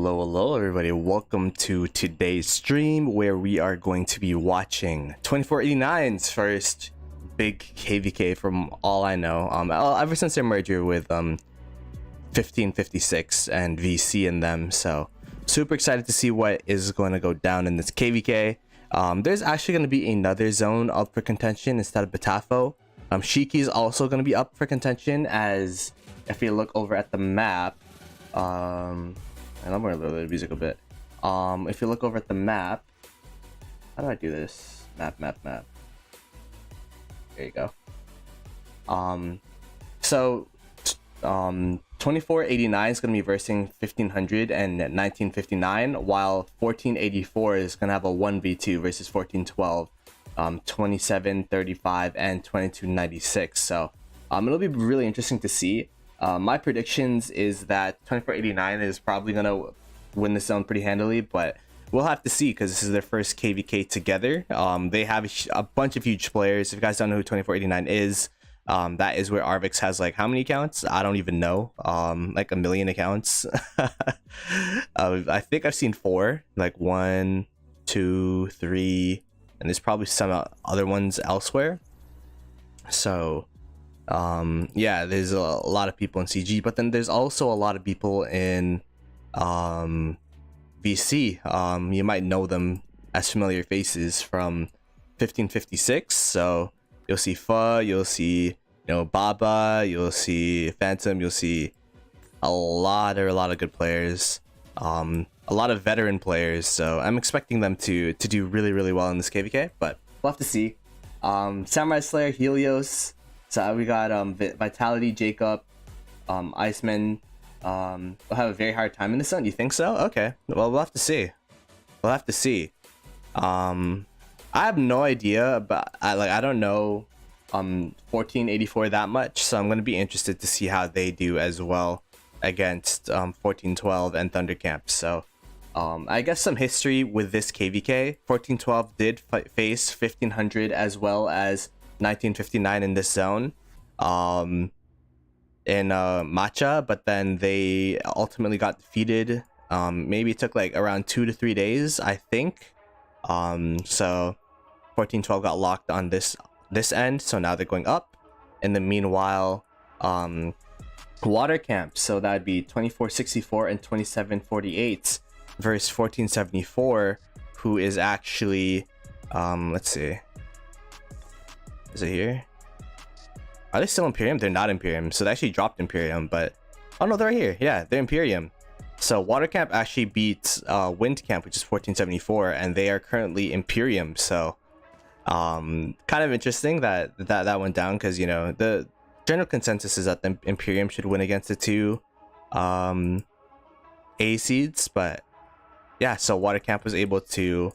Hello everybody, welcome to today's stream where we are going to be watching 2489's first big KvK from all I know. Ever since their merger with 1556 and VC and them, so super excited to see what is going to go down in this KvK. There's actually going to be another zone up for contention instead of Batafo. Shiki is also going to be up for contention, as if you look over at the map, and I'm gonna lower the music a bit. If you look over at the map, how do I do this? Map. There you go. 2489 is gonna be versing 1500 and 1959, while 1484 is gonna have a 1v2 versus 1412, 2735 and 2296. So it'll be really interesting to see. My predictions is that 2489 is probably going to win this zone pretty handily, but we'll have to see because this is their first KvK together. They have a bunch of huge players. If you guys don't know who 2489 is, that is where Arvix has like how many accounts? I don't even know. Like 1 million accounts. I think I've seen 4, like 1, 2, 3, and there's probably some other ones elsewhere. So yeah, there's a lot of people in CG, but then there's also a lot of people in VC. You might know them as familiar faces from 1556. So you'll see Pho, you'll see Baba, you'll see Phantom, you'll see a lot of good players, a lot of veteran players. So I'm expecting them to do really well in this KvK, but we'll have to see. Samurai Slayer, Helios. So we got Vitality, Jacob, Iceman. We'll have a very hard time in this one. You think so? Okay. Well, we'll have to see. I have no idea, but I don't know 1484 that much, so I'm gonna be interested to see how they do as well against 1412 and Thundercamp. So I guess some history with this KvK. 1412 did face 1500 as well as 1959 in this zone in Matcha, but then they ultimately got defeated. Maybe it took like around 2 to 3 days, I think. So 1412 got locked on this end, so now they're going up. In the meanwhile, Water Camp, so that'd be 2464 and 2748 versus 1474, who is actually let's see, is it here? Are they still Imperium? They're not Imperium, so they actually dropped Imperium, but oh no, they're right here. Yeah, they're Imperium. So Water Camp actually beats Wind Camp, which is 1474, and they are currently Imperium. So kind of interesting that went down, because the general consensus is that the Imperium should win against the two A seeds, but yeah, so Water Camp was able to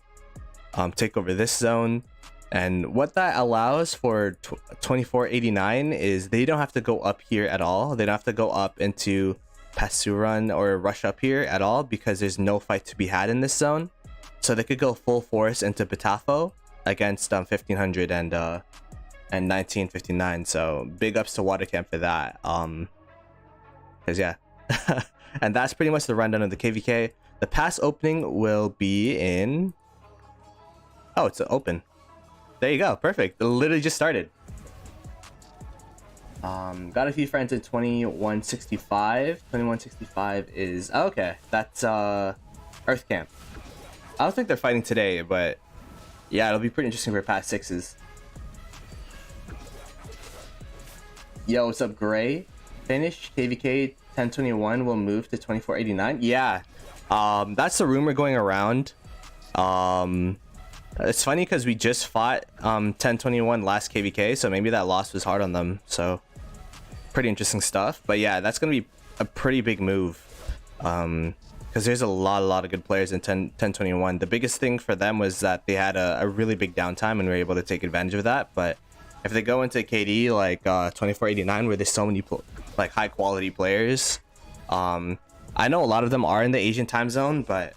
take over this zone. And what that allows for 2489 is they don't have to go up here at all. They don't have to go up into Pasuran or rush up here at all, because there's no fight to be had in this zone. So they could go full force into Batafo against 1500 and 1959. So big ups to Water Camp for that. Because yeah. And that's pretty much the rundown of the KvK. The pass opening will be in... Oh, it's open. There you go. Perfect. It literally just started. Got a few friends in 2165. 2165 is... Oh, okay. That's Earth Camp. I don't think they're fighting today, but yeah, it'll be pretty interesting for past 6s. Yo, what's up, Gray? Finish KvK 1021 will move to 2489. Yeah. That's the rumor going around. It's funny because we just fought 1021 last KvK, so maybe that loss was hard on them. So pretty interesting stuff. But yeah, that's gonna be a pretty big move, because there's a lot of good players in 1021. The biggest thing for them was that they had a really big downtime and were able to take advantage of that. But if they go into KD like 2489, where there's so many like high quality players, I know a lot of them are in the Asian time zone, but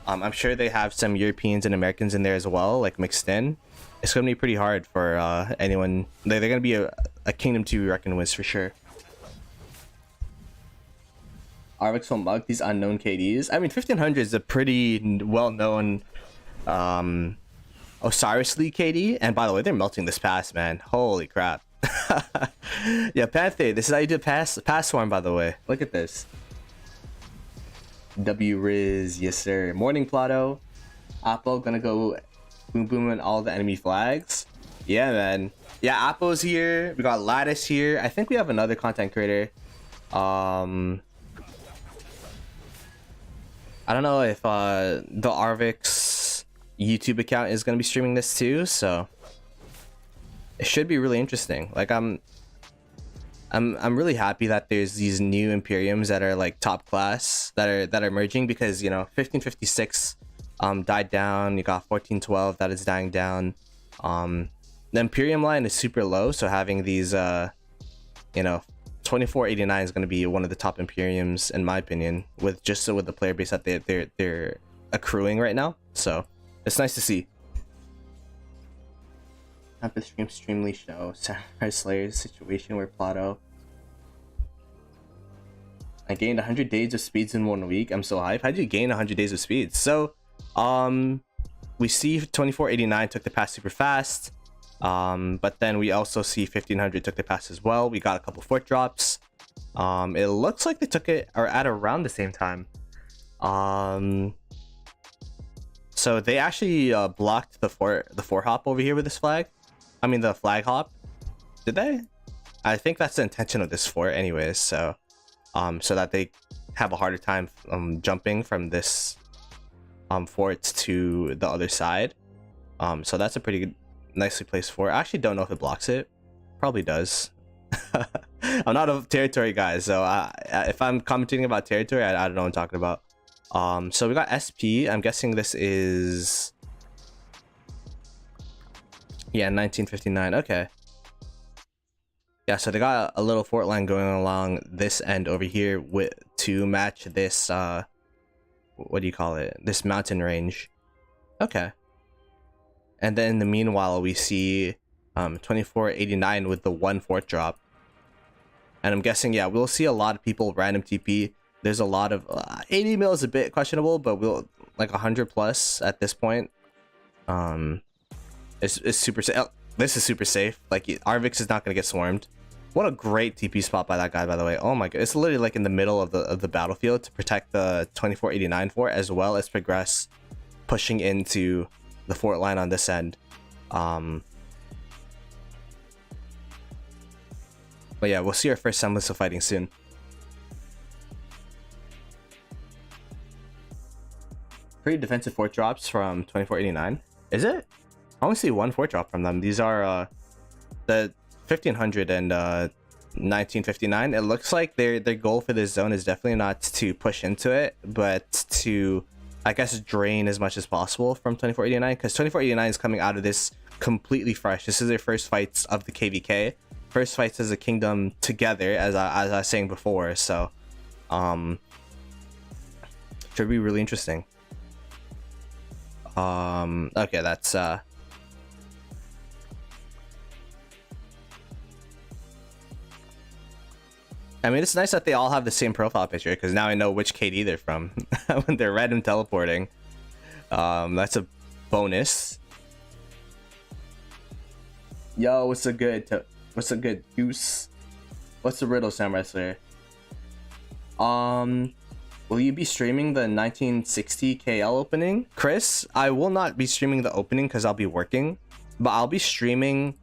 I'm sure they have some Europeans and Americans in there as well, like mixed in. It's going to be pretty hard for anyone. They're going to be a Kingdom to be reckoned with for sure. Arvix will mug these unknown KDs. I mean, 1500 is a pretty well-known Osiris League KD. And by the way, they're melting this pass, man. Holy crap. Yeah, Panther, this is how you do pass swarm, by the way. Look at this. W Riz, yes sir. Morning Ploto. Apple gonna go boom booming all the enemy flags. Yeah, man. Yeah, Apple's here. We got Lattice here. I think we have another content creator. I don't know if the Arvix YouTube account is gonna be streaming this too, so it should be really interesting. Like I'm really happy that there's these new Imperiums that are like top class that are merging, because you know 1556 died down. You got 1412 that is dying down. The Imperium line is super low, so having these you know 2489 is going to be one of the top Imperiums in my opinion, with the player base that they're accruing right now. So it's nice to see. Have the stream extremely show Samurai Slayer's situation where Ploto. I gained 100 days of speeds in 1 week. I'm so hyped. How did you gain 100 days of speeds? So we see 2489 took the pass super fast. But then we also see 1500 took the pass as well. We got a couple fort drops. It looks like they took it at around the same time. So they actually blocked the fort hop over here with this flag. I mean the flag hop. Did they? I think that's the intention of this fort anyways, so so that they have a harder time jumping from this fort to the other side. So that's a pretty good, nicely placed fort. I actually don't know if it blocks it. Probably does. I'm not a territory guy, so if I'm commenting about territory, I don't know what I'm talking about. So we got SP. I'm guessing this is, yeah, 1959. Okay. Yeah, so they got a little fort line going along this end over here with to match this what do you call it? This mountain range. Okay. And then in the meanwhile, we see 2489 with the 1 fort drop. And I'm guessing, yeah, we'll see a lot of people random TP. There's a lot of 80 mil is a bit questionable, but we'll like 100 plus at this point. It's super safe. This is super safe. Like Arvix is not gonna get swarmed. What a great TP spot by that guy, by the way. Oh my god, it's literally like in the middle of the battlefield to protect the 2489 fort, as well as progress pushing into the fort line on this end. But yeah, we'll see our first semblance of fighting soon. Pretty defensive fort drops from 2489. Is it? I only see 1 fort drop from them. These are the 1500 and 1959. It looks like their goal for this zone is definitely not to push into it, but to, I guess, drain as much as possible from 2489, because 2489 is coming out of this completely fresh. This is their first fights of the KvK, first fights as a kingdom together, as I was saying before. So should be really interesting. Okay, that's I mean, it's nice that they all have the same profile picture, because now I know which KD they're from when they're random teleporting. That's a bonus. Yo, what's a good goose? What's the riddle, Samurai Slayer? Will you be streaming the 1960 KL opening? Chris, I will not be streaming the opening because I'll be working, but I'll be streaming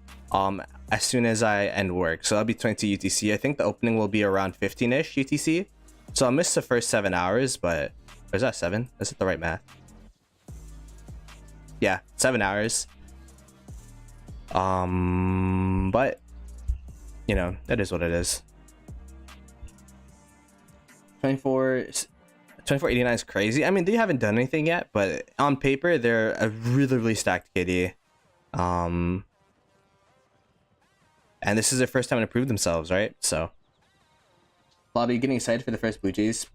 as soon as I end work. So that'll be 22 UTC. I think the opening will be around 15-ish UTC. So I'll miss the first 7 hours, but... Or is that 7? Is it the right math? Yeah, 7 hours. But... You know, that is what it is. 2489 is crazy. I mean, they haven't done anything yet, but on paper, they're a really stacked KD. And this is their first time to prove themselves, right? So, Bobby, getting excited for the first Blue Jays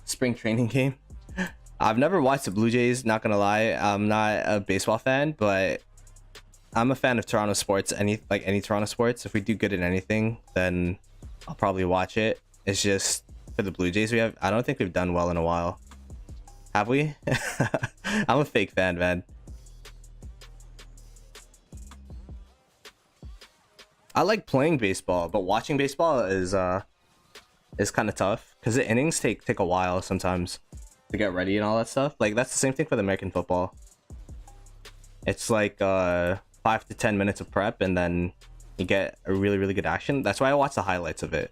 spring training game. I've never watched the Blue Jays, not gonna lie. I'm not a baseball fan, but I'm a fan of Toronto sports. Any Toronto sports. If we do good in anything, then I'll probably watch it. It's just for the Blue Jays. I don't think we've done well in a while. Have we? I'm a fake fan, man. I like playing baseball, but watching baseball is kind of tough because the innings take a while sometimes to get ready and all that stuff. Like that's the same thing for the American football. It's like 5 to 10 minutes of prep and then you get a really good action. That's why I watch the highlights of it.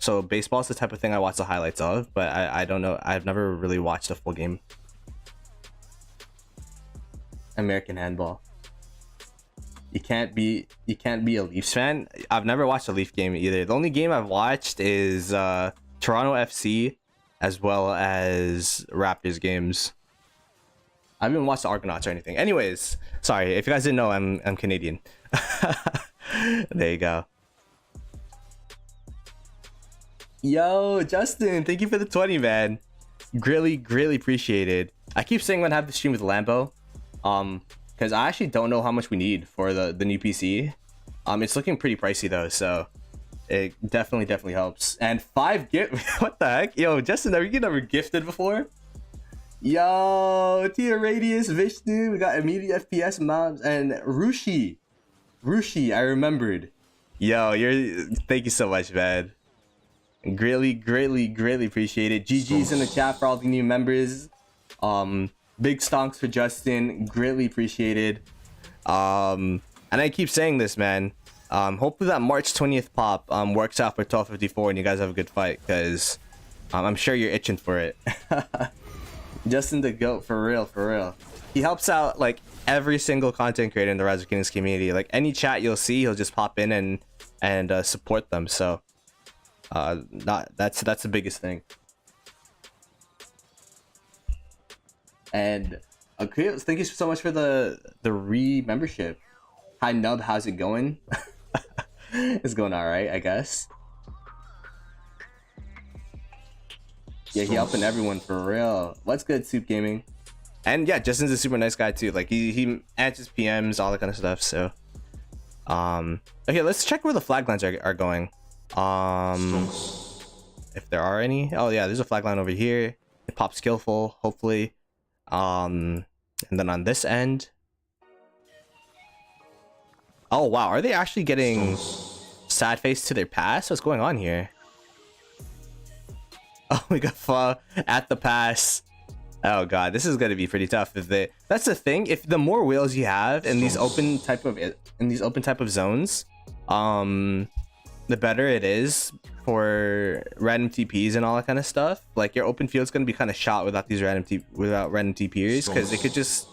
So baseball is the type of thing I watch the highlights of, but I don't know. I've never really watched a full game. American handball. You can't be a Leafs fan. I've never watched a Leaf game either. The only game I've watched is Toronto FC as well as Raptors games. I haven't watched the Argonauts or anything. Anyways, sorry if you guys didn't know, I'm Canadian. There you go. Yo, Justin, thank you for the 20, man. Greatly appreciated. I keep saying when I have the stream with Lambo, because I actually don't know how much we need for the new PC. It's looking pretty pricey though, so it definitely helps. And 5 gift, what the heck? Yo, Justin, have you never gifted before? Yo, Tia Radius, Vishnu, we got immediate FPS mobs and Rushi, I remembered. Yo, thank you so much, man. Greatly appreciate it. GG's in the chat for all the new members. Big stonks for Justin, greatly appreciated. And I keep saying this, man. Hopefully that March 20th pop works out for 1254 and you guys have a good fight, because I'm sure you're itching for it. Justin the GOAT, for real. He helps out like every single content creator in the Rise of Kings community. Like any chat you'll see, he'll just pop in and support them. So that's the biggest thing. And okay, thank you so much for the membership. Hi Nub, how's it going? It's going all right, I guess. Yeah, he helping everyone for real. What's good, Soup Gaming? And yeah, Justin's a super nice guy too. Like he answers PMs, all that kind of stuff. So okay, let's check where the flag lines are going. If there are any. Oh yeah, there's a flag line over here. It pops skillful, hopefully. And then on this end, oh wow, are they actually getting sad face to their pass? What's going on here? Oh, we got Fa at the pass. Oh god, this is gonna be pretty tough. That's the thing, if the more whales you have in these open type of zones, the better it is for random TPs and all that kind of stuff. Like your open field's gonna be kind of shot without these random TPs, because they could just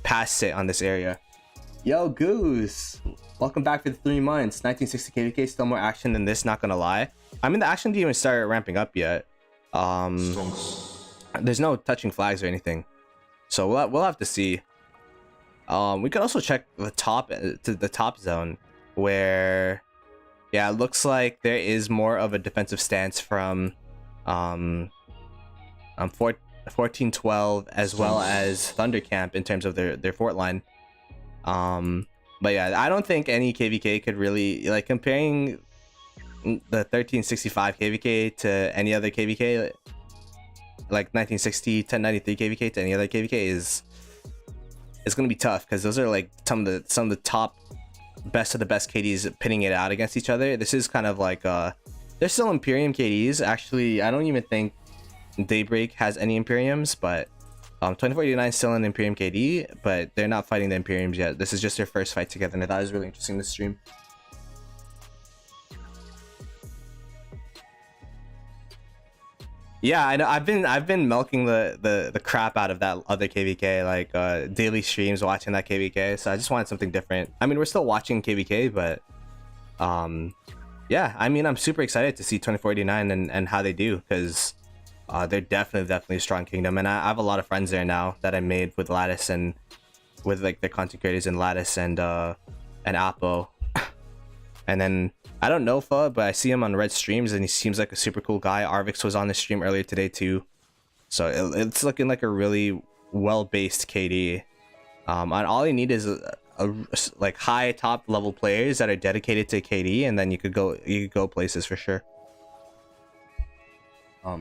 pass it on this area. Yo, Goose, welcome back for the 3 months. 1960 KvK, still more action than this, not gonna lie. I mean, the action didn't even start ramping up yet. There's no touching flags or anything, so we'll have to see. We could also check the top zone, where yeah, it looks like there is more of a defensive stance from 1412 as well as Thundercamp in terms of their fort line. But yeah, I don't think any KvK could really, like, comparing the 1365 KvK to any other KvK, like 1960 1093 KvK to any other KvK, it's gonna be tough, because those are like some of the top best of the best KDs pitting it out against each other. This is kind of like they're still Imperium KDs. Actually, I don't even think Daybreak has any Imperiums, but 2489 is still an Imperium KD, but they're not fighting the Imperiums yet. This is just their first fight together, and I thought it was really interesting this stream. Yeah, I know. I've been milking the crap out of that other KvK, like daily streams watching that KvK. So I just wanted something different. I mean, we're still watching KvK, but yeah, I mean, I'm super excited to see 2489 and how they do, because they're definitely a strong kingdom, and I have a lot of friends there now that I made with Lattice and with like the content creators in Lattice and Appo. And then I don't know Fa, but I see him on Red streams and he seems like a super cool guy. Arvix was on the stream earlier today too, so it's looking like a really well-based KD. And all you need is a like high top level players that are dedicated to KD, and then you could go places for sure.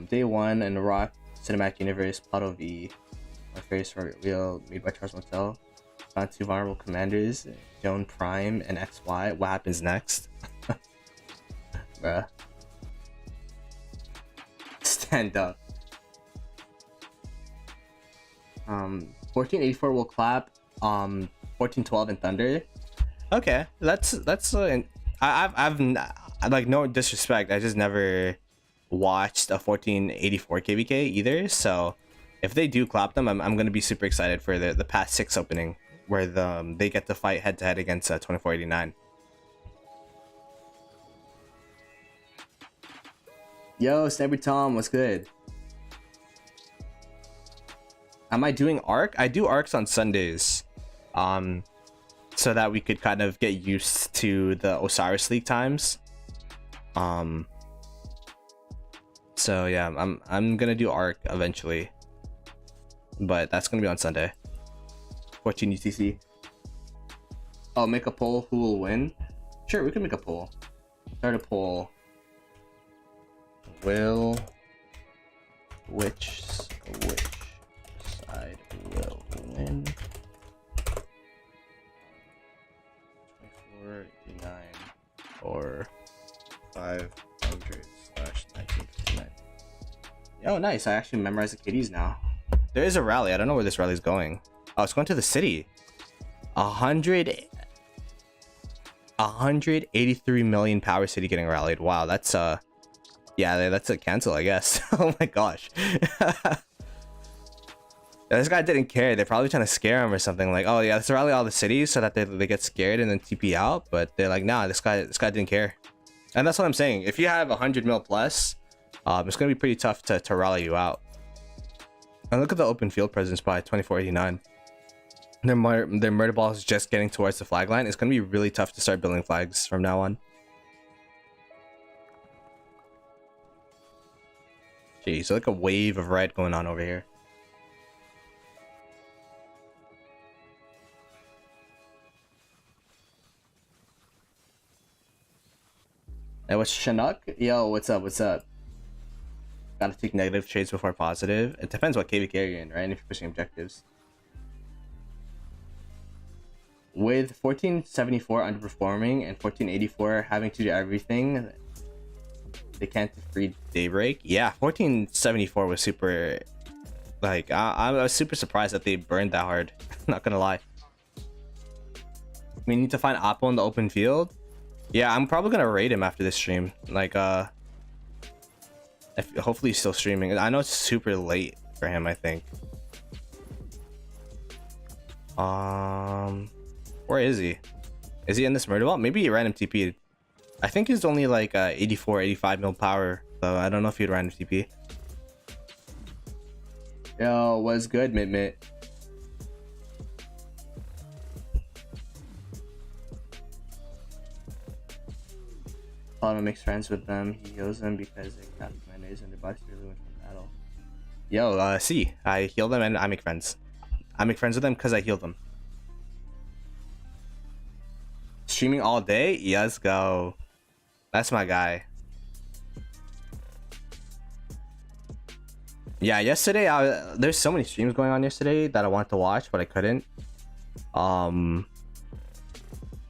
Day 1 in the Rock Cinematic Universe, Ploto V, my face for real, made by Charles Motel. Found 2 vulnerable commanders, Joan Prime and XY. What happens next? Bruh. Stand up. 1484 will clap. 1412 in Thunder. Okay, that's I've like, no disrespect, I just never watched a 1484 KvK either, so if they do clap them, I'm gonna be super excited for the past 6 opening where they get to fight head to head against 2489. Yo, Sniper Tom, what's good? Am I doing ARC? I do ARCs on Sundays, so that we could kind of get used to the Osiris League times. So yeah, I'm gonna do ARC eventually, but that's gonna be on Sunday. 14 UTC. Oh, make a poll who will win. Sure, we can make a poll. Start a poll. Which side will win? 2489 or 500/1959. Oh, nice! I actually memorized the KDs now. There is a rally. I don't know where this rally is going. Oh, it's going to the city. 183 million Power City getting rallied. Wow, that's yeah, that's a cancel, I guess. Oh my gosh. This guy didn't care. They're probably trying to scare him or something, like, oh yeah, let's rally all the cities so that they get scared and then TP out. But they're like, nah, this guy didn't care. And that's what I'm saying. If you have 100 mil plus, it's gonna be pretty tough to rally you out. And look at the open field presence by 2489. Their murder ball is just getting towards the flag line. It's gonna be really tough to start building flags from now on. Jeez, so like a wave of red going on over here. Hey, what's Chinook? Yo, what's up? What's up? Gotta take negative trades before positive. It depends what KvK you're in, right? And if you're pushing objectives. With 1474 underperforming and 1484 having to do everything, they can't free Daybreak. Yeah, 1474 was super, like, I was super surprised that they burned that hard. Not gonna lie. We need to find Oppo in the open field. Yeah, I'm probably gonna raid him after this stream. Like, hopefully he's still streaming. I know it's super late for him, I think. Where is he? Is he in this murder vault? Maybe he random TP'd. I think he's only like 84, 85 mil power, so I don't know if he'd random TP. Yo, what's good, Mit? Ploto makes friends with them. He heals them because they cap commanders and their bodies really went from battle. Yo, see, I heal them and I make friends. I make friends with them because I heal them. Streaming all day? Yeah, let's go. That's my guy. Yeah, yesterday there's so many streams going on yesterday that I wanted to watch, but I couldn't.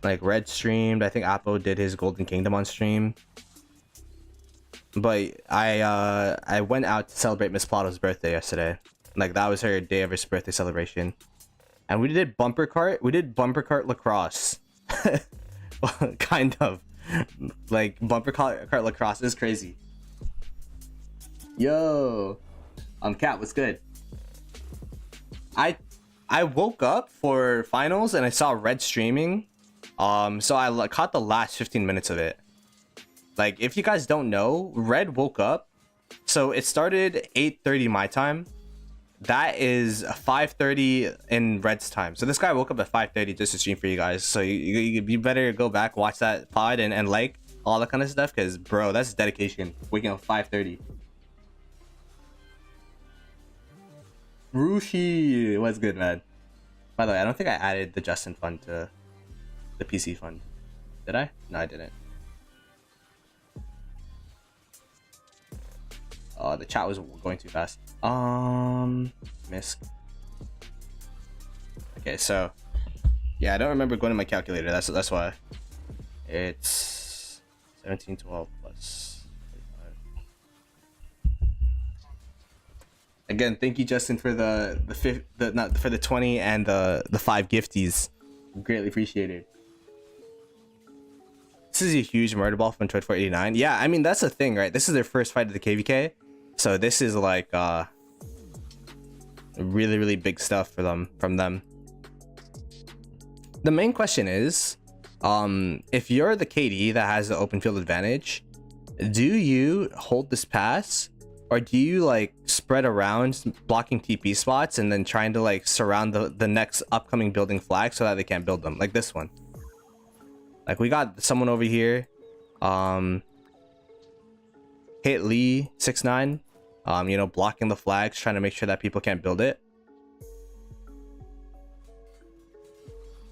Like Red streamed. I think Appo did his Golden Kingdom on stream. But I went out to celebrate Miss Plato's birthday yesterday. Like, that was her day of her birthday celebration. And we did bumper cart. We did bumper cart lacrosse. Kind of. Like, bumper cart lacrosse is crazy. Yo. Cat, what's good? I woke up for finals and I saw Red streaming. So I caught the last 15 minutes of it. Like, if you guys don't know, Red woke up. So it started 8:30 my time. That is 5:30 in Red's time. So this guy woke up at 5:30 just to stream for you guys. So you better go back, watch that pod and like all that kind of stuff, because bro, that's dedication. Waking up 5:30. Rushi, what's good, man? By the way, I don't think I added the Justin fund to the PC fund. Did I? No, I didn't. The chat was going too fast. Miss. Okay, so yeah, I don't remember going to my calculator. That's why. It's 1712 plus 45. Again, thank you, Justin, for the not for the 20 and the 5 gifties. Greatly appreciated. This is a huge murder ball from Detroit 489. Yeah, I mean that's the thing, right? This is their first fight at the KvK, so this is like really big stuff for them from them. The main question is, if you're the KD that has the open field advantage, do you hold this pass, or do you like spread around blocking TP spots and then trying to like surround the next upcoming building flag so that they can't build them, like this one? Like we got someone over here, hit Lee 6-9, you know, blocking the flags, trying to make sure that people can't build it.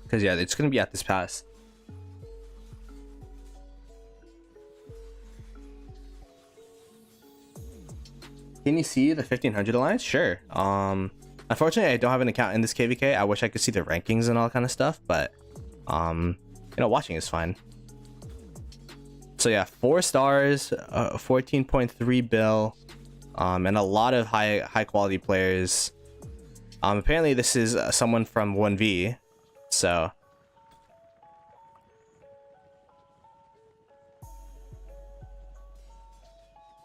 Because yeah, it's gonna be at this pass. Can you see the 1500 alliance? Sure. Unfortunately, I don't have an account in this KvK. I wish I could see the rankings and all kind of stuff, but you know, watching is fine. So yeah, 4 stars, 14.3 bill, and a lot of high quality players. Apparently this is someone from 1v, so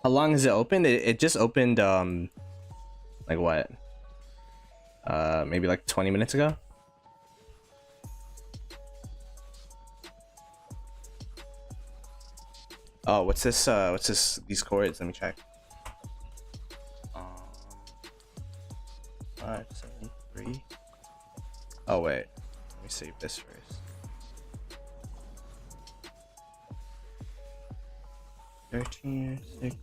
how long has it opened? It just opened like what, maybe like 20 minutes ago. Oh, what's this? These chords? Let me check. 5, 7, 3. Oh wait, let me save this first. 13, 6.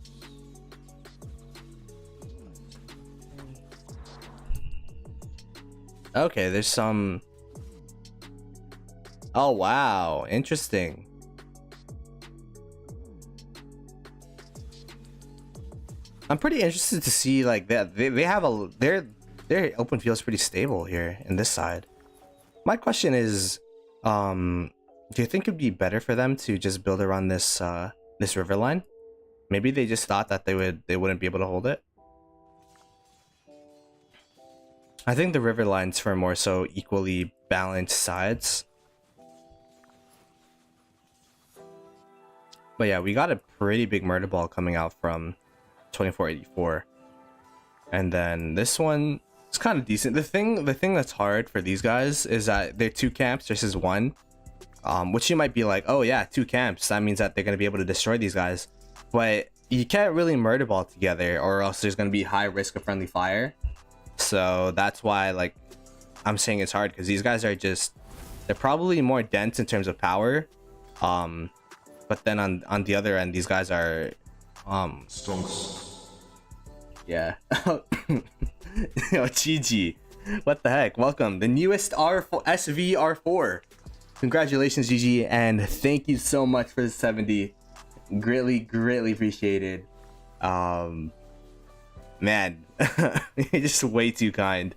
Okay, there's some. Oh wow, interesting. I'm pretty interested to see like that they have a their open field is pretty stable here in this side. My question is, do you think it'd be better for them to just build around this this river line? Maybe they just thought that they wouldn't be able to hold it. I think the river line's for more so equally balanced sides. But yeah, we got a pretty big murder ball coming out from 2484, and then this one is kind of decent. The thing that's hard for these guys is that they're 2 camps versus 1, which you might be like, oh yeah, 2 camps, that means that they're going to be able to destroy these guys, but you can't really murder ball together or else there's going to be high risk of friendly fire. So that's why, like, I'm saying it's hard, because these guys are just, they're probably more dense in terms of power, but then on the other end, these guys are Stonks. Yeah. Yo, GG. What the heck? Welcome. The newest R4 SVR4. Congratulations, GG, and thank you so much for the 70. Greatly appreciated. Man, you're just way too kind.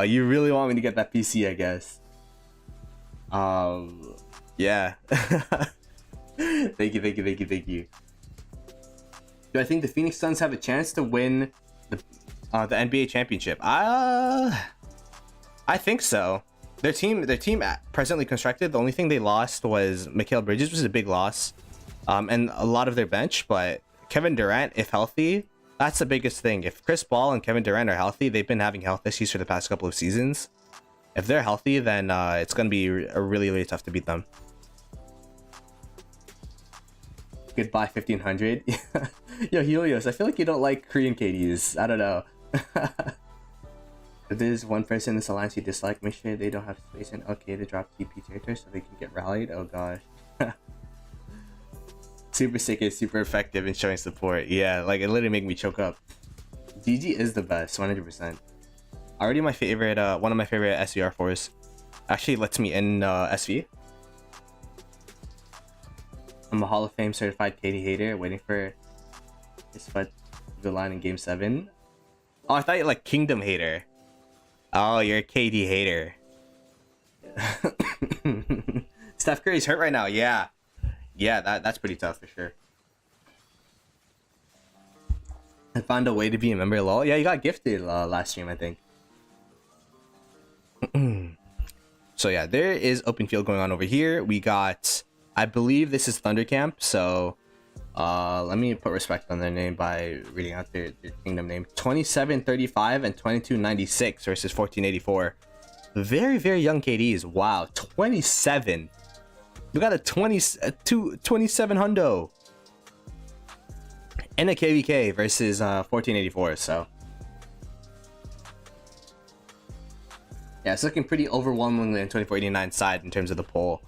You really want me to get that PC, I guess. Yeah. Thank you. Do I think the Phoenix Suns have a chance to win the NBA championship? I think so. Their team presently constructed. The only thing they lost was Mikal Bridges, which is a big loss, and a lot of their bench. But Kevin Durant, if healthy, that's the biggest thing. If Chris Paul and Kevin Durant are healthy, they've been having health issues for the past couple of seasons. If they're healthy, then it's gonna be really tough to beat them. Goodbye 1500. Yo, Helios, I feel like you don't like Korean KDs. I don't know. If there's one person in this alliance you dislike, make sure they don't have space and okay to drop TP territory so they can get rallied. Oh gosh. Super sick is super effective in showing support. Yeah, like it literally make me choke up. GG is the best, 100%. Already my favorite, one of my favorite SVR4s. Actually lets me in SV. I'm a Hall of Fame certified KD hater, waiting for his foot Good line in game 7. Oh, I thought you like Kingdom hater. Oh, you're a KD hater. Steph Curry's hurt right now. Yeah. Yeah, that's pretty tough for sure. I found a way to be a member. Lol. Yeah, you got gifted last stream, I think. So yeah, there is open field going on over here. We got, I believe this is Thunder Camp. So let me put respect on their name by reading out their kingdom name. 2735 and 2296 versus 1484. Very, very young KDs. Wow, 27. We got a 27 hundo. And a KvK versus 1484. So yeah, it's looking pretty overwhelmingly on 2489 side in terms of the poll.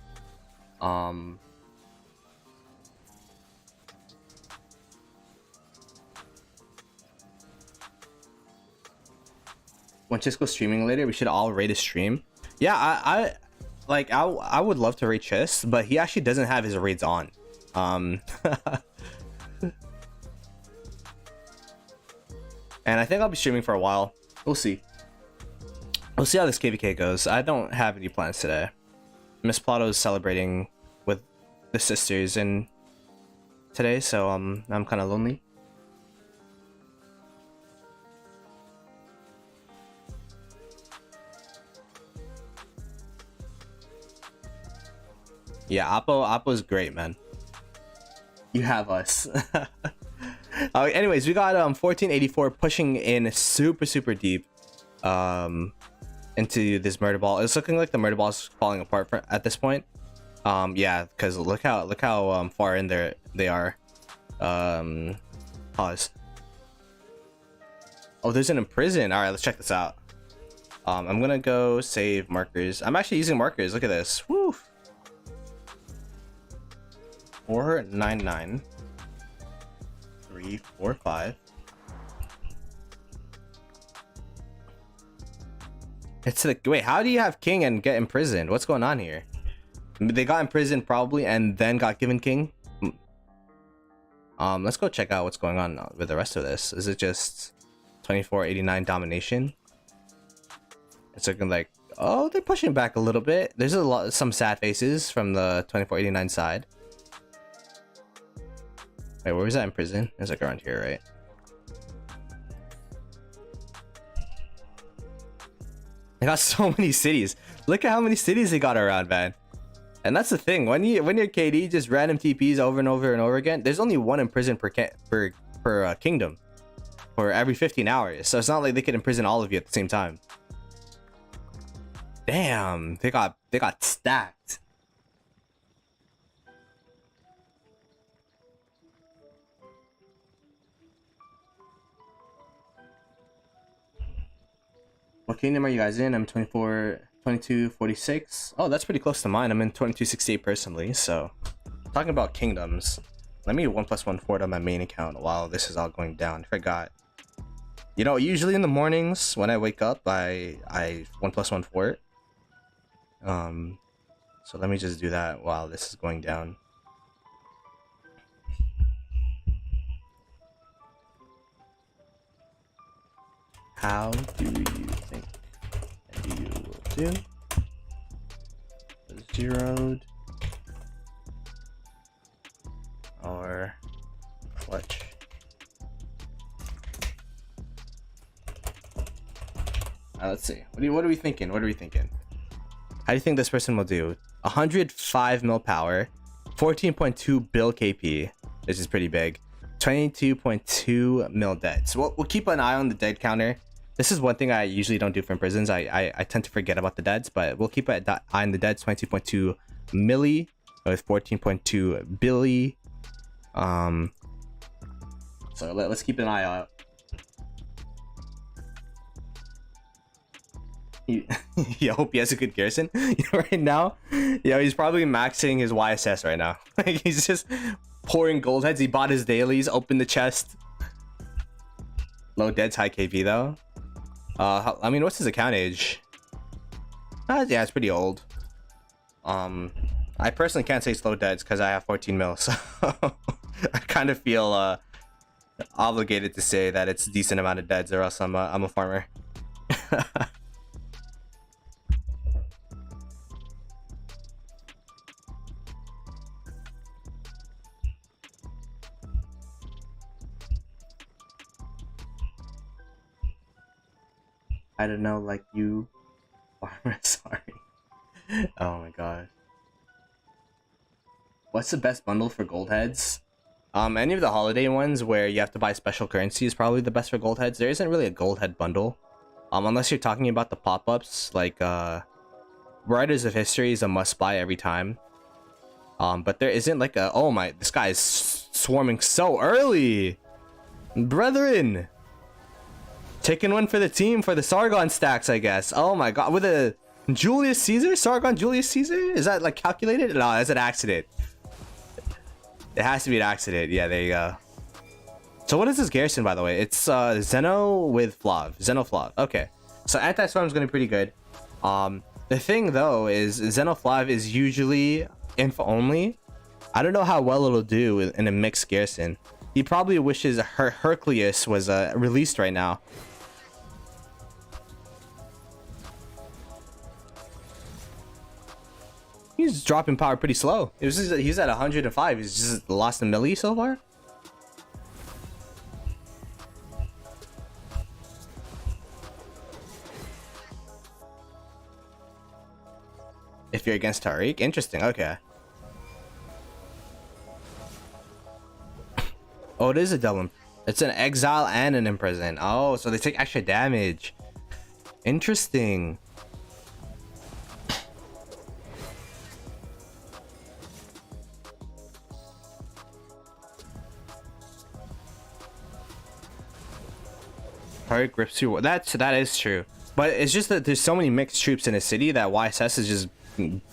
When Chisco's streaming later, we should all rate his stream. Yeah, I would love to rate Chis, but he actually doesn't have his raids on. And I think I'll be streaming for a while. We'll see. We'll see how this KvK goes. I don't have any plans today. Miss Ploto is celebrating with the sisters and today, so I'm kind of lonely. Yeah, Oppo's great, man. You have us. Anyways, we got 1484 pushing in super deep into this murder ball. It's looking like the murder ball is falling apart at this point. Yeah, because look how far in there they are. Pause. Oh, there's an imprison. All right, let's check this out. I'm gonna go save markers. I'm actually using markers. Look at this. Woo. 499 345. It's like, wait, how do you have king and get imprisoned? What's going on here? They got imprisoned probably and then got given king. Let's go check out what's going on with the rest of this. Is it just 2489 domination? It's looking like, oh, they're pushing back a little bit. There's some sad faces from the 2489 side. Wait, where was that in prison? It's like around here, right? They got so many cities. Look at how many cities they got around, man. And that's the thing. When your KD just random TPs over and over and over again, there's only one in prison per kingdom, for every 15 hours. So it's not like they could imprison all of you at the same time. Damn, they got stacked. What kingdom are you guys in? I'm 2246. Oh, that's pretty close to mine. I'm in 2268 personally. So, talking about kingdoms, let me 1+1 forward on my main account while this is all going down. I forgot. You know, usually in the mornings when I wake up, I 1+1 forward. So let me just do that while this is going down. How do you think you will do? Zeroed or clutch? Let's see. What are we thinking? What are we thinking? How do you think this person will do? 105 mil power, 14.2 bill KP, which is pretty big. 22.2 mil dead. So we'll keep an eye on the dead counter. This is one thing I usually don't do for prisons. I tend to forget about the deads, but we'll keep an eye on the deads. 22.2 milli with 14.2 billy. So let's keep an eye out. I hope he has a good garrison right now. Yeah, he's probably maxing his YSS right now. Like he's just pouring gold heads. He bought his dailies, opened the chest. Low deads, high KP though. I mean, what's his account age? Yeah, it's pretty old. I personally can't say slow deads because I have 14 mil, so I kind of feel Obligated to say that it's a decent amount of deads, or else I'm a farmer. I don't know, like you, farmer. Sorry. Oh my god. What's the best bundle for gold heads? Any of the holiday ones where you have to buy special currency is probably the best for gold heads. There isn't really a gold head bundle. Unless you're talking about the pop-ups, like Writers of History is a must-buy every time. But there isn't like a, oh my, this guy is swarming so early! Brethren! Taking one for the team for the Sargon stacks, I guess. Oh my god, with a Julius Caesar? Sargon Julius Caesar? Is that like calculated? No, that's an accident. It has to be an accident. Yeah, there you go. So what is this garrison, by the way? It's Zeno with Flav. Zeno Flav. Okay. So anti-storm is going to be pretty good. The thing though is Zeno Flav is usually inf only. I don't know how well it'll do in a mixed garrison. He probably wishes Hercules was released right now. He's dropping power pretty slow. He's at 105. He's just lost a milli so far. If you're against Tariq, interesting. Okay. Oh, it is a double. It's an exile and an imprison. Oh, so they take extra damage. Interesting. Tariq rips you. That is true, but it's just that there's so many mixed troops in a city that YSS is just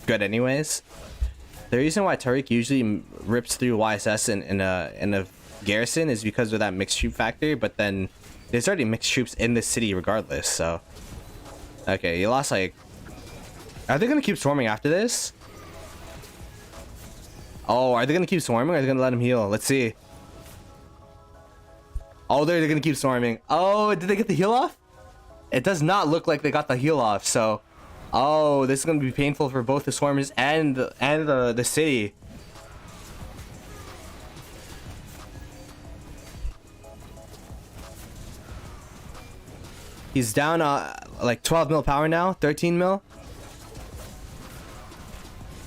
good anyways. The reason why Tariq usually rips through YSS in a garrison is because of that mixed troop factor, but then there's already mixed troops in the city regardless. So okay, you lost like, are they gonna keep swarming after this? Oh, are they gonna keep swarming, or are they gonna let him heal? Let's see. Oh, they're gonna keep swarming. Oh, did they get the heal off? It does not look like they got the heal off. So, oh, this is gonna be painful for both the swarmers and the city. He's down like 12 mil power now, 13 mil,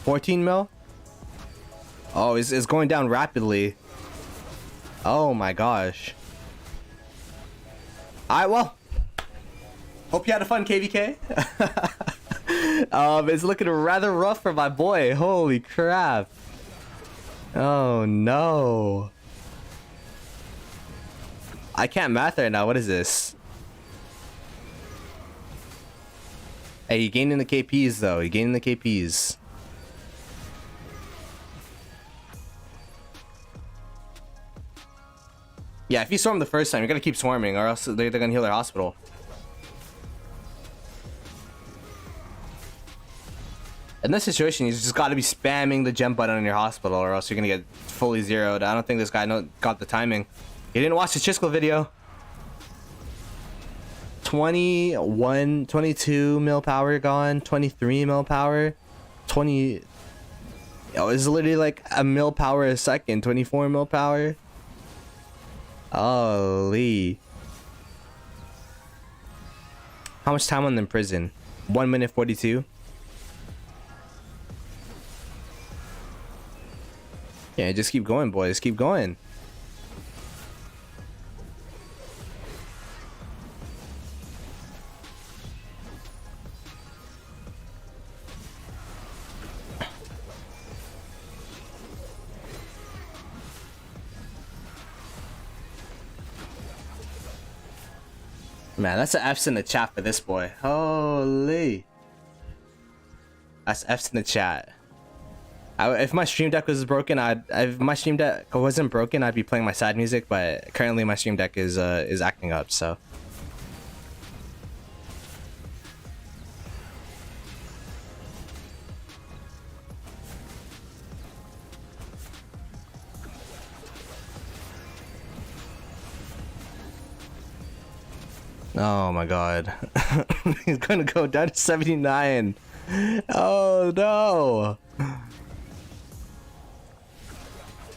14 mil. Oh, it's going down rapidly. Oh my gosh. Well, hope you had a fun KvK. It's looking rather rough for my boy. Holy crap. Oh no. I can't math right now. What is this? Hey, you gaining the KPs though. You gaining the KPs. Yeah, if you swarm the first time, you're gonna keep swarming, or else they're gonna heal their hospital. In this situation, you just gotta be spamming the gem button on your hospital, or else you're gonna get fully zeroed. I don't think this guy got the timing. He didn't watch the Chisco video. 22 mil power gone, 23 mil power, 20. Oh, it's literally like a mil power a second, 24 mil power. Holy. How much time on the prison? 1 minute 42. Yeah, just keep going, boys. Keep going. Man, that's an F's in the chat for this boy. Holy. That's F's in the chat. If my stream deck was broken, if my stream deck wasn't broken, I'd be playing my sad music, but currently my stream deck is acting up, so. Oh my god. He's gonna go down to 79. Oh no.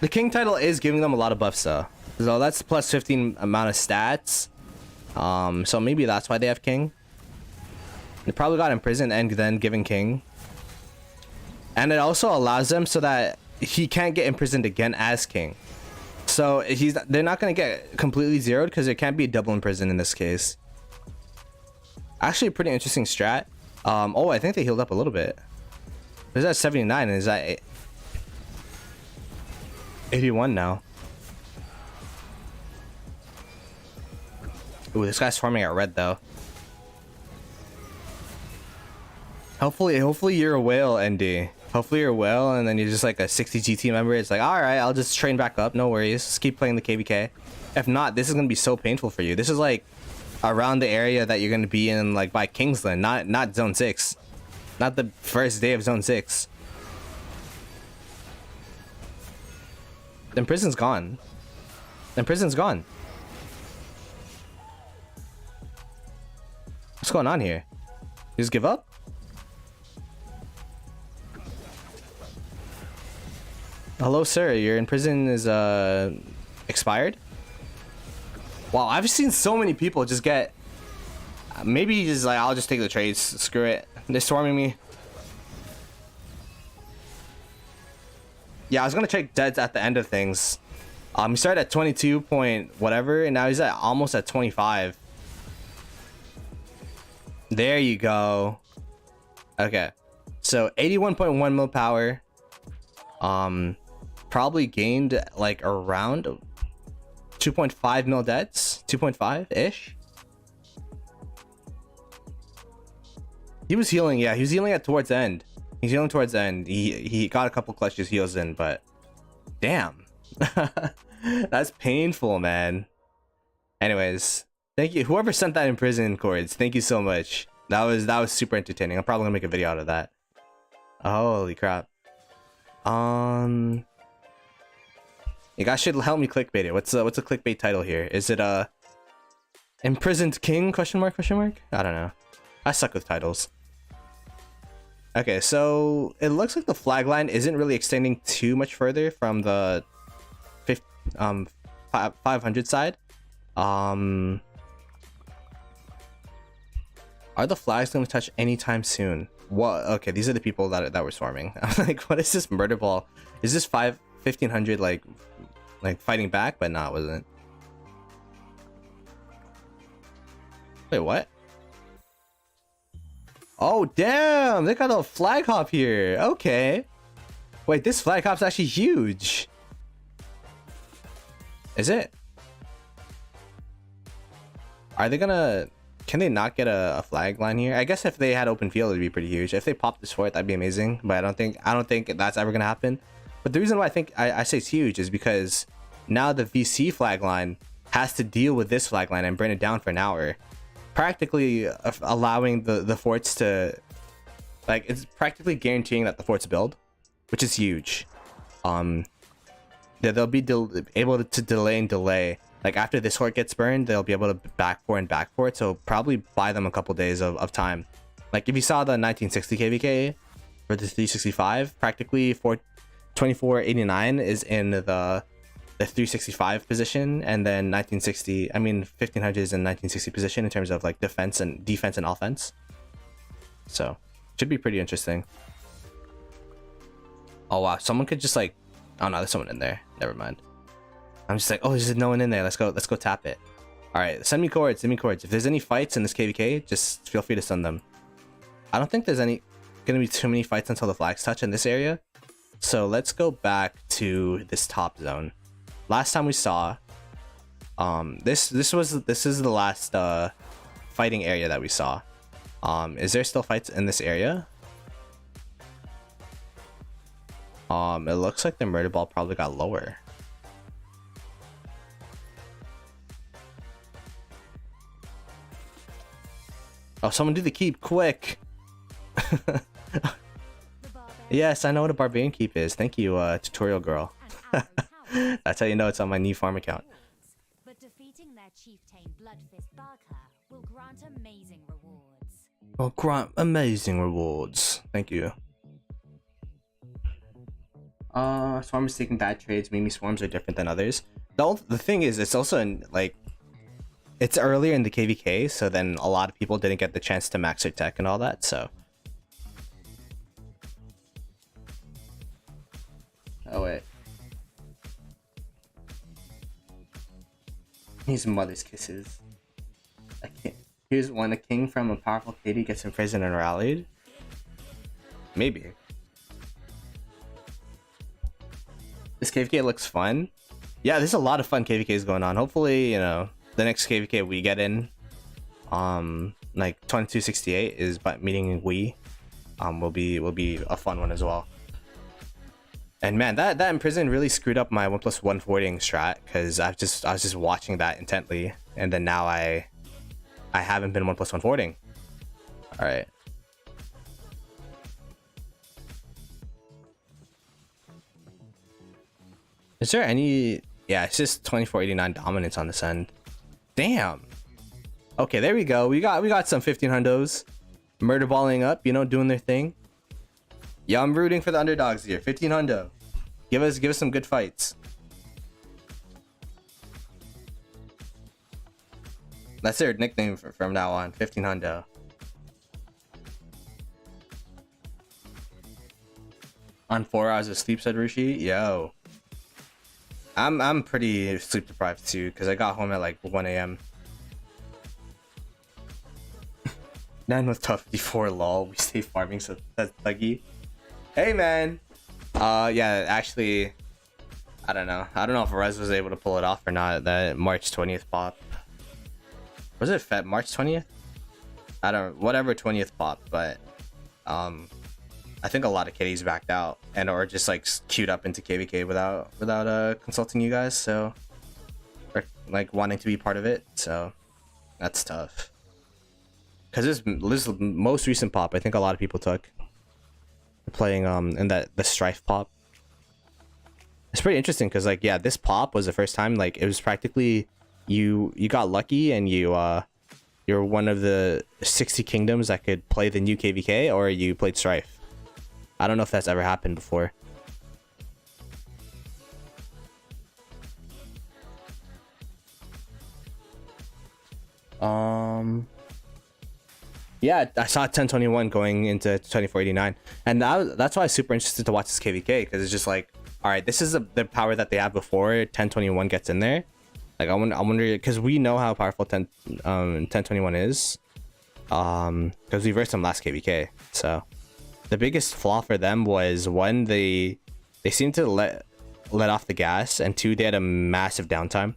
The king title is giving them a lot of buffs though. So that's plus 15 amount of stats. So maybe that's why they have king. They probably got imprisoned and then given king. And it also allows them so that he can't get imprisoned again as king. So they're not gonna get completely zeroed because there can't be a double imprisoned in this case. Actually, a pretty interesting strat. Oh, I think they healed up a little bit. Is that 79 and is that 81 now? Ooh, this guy's farming at red though. Hopefully you're a whale, ND. Hopefully you're a whale and then you're just like a 60 GT member. It's like, all right, I'll just train back up. No worries. Just keep playing the KvK. If not, this is going to be so painful for you. This is like around the area that you're going to be in like by Kingsland, not zone 6. Not the first day of zone 6. The prison's gone. The prison's gone. What's going on here? You just give up? Hello, sir. Your in prison is expired. Wow, I've seen so many people just get. Maybe just like I'll just take the trades. Screw it. They're storming me. Yeah, I was gonna check deads at the end of things. He started at 22 point whatever, and now he's at almost at 25. There you go. Okay, so 81.1 mil power. Probably gained like around 2.5 mil deaths, 2.5 ish. He was healing, yeah, he was healing at towards the end. He's healing towards the end. He got a couple clutches heals in, but damn. That's painful, man. Anyways, thank you whoever sent that in prison chords. Thank you so much. That was super entertaining. I'm probably gonna make a video out of that. Holy crap. You guys should help me clickbait it. What's a clickbait title here? Is it imprisoned king question mark? I don't know. I suck with titles. Okay, so it looks like the flag line isn't really extending too much further from the 500 side. Are the flags going to touch anytime soon? What? Okay, these are the people that were swarming. I'm like, what is this murder ball? Is this 1500 like fighting back? But no, it wasn't. Wait, what? Oh damn, they got a flag hop here. Okay, wait, this flag hop's actually huge. Is it? Are they gonna, can they not get a flag line here? I guess if they had open field it'd be pretty huge. If they popped this fort that'd be amazing, but I don't think that's ever gonna happen. But the reason why I say it's huge is because now the VC flag line has to deal with this flag line and bring it down for an hour, practically allowing the forts to, like, it's practically guaranteeing that the forts build, which is huge. They'll be able to delay. Like after this fort gets burned, they'll be able to back for it. So probably buy them a couple days of time. Like if you saw the 1960 KvK for the 365, practically 2489 is in the 365 position, and then 1500 is in 1960 position in terms of like defense and offense. So should be pretty interesting. Oh wow, someone could just like, oh no, there's someone in there. Never mind. I'm just like, oh, there's no one in there. Let's go tap it. All right, send me cords. If there's any fights in this KvK, just feel free to send them. I don't think there's gonna be too many fights until the flags touch in this area. So let's go back to this top zone. Last time we saw, this is the last fighting area that we saw. Is there still fights in this area? It looks like the murder ball probably got lower. Oh, someone do the keep quick. Yes, I know what a barbarian keep is. Thank you, tutorial girl. That's how you know it's on my new farm account. But defeating their chieftain Bloodfist Barker will grant amazing rewards. Will grant amazing rewards. Thank you. Swarms taking bad trades. Maybe swarms are different than others. The thing is, it's also in, like, it's earlier in the KvK, so then a lot of people didn't get the chance to max their tech and all that, so. Oh wait. His mother's kisses. I can't. Here's when a king from a powerful KD gets imprisoned and rallied. Maybe. This KvK looks fun. Yeah, there's a lot of fun KvKs going on. Hopefully, you know, the next KvK we get in, like 2268 is meeting we, will be a fun one as well. And man, that imprison really screwed up my 1+1 forwarding strat, because I was just watching that intently, and then now I haven't been 1+1 forwarding. All right. Is there any? Yeah, it's just 2489 dominance on this end. Damn. Okay, there we go. We got some 1500s. Murder balling up, you know, doing their thing. Yeah, I'm rooting for the underdogs here. 1500. Give us some good fights. That's their nickname from now on. 1500. On 4 hours of sleep, said Rishi. Yo. I'm pretty sleep deprived too, because I got home at like 1 a.m. 9 was tough before lol. We stay farming, so that's thuggy. Hey man. Yeah, actually, I don't know if Rez was able to pull it off or not. That March 20th pop. Was it March 20th? I don't, whatever 20th pop, but I think a lot of kitties backed out and or just like queued up into KvK without consulting you guys, so, or like wanting to be part of it, so that's tough. Because this most recent pop, I think a lot of people took playing in the strife pop. It's pretty interesting because, like, yeah, this pop was the first time, like, it was practically you got lucky and you're one of the 60 kingdoms that could play the new KvK, or you played strife. I don't know if that's ever happened before. Yeah, I saw 1021 going into 2489, and that's why I'm super interested to watch this KvK, because it's just like, all right, this is the power that they have before 1021 gets in there. Like I wonder, because we know how powerful 1021 is, because we versed them last KvK. So the biggest flaw for them was, one, they seemed to let off the gas, and two, they had a massive downtime.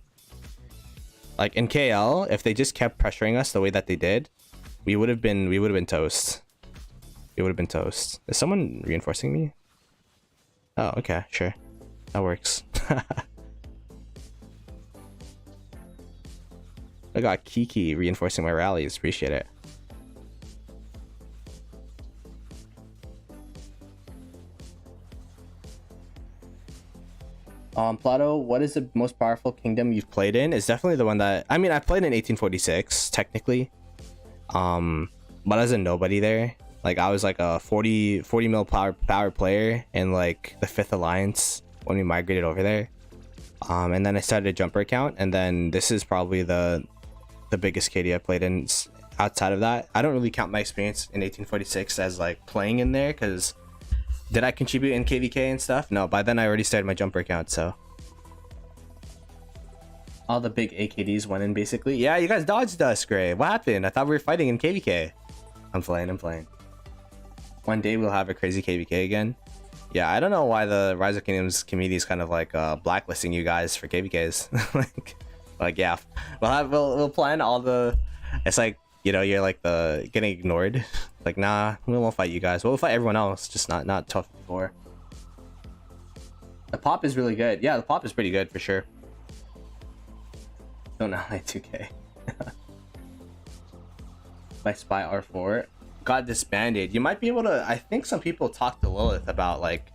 Like in KL, if they just kept pressuring us the way that they did, we would have been toast. We would have been toast. Is someone reinforcing me? Oh, okay, sure, that works. I got Kiki reinforcing my rallies. Appreciate it. Ploto, what is the most powerful kingdom you've played in? It's definitely the one that, I mean, I played in 1846 technically, but as a nobody there. Like I was like a 40 mil power player in like the 5th alliance when we migrated over there, and then I started a jumper account, and then this is probably the biggest KD I played in. Outside of that, I don't really count my experience in 1846 as like playing in there, because did I contribute in KvK and stuff? No, by then I already started my jumper account, so all the big AKDs went in basically. Yeah, you guys dodged us, Gray. What happened? I thought we were fighting in KvK. I'm playing. One day we'll have a crazy KvK again. Yeah, I don't know why the Rise of Kingdoms community is kind of like blacklisting you guys for KvKs. like yeah, we'll plan all the. It's like, you know, you're like the getting ignored. Like, nah, we won't fight you guys. We'll fight everyone else, just not tough before. The pop is really good. Yeah, the pop is pretty good for sure. Don't know like 2K. My spy R4 got disbanded. You might be able to. I think some people talked to Lilith about like.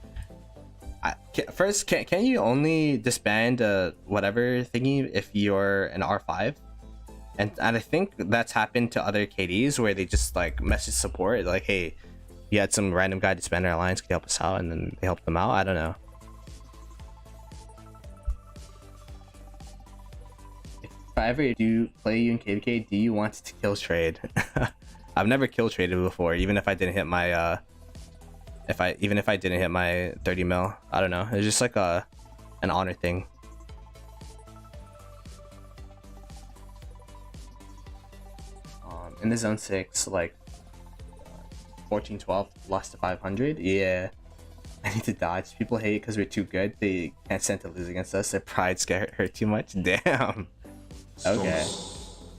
First, can you only disband whatever thingy if you're an R5? and I think that's happened to other KDs where they just like message support like, hey, you had some random guy to spend our alliance, could you help us out? And then they help them out. I don't know. If I ever do play you in KvK, do you want to kill trade? I've never kill traded before, even if I didn't hit my even if I didn't hit my 30 mil. I don't know. It's just like an honor thing. In the zone 6, like 14-12 lost to 500. Yeah, I need to dodge. People hate because we're too good. They can't stand to lose against us. Their pride scared hurt too much. Damn. Okay.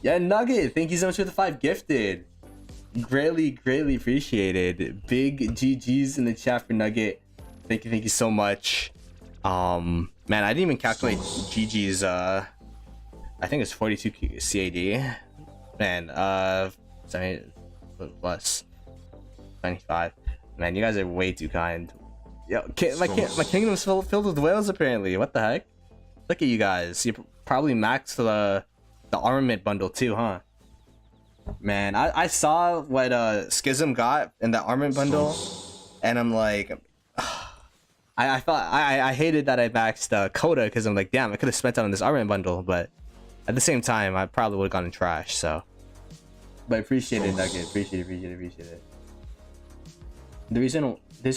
Yeah, Nugget, thank you so much for the 5 gifted. Greatly appreciated. Big GGs in the chat for Nugget. Thank you so much. Man, I didn't even calculate GG's. I think it's 42 CAD. Man, 70 plus 25. Man, you guys are way too kind. Yo, my kingdom's filled with whales apparently. What the heck? Look at you guys. You probably maxed the armament bundle too, huh? Man, I saw what Schism got in the armament bundle, and I'm like, I thought I hated that I maxed Coda because I'm like, damn, I could have spent that on this armament bundle, but at the same time, I probably would have gone in trash. So, but I appreciate it, Nugget. Appreciate it. There's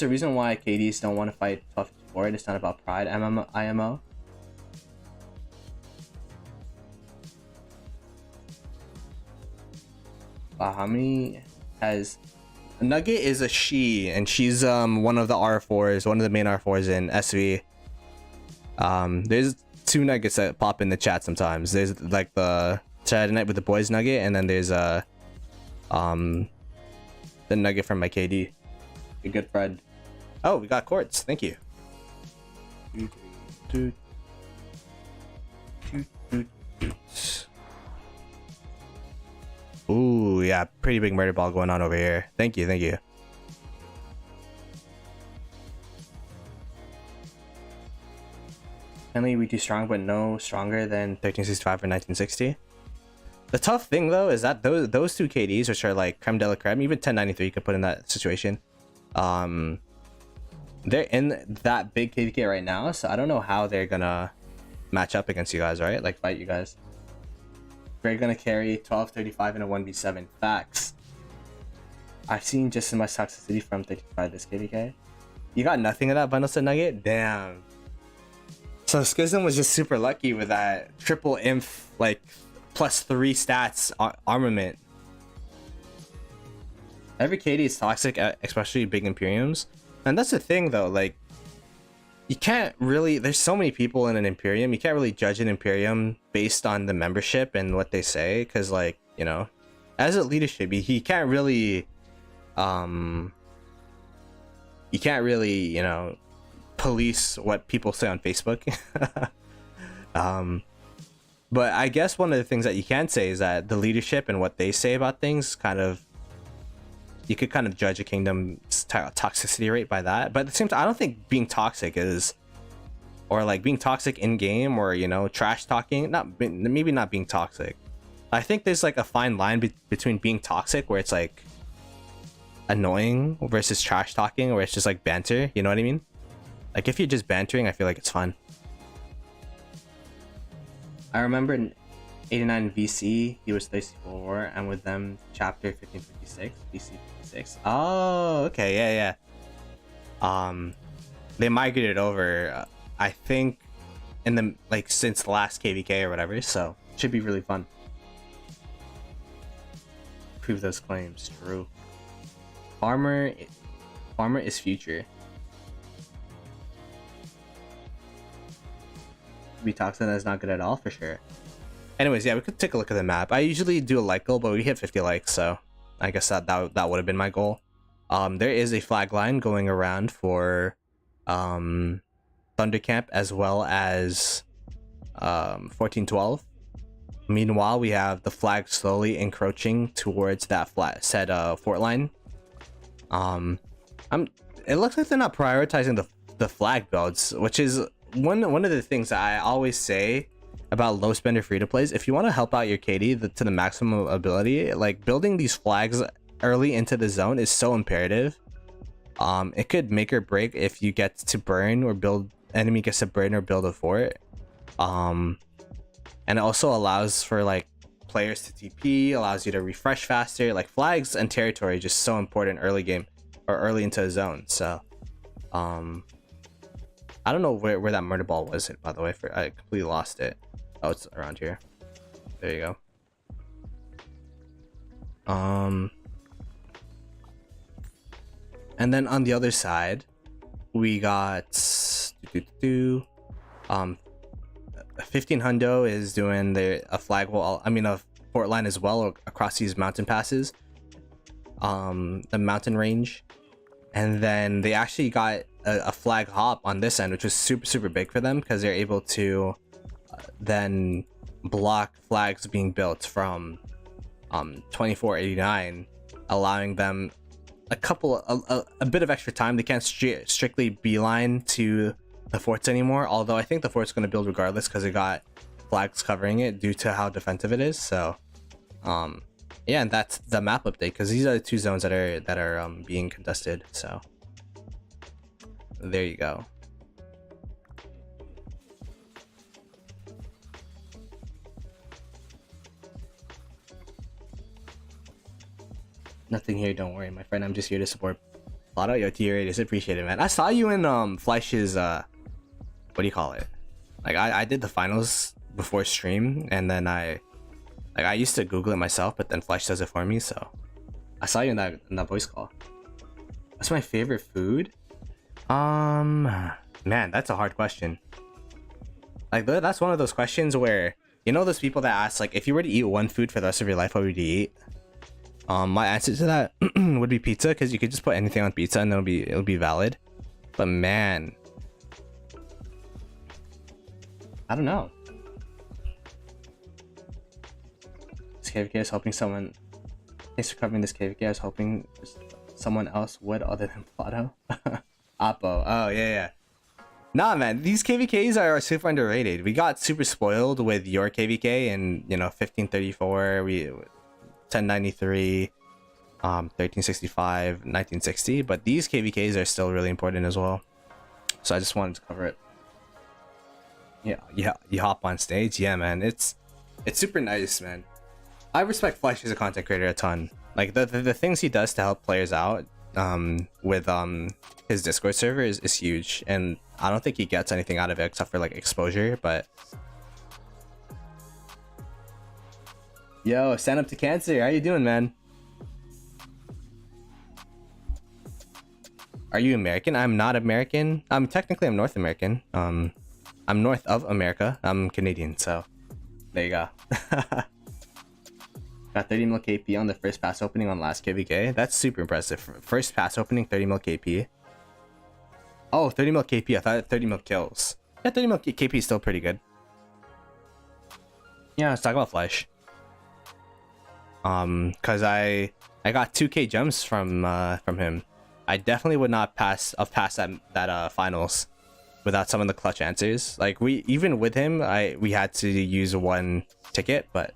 a reason why KDs don't want to fight 1254. It's not about pride. IMO. Wow, how many has Nugget is a she, and she's one of the R4s, one of the main R4s in SV. There's 2 Nuggets that pop in the chat sometimes. There's like the Saturday Night with the Boys Nugget, and then there's the Nugget from my KD, a good friend. Oh, we got quartz. Thank you. Ooh, yeah, pretty big murder ball going on over here. Thank you. Apparently we do strong, but no stronger than 1365 or 1960. The tough thing though is that those 2 KDs, which are like creme de la creme, even 1093 you could put in that situation. They're in that big KvK right now, so I don't know how they're gonna match up against you guys, right? Like fight you guys. We're gonna carry 1235 in a 1v7. Facts. I've seen just as much toxicity from 35 this KvK. You got nothing of that bundle set Nugget? Damn. So Schism was just super lucky with that triple inf, like +3 stats armament. Every KD is toxic, especially big Imperiums. And that's the thing though, like you can't really, there's so many people in an Imperium, you can't really judge an Imperium based on the membership and what they say, because like, you know, as a leadership, he can't really you know, police what people say on Facebook. But I guess one of the things that you can say is that the leadership and what they say about things kind of, you could kind of judge a kingdom's toxicity rate by that. But at the same time, I don't think being toxic is, or like being toxic in game, or you know, trash talking, maybe not being toxic. I think there's like a fine line between being toxic, where it's like annoying, versus trash talking, where it's just like banter. You know what I mean? Like if you're just bantering, I feel like it's fun. I remember in 89 VC, he was 34, and with them, chapter 1556, VC 56. Oh, okay, yeah. They migrated over, I think, in the like since the last KvK or whatever, so should be really fun. Prove those claims true. Farmer is future. Be toxic, that's not good at all for sure. Anyways, yeah, we could take a look at the map. I usually do a like goal, but we hit 50 likes, so I guess that would have been my goal. There is a flag line going around for Thundercamp as well as 1412. Meanwhile, we have the flag slowly encroaching towards that said fort line. It looks like they're not prioritizing the flag builds, which is one of the things that I always say about low spender free to plays. If you want to help out your KD to the maximum ability, like building these flags early into the zone is so imperative. It could make or break if you get to burn or build, enemy gets to burn or build a fort. And it also allows for like players to TP, allows you to refresh faster. Like flags and territory just so important early game or early into a zone. So I don't know where that murder ball was, by the way. I completely lost it. Oh, it's around here. There you go. And then on the other side, we got 15 Hundo is doing a flag wall. I mean a fort line as well across these mountain passes, the mountain range. And then they actually got a flag hop on this end, which was super big for them because they're able to then block flags being built from 2489, allowing them a bit of extra time. They can't strictly beeline to the forts anymore, although I think the fort's going to build regardless because it got flags covering it due to how defensive it is. So yeah, and that's the map update because these are the two zones that are being contested. So there you go. Nothing here, don't worry, my friend. I'm just here to support Ploto. Yo, tier 8 is appreciated, man. I saw you in Fleisch's what do you call it? Like I did the finals before stream, and then I used to Google it myself, but then Fleisch does it for me. So I saw you in that voice call. What's my favorite food? Man, that's a hard question. Like that's one of those questions where, you know, those people that ask like, if you were to eat one food for the rest of your life, what would you eat? My answer to that would be pizza, because you could just put anything on pizza and it'll be valid. But man, I don't know. This KvK is hoping someone. Thanks for covering this KvK. I was hoping someone else would other than Ploto. Oppo. Oh yeah. Nah, man, these KvKs are super underrated. We got super spoiled with your KvK and 1534. 1093, 1365, 1960, but these KvKs are still really important as well. So I just wanted to cover it. Yeah, you hop on stage. Yeah, man, it's super nice, man. I respect Fleisch as a content creator a ton. Like the things he does to help players out with his Discord server is huge, and I don't think he gets anything out of it except for like exposure. But yo, stand up to cancer. How you doing, man? Are you American? I'm not American. Technically I'm North American. I'm north of America. I'm Canadian, so there you go. Got 30 mil KP on the first pass opening on last KvK. That's super impressive. First pass opening, 30 mil KP. Oh, 30 mil KP. I thought 30 mil kills. Yeah, 30 mil KP is still pretty good. Yeah, let's talk about Fleisch. Cause I got 2k gems from him. I definitely would not pass that finals without some of the clutch answers. Like even with him, we had to use one ticket, but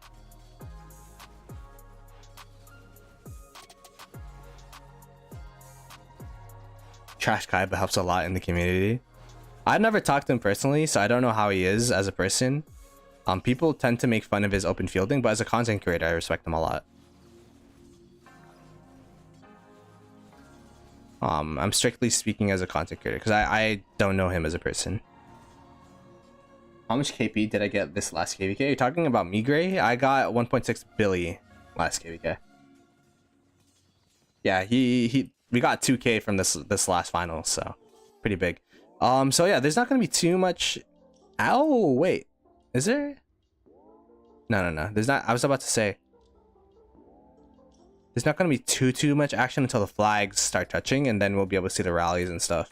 Trash Kaiba helps a lot in the community. I've never talked to him personally, so I don't know how he is as a person. People tend to make fun of his open fielding, but as a content creator, I respect him a lot. I'm strictly speaking as a content creator because I don't know him as a person. How much KP did I get this last KvK? You're talking about me, Gray? I got 1.6 billion last KvK. Yeah, we got 2k from this last final, so pretty big. So yeah, there's not gonna be too much. Ow, wait. Is there? No. There's not. I was about to say. There's not going to be too much action until the flags start touching, and then we'll be able to see the rallies and stuff.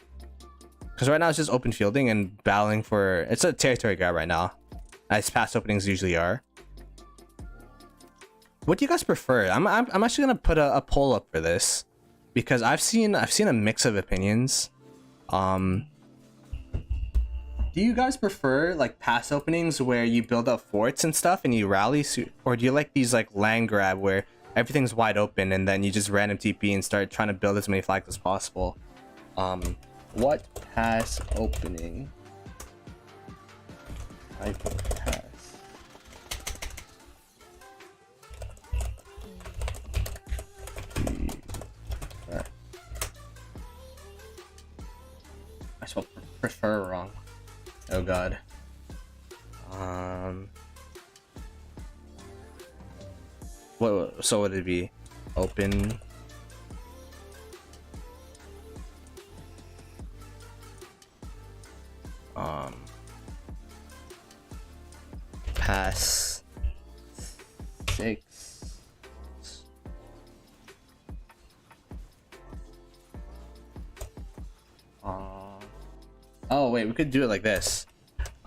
Because right now it's just open fielding and battling for. It's a territory grab right now, as past openings usually are. What do you guys prefer? I'm actually gonna put a poll up for this, because I've seen a mix of opinions. Do you guys prefer like pass openings where you build up forts and stuff and you rally, or do you like these like land grab where everything's wide open and then you just random TP and start trying to build as many flags as possible? What pass opening type of pass? I spelled prefer wrong. Oh god. So would it be open pass 6 oh wait, we could do it like this.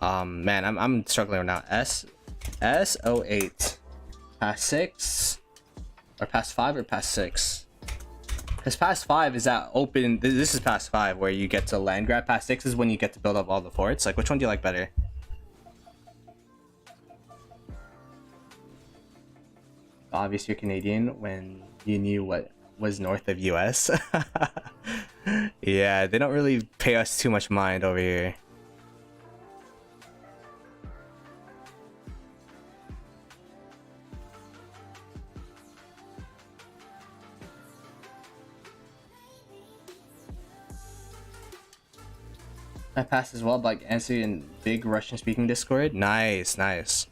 Man, I'm struggling right now. S08 pass 6 or pass 5 or pass 6? Because pass 5 is that open. This is pass 5 where you get to land grab. Pass 6 is when you get to build up all the forts. Like, which one do you like better? Obviously you're Canadian when you knew what was north of US. Yeah, they don't really pay us too much mind over here. I passed as well, but like answer in big Russian speaking Discord. Nice, nice.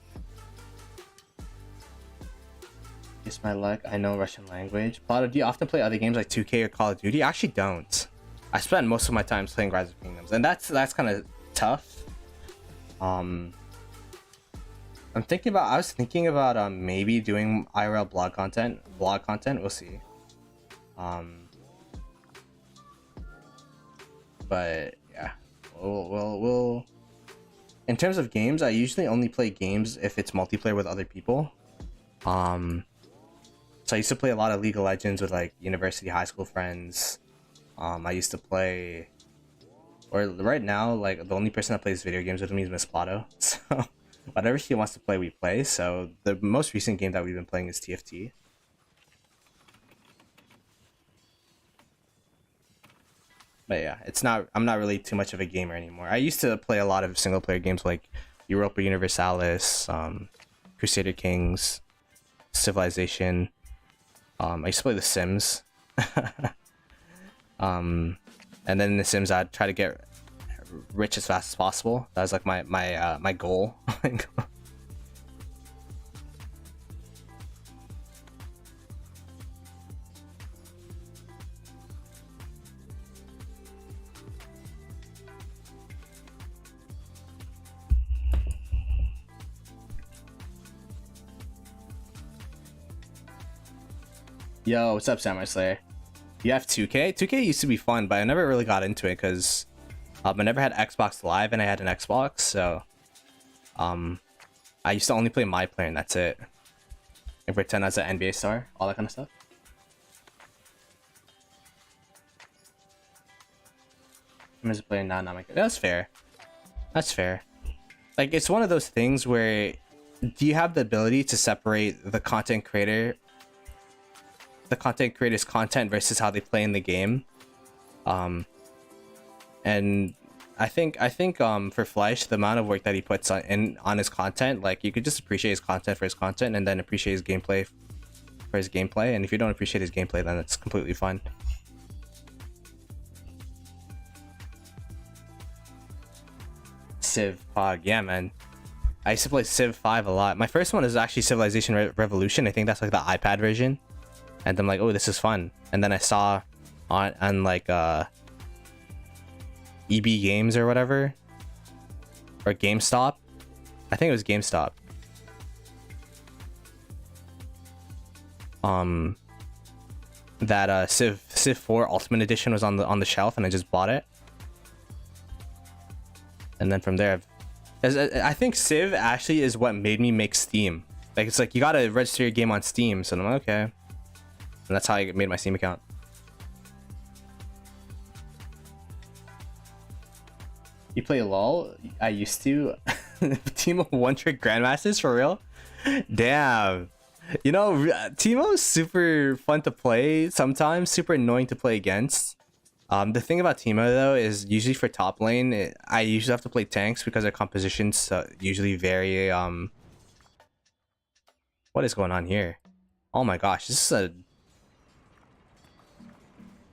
Guess my luck, I know Russian language. Ploto, do you often play other games like 2K or Call of Duty? I actually don't. I spend most of my time playing Rise of Kingdoms, and that's kind of tough. I was thinking about maybe doing IRL blog content. We'll see. But yeah, we'll. In terms of games, I usually only play games if it's multiplayer with other people. So I used to play a lot of League of Legends with like university, high school friends. I used to play, or right now, like the only person that plays video games with me is Miss Ploto. So whatever she wants to play, we play. So the most recent game that we've been playing is TFT. But yeah, I'm not really too much of a gamer anymore. I used to play a lot of single player games like Europa Universalis, Crusader Kings, Civilization. I used to play The Sims. And then in The Sims I'd try to get rich as fast as possible. That was like my goal. Yo, what's up, Samurai Slayer? You have 2K? 2K used to be fun, but I never really got into it because I never had Xbox Live and I had an Xbox, so I used to only play My Player and that's it. And pretend as an NBA star, all that kind of stuff. I'm just playing now, not my. That's fair. That's fair. Like, it's one of those things where do you have the ability to separate the content creator's content versus how they play in the game? And I think for Fleisch, the amount of work that he puts on his content, like you could just appreciate his content for his content and then appreciate his gameplay for his gameplay. And if you don't appreciate his gameplay, then it's completely fine. Civ Pog, yeah, man. I used to play Civ 5 a lot. My first one is actually Civilization Revolution. I think that's like the iPad version. And I'm like, oh, this is fun. And then I saw on like EB Games or whatever, or GameStop. I think it was GameStop. That Civ 4 Ultimate Edition was on the shelf, and I just bought it. And then from there, I think Civ actually is what made me make Steam. Like, it's like you gotta register your game on Steam, so I'm like, okay. And that's how I made my Steam account. You play LOL? I used to. Team of one trick grandmasters for real? Damn. You know, Teemo's super fun to play sometimes, super annoying to play against. The thing about Teemo though is usually for top lane, I usually have to play tanks because their compositions usually very What is going on here? Oh my gosh, this is a...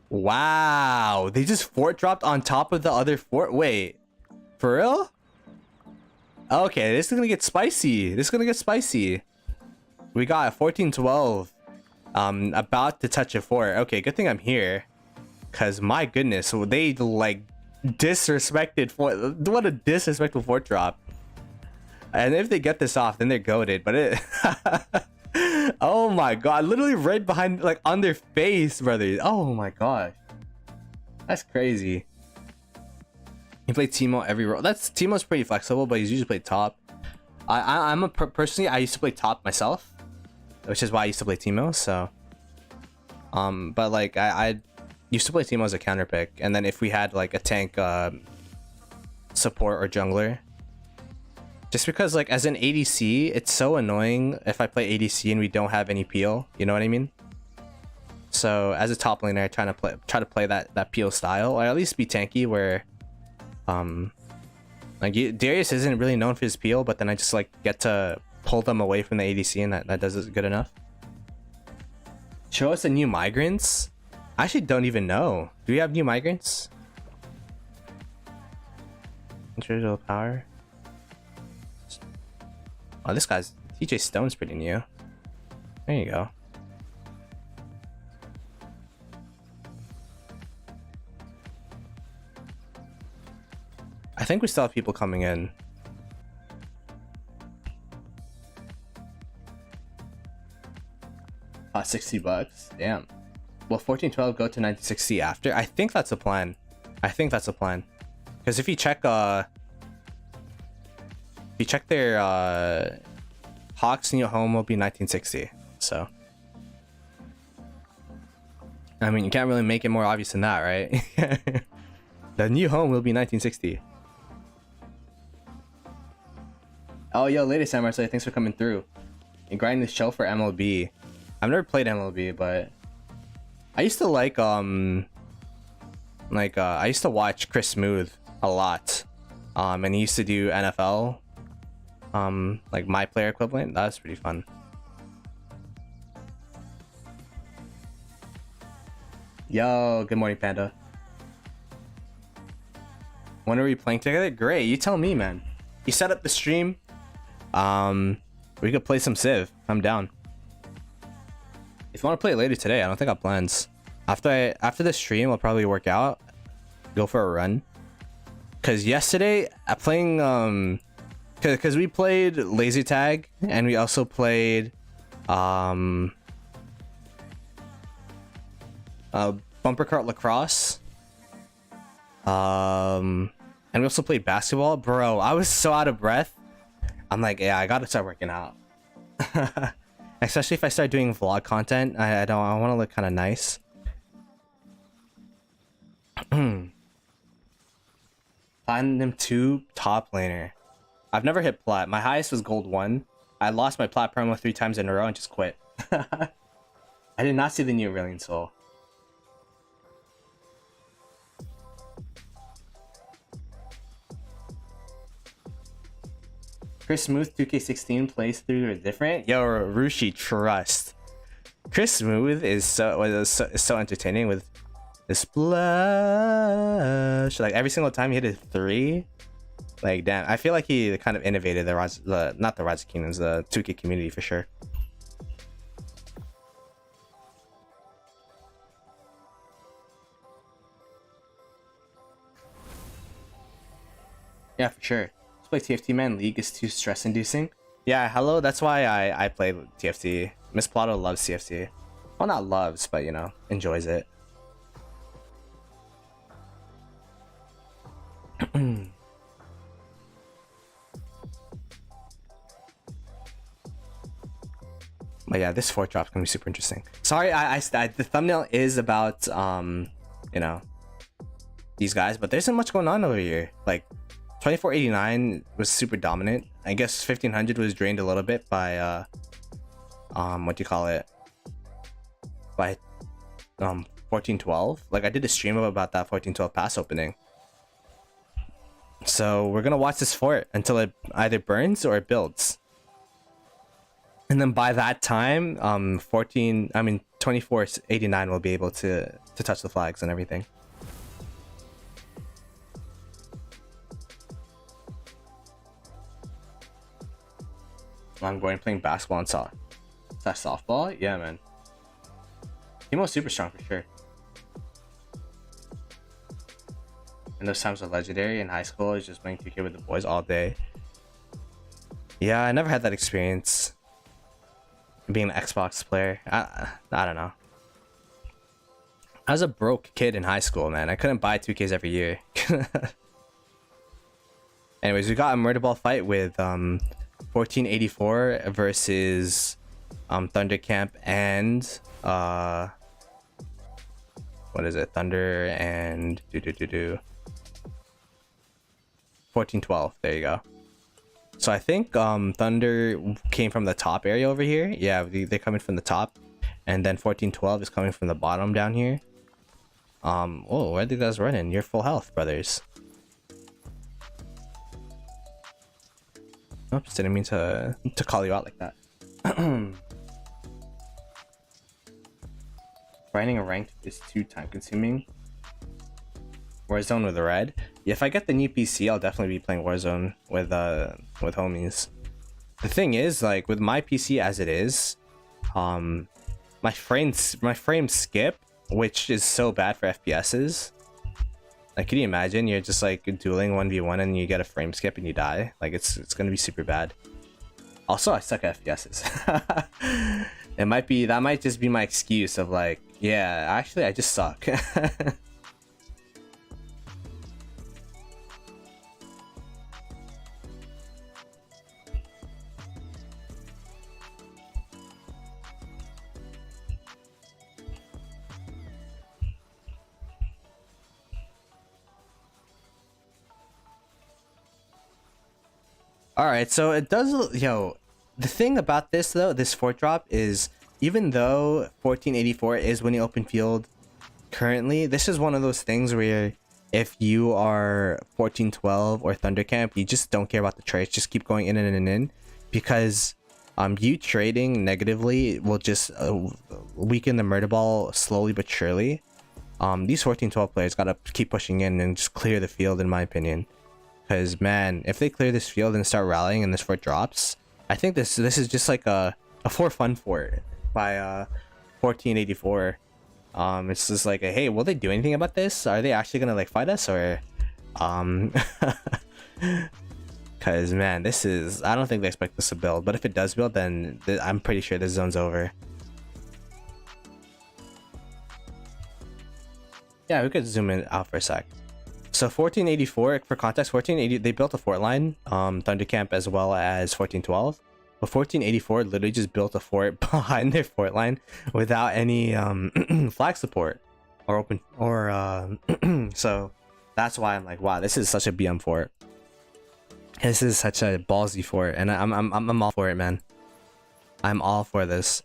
Wow, they just fort dropped on top of the other fort. Wait, for real? Okay, this is gonna get spicy. This is gonna get spicy. We got 14-12. About to touch a fort. Okay, good thing I'm here. Cause my goodness, they like disrespected fort. What a disrespectful fort drop. And if they get this off, then they're goated. But it... Oh my god, literally right behind, like on their face, brother. Oh my gosh. That's crazy. He played Teemo every role. Teemo's pretty flexible, but he's usually played top. Personally, I used to play top myself, which is why I used to play Teemo. So, but like I used to play Teemo as a counter pick, and then if we had like a tank, support or jungler, just because like as an ADC, it's so annoying if I play ADC and we don't have any peel. You know what I mean? So as a top laner, I try to play that peel style, or at least be tanky where. Like Darius isn't really known for his peel, but then I just like get to pull them away from the ADC, and that does it good enough. Show us the new migrants. I actually don't even know. Do we have new migrants? Individual power. Oh, this guy's TJ Stone's pretty new. There you go. I think we still have people coming in. $60. Damn. Will 1412 go to 1960 after? I think that's a plan. Because if you check their Hawks new home will be 1960. So I mean, you can't really make it more obvious than that, right? The new home will be 1960. Oh, yo, latest Samurai, so thanks for coming through and grinding the show for MLB. I've never played MLB, but I used to like I used to watch Chris Smooth a lot, and he used to do NFL, like my player equivalent. That was pretty fun. Yo, good morning, Panda. When are we playing together? Great, you tell me, man. You set up the stream. We could play some Civ. I'm down. If you want to play it later today, I don't think I have plans. After the stream, I'll probably work out, go for a run. Cause yesterday, cause we played laser tag and we also played bumper cart lacrosse. And we also played basketball. Bro, I was so out of breath. I'm like, yeah, I gotta start working out. Especially if I start doing vlog content. I want to look kind of nice. Platinum 2 top laner. I've never hit plat. My highest was gold 1. I lost my plat promo 3 times in a row and just quit. I did not see the new Aurelion Soul. Chris Smooth 2K16 playthrough are different. Yo, Rushi, trust. Chris Smooth is so entertaining with the splash. Like every single time he hit a 3. Like damn, I feel like he kind of innovated not the Rise of Kingdoms, the 2K community for sure. Yeah, for sure. Play TFT, man. League is too stress inducing. Yeah, hello, that's why I play TFT. Miss Ploto loves TFT. Well, not loves, but you know, enjoys it. But yeah, this 4 drop's gonna be super interesting. Sorry, the thumbnail is about you know, these guys, but there isn't much going on over here. Like 2489 was super dominant. I guess 1500 was drained a little bit by what do you call it? By 1412. Like I did a stream about that 1412 pass opening. So we're gonna watch this fort until it either burns or it builds. And then by that time, 2489 will be able to touch the flags and everything. I'm going playing basketball and softball. Yeah, man. Team was super strong for sure. And those times were legendary in high school. I was just playing 2K with the boys all day. Yeah, I never had that experience. Being an Xbox player. I don't know. I was a broke kid in high school, man. I couldn't buy 2Ks every year. Anyways, we got a murder ball fight with 1484 versus Thundercamp and what is it? Thunder and 1412. There you go. So I think Thunder came from the top area over here. Yeah, they're coming from the top, and then 1412 is coming from the bottom down here. Oh, where are you guys running? You're full health, brothers. Oops, didn't mean to call you out like that. Grinding a ranked is too time consuming. Warzone with red. Yeah, if I get the new PC, I'll definitely be playing Warzone with homies. The thing is, like with my PC as it is, my frames skip, which is so bad for FPSs. Like, can you imagine you're just like dueling 1v1 and you get a frame skip and you die? Like it's gonna be super bad. Also, I suck at FPSs. That might just be my excuse of like, yeah, actually I just suck. Alright, so it does, the thing about this though, this fort drop is, even though 1484 is winning open field currently, this is one of those things where if you are 1412 or Thundercamp, you just don't care about the trades, just keep going in and in and in, because you trading negatively will just weaken the murder ball slowly but surely. These 1412 players gotta keep pushing in and just clear the field, in my opinion. Because man, if they clear this field and start rallying and this fort drops, I think this is just like a for fun fort by 1484. It's just like hey, will they do anything about this? Are they actually gonna like fight us, or because man, this is, I don't think they expect this to build, but if it does build, then I'm pretty sure this zone's over. Yeah, we could zoom in out for a sec. So 1484, for context, 1480, they built a fort line, Thundercamp as well as 1412. But 1484 literally just built a fort behind their fort line without any flag support or open or so that's why I'm like, wow, this is such a BM fort. This is such a ballsy fort, and I'm all for it, man. I'm all for this.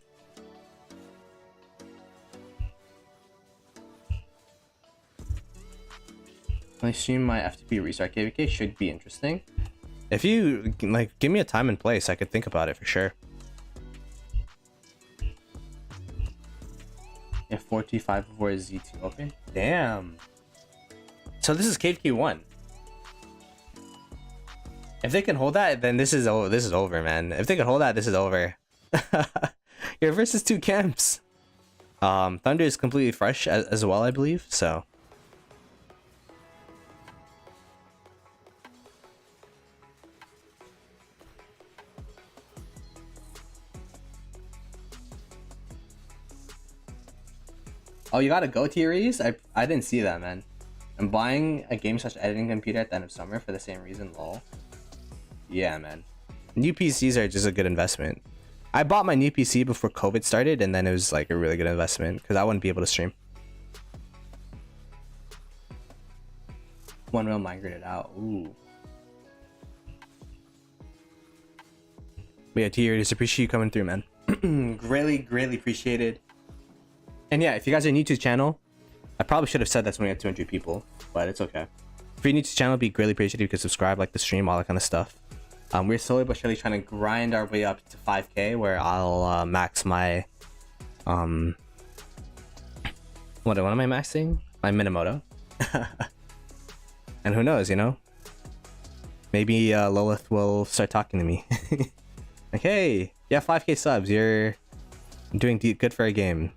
I assume my FTP restart KvK should be interesting. If you like give me a time and place, I could think about it for sure. If 4T5 is Z2 open, damn. So this is KvK 1. If they can hold that, then this is over, man. If they can hold that, this is over. You're versus two camps. Thunder is completely fresh as well, I believe. So. Oh, you got a Go tier-Ease? I didn't see that, man. I'm buying a game/editing computer at the end of summer for the same reason, lol. Yeah, man. New PCs are just a good investment. I bought my new PC before COVID started, and then it was like a really good investment because I wouldn't be able to stream. 1 mil migrated out. Ooh. But yeah, T, just appreciate you coming through, man. Greatly appreciated. And yeah, if you guys are new to the channel, I probably should have said that's when we had 200 people, but it's okay. If you're new to the channel, be greatly appreciated. You can subscribe, like the stream, all that kind of stuff. We're slowly but surely trying to grind our way up to 5K, where I'll max my what am I maxing? My Minamoto. And who knows, you know? Maybe Lilith will start talking to me. Like, hey, yeah, 5K subs. You're doing good for a game.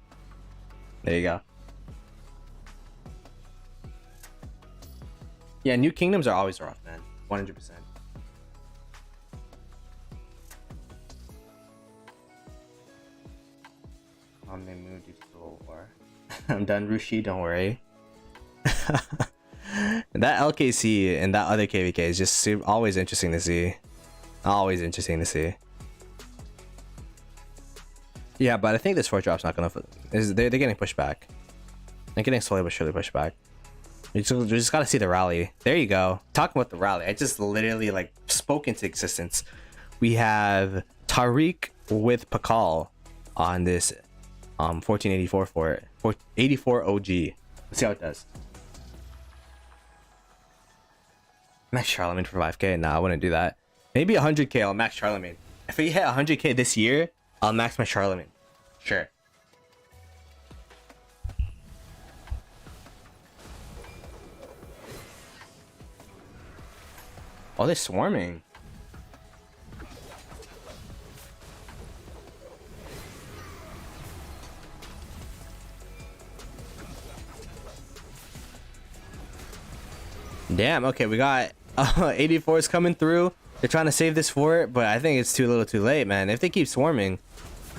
There you go. Yeah, new kingdoms are always rough, man. 100%. They moved you to the war. I'm done, Rushi. Don't worry. That LKC and that other KvK is just always interesting to see. Always interesting to see. Yeah, but I think this 4 drop's not gonna. They're getting pushed back. They're getting slowly but surely pushed back. You just gotta see the rally. There you go. Talking about the rally, I just literally like spoke into existence. We have Tariq with Pakal on this 1484 for it. 84 OG. Let's see how it does. Max Charlemagne for 5K? Nah, I wouldn't do that. Maybe 100K, I'll max Charlemagne. If we hit 100K this year, I'll max my Charlemagne. Sure. Oh, they're swarming. Damn, okay, we got 84s coming through. They're trying to save this fort, but I think it's too little too late, man. If they keep swarming,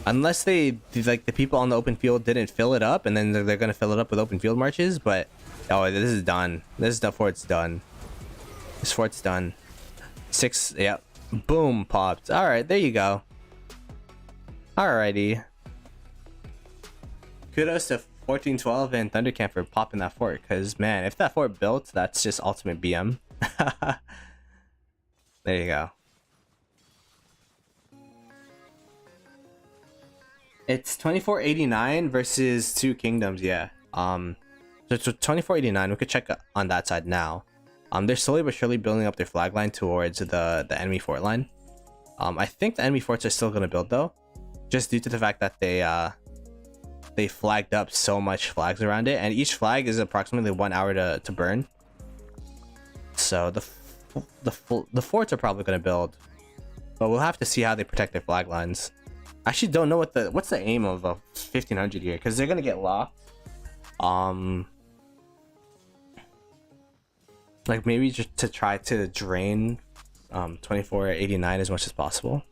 unless they, like, the people on the open field didn't fill it up, and then they're gonna fill it up with open field marches, but, oh, this is done. The fort's done. This fort's done. 6, yep. Boom, popped. Alright, there you go. Alrighty. Kudos to 1412 and Thundercamp for popping that fort, because, man, if that fort built, that's just ultimate BM. There you go. It's 2489 versus 2 kingdoms, yeah. So it's 2489. We could check on that side now. They're slowly but surely building up their flag line towards the enemy fort line. I think the enemy forts are still gonna build though, just due to the fact that they flagged up so much flags around it, and each flag is approximately 1 hour to burn. So the forts are probably gonna build, but we'll have to see how they protect their flag lines. I actually don't know what's the aim of 1500 here, because they're gonna get locked. Like maybe just to try to drain 2489 as much as possible.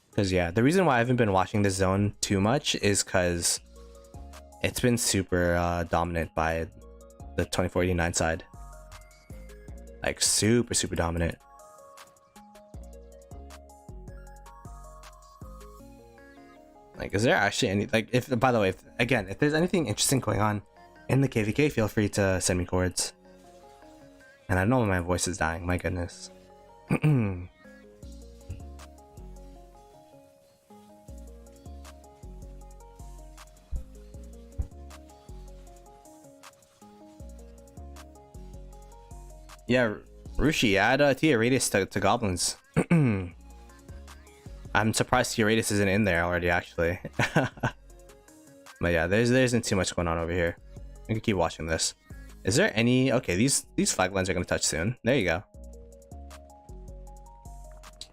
Because yeah, the reason why I haven't been watching this zone too much is because it's been super dominant by the 2489 side. Like super dominant. Like, is there actually any, like, if, by the way, if there's anything interesting going on in the KvK, feel free to send me chords. And I know my voice is dying, my goodness. Yeah, Rushi, add Tia Radius to goblins. I'm surprised Tia Radius isn't in there already, actually. But yeah, there isn't too much going on over here. We can keep watching this. Is there any... Okay, these flag lines are going to touch soon. There you go.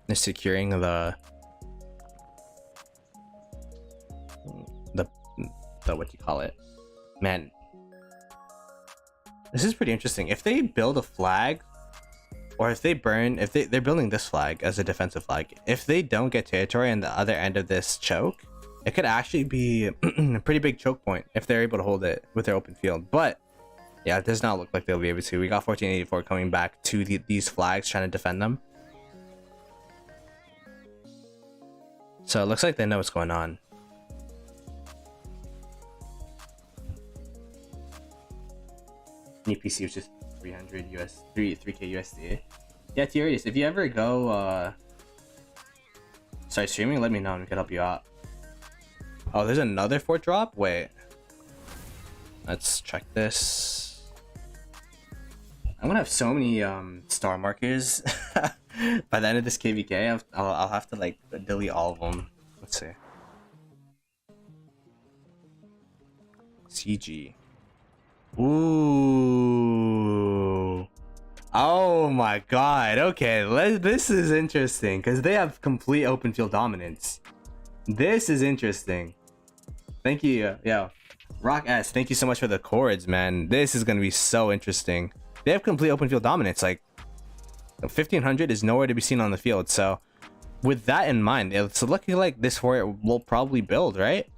They're securing the what do you call it? Man, this is pretty interesting. If they build a flag, or if they burn, they're building this flag as a defensive flag, if they don't get territory on the other end of this choke, it could actually be a pretty big choke point if they're able to hold it with their open field. But yeah, it does not look like they'll be able to. We got 1484 coming back to these flags, trying to defend them. So it looks like they know what's going on. New PC was just 300 US 3k USD. Yeah, Tirius, if you ever go start streaming, let me know and we can help you out. Oh, there's another fort drop? Wait. Let's check this. I'm gonna have so many star markers by the end of this KvK. I'll have to like delete all of them. Let's see. CG. Ooh. Oh my god. Okay, this is interesting because they have complete open field dominance. This is interesting. Thank you. Yeah. Rock S, thank you so much for the chords, man. This is gonna be so interesting. They have complete open field dominance. Like 1500 is nowhere to be seen on the field. So with that in mind, it's looking like this fort will probably build, right?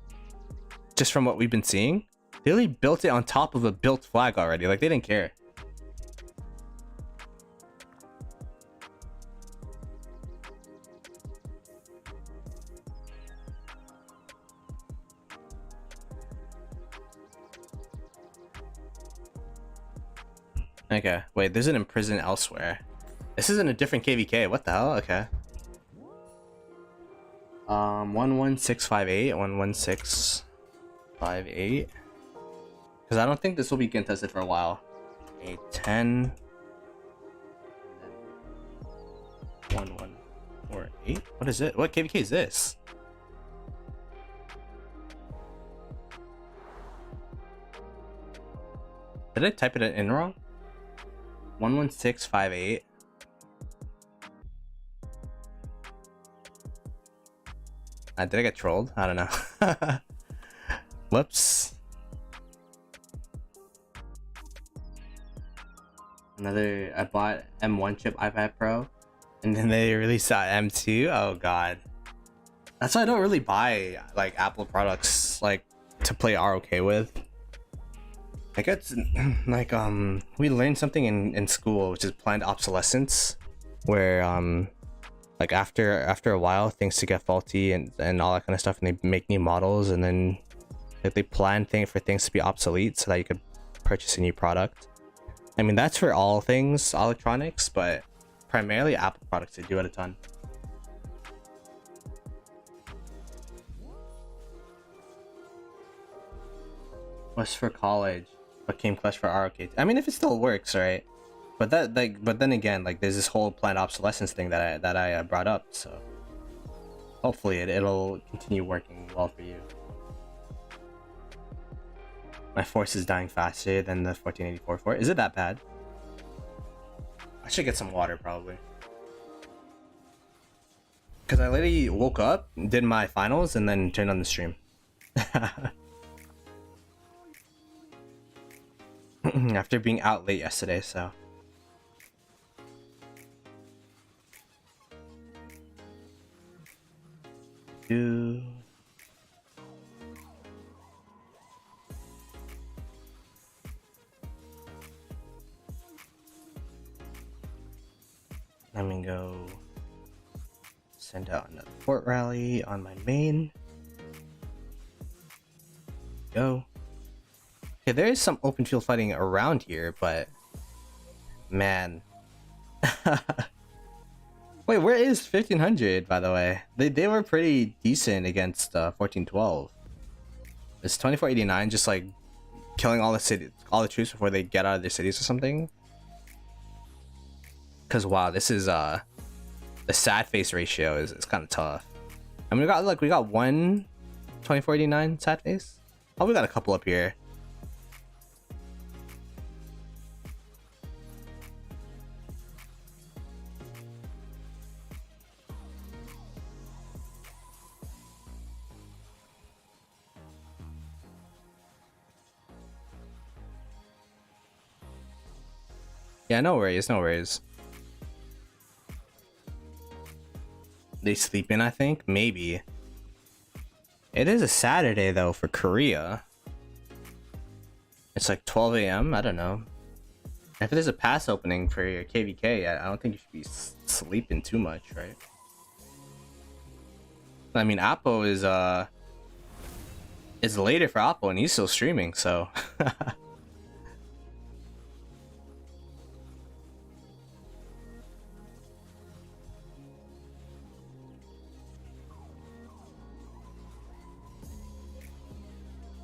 Just from what we've been seeing. They really built it on top of a built flag already. Like they didn't care. Okay, wait, there's an imprison elsewhere. This isn't a different KvK. What the hell? Okay. 11658, 11658. Because I don't think this will be getting tested for a while. 810. 1148. What is it? What KvK is this? Did I type it in wrong? 11658. Did I get trolled? I don't know. Whoops. I bought M1 chip iPad Pro and then they released that M2. Oh god. That's why I don't really buy like Apple products like to play ROK with. I guess like we learned something in school, which is planned obsolescence, where like after a while things to get faulty and all that kind of stuff, and they make new models, and then like, they plan for things to be obsolete so that you could purchase a new product. I mean, that's for all things electronics, but primarily Apple products, they do it a ton. What's for college? What came clutch for ROK? I mean, if it still works, right? But but then again, like there's this whole planned obsolescence thing that I brought up, so hopefully it'll continue working well for you. My force is dying faster than the 1484 fort. Is it that bad? I should get some water probably. Cause I literally woke up, did my finals, and then turned on the stream. After being out late yesterday, so. Let me go send out another fort rally on my main. Go. Okay, there is some open field fighting around here, but man. Wait, where is 1500 by the way? They were pretty decent against 1412. Is 2489 just like killing all the troops before they get out of their cities or something? Cause wow, this is the sad face ratio is kind of tough. I mean, we got one 2489 sad face. Oh, we got a couple up here. Yeah, no worries, no worries. They sleeping, I think? Maybe. It is a Saturday, though, for Korea. It's like 12 a.m.? I don't know. If there's a pass opening for your KvK, I don't think you should be sleeping too much, right? I mean, Appo is later for Appo, and he's still streaming, so...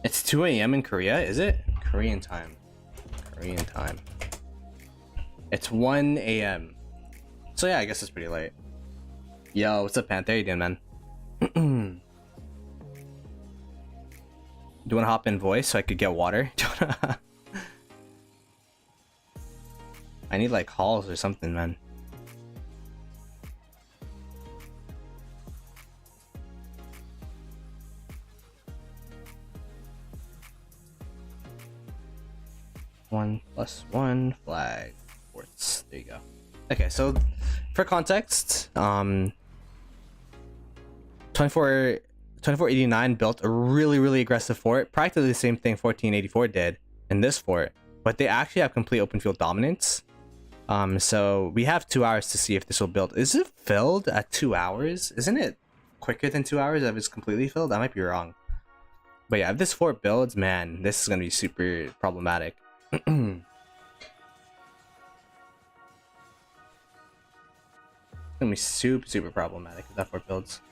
It's 2 a.m. in Korea, is it? Korean time. Korean time. It's 1 a.m. So yeah, I guess it's pretty late. Yo, what's up, Panther? How you doing, man? Do you want to hop in voice so I could get water? I need like halls or something, man. One plus one flag forts. There you go. Okay, so for context, 2489 built a really aggressive fort, practically the same thing 1484 did in this fort, but they actually have complete open field dominance. So we have 2 hours to see if this will build. Is it filled at 2 hours? Isn't it quicker than 2 hours if it's completely filled? I might be wrong. But yeah, if this fort builds, man, this is gonna be super problematic. It's gonna be super problematic if that fort builds.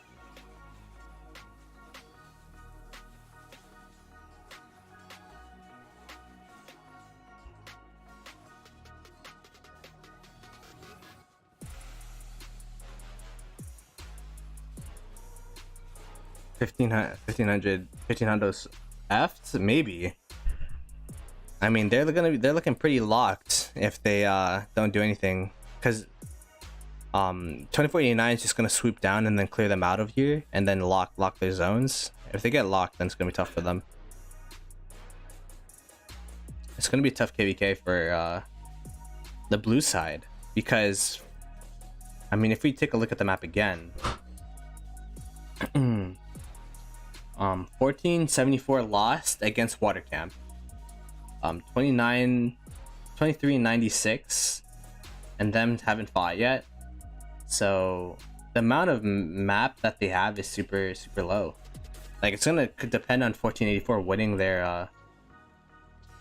$1,500 F'd? Maybe. I mean, they're looking pretty locked if they don't do anything, because 2489 is just gonna swoop down and then clear them out of here and then lock their zones. If they get locked, then it's gonna be tough for them. It's gonna be a tough KvK for the blue side, because I mean, if we take a look at the map again, 1474 lost against water camp, 2396, and them haven't fought yet. So the amount of map that they have is super low. Like, it's gonna depend on 1484 winning their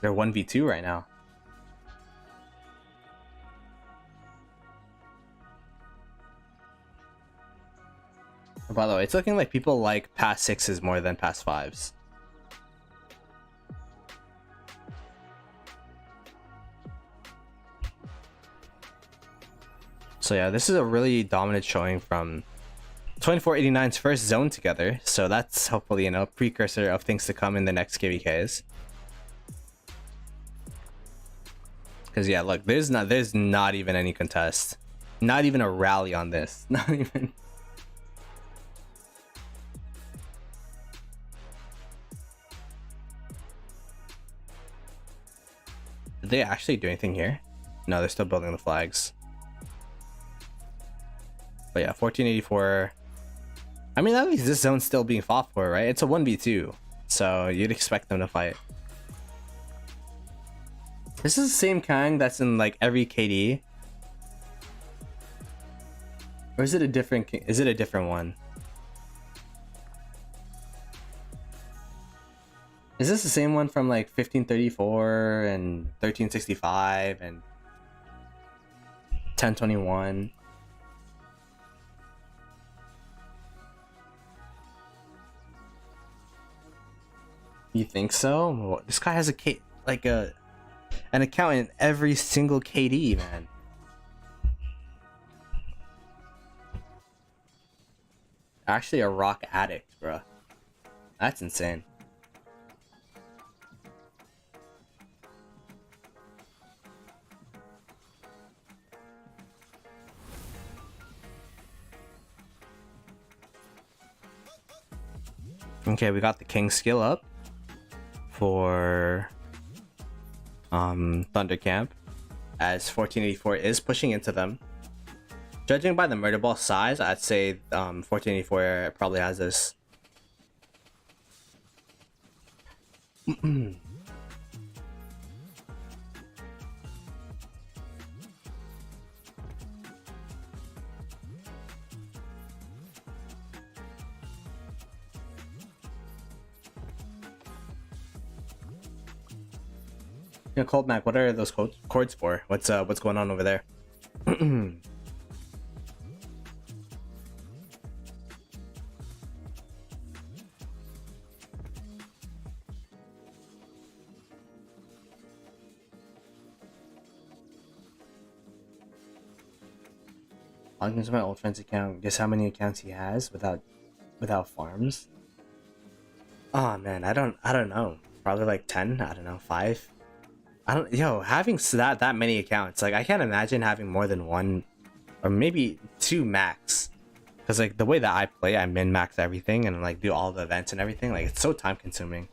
1v2 right now. By the way, it's looking like people like past 6s more than past 5s. So yeah, this is a really dominant showing from 2489's first zone together. So that's hopefully, you know, a precursor of things to come in the next KvKs. Because yeah, look, there's not even any contest. Not even a rally on this. Not even. Did they actually do anything here? No, they're still building the flags. But yeah, 1484. I mean, at least this zone's still being fought for, right? It's a 1v2, so you'd expect them to fight. This is the same Kang that's in like every KD. Or is it a different one? Is this the same one from like 1534 and 1365 and 1021? You think so? This guy has an account in every single KD, man. Actually a rock addict, bruh. That's insane. Okay, we got the king skill up for Thunder Camp, as 1484 is pushing into them. Judging by the murder ball size, I'd say 1484 probably has this. Yeah, Cold Mac, what are those chords for? What's going on over there? Logging into my old friend's account. Guess how many accounts he has without farms? Oh man, I don't know. Probably like 10. I don't know, 5. Having that many accounts, like I can't imagine having more than one or maybe 2 max. Because like the way that I play, I min-max everything and like do all the events and everything. Like it's so time consuming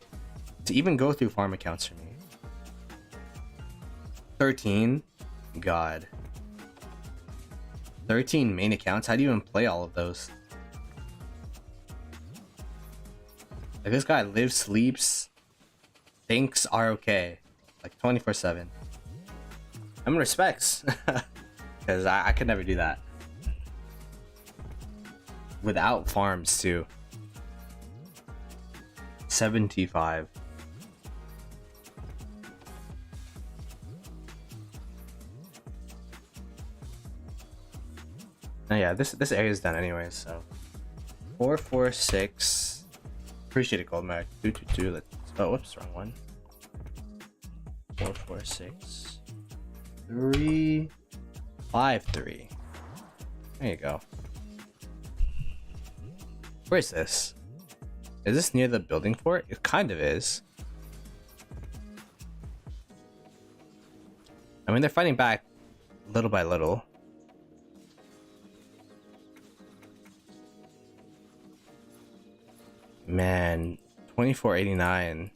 to even go through farm accounts for me. 13? God. 13 main accounts? How do you even play all of those? Like this guy lives, sleeps, thinks ROK like 24/7. I'm respects. Because I could never do that. Without farms too. 75. Oh yeah, this area is done anyway, so 446. Appreciate it, gold mag. 222. Let's. Oh, whoops, wrong one. 446 353. There you go. Where is this? Is this near the building fort? It kind of is. I mean, they're fighting back little by little. Man, 2489.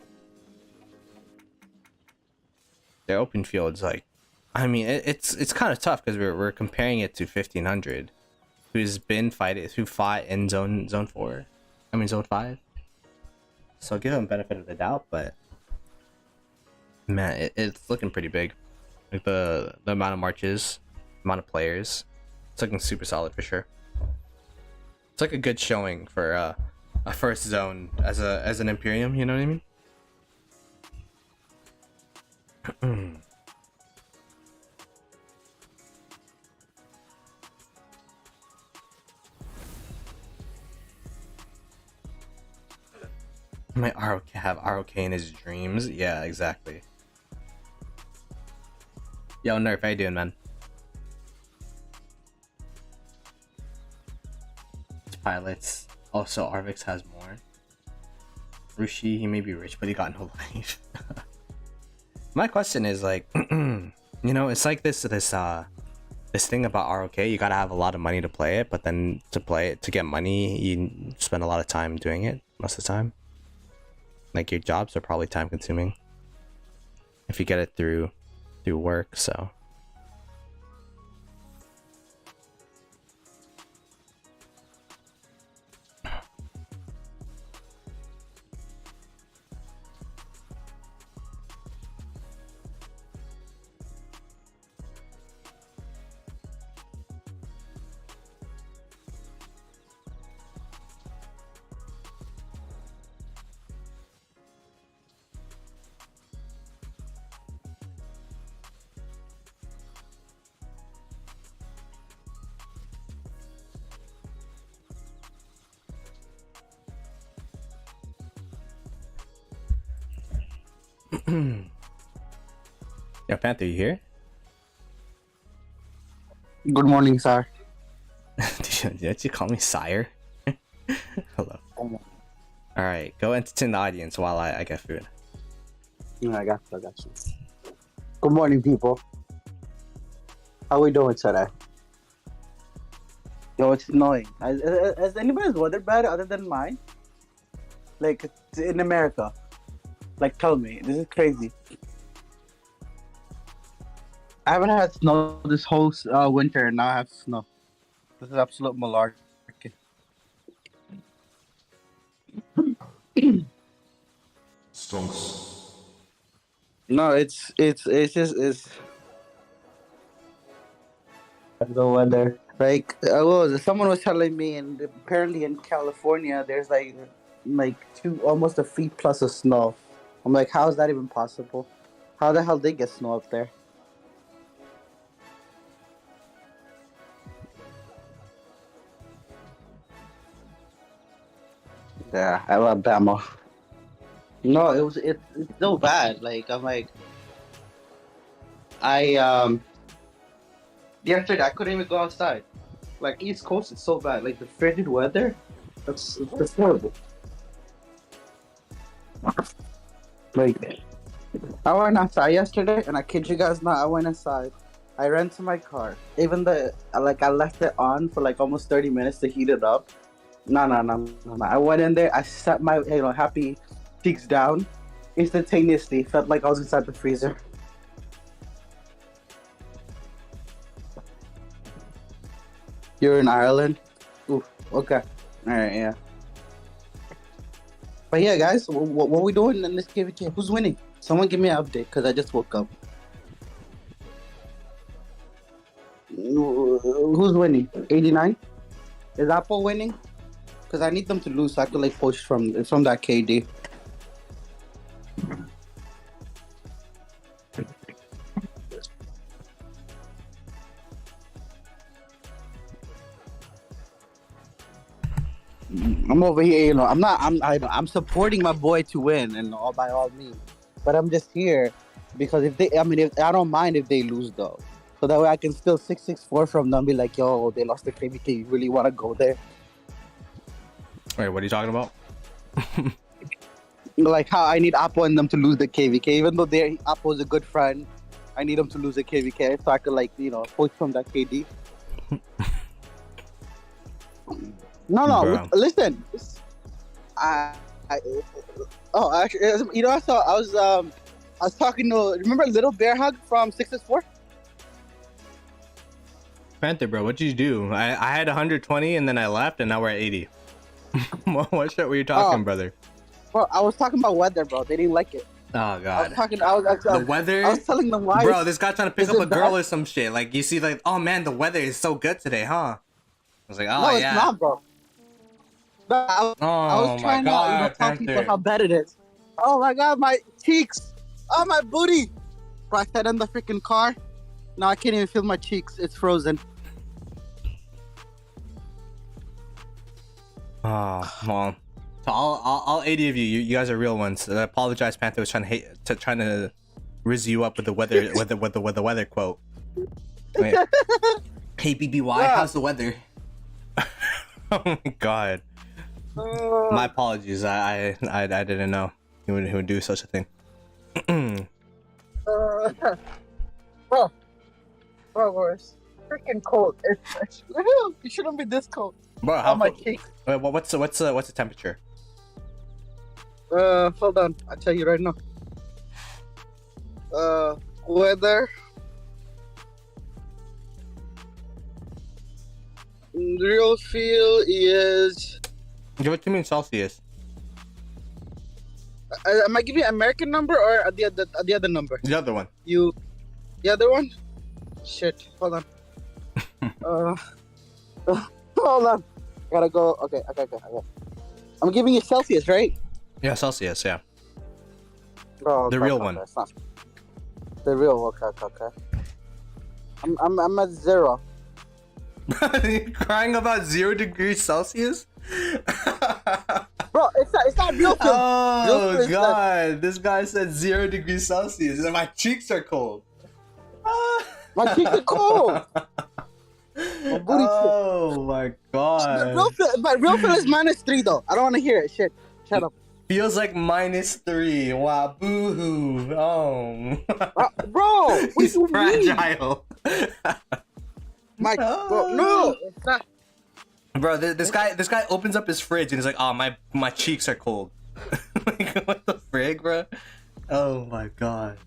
Their open field's like, I mean, it's kind of tough because we're comparing it to 1500, who fought in zone 4. I mean zone 5. So I'll give them benefit of the doubt, but man, it's looking pretty big. Like the amount of marches, amount of players, it's looking super solid for sure. It's like a good showing for a first zone as an Imperium, you know what I mean? Might have ROK in his dreams. Yeah, exactly. Yo, Nerf, how you doing, man? It's pilots. Also, Arvix has more. Rushi, he may be rich, but he got no life. My question is like, you know, it's like this thing about ROK. You gotta have a lot of money to play it, but then to get money, you spend a lot of time doing it most of the time. Like your jobs are probably time consuming if you get it through work, so yeah, Panther, you here? Good morning, sir. Did you call me sire? Hello. All right, go entertain the audience while I get food. I got you. Good morning, people. How we doing today? Yo, it's annoying. Is anybody's weather bad other than mine? Like, in America? Like, tell me. This is crazy. I haven't had snow this whole winter, and now I have snow. This is absolute malarkey. Stonks. No, it's just the weather. Like, someone was telling me, and apparently in California, there's like almost a feet plus of snow. I'm like, how is that even possible? How the hell they get snow up there? Yeah, Alabama. No, it's so bad. Like, I'm like, yesterday I couldn't even go outside. Like East Coast, it's so bad. Like the frigid weather, that's horrible. Like I went outside yesterday, and I kid you guys not, I went inside. I ran to my car. Even the like I left it on for like almost 30 minutes to heat it up. No. I went in there. I set my happy cheeks down. Instantaneously, felt like I was inside the freezer. You're in Ireland. Ooh, okay. All right, yeah. But yeah, guys, what we doing in this KvK? Who's winning? Someone give me an update, because I just woke up. Who's winning? 89? Is Apple winning? Because I need them to lose so I can like push from that KD. I'm over here, I'm supporting my boy to win and all by all means. But I'm just here because if I don't mind if they lose though. So that way I can still 664 from them, be like, yo, they lost the KvK, you really want to go there? Wait, what are you talking about? Like how I need Apple and them to lose the KvK, even though Apple is a good friend. I need them to lose the KvK so I can push from that KD. No, listen. Actually, I was talking to, remember Little Bear Hug from 664? Panther, bro, what did you do? I had 120 and then I left and now we're at 80. What shit were you talking, brother? Bro, I was talking about weather, bro. They didn't like it. Oh god. I was actually the weather. I was telling them why. Bro, this guy trying to pick up a girl or some shit. Like you see, like, oh man, the weather is so good today, huh? I was like, oh no, yeah. it's not, bro. No, I was trying to tell people how bad it is. Oh my god, my cheeks. Oh my booty. Bro, I sat in the freaking car. Now I can't even feel my cheeks. It's frozen. Oh, well, to all 80 of you, you guys are real ones. I apologize, Panther was trying to rizz you up with the weather with the weather quote. Wait. Hey BBY, yeah. How's the weather? Oh my god. My apologies. I didn't know he would do such a thing. Bro, it's freaking cold. It shouldn't be this cold. Bro, how my cheeks. Wait, what's the temperature? Hold on. I'll tell you right now. Weather. Real feel is. Give it to me in Celsius. Am I giving you American number or the other number? The other one. The other one? Shit. Hold on. Hold on. Gotta go. Okay. I'm giving you Celsius, right? Yeah, Celsius. Yeah. Oh, the real one. It's not the real. Okay. I'm at 0. You crying about 0 degrees Celsius? Bro, it's not real film. Oh real god, this guy said 0 degrees Celsius and my cheeks are cold. My cheeks are cold. My booty my god. My real feel is -3 though. I don't want to hear it. Shit. Shut up. Feels like -3. Wow, boo-hoo. Oh. Bro, what He's do you fragile. Bro, no, it's not. Bro, this guy opens up his fridge and he's like, oh, my cheeks are cold. Like, what the frig, bro? Oh my god.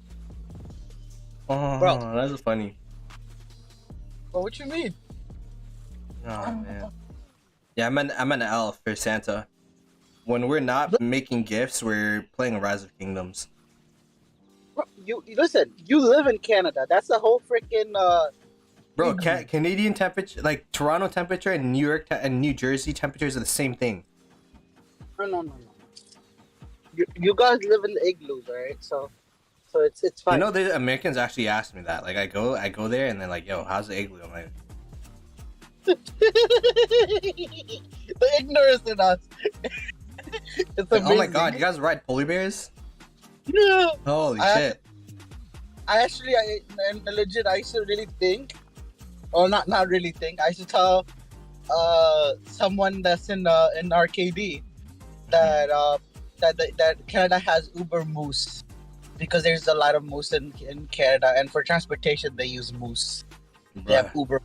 Oh, bro, that's funny. Bro, what you mean? Oh man. Yeah, I'm an elf for Santa. When we're not making gifts, we're playing Rise of Kingdoms. Bro, you listen. You live in Canada. That's the whole freaking. Bro, Canadian temperature, like Toronto temperature and New York and New Jersey temperatures are the same thing. No. You guys live in the igloos, right? So it's fine. You know, the Americans actually asked me that. Like, I go there and they're like, "Yo, how's the igloo?" I'm like, the ignorance in us. It's like, oh my god, you guys ride polar bears? Yeah. Holy shit! I used to really think, or not really think. I used to tell someone that's in RKD that Canada has Uber Moose because there's a lot of moose in Canada, and for transportation they use moose. They have Bruh. Uber.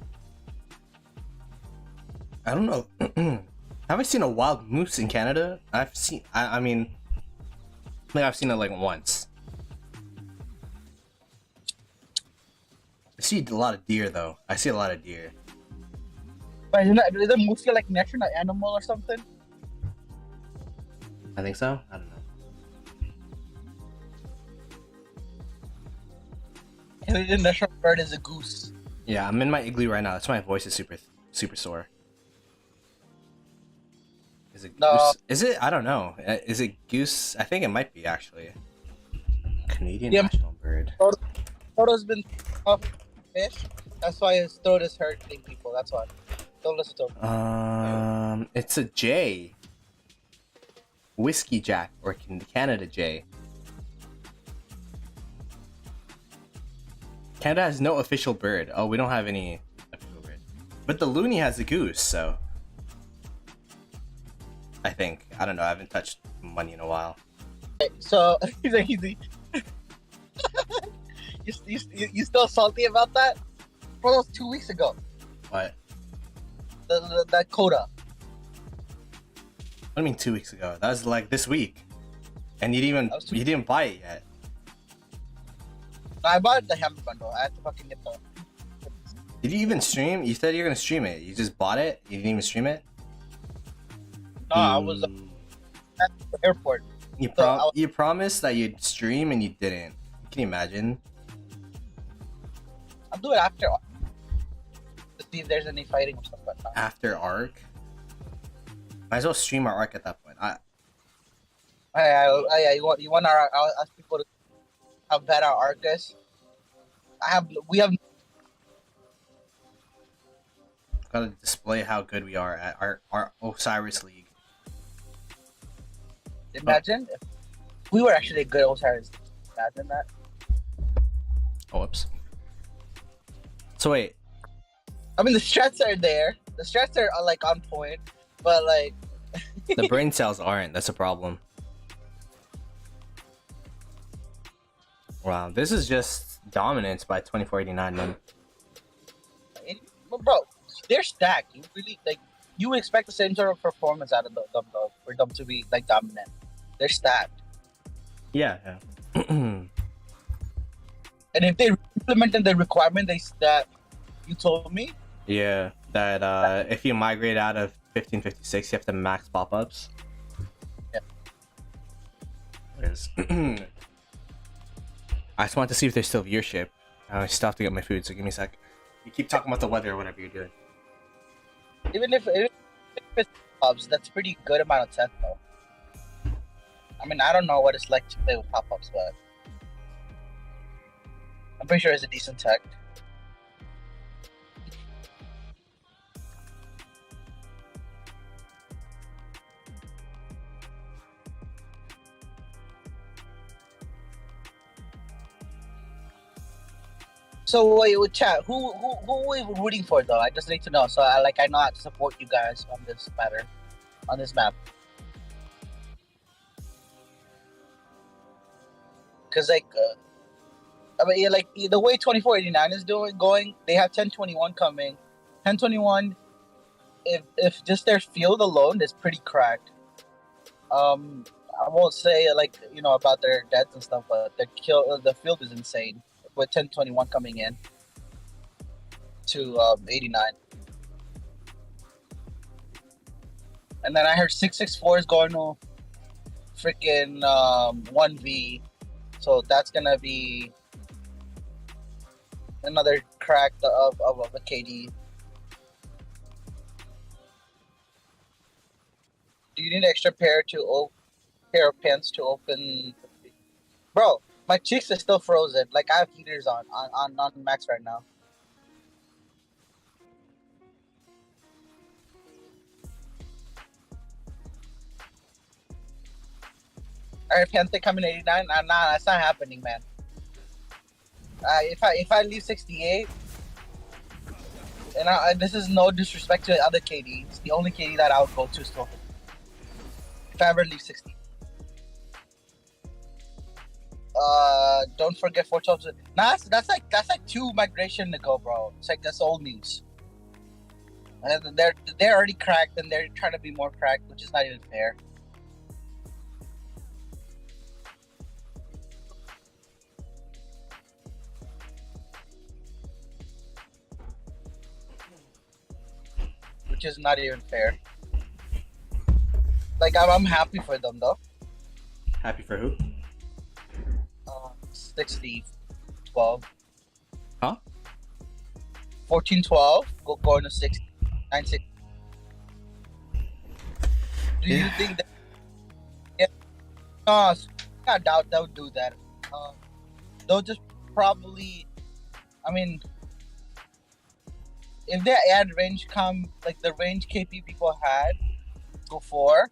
I don't know. Have I seen a wild moose in Canada? I mean, like I've seen it like once. I see a lot of deer though. I see a lot of deer. But is a moose like national animal or something? I think so. I don't know. And the national bird is a goose. Yeah, I'm in my igloo right now. That's why my voice is super sore. Is it No. goose? Is it? I don't know. Is it goose? I think it might be actually. Canadian Yeah. national bird. Photo's been off fish. That's why his throat is hurting people. That's why. Don't listen to him. It's a J. Whiskey Jack or Canada J. Canada has no official bird. Oh, we don't have any official bird. But the loony has a goose, so I think. I don't know. I haven't touched money in a while. So he's like, you still salty about that? Bro, that was 2 weeks ago. What? That quota. What do you mean 2 weeks ago? That was like this week, and you didn't buy it yet. No, I bought the hammer bundle. I had to fucking get the. Did you even stream? You said you're gonna stream it. You just bought it. You didn't even stream it. No, I was at the airport. You promised that you'd stream and you didn't. Can you imagine? I'll do it after. To see if there's any fighting or something. After Arc? Might as well stream our Arc at that point. You want our ask people to how bad our arc is? We have Gotta display how good we are at our Osiris League. imagine if we were actually a good Osiris. Imagine that. Oh, whoops. So wait, I mean, the strats are there. The strats are like on point, but like the brain cells aren't. That's a problem. Wow, this is just dominance by 2489 man. but bro, they're stacked. You really like you would expect the same sort of performance out of them though, for them to be like dominant. They're stacked. Yeah. And if they implemented the requirement that you told me, Yeah, that if you migrate out of 1556, you have to max pop-ups. Yeah. There's I just want to see if there's still viewership. I still have to get my food, so give me a sec. You keep talking about the weather or whatever you're doing. even if it's pop-ups, that's pretty good amount of tech though. I mean, I don't know what it's like to play with pop-ups, but I'm pretty sure it's a decent tech. So wait, with chat, who are we rooting for though? I just need to know, so I know how to support you guys on this matter, on this map. Cause I mean, yeah, like the way 2489 is going, they have 1021 coming. 1021, if just their field alone is pretty cracked. I won't say like about their deaths and stuff, but the field is insane. With 1021 coming in to 89. And then I heard 664 is going to freaking 1v. So that's going to be another crack of a KD. Do you need an extra pair of pants to open? Bro, my cheeks are still frozen. Like I have heaters on max right now. Alright, Panther coming 89. Nah, that's not happening, man. If I leave 68, And this is no disrespect to the other KD. It's the only KD that I would go to still. If I ever leave 60. Don't forget 412. Nah, that's like 2 migration to go, bro. It's like that's old news. And they're already cracked, and they're trying to be more cracked, which is not even fair. Which is not even fair. Like I'm happy for them though. Happy for who? 60, 12. Huh? 14, 12. Going to 60, 9, 6. Do you think that? Yeah. I doubt they'll do that. They'll just probably. I mean, if they add range like the range KP people had before,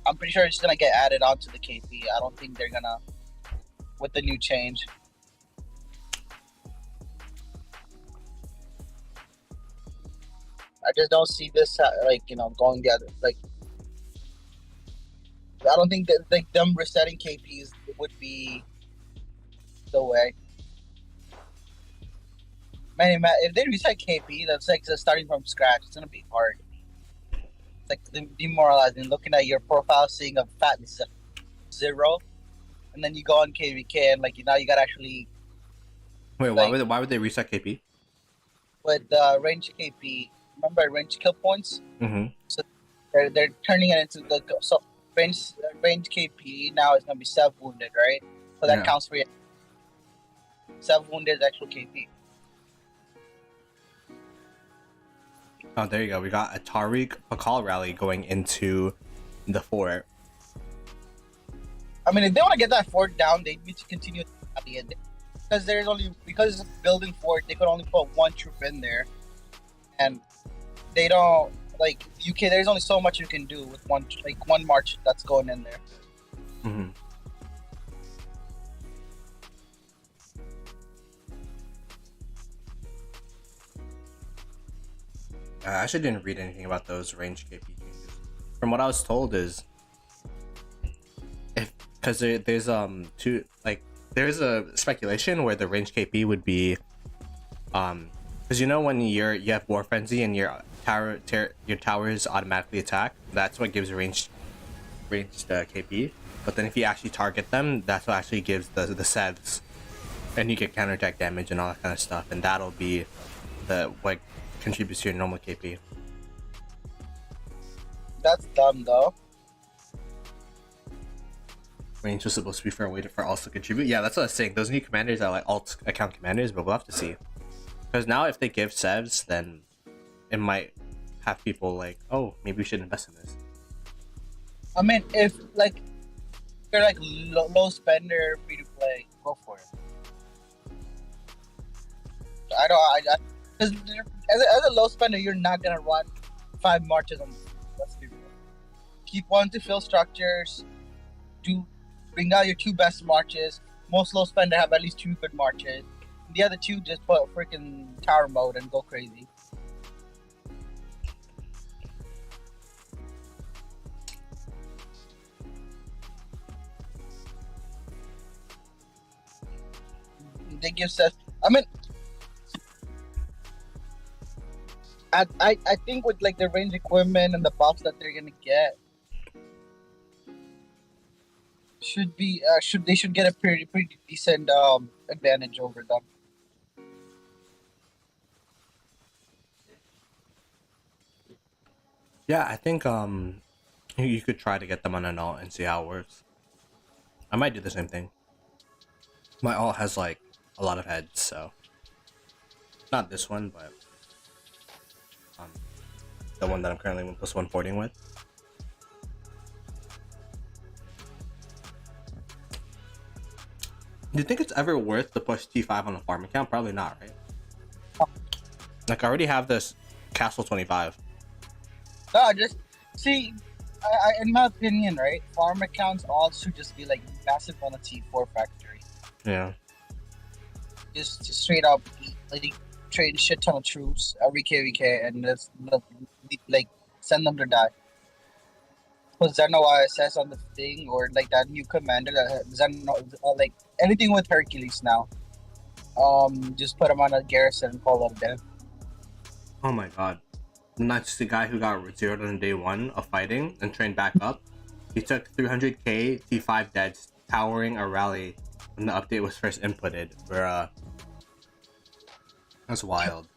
I'm pretty sure it's gonna get added onto the KP. I don't think they're gonna with the new change. I just don't see this going the other like. I don't think that like them resetting KPs would be the way. Man, if they reset KP, that's like starting from scratch. It's gonna be hard. It's like demoralizing. Looking at your profile, seeing a fat 0, and then you go on KvK and like now you got actually. Wait, like, why would they reset KP? With range KP, remember range kill points? Mm-hmm. So they're turning it into the range KP now is gonna be 7 wounded, right? So that counts for you. 7 wounded is actual KP. Oh, there you go. We got a Tariq Pakal rally going into the fort. I mean, if they want to get that fort down, they need to continue at the end. Because it's building fort, they could only put 1 troop in there, and they don't like UK. There's only so much you can do with one march that's going in there. Mm-hmm. I actually didn't read anything about those range KP changes. From what I was told is, because there's there's a speculation where the range KP would be, because when you have War Frenzy and your towers automatically attack, that's what gives ranged KP. But then if you actually target them, that's what actually gives the sevs, and you get counterattack damage and all that kind of stuff, and that'll be what contributes to your normal KP. That's dumb though. Range was supposed to be for a way for alts to contribute. Yeah, that's what I was saying. Those new commanders are like alt account commanders, but we'll have to see. Because now if they give sevs, then it might have people like, oh, maybe we should invest in this. I mean, if like you're like low spender, free to play, go for it. Because as a low spender, you're not gonna run 5 marches on. Let's be real. Keep 1 to fill structures. Bring out your 2 best marches. Most low spender have at least 2 good marches. The other 2 just put freaking tower mode and go crazy. They give us. I mean, I think with like the range equipment and the buffs that they're gonna get, they should get a pretty decent advantage over them. Yeah, I think you could try to get them on an alt and see how it works. I might do the same thing. My alt has like a lot of heads, so not this one, but the one that I'm currently 1+1 with. Do you think it's ever worth to push T5 on a farm account? Probably not, right? Like I already have this Castle 25. No, just see. In my opinion, right, farm accounts all should just be like massive on a T4 factory. Yeah. Just straight up, like train shit ton of troops every KvK and just like send them to die. Put Zeno ISS on the thing or like that new commander that Zeno like anything with Hercules now. Just put him on a garrison and call it a day. Oh my god. Not just the guy who got zeroed on day 1 of fighting and trained back up. He took 300k T5 deads, towering a rally when the update was first inputted. That's wild.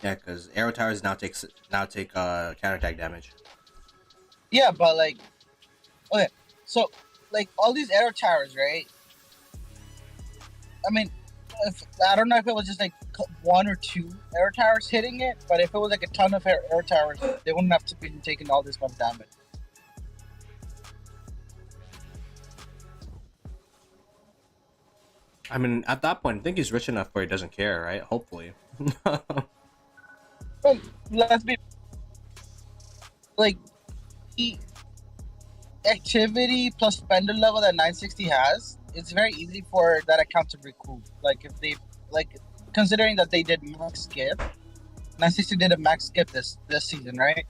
Yeah, because arrow towers now take counterattack damage. Yeah, but like, okay, so like all these arrow towers, right? I mean, I don't know if it was just like 1 or 2 arrow towers hitting it, but if it was like a ton of arrow towers, they wouldn't have to be taking all this much damage. I mean, at that point, I think he's rich enough where he doesn't care, right? Hopefully. Like, let's be like, the activity plus spender level that 960 has, it's very easy for that account to recoup. Like, if they, like, considering that they did max skip, 960 did a max skip this season, right?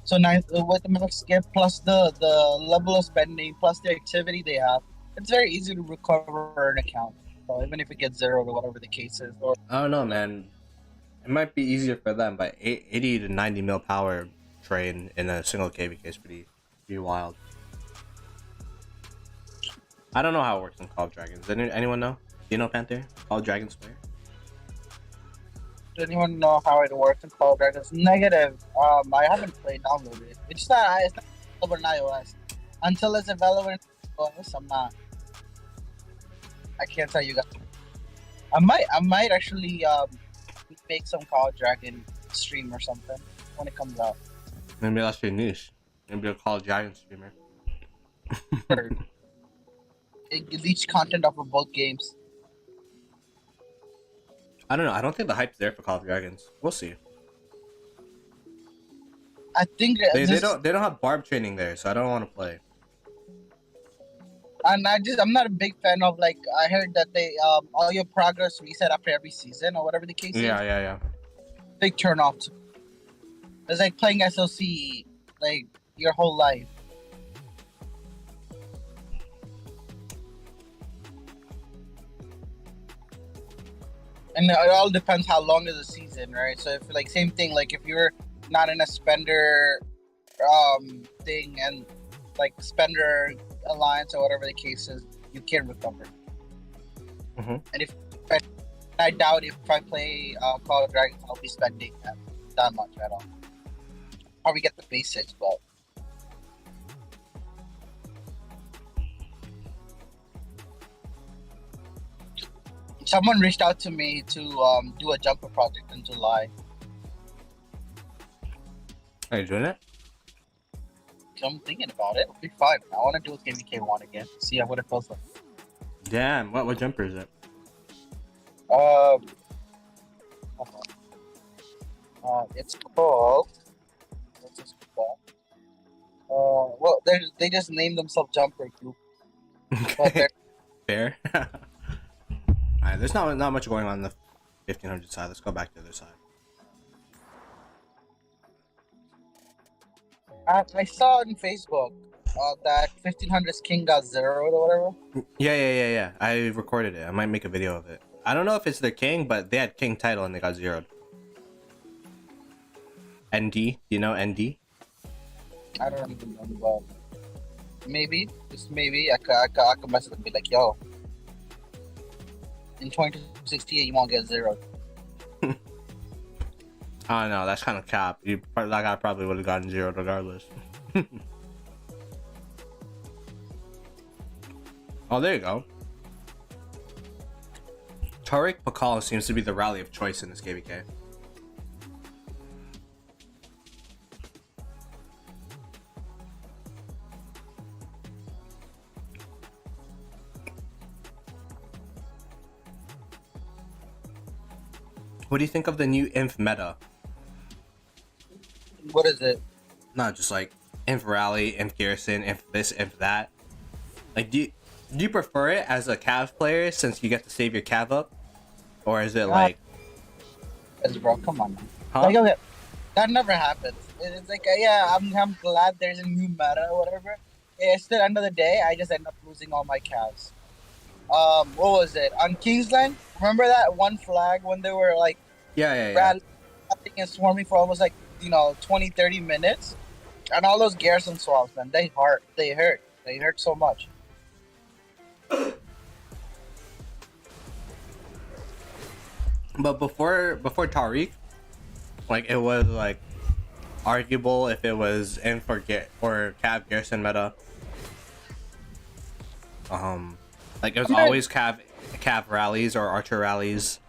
So with the max skip plus the level of spending plus the activity they have, it's very easy to recover an account. So even if it gets 0 or whatever the case is. Or I don't know, man. It might be easier for them, but 80 to 90 mil power train in a single KvK is pretty wild. I don't know how it works in Call of Dragons. Does anyone know? Do you know, Panther? Call of Dragons player? Does anyone know how it works in Call of Dragons? Negative. I haven't downloaded it. It's not available in iOS. Until it's available in iOS, I'm not. I can't tell you guys. I might actually make some Call of Dragon stream or something when it comes out. Maybe that's your niche. Maybe a Call of Dragons streamer. It leaks content off of both games. I don't know. I don't think the hype's there for Call of Dragons. We'll see. I think They don't have barb training there, so I don't want to play. And I'm not a big fan of, like, I heard that they all your progress reset after every season or whatever the case is. Yeah. Big turn off. It's like playing SOC like your whole life. And it all depends how long is the season, right? So if like same thing, like if you're not in a spender thing and like spender alliance or whatever the case is, you can recover. Mm-hmm. And I doubt if I play Call of Dragons, I'll be spending that much at all. Probably get the basics, but someone reached out to me to do a jumper project in July. Are you doing it? So I'm thinking about it. It'll be fun. I want to do it KvK1 again. See what it feels like. Damn, what jumper is it? It's called. What's this called? Well, they just named themselves Jumper Group. But they're Fair. Alright, there's not much going on the 1500 side. Let's go back to the other side. I saw on Facebook that 1500's king got zeroed or whatever. Yeah. I recorded it. I might make a video of it. I don't know if it's their king, but they had king title and they got zeroed. ND, do you know ND? I don't even know, but maybe, just maybe, I could message them and be like, yo, in 2068 you won't get zeroed. I don't know, that's kind of cap. That guy probably would have gotten zeroed regardless. Oh, there you go. Tariq Pakal seems to be the rally of choice in this KvK. What do you think of the new Inf meta? What is it? Not just like Inf Rally, Inf Garrison, Inf this, Inf that. Like, do you prefer it as a Cav player since you get to save your Cav up? or is it God. like, Bro, come on, man. huh? Like, okay, that never happens. It's like, yeah, I'm glad there's a new meta or whatever. Yeah, it's the end of the day, I just end up losing all my calves. What was it on Kingsland? Remember that one flag when they were like Yeah. rallying and swarming for almost like 20, 30 minutes, and all those garrison swaps, man, they hurt so much. But before Tariq, like it was like arguable if it was in for or Cav Garrison meta. Like it was always Cav rallies or Archer rallies.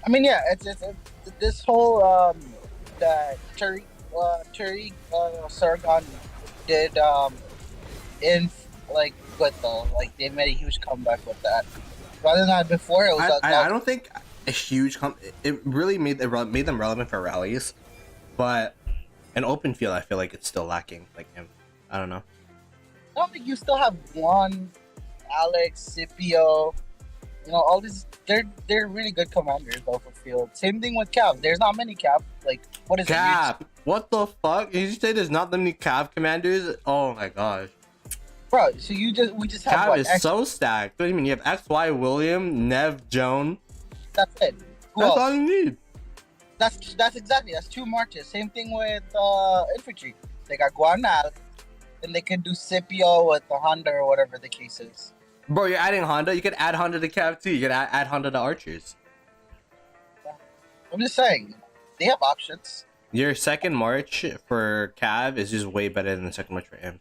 I mean, yeah, it's this whole that Tariq Sargon did in like good though. Like they made a huge comeback with that. Rather than that before, it was. I don't think a huge it really made them relevant for rallies, but an open field I feel like it's still lacking. Like him, I don't know. I don't think you still have one Alex Scipio. All these they're really good commanders though for field. Same thing with Cav. There's not many Cav. Like what is Cav? What the fuck? Did you say there's not that many Cav commanders? Oh my gosh. Bro, so we just have Cav what, is so stacked. What do you mean? You have XY William, Nev, Joan. That's it. Who That's else? all you need. That's exactly. That's 2 marches. Same thing with infantry. They got Guanal, and they can do Scipio with the Honda or whatever the case is. Bro, you're adding Honda. You could add Honda to Cav too. You could add Honda to Archers. I'm just saying, they have options. Your second march for Cav is just way better than the second march for him.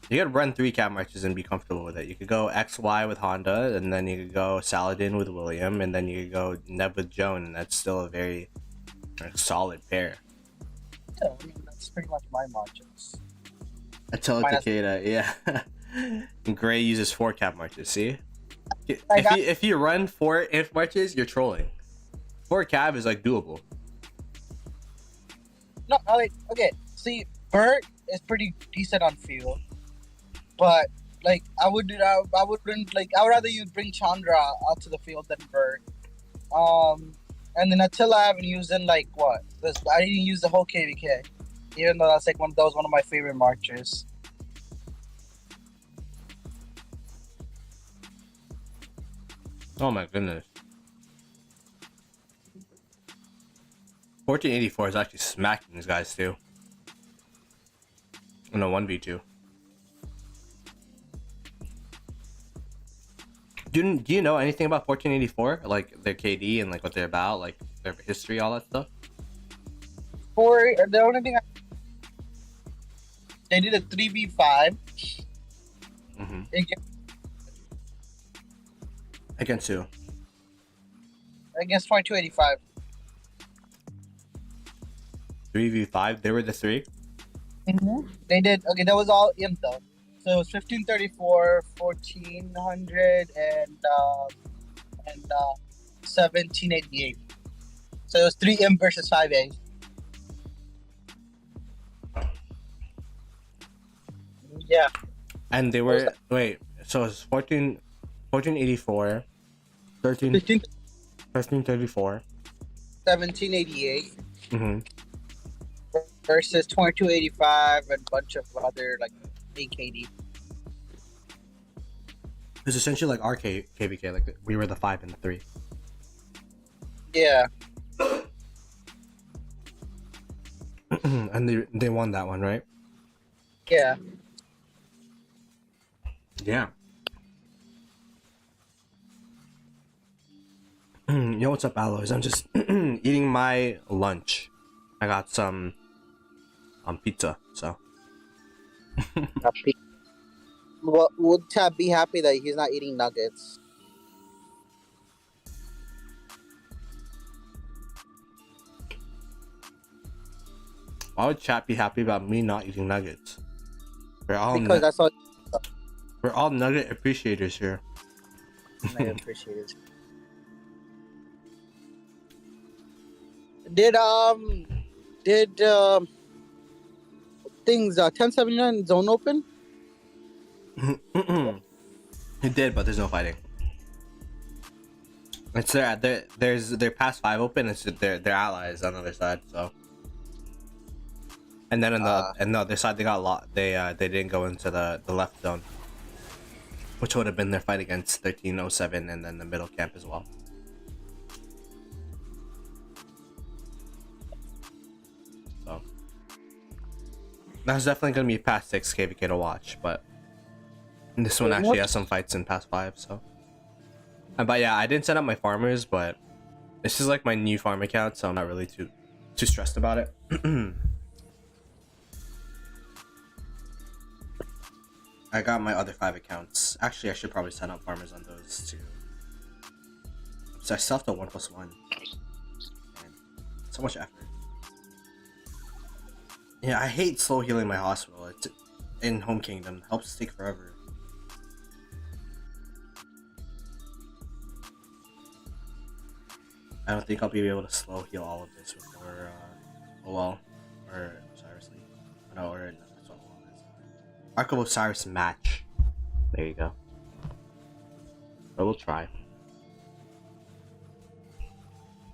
You could run 3 Cav marches and be comfortable with it. You could go XY with Honda, and then you could go Saladin with William, and then you could go Neb with Joan, and that's still a very solid pair. Yeah, I mean, that's pretty much my marches. Attila Minus- Takeda, yeah. And Gray uses 4 Cav marches, see? I got- If you run 4 inf marches, you're trolling. 4 Cav is like doable. No, okay. See, Bert is pretty decent on field, but like I wouldn't like. I would rather you bring Chandra out to the field than Bert. And then Attila I haven't used in like what? I didn't use the whole KvK, even though that's like one of my favorite marches. Oh my goodness. 1484 is actually smacking these guys too. In a 1v2. Do you know anything about 1484? Like their KD and like what they're about, like their history, all that stuff? For the only thing they did a 3v5 Mm-hmm. against Against who? 2285. 3v5? They were the 3? Mm-hmm. They did. Okay, that was all imp though. So it was 1534, 1400, and 1788. So it was 3 imp versus 5A. Yeah. And they were wait, so it's 1484, 1334. 1788 Mm-hmm. versus 2285 and a bunch of other like AKD. It's essentially like our KvK, like we were the 5 and the 3. Yeah. And they won that one, right? Yeah. Yeah. Yo, what's up, Aloys? I'm just eating my lunch. I got some pizza, so. Happy. Well, would Tab be happy that he's not eating nuggets? Why would chat be happy about me not eating nuggets? We're all Because that's all we're all nugget appreciators here. I appreciate it. Did things 1079 zone open? It did, but there's no fighting. It's their past 5 open. It's their allies on the other side. So, and then on the other side they got locked. They didn't go into the left zone, which would have been their fight against 1307, and then the middle camp as well. So that's definitely gonna be past 6 KvK to watch, but this one actually has some fights in past 5. So, but yeah, I didn't set up my farmers, but this is like my new farm account, so I'm not really too stressed about it. I got my other 5 accounts. Actually, I should probably set up farmers on those too. So I still have the 1+1. Man, so much effort. Yeah, I hate slow healing my hospital. It's in Home Kingdom. It helps take forever. I don't think I'll be able to slow heal all of this before Lowell or Osiris League. No, or that's what Lowell is. Arc of Osiris match. There you go. But we'll try.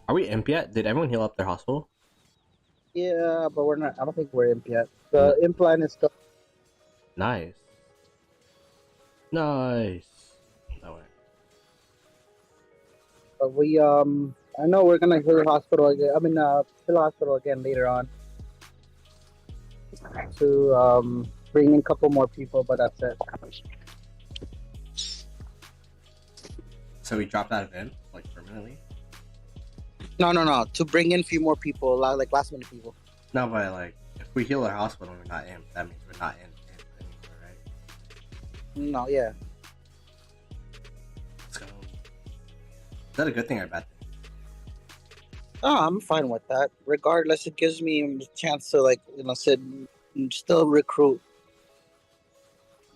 Are we imp yet? Did everyone heal up their hospital? Yeah, but we're not. I don't think we're imp yet. The imp line is still. Nice. Nice. That way. But we I know we're gonna heal hospital again. I mean, heal hospital again later on. To bring in a couple more people, but that's it. So we dropped out of imp like permanently. No. To bring in a few more people, like last minute people. No, but like if we heal our hospital and we're not imp, that means we're not in imp anymore, right? No, yeah. Let's go. Is that a good thing or a bad thing? Oh, I'm fine with that. Regardless, it gives me a chance to sit and still recruit.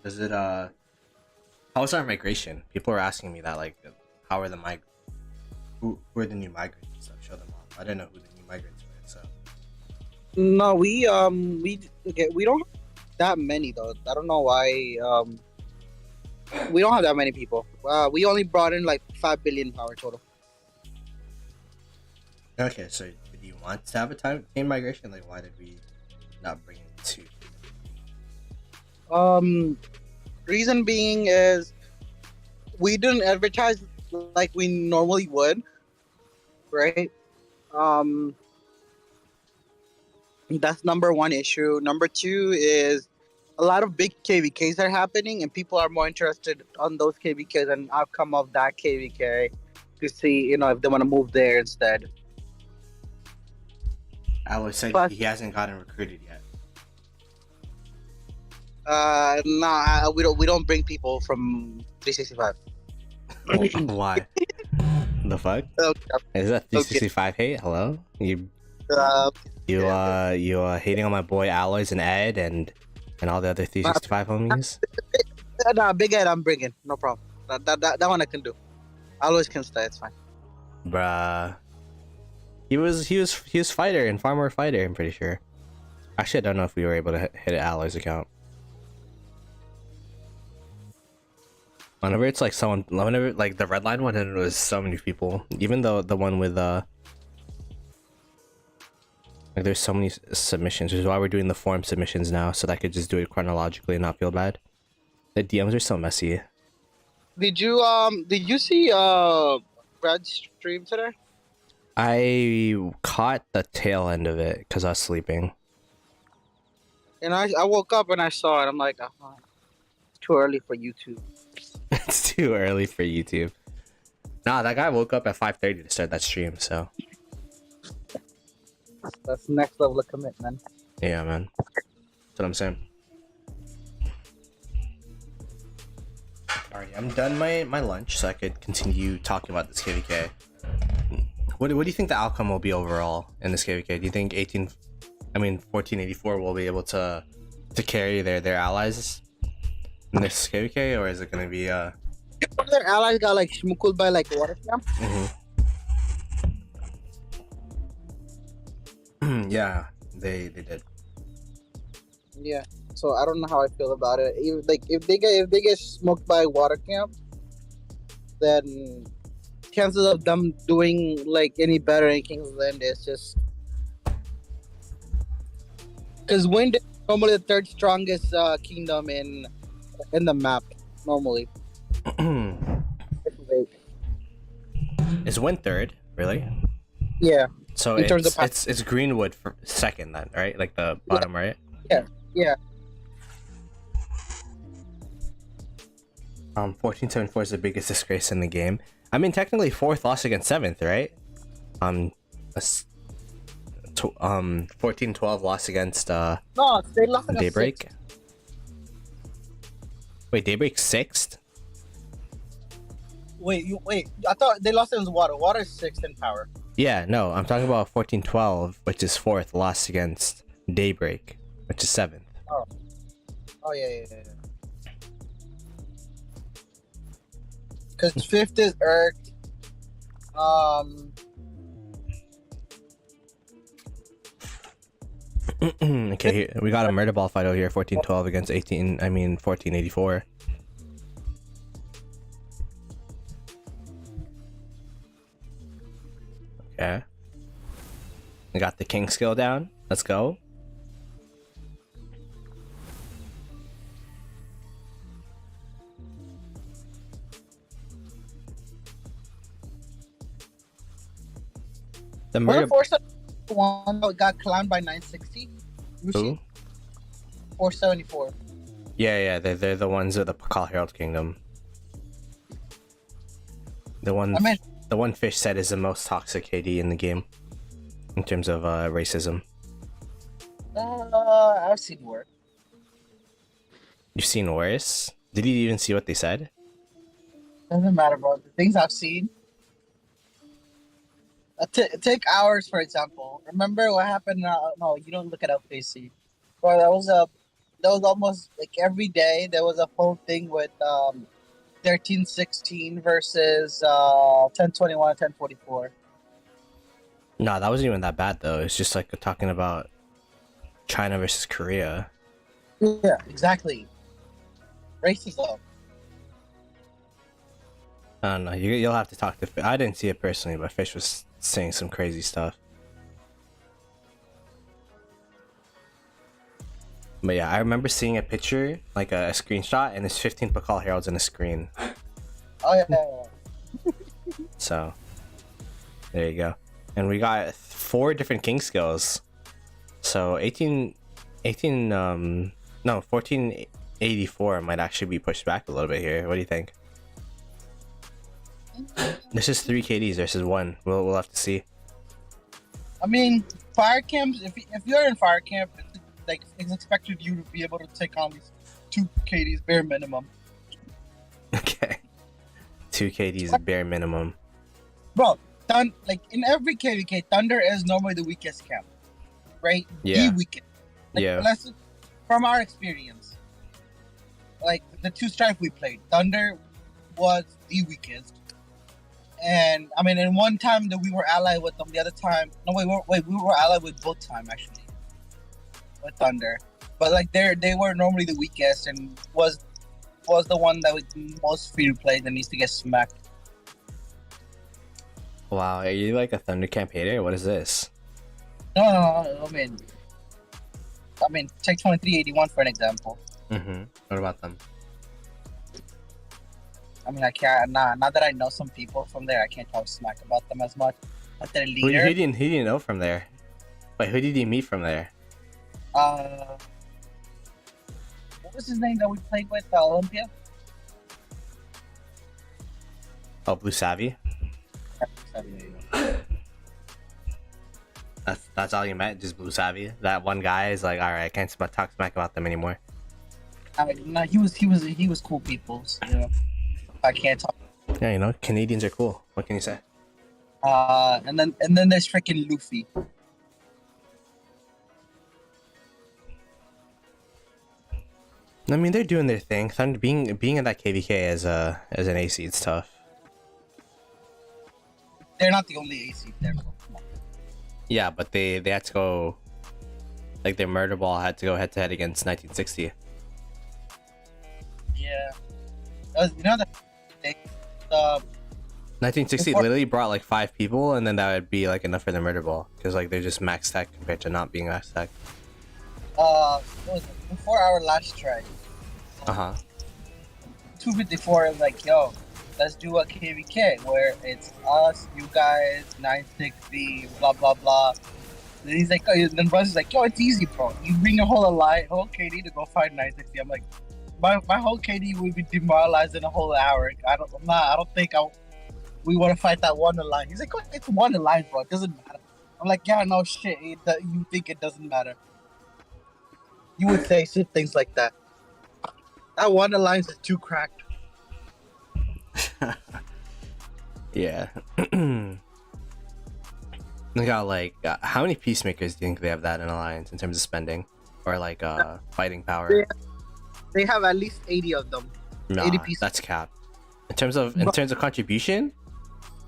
Does it how's our migration? People are asking me that, like, how are the who are the new migrants and stuff? Show them off. I don't know who the new migrants were, so. No, we don't have that many though. I don't know why we don't have that many people. We only brought in like 5 billion power total. Okay, so did you want to have a team migration? Like, why did we not bring in 2? Reason being is we didn't advertise like we normally would, right? That's number one issue. Number two is a lot of big KvKs are happening, and people are more interested on those KvKs and outcome of that KvK to see, if they want to move there instead. I would say he hasn't gotten recruited yet. Nah, we don't bring people from 365. Why? The fuck? Okay. Is that 365 hate? Hello? You hating on my boy Alloys and Ed and all the other 365 homies? Nah, Big Ed I'm bringing, no problem. That one I can do. Alloys can stay, it's fine. Bruh. He was fighter and far more fighter, I'm pretty sure. Actually, I don't know if we were able to hit Alloy's account. Whenever it's like like the red line one, and it was so many people. Even though the one with like there's so many submissions, which is why we're doing the form submissions now, so that I could just do it chronologically and not feel bad. The DMs are so messy. Did you see Brad's stream today? I caught the tail end of it because I was sleeping. And I woke up and I saw it. I'm like, it's too early for YouTube. It's too early for YouTube. Nah, that guy woke up at 5:30 to start that stream, so. That's next level of commitment. Yeah, man. That's what I'm saying. Alright, I'm done my lunch, so I could continue talking about this KvK. What do you think the outcome will be overall in this KvK? Do you think 1484 will be able to carry their allies in this KvK, or is it gonna be Their allies got like shmukuled by like water camp? Yeah, they did. Yeah. So I don't know how I feel about it. If they get smoked by water camp, then chances of them doing like any better in King's Land is just because Wind is normally the third strongest kingdom in the map normally. Is Wind third? Really? Yeah, So in terms of it's Greenwood for second then, right? Like the bottom right? yeah. 1474 is the biggest disgrace in the game. I mean, technically fourth lost against seventh, right? 1412 lost against No, they lost against Daybreak. six. Wait, Daybreak sixth? Wait, I thought they lost against Water. Water is sixth in power. Yeah, no, I'm talking about 1412, which is fourth, lost against Daybreak, which is seventh. Oh yeah. Because fifth is Earth. Okay, we got a murder ball fight over here. 1412 against 1484. Okay. We got the king skill down. Let's go. The murder. One that got clowned by 960. Who? 474. Yeah, they're the ones of the Pakal Herald Kingdom. The one fish said is the most toxic KD in the game, in terms of racism. I've seen worse. You've seen worse? Did you even see what they said? Doesn't matter, bro. The things I've seen. Take ours for example. Remember what happened? No, you don't look at LPC. Bro, that was almost like every day there was a whole thing with 1316 versus 1021 and 1044. No, that wasn't even that bad though. It's just like talking about China versus Korea. Yeah, exactly. Racism. I don't know. You'll have to talk to. I didn't see it personally, but Fish was saying some crazy stuff. But yeah, I remember seeing a picture, like a screenshot, and there's 15 Pakal Heralds in the screen. Oh yeah. So there you go. And we got 4 different king skills. So 1484 might actually be pushed back a little bit here. What do you think? This is 3 KDs versus 1. We'll have to see. I mean, fire camps. If you're in fire camp, it's expected you to be able to take on these 2 KDs bare minimum. Okay. 2 KDs bare minimum. Bro, like in every KvK, Thunder is normally the weakest camp, right? Yeah. The weakest. Yeah. Unless, from our experience, like the 2 strife we played, Thunder was the weakest. And I mean, in one time that we were allied with them, the other time, we were allied with both time actually, with Thunder. But like they were normally the weakest and was the one that was most free to play that needs to get smacked. Wow, are you like a Thundercamp hater? What is this? No. I mean, take 2381 for an example. What about them? I mean, I can't. Now that I know some people from there, I can't talk smack about them as much. But their leader. Who didn't know from there? Wait, who did he meet from there? What was his name that we played with Olympia? Oh, Blue Savvy. That's all you met, just Blue Savvy. That one guy is like, all right, I can't talk smack about them anymore. No, he was cool people. You know, I can't talk. Yeah, you know, Canadians are cool. What can you say? And then there's freaking Luffy. I mean, they're doing their thing. Thunder being in that KvK as an AC, it's tough. They're not the only AC there. Come on. Yeah, but they had to go, like their murder ball had to go head to head against 1960. Yeah, you know that 1960 Before- literally brought like 5 people, and then that would be like enough for the murder ball because like they're just max tech compared to not being max tech. what was it? Before our last strike, Uh huh. 254 is like, yo, let's do a KvK where it's us, you guys, 960, blah blah blah. And he's like, then Russ is like, yo, it's easy, bro. You bring your whole whole KD to go fight 960. I'm like, my whole KD would be demoralized in a whole hour. I don't think we want to fight that one alliance. He's like, oh, it's one alliance, bro. It doesn't matter. I'm like, yeah, no shit. You think it doesn't matter? You would say shit things like that. That one alliance is too cracked. Yeah. They got like how many peacemakers do you think they have that in alliance in terms of spending or like fighting power? They have at least 80 of them. Nah, 80 pieces. that's capped. In terms of contribution,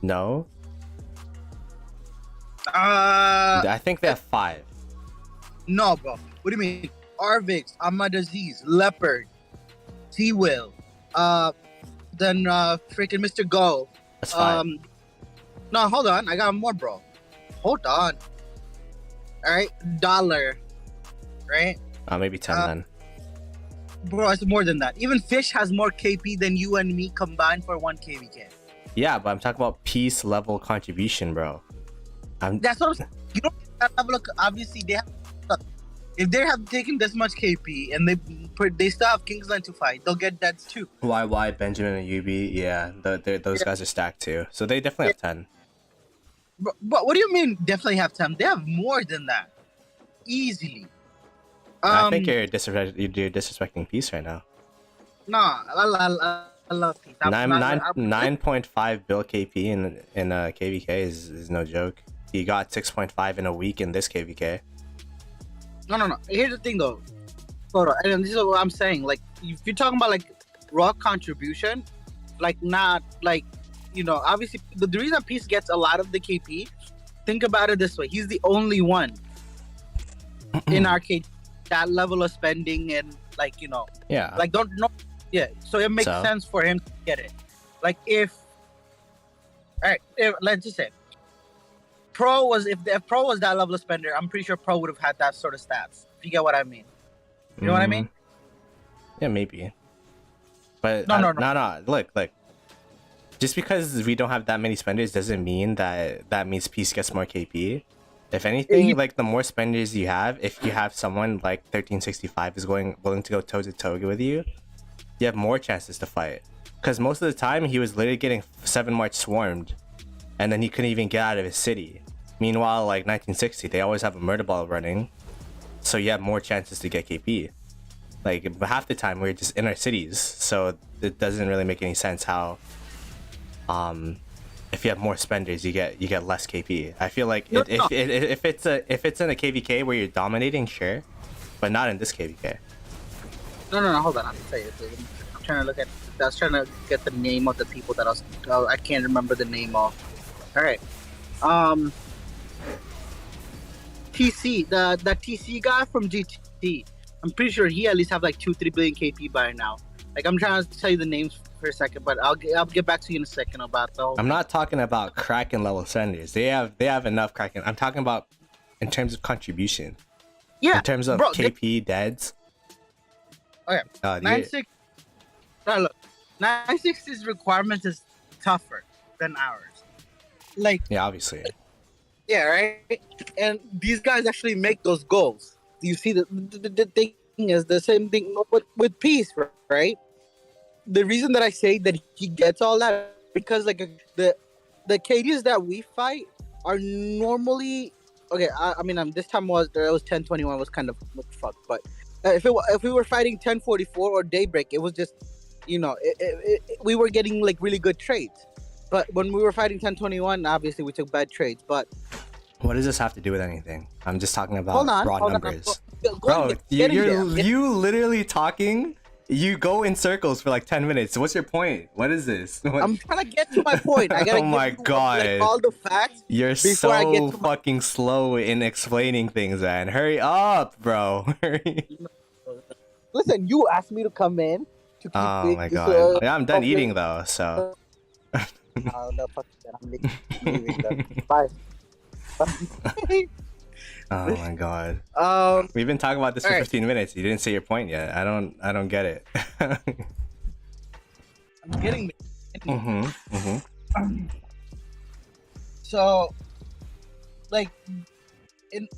no. I think they have 5. No, bro. What do you mean? Arvix, Amadaziz, Leopard, T-Will, then freaking Mr. Go. That's 5. No, hold on. I got more, bro. Hold on. All right, dollar, right? Maybe 10 then. Bro, it's more than that. Even Fish has more KP than you and me combined for 1 KvK. Yeah, but I'm talking about peace level contribution, bro. That's what I'm saying. You don't get that level of, obviously they have. If they have taken this much KP and they still have Kingsland to fight, they'll get deads too. YY, Benjamin, and UB, yeah, those guys are stacked too. So they definitely have 10. But what do you mean definitely have 10? They have more than that. Easily. I think you're disrespecting peace right now. No, I love peace. 9.5 bill KP in KvK is no joke. He got 6.5 in a week in this KvK. No. Here's the thing though. Photo, and this is what I'm saying. Like, if you're talking about like raw contribution, like not like, you know, obviously the reason Peace gets a lot of the KP, think about it this way: he's the only one in arcade that level of spending and like, you know, Yeah. like yeah. So it makes sense for him to get it. Like if let's just say if Pro was that level of spender, I'm pretty sure Pro would have had that sort of stats. If you get what I mean. You know what I mean? Yeah, maybe. But No. Look. Just because we don't have that many spenders doesn't mean that means Peace gets more KP. If anything, like the more spenders you have, if you have someone like 1365 is willing to go toe to toe with you have more chances to fight. Because most of the time he was literally getting 7 March swarmed, and then he couldn't even get out of his city. Meanwhile, like 1960, they always have a murder ball running, so you have more chances to get KP. Like half the time we're just in our cities, so it doesn't really make any sense how, if you have more spenders, you get less KP. I feel like if it's in a KvK where you're dominating, sure, but not in this KvK. No. Hold on. I'll tell you. I'm trying to look at. I was trying to get the name of the people that I can't remember the name of. All right. TC, the TC guy from GT. I'm pretty sure he at least have like 2-3 billion KP by now. Like I'm trying to tell you the names for a second, but I'll get back to you in a second about the whole I'm not talking about Kraken level senders. They have enough Kraken. I'm talking about in terms of contribution. Yeah. In terms of KP deads. Okay. 960. No, look. 960's requirement is tougher than ours. Like. Yeah, obviously. Yeah, right. And these guys actually make those goals. You see, the thing is the same thing with Peace, right? The reason that I say that he gets all that because like the KDs that we fight are normally okay. I mean, this time was 1021 was kind of fucked, but if we were fighting 1044 or Daybreak, it was just, you know, we were getting like really good trades. But when we were fighting 1021, obviously we took bad trades. But what does this have to do with anything? I'm just talking about raw numbers. Bro, you literally talking. You go in circles for like 10 minutes. What's your point? What is this? I'm trying to get to my point. I gotta oh my god! Like, all the facts. You're so fucking slow in explaining things, man. Hurry up, bro. Hurry. Listen, you asked me to come in to keep. Oh my god! Yeah, I'm done eating though. So. The fuck that. I'm leaving then. Bye. Oh my god. Um. We've been talking about this for Alright. 15 minutes. You didn't say your point yet. I don't get it. I'm getting it. So, like, in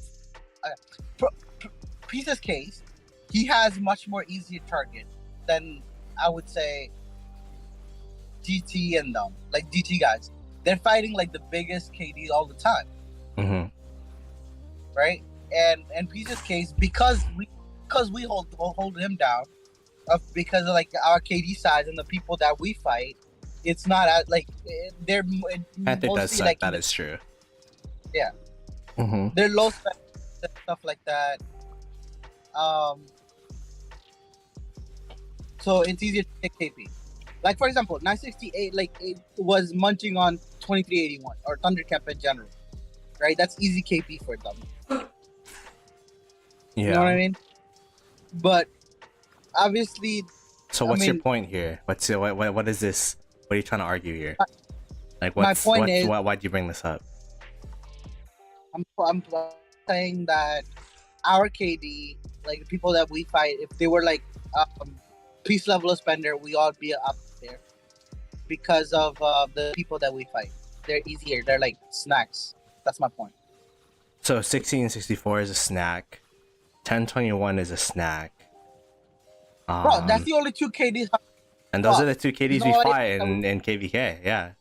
Priest's case, he has much more easier target than I would say DT and them. Like DT guys, they're fighting like the biggest KD all the time, right? And Priest's case, because we hold him down, because of like our KD size and the people that we fight, it's not as like they're I think that's mostly like that is true. Yeah. Mm-hmm. They're low spec and stuff like that. So it's easier to take KP. Like for example, 968 like it was munching on 2381 or Thundercap in general, right? That's easy KP for them. Yeah. You know what I mean? But obviously, So what's your point here? What is this? What are you trying to argue here? Like what's my point is, why'd you bring this up? I'm saying that our KD, like the people that we fight, if they were like peace level of spender, we all be up there because of the people that we fight. They're easier. They're like snacks. That's my point. So 1664 is a snack. 1021 is a snack. Bro, that's the only two KDs. And those are the two KDs we No, fight in KvK. Yeah.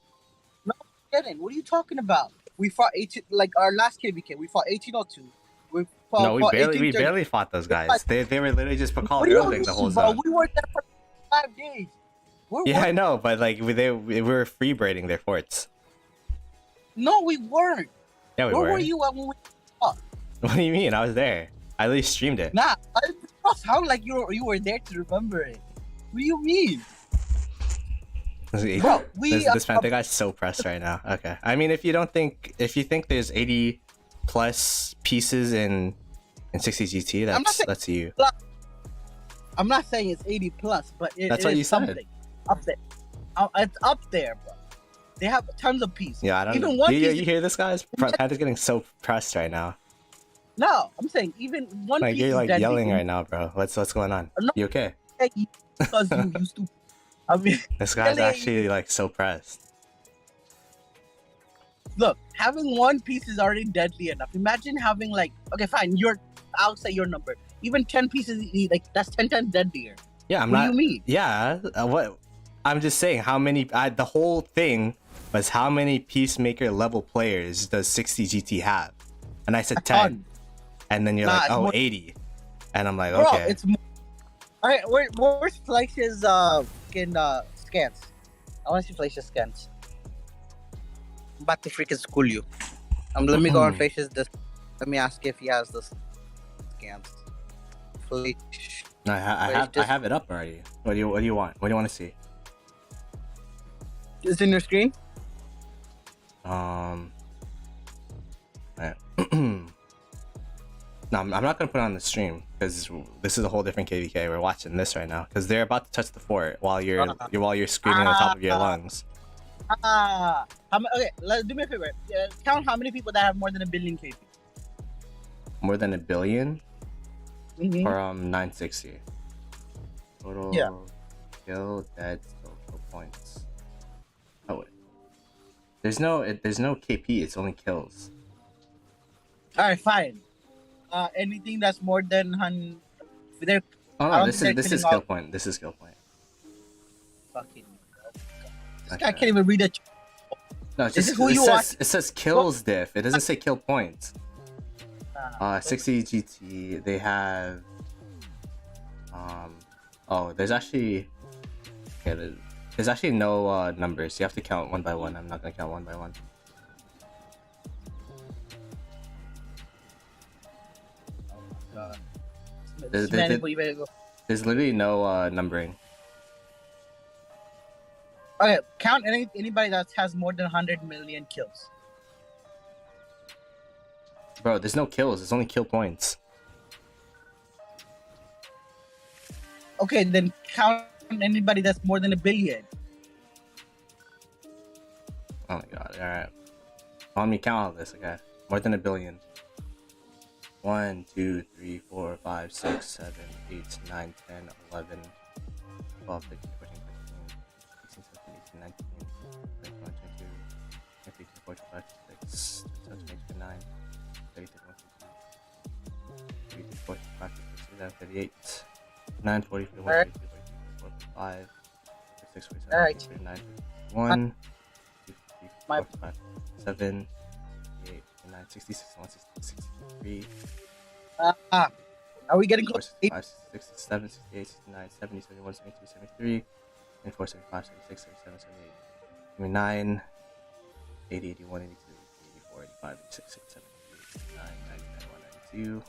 No, kidding. What are you talking about? We fought 18, like our last KvK. We fought 1802. We barely fought those guys. They were literally just call What do you building the mean, whole bro? zone. We were there for 5 days. Yeah, I know, but like we were free braiding their forts. No, we weren't. Yeah, we Where were. were you at when we fought? What do you mean? I was there. I at least streamed it. Nah, I sound like you were there to remember it. What do you mean? Bro, This Panther guy's so pressed right now. Okay. I mean, if you think there's 80 plus pieces in 60 GT, that's you. I'm not saying it's 80 plus, but That's what you said. Something up there. It's up there, bro. They have tons of pieces. Yeah, I don't even know. One You piece. hear this, guys? Panther's getting so pressed right now. No, I'm saying even one Like piece. you're like is yelling deadly. right now, bro. What's going on? No. You okay? Because you used to. I mean, This guy's really- actually like so pressed. Look, having one piece is already deadly enough. Imagine having like, okay, fine, I'll say your number. Even 10 pieces, like that's 10 times deadlier. Yeah, I'm What not. do you mean? Yeah, what? I'm just saying how many. The whole thing was how many Peacemaker level players does 60 GT have? And I said 10. ton. And then you're Nah, like, it's oh, more- 80. And I'm like, Bro, okay. it's more. All right, where's Fleisch's fucking scans? I want to see Fleisch's scans. I'm about to freaking school you. Let me go on Fleisch's this. Let me ask if he has the scans. Fleisch. I have it up already. What do you want? What do you want to see? Is it in your screen? Right. No, I'm not gonna put it on the stream because this is a whole different KvK. We're watching this right now because they're about to touch the fort while you're screaming on top of your lungs. Okay, do me a favor. Count how many people that have more than 1 billion KP. More than 1 billion Mhm. for 960 total. Yeah. Kill, dead, total points. Oh wait, there's no KP. It's only kills. All right, fine. Anything that's more than 100. They're Oh I no, don't this think is they're skill killing point. This is skill point. fucking. This guy can't even read it. No, it's This just is who you it says kills diff. It doesn't say kill points. 60 GT. They have. Oh, there's actually. Yeah, there's actually no numbers. You have to count one by one. I'm not gonna count one by one. This man, you better go. There's literally no numbering. Okay, count anybody that has more than 100 million kills. Bro, there's no kills. It's only kill points. Okay, then count anybody that's more than 1 billion. Alright. Let me count all this, okay? More than a billion. 1, 2, 3, 4, 5, 6, 7, 8, 9, 10, 11, 12, 13, 14, 15, 16, 17, 18, 19, 21, 22, 23, 24, 25, 26, 27, 28, 29, 30, 31, 32, 33, 34, 35, 36, 37, 38, 9, 40, 41, 42, 43, 44, 45, 46, 47, Alright. 49, 51, 53, My- 54, 7, 8, 9, 60, 61, 62, 63, Are we getting 4, close? 65, 67, 68, 69, 70, 71, 72, 73, 74, 75, 76, 77, 78, 79, 80, 81, 82, 84, 85, 86, 87, 89, 90, 91, 92,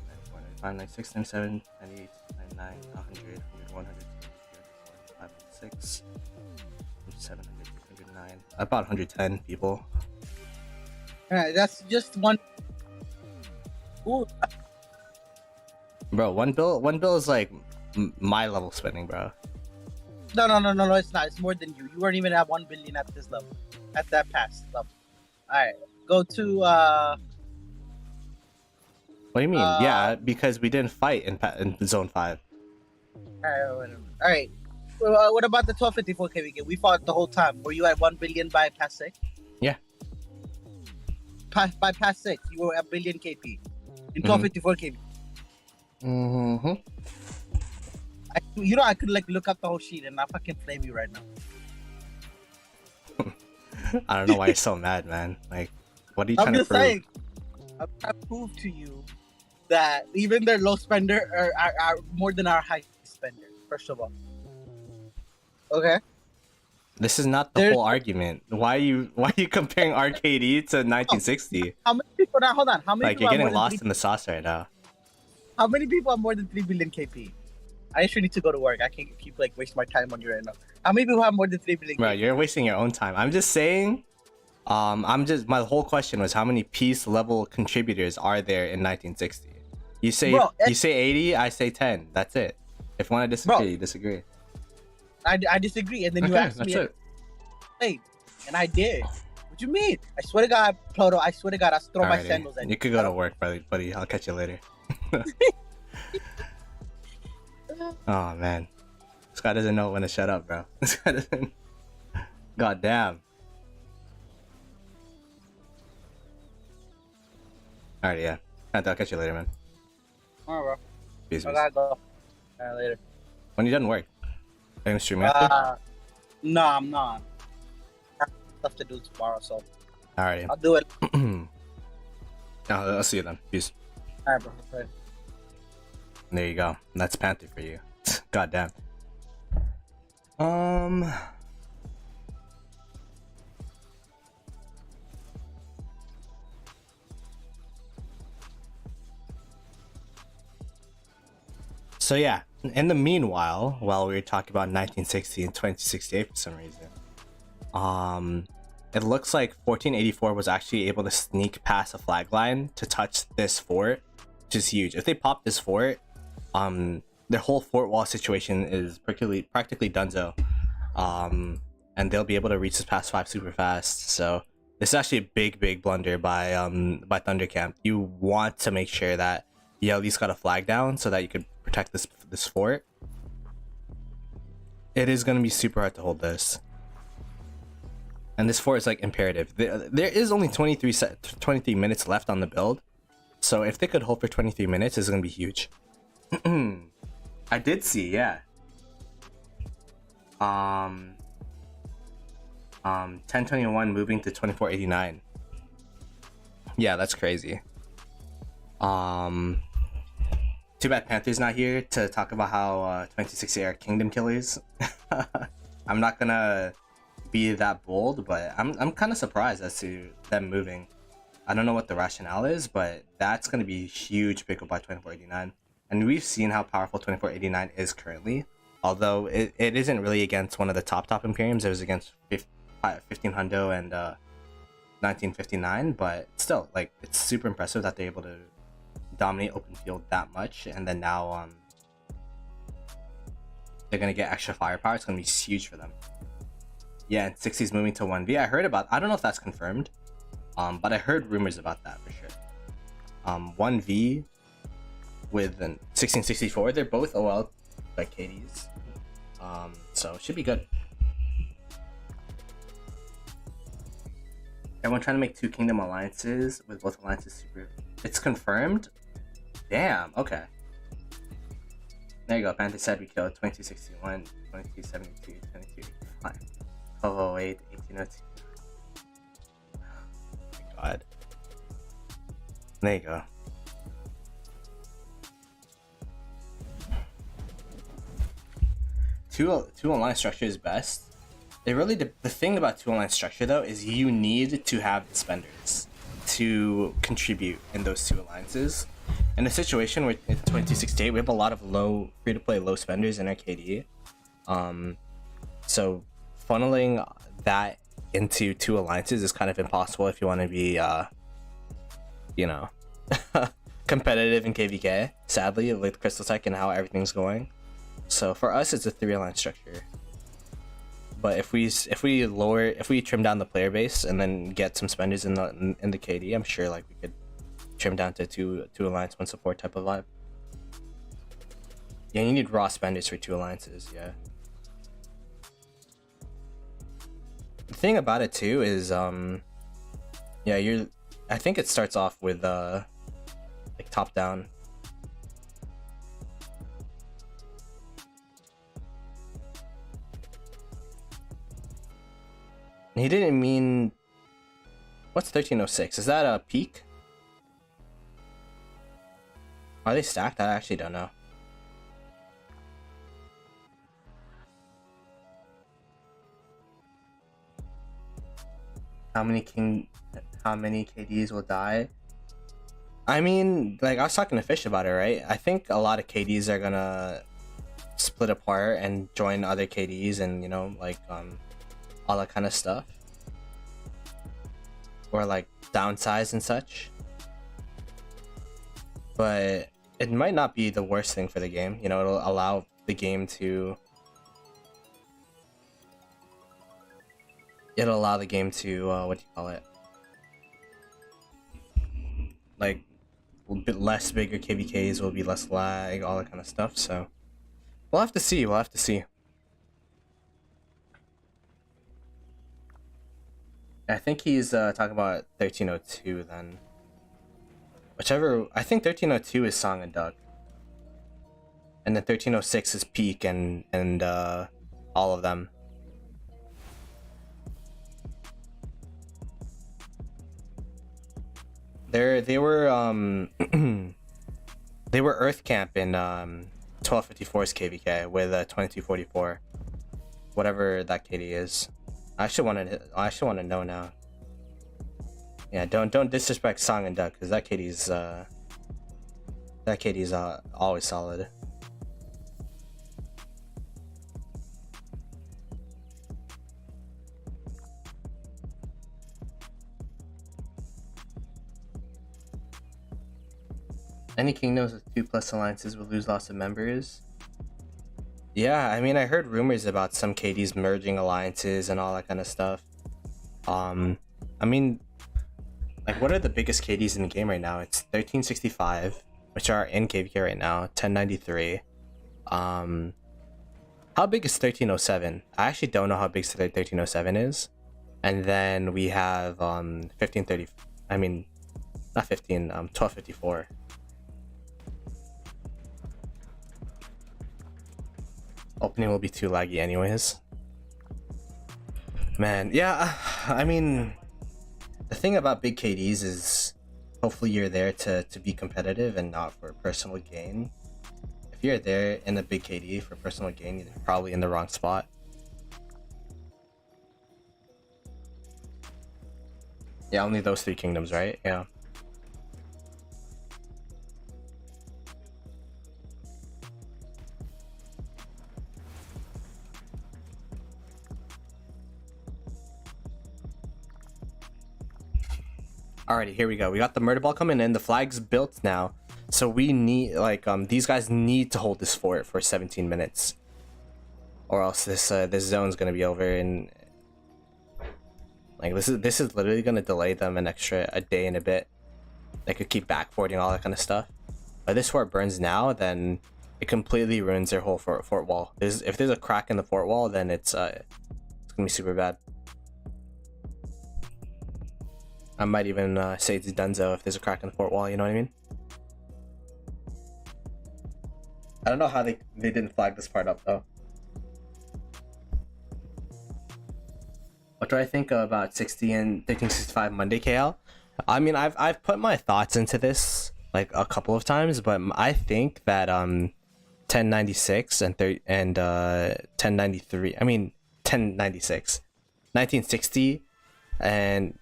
94, 95, 96, 97, 98, 99, 100, 101, 102, 105, 106, 700, 109, about 110 people. Alright, that's just one. Ooh, Bro, one bill is like my level spending, bro. no, it's not. It's more than you. You weren't even at 1 billion at this level. At that past level. Alright. Go to What do you mean? Uh, Yeah, because we didn't fight in zone 5. Alright. What about the 1254 KvK? We fought the whole time. Were you at 1 billion by past 6? Yeah. By past 6, you were at billion KP. In 1254 KvK. Mm-hmm. I could like look up the whole sheet and not fucking flame you right now. I don't know why you're so mad, man. Like, what are you I'm trying to just prove? saying. I'm trying to prove to you that even their low spender are more than our high spender, first of all. Okay? This is not the There's- whole argument. Why are you comparing RKD to 1960? How many people now hold on, how many Like, people you're have getting more lost than in the sauce right now. how many people have more than 3 billion KP? I actually need to go to work. I can't keep like wasting my time on you right now. How many people have more than 3 billion Bro, KP? you're wasting your own time. I'm just saying. My whole question was how many peace level contributors are there in 1960? You say Bro, you say 80, I say 10. That's it. If you want to disagree, you disagree. I disagree, and then you Okay, asked that's me, it. hey, and I did. What you mean? I swear to God, Ploto, I swear to God, I'll throw my Alrighty. sandals at You could go to work, buddy. I'll catch you later. Oh man, this guy doesn't know when to shut up, bro. This guy doesn't. God damn. Alright, yeah. I'll catch you later, man. Alright, bro. Peace, I peace. gotta go. Later. When you done work, are you gonna stream after? No, I'm not. I have stuff to do tomorrow, so Alrighty. I'll do it. I'll see you then. Peace. Alright, bro. Right. There you go. That's Panther for you. God damn. So yeah, in the meanwhile, while we were talking about 1960 and 2068 for some reason, it looks like 1484 was actually able to sneak past a flag line to touch this fort, which is huge. If they pop this fort, their whole fort wall situation is practically donezo, and they'll be able to reach this past 5 super fast. So this is actually a big blunder by Thundercamp. You want to make sure that you at least got a flag down so that you could protect this fort. It is going to be super hard to hold this, and this fort is like imperative. There is only 23 minutes left on the build, so if they could hold for 23 minutes, it's going to be huge. I did see, yeah. 1021 moving to 2489. Yeah, that's crazy. Too bad Panther's not here to talk about how 2060 are kingdom killers. I'm not gonna be that bold, but I'm kind of surprised as to them moving. I don't know what the rationale is, but that's gonna be a huge pickup by 2489. And we've seen how powerful 2489 is currently. Although it isn't really against one of the top Imperiums, it was against 1500 and 1959, but still, like, it's super impressive that they're able to dominate open field that much, and then now they're gonna get extra firepower. It's gonna be huge for them. Yeah, and 60 is moving to 1v. I heard about. I don't know if that's confirmed. But I heard rumors about that for sure. 1v with an 1664. They're both OL like KDs. So it should be good. Everyone trying to make 2 kingdom alliances with both alliances super. It's confirmed? Damn, okay. There you go. Panther said we killed 2261, 2272, 2285, 1208, 1802. Oh my god. There you go. Two alliance structure is best. It really the thing about 2 alliance structure though is you need to have the spenders to contribute in those 2 alliances. In a situation where in 2068 we have a lot of low free-to-play low spenders in our KD, so funneling that into 2 alliances is kind of impossible if you want to be you know competitive in KvK, sadly, with Crystal Tech and how everything's going. So for us it's a 3 alliance structure. But if we trim down the player base and then get some spenders in the KD, I'm sure like we could trim down to two alliance, 1 support type of vibe. Yeah, you need raw spenders for 2 alliances. Yeah. The thing about it too is yeah, I think it starts off with like top down. He didn't mean. What's 1306? Is that a peak? Are they stacked? I actually don't know. How many KDs will die? I mean, like I was talking to Fish about it, right? I think a lot of KDs are gonna split apart and join other KDs, and you know, like all that kind of stuff, or like downsize and such. But it might not be the worst thing for the game. You know, it'll allow the game to what do you call it, like a bit less bigger KvKs, will be less lag, all that kind of stuff. So we'll have to see. I think he's talking about 1302 then. Whichever, I think 1302 is Song and Duck. And then 1306 is Peak and all of them. They were they were Earth Camp in 1254's KvK with 2244. Whatever that KD is. I actually want to know now. Yeah, don't disrespect Song and Duck, because that KD's always solid. Any kingdoms with 2+ alliances will lose lots of members. Yeah, I mean, I heard rumors about some KDs merging alliances and all that kind of stuff. I mean, like, what are the biggest KDs in the game right now? It's 1365, which are in KvK right now, 1093. How big is 1307? I actually don't know how big 1307 is. And then we have 1530. I mean, not 15. 1254. Opening will be too laggy anyways. Man, yeah, I mean, the thing about big KDs is hopefully you're there to be competitive and not for personal gain. If you're there in a big KD for personal gain, you're probably in the wrong spot. Yeah, only those 3 kingdoms, right? Yeah. Alrighty, here we go. We got the murder ball coming in. The flag's built now, so we need these guys need to hold this fort for 17 minutes, or else this zone's gonna be over in Like this is literally gonna delay them an extra a day and a bit. They could keep backporting all that kind of stuff. But this fort burns now, then it completely ruins their whole fort wall. If there's a crack in the fort wall, then it's gonna be super bad. I might even say it's Dunzo if there's a crack in the fort wall. You know what I mean? I don't know how they didn't flag this part up though. What do I think about 60 and 1365 Monday KL? I mean, I've put my thoughts into this like a couple of times, but I think that 1096 and 1093. I mean 1096, 1960 and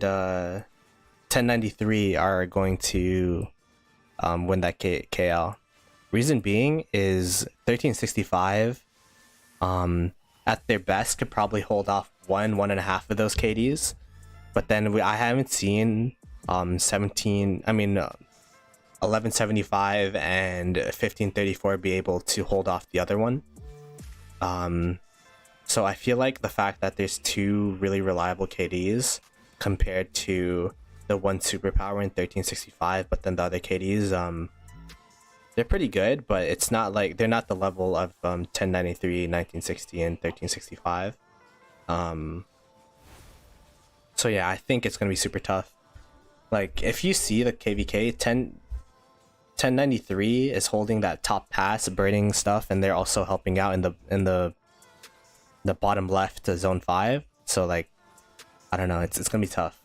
1093 are going to win that KL. Reason being is 1365 at their best could probably hold off one and a half of those KDs, but then I haven't seen 1175 and 1534 be able to hold off the other one. So I feel like the fact that there's two really reliable KDs compared to the one superpower in 1365, but then the other KDs, they're pretty good, but it's not like they're not the level of 1093, 1960, and 1365. So yeah, I think it's gonna be super tough. Like if you see the KvK 1093 is holding that top pass, burning stuff, and they're also helping out in the bottom left to zone 5. So like, I don't know, it's gonna be tough.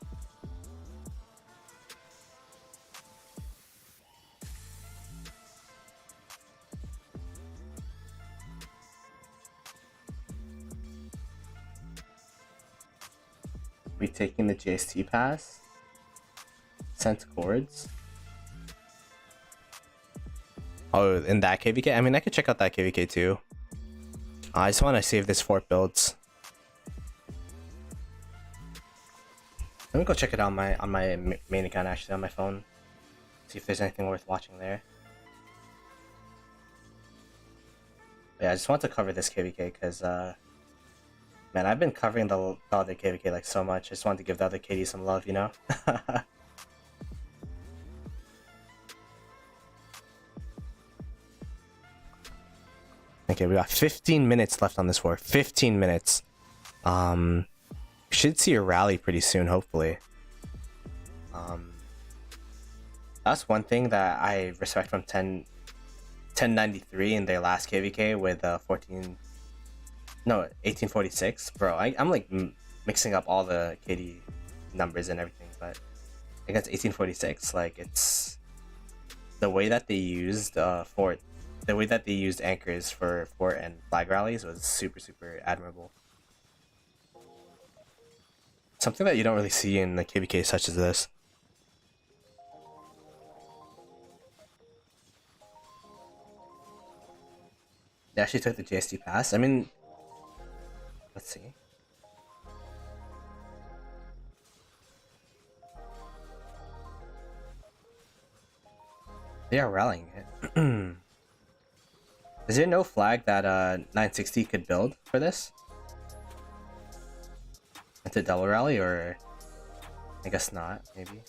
We taking the JST pass. Sent chords. Oh, in that KvK? I mean, I could check out that KvK too. I just want to save this fort builds. Let me go check it out on my main account, actually, on my phone. See if there's anything worth watching there. But yeah, I just want to cover this KvK because man, I've been covering the other KvK like so much. I just wanted to give the other KD some love, you know? Okay, we got 15 minutes left on this war. 15 minutes. We should see a rally pretty soon, hopefully. That's one thing that I respect from 1093 in their last KvK with 1846. Bro, I'm like mixing up all the KD numbers and everything, but against 1846, like it's the way that they used fort. The way that they used anchors for fort and flag rallies was super admirable. Something that you don't really see in the KvK such as this. They actually took the JST pass. I mean, let's see. They are rallying it. Is there no flag that 960 could build for this? It's a double rally, or I guess not, maybe.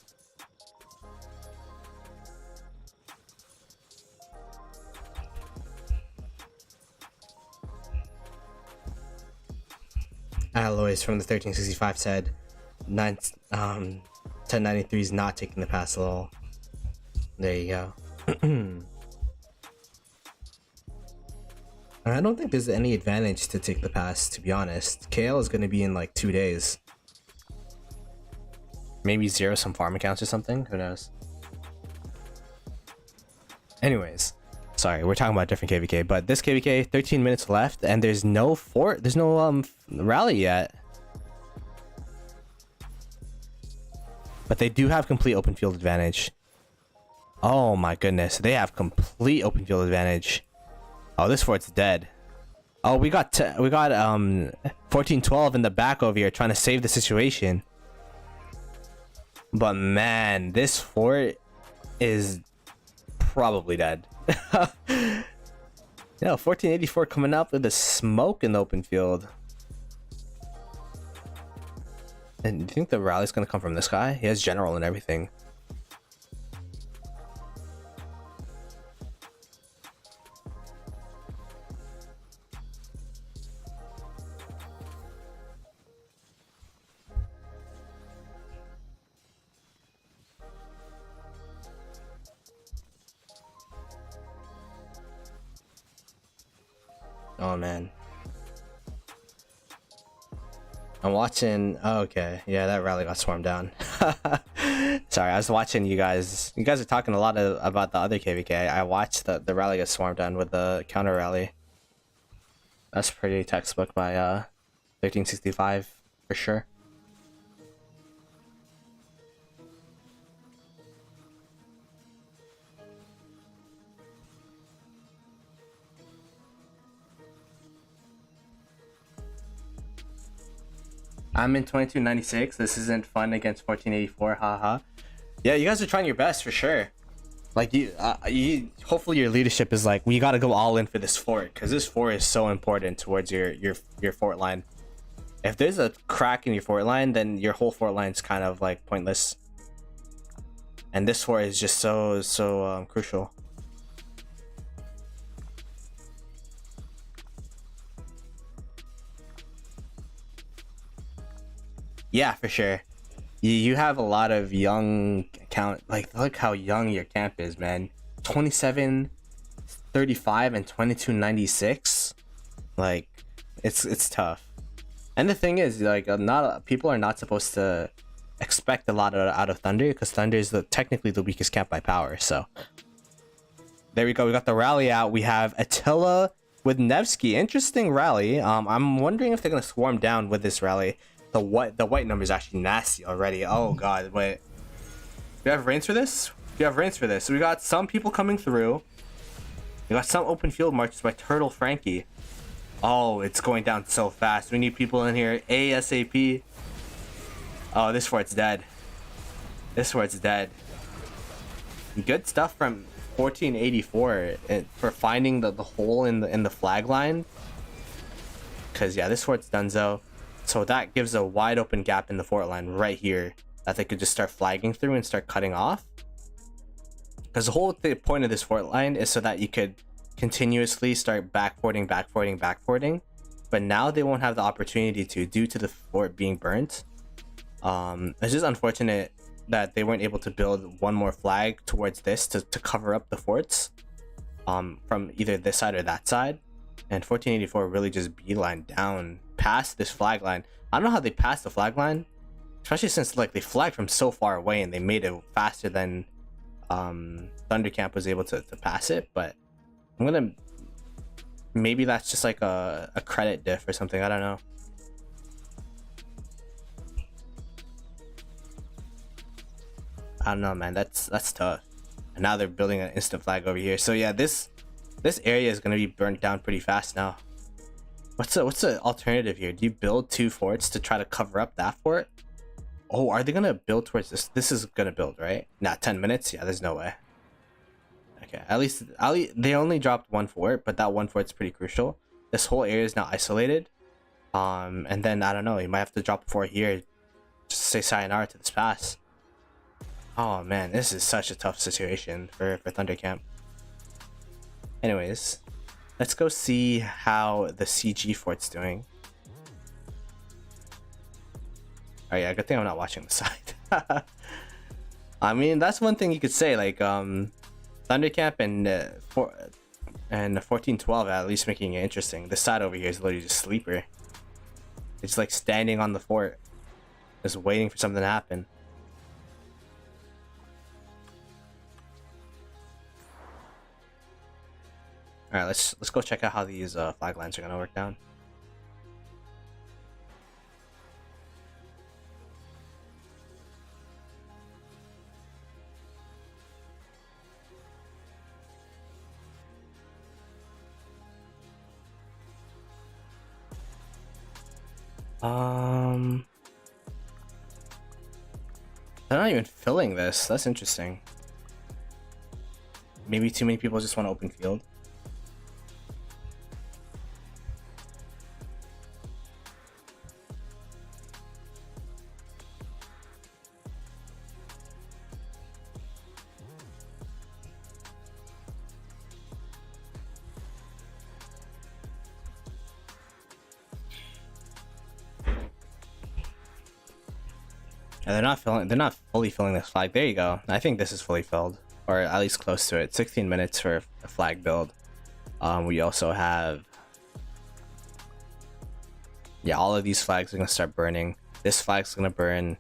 Alloys from the 1365 said 1093 is not taking the pass at all. There you go. I don't think there's any advantage to take the pass, to be honest. KL is going to be in like 2 days. Maybe zero some farm accounts or something, who knows. Anyways, sorry, we're talking about a different KvK, but this KvK, 13 minutes left, and there's no fort, there's no rally yet. But they do have complete open field advantage. Oh my goodness, they have complete open field advantage. Oh, this fort's dead. Oh, we got 1412 in the back over here trying to save the situation. But man, this fort is probably dead. Yeah, 1484 coming up with a smoke in the open field. And do you think the rally's gonna come from this guy? He has general and everything. Oh man. I'm watching. Oh, okay, yeah, that rally got swarmed down. Sorry, I was watching you guys. You guys are talking a lot about the other KvK. I watched the rally get swarmed down with the counter rally. That's pretty textbook by 1365 for sure. I'm in 2296. This isn't fun against 1484. Haha. Yeah, you guys are trying your best for sure. Like you hopefully your leadership is like, we got to go all in for this fort, because this fort is so important towards your fort line. If there's a crack in your fort line, then your whole fort line's kind of like pointless. And this fort is just so crucial. Yeah, for sure. You have a lot of young count. Like, look how young your camp is, man. 27, 35, and 2296. Like, it's tough. And the thing is, like, not people are not supposed to expect a lot out of Thunder, because Thunder is technically the weakest camp by power. So there we go. We got the rally out. We have Attila with Nevsky. Interesting rally. I'm wondering if they're gonna swarm down with this rally. The white number is actually nasty already. Oh god, wait. Do you have rains for this? Do you have rains for this? So we got some people coming through. We got some open field marches by Turtle Frankie. Oh, it's going down so fast. We need people in here ASAP. Oh, this fort's dead. This fort's dead. Good stuff from 1484 for finding the hole in the flag line. Cause yeah, this fort's donezo. So that gives a wide open gap in the fort line right here that they could just start flagging through and start cutting off. Because the whole point of this fort line is so that you could continuously start backporting. But now they won't have the opportunity to, due to the fort being burnt. It's just unfortunate that they weren't able to build one more flag towards this to cover up the forts from either this side or that side. And 1484 really just beeline down past this flag line. I don't know how they passed the flag line, especially since like they flagged from so far away and they made it faster than Thundercamp was able to pass it. But I'm gonna, maybe that's just like a credit diff or something. I don't know. I don't know, man. That's tough. And now they're building an instant flag over here. So yeah, this area is gonna be burnt down pretty fast now. What's the alternative here? Do you build two forts to try to cover up that fort? Oh, are they gonna build towards this? This is gonna build, right? Not 10 minutes. Yeah, there's no way. Okay, at least they only dropped one fort, but that one fort's pretty crucial. This whole area is now isolated. And then I don't know. You might have to drop a fort here, just to say sayonara to this pass. Oh man, this is such a tough situation for Thundercamp. Anyways, let's go see how the CG fort's doing. Oh yeah, good thing I'm not watching the side. I mean, that's one thing you could say, like Thundercamp and 1412 at least making it interesting. This side over here is literally just sleeper. It's like standing on the fort, just waiting for something to happen. All right, let's go check out how these flag lines are gonna work down. They're not even filling this. That's interesting. Maybe too many people just want to open field. And they're not fully filling this flag. There you go. I think this is fully filled, or at least close to it. 16 minutes for a flag build. We also have, yeah, all of these flags are gonna start burning. This flag's gonna burn.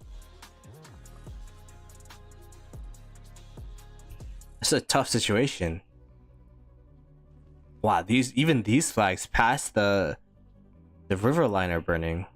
It's a tough situation. Wow, even these flags past the river line are burning.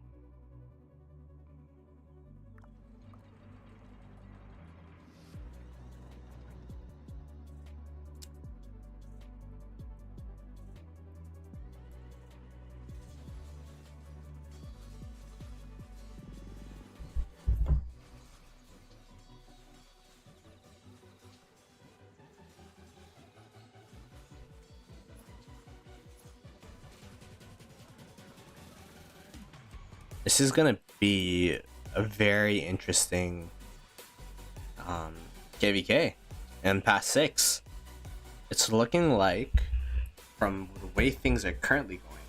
This is gonna be a very interesting KvK and past 6. It's looking like, from the way things are currently going,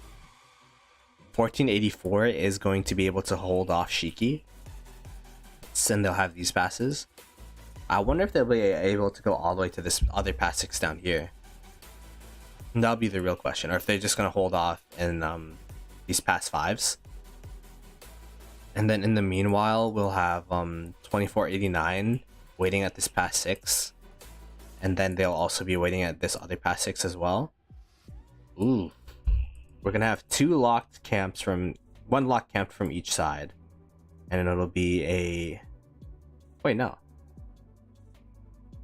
1484 is going to be able to hold off Shiki, and they'll have these passes. I wonder if they'll be able to go all the way to this other past 6 down here. That'll be the real question, or if they're just gonna hold off in these past 5s. And then in the meanwhile, we'll have 2489 waiting at this past 6. And then they'll also be waiting at this other past 6 as well. Ooh. We're gonna have 2 locked camps from, 1 locked camp from each side. And it'll be a, wait, no.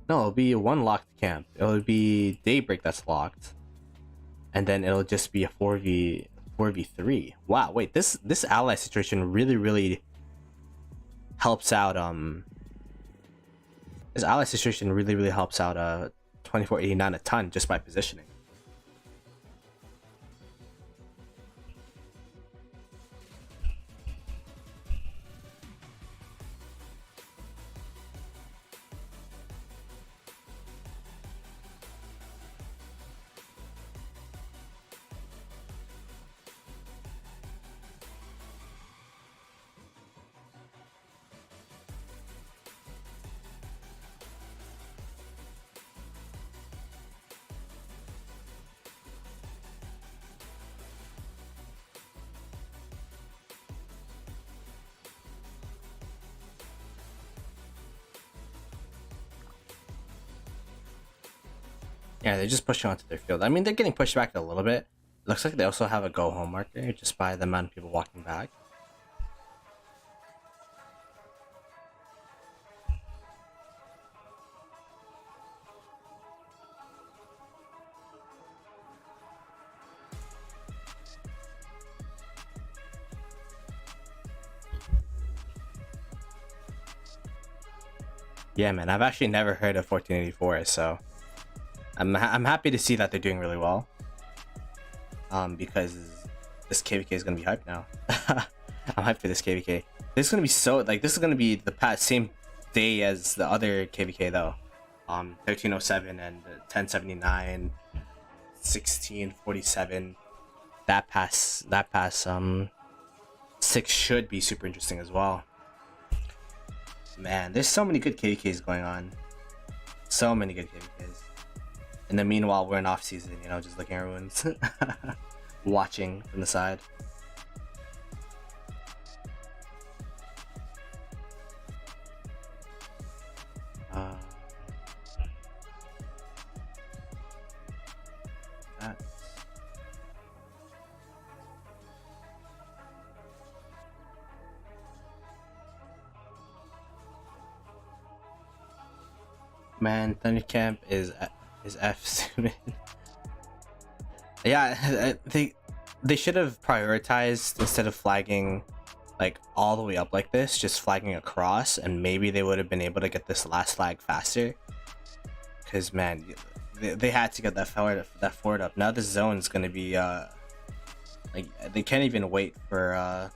No, it'll be 1 locked camp. It'll be Daybreak that's locked. And then it'll just be a 4v3. Wow, wait, this ally situation really helps out this ally situation really helps out 2489 a ton just by positioning. Yeah, they're just pushing onto their field. I mean, they're getting pushed back a little bit. Looks like they also have a go home marker just by the amount of people walking back. Yeah, man, I've actually never heard of 1484, so I'm happy to see that they're doing really well. Because this KvK is gonna be hyped now. I'm hyped for this KvK. This is gonna be so, like, this is gonna be the same day as the other KvK though. 1307 and 1079, 1647. That pass 6 should be super interesting as well. Man, there's so many good KvKs going on. So many good KvKs. In the meanwhile, we're in off season, you know, just looking at ruins. Watching from the side. That. Man, Thundercamp is F soon. Yeah, they should have prioritized, instead of flagging like all the way up like this, just flagging across, and maybe they would have been able to get this last flag faster. Because man, they had to get that forward up. Now this zone's gonna be like, they can't even wait for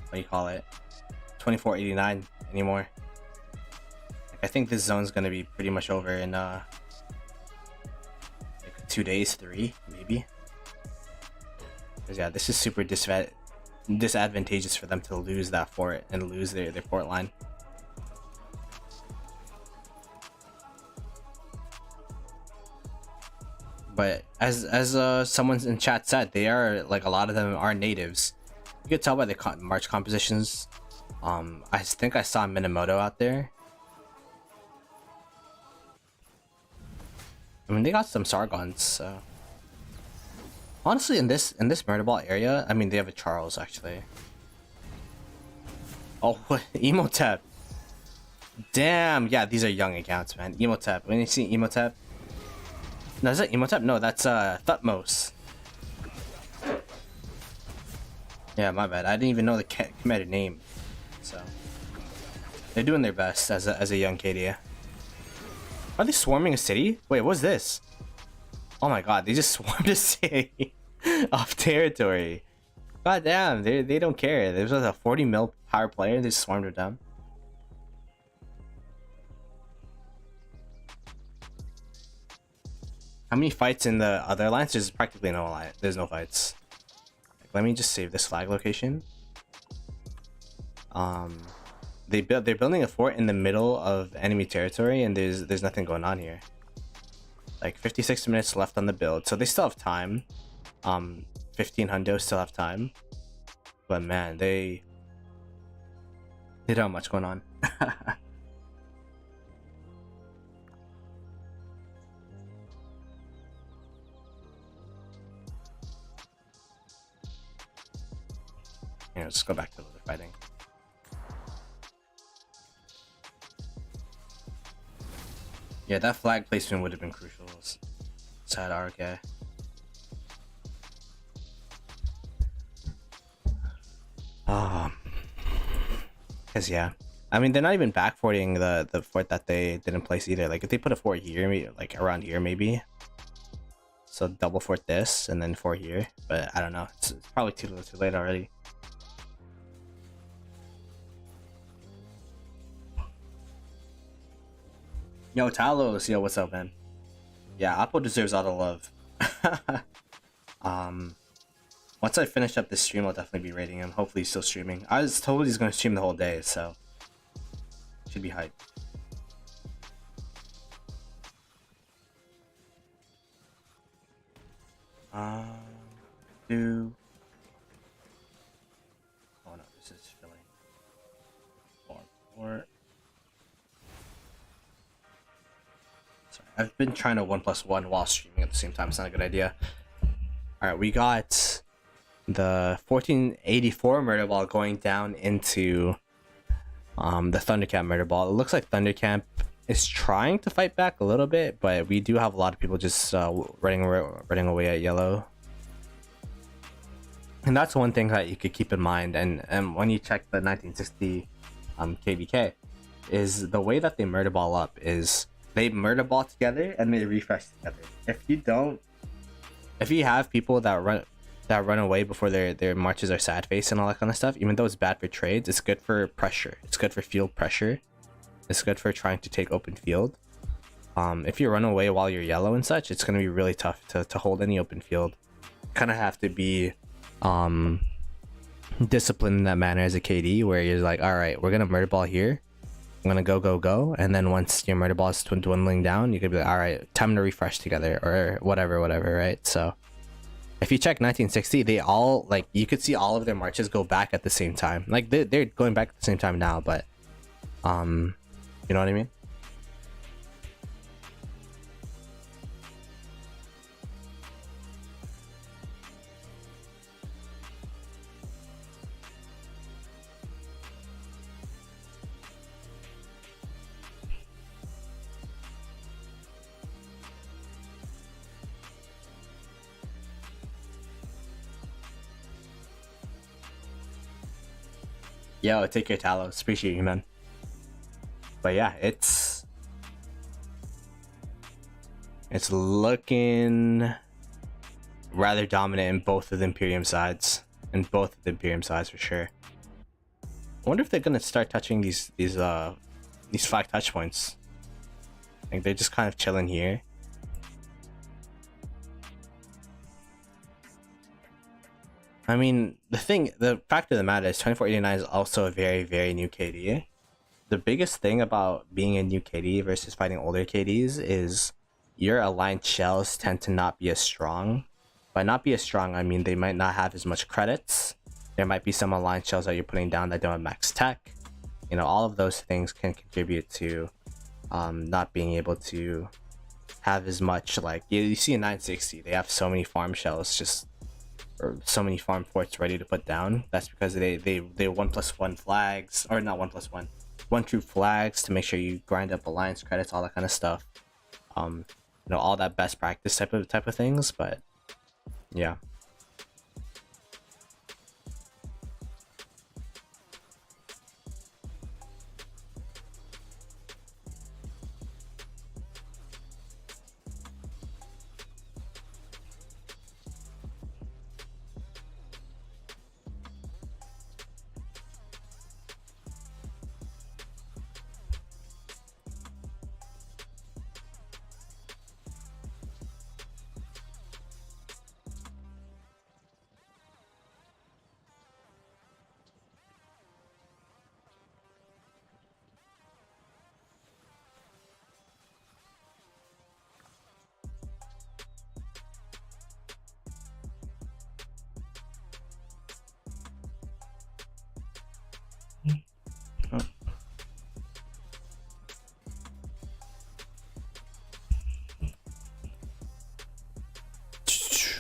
what do you call it, 2489 anymore. Like, I think this zone's gonna be pretty much over in like 2 days, 3 maybe. Cause yeah, this is super disadvantageous for them to lose that fort and lose their fort line. But as someone in chat said, they are like, a lot of them are natives. You could tell by the march compositions. I think I saw Minamoto out there. I mean, they got some Sargons, so honestly, in this murder ball area, I mean, they have a Charles actually. Oh, what? Emotep. Damn, yeah, these are young accounts, man. Emotep. When you see Emotep, no, is that Emotep? No, that's Thutmose. Yeah, my bad. I didn't even know the committed name. So they're doing their best as a young KD. Are they swarming a city? Wait, what's this? Oh my god, they just swarmed a city off territory. God damn, they don't care. There was a 40 mil power player, they just swarmed it down. How many fights in the other alliance? There's practically no alliance. There's no fights. Let me just save this flag location. They're building a fort in the middle of enemy territory, and there's nothing going on here. Like 56 minutes left on the build, so they still have time. 15 hundo still have time, but man, they don't have much going on. Yeah, let's go back to the fighting. Yeah, that flag placement would have been crucial. Sad RK. Cause yeah, I mean, they're not even backforting the fort that they didn't place either. Like if they put a fort here, maybe, like around here maybe. So double fort this and then fort here, but I don't know. It's probably too late already. Yo, Talos, yo, what's up, man? Yeah, Apple deserves all the love. Once I finish up this stream, I'll definitely be rating him. Hopefully he's still streaming. I was told he's gonna stream the whole day, so should be hyped. Oh no, this is filling. Four. I've been trying to 1+1 while streaming at the same time. It's not a good idea. Alright, we got the 1484 murder ball going down into the Thundercamp murder ball. It looks like Thundercamp is trying to fight back a little bit, but we do have a lot of people just running away at yellow. And that's one thing that you could keep in mind. And when you check the 1960 KvK, is the way that they murder ball up is they murder ball together and they refresh together. If you have people that run away before their marches are sad face and all that kind of stuff, even though it's bad for trades, it's good for pressure. It's good for field pressure. It's good for trying to take open field. If you run away while you're yellow and such, it's gonna be really tough to hold any open field. Kind of have to be disciplined in that manner as a KD, where you're like, all right, we're gonna murder ball here. I'm gonna go, and then once your murder ball is dwindling down, you could be like, all right, time to refresh together, or whatever, right? So if you check 1960, they all, like, you could see all of their marches go back at the same time. Like they're going back at the same time now, but you know what I mean? Yo, take care, Talos. Appreciate you, man. But yeah, it's looking rather dominant in both of the Imperium sides. For sure. I wonder if they're gonna start touching these flag touch points. Like they're just kind of chilling here. I mean, the fact of the matter is 2489 is also a very, very new KD. The biggest thing about being a new KD versus fighting older KDs is your aligned shells tend to not be as strong. By not be as strong, I mean they might not have as much credits. There might be some aligned shells that you're putting down that don't have max tech. You know, all of those things can contribute to not being able to have as much. Like you see in 960, they have so many farm shells just, or so many farm forts ready to put down. That's because they 1+1 flags, or not 1+1, 1 troop flags to make sure you grind up alliance credits, all that kind of stuff. You know, all that best practice type of things. But yeah.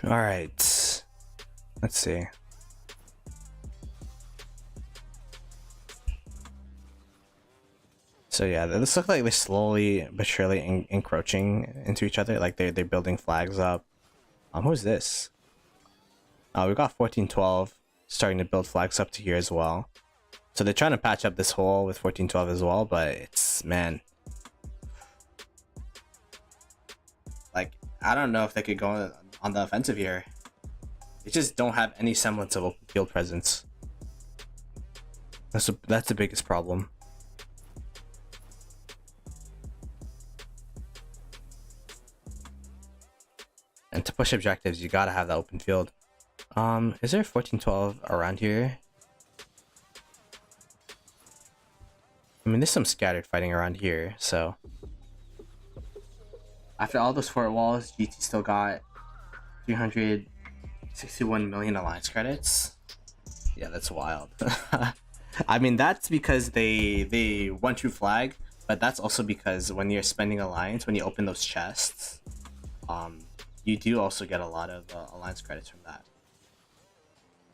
All right, let's see. So yeah, this looks like they're slowly but surely encroaching into each other. Like they're building flags up. Who's this? We got 1412 starting to build flags up to here as well. So they're trying to patch up this hole with 1412 as well, but it's, man, like I don't know if they could go on the offensive here. They just don't have any semblance of open field presence. That's the biggest problem. And to push objectives, you gotta have that open field. Is there 1412 around here? I mean, there's some scattered fighting around here, so. After all those fort walls, GT still got 361 million alliance credits. Yeah, that's wild. I mean, that's because they 1-2 flag, but that's also because when you're spending alliance, when you open those chests, you do also get a lot of alliance credits from that.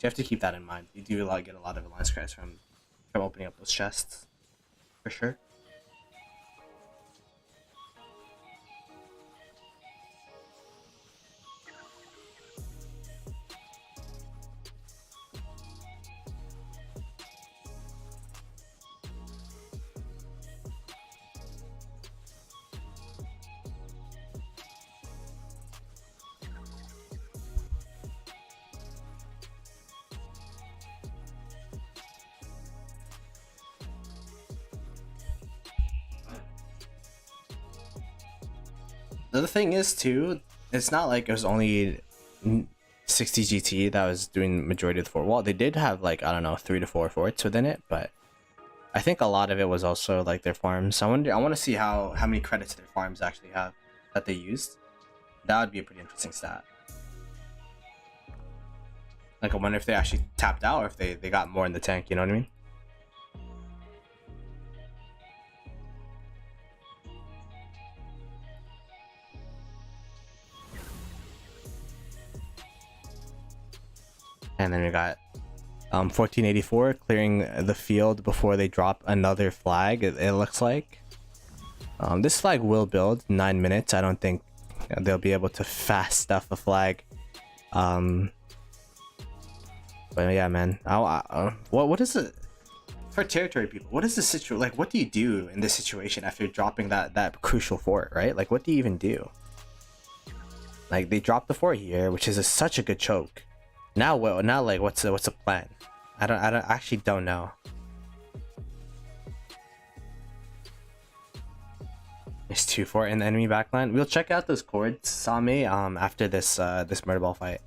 You have to keep that in mind. You do get a lot of alliance credits from opening up those chests, for sure. The thing is too, it's not like it was only 60 GT that was doing majority of the fort wall. They did have like, I don't know, 3 to 4 forts within it, but I think a lot of it was also like their farms. I want to see how many credits their farms actually have that they used. That would be a pretty interesting stat. Like I wonder if they actually tapped out or if they got more in the tank, you know what I mean? And then we got 1484 clearing the field before they drop another flag, it looks like. This flag will build 9 minutes. I don't think they'll be able to fast stuff a flag. But yeah, man. What is it for territory people? What is the situation? Like, what do you do in this situation after dropping that crucial fort, right? Like, what do you even do? Like, they dropped the fort here, which is such a good choke. Now what? Now like what's the plan? I actually don't know. There's 2 fort in the enemy backline. We'll check out those cords, Same, after this this murder ball fight.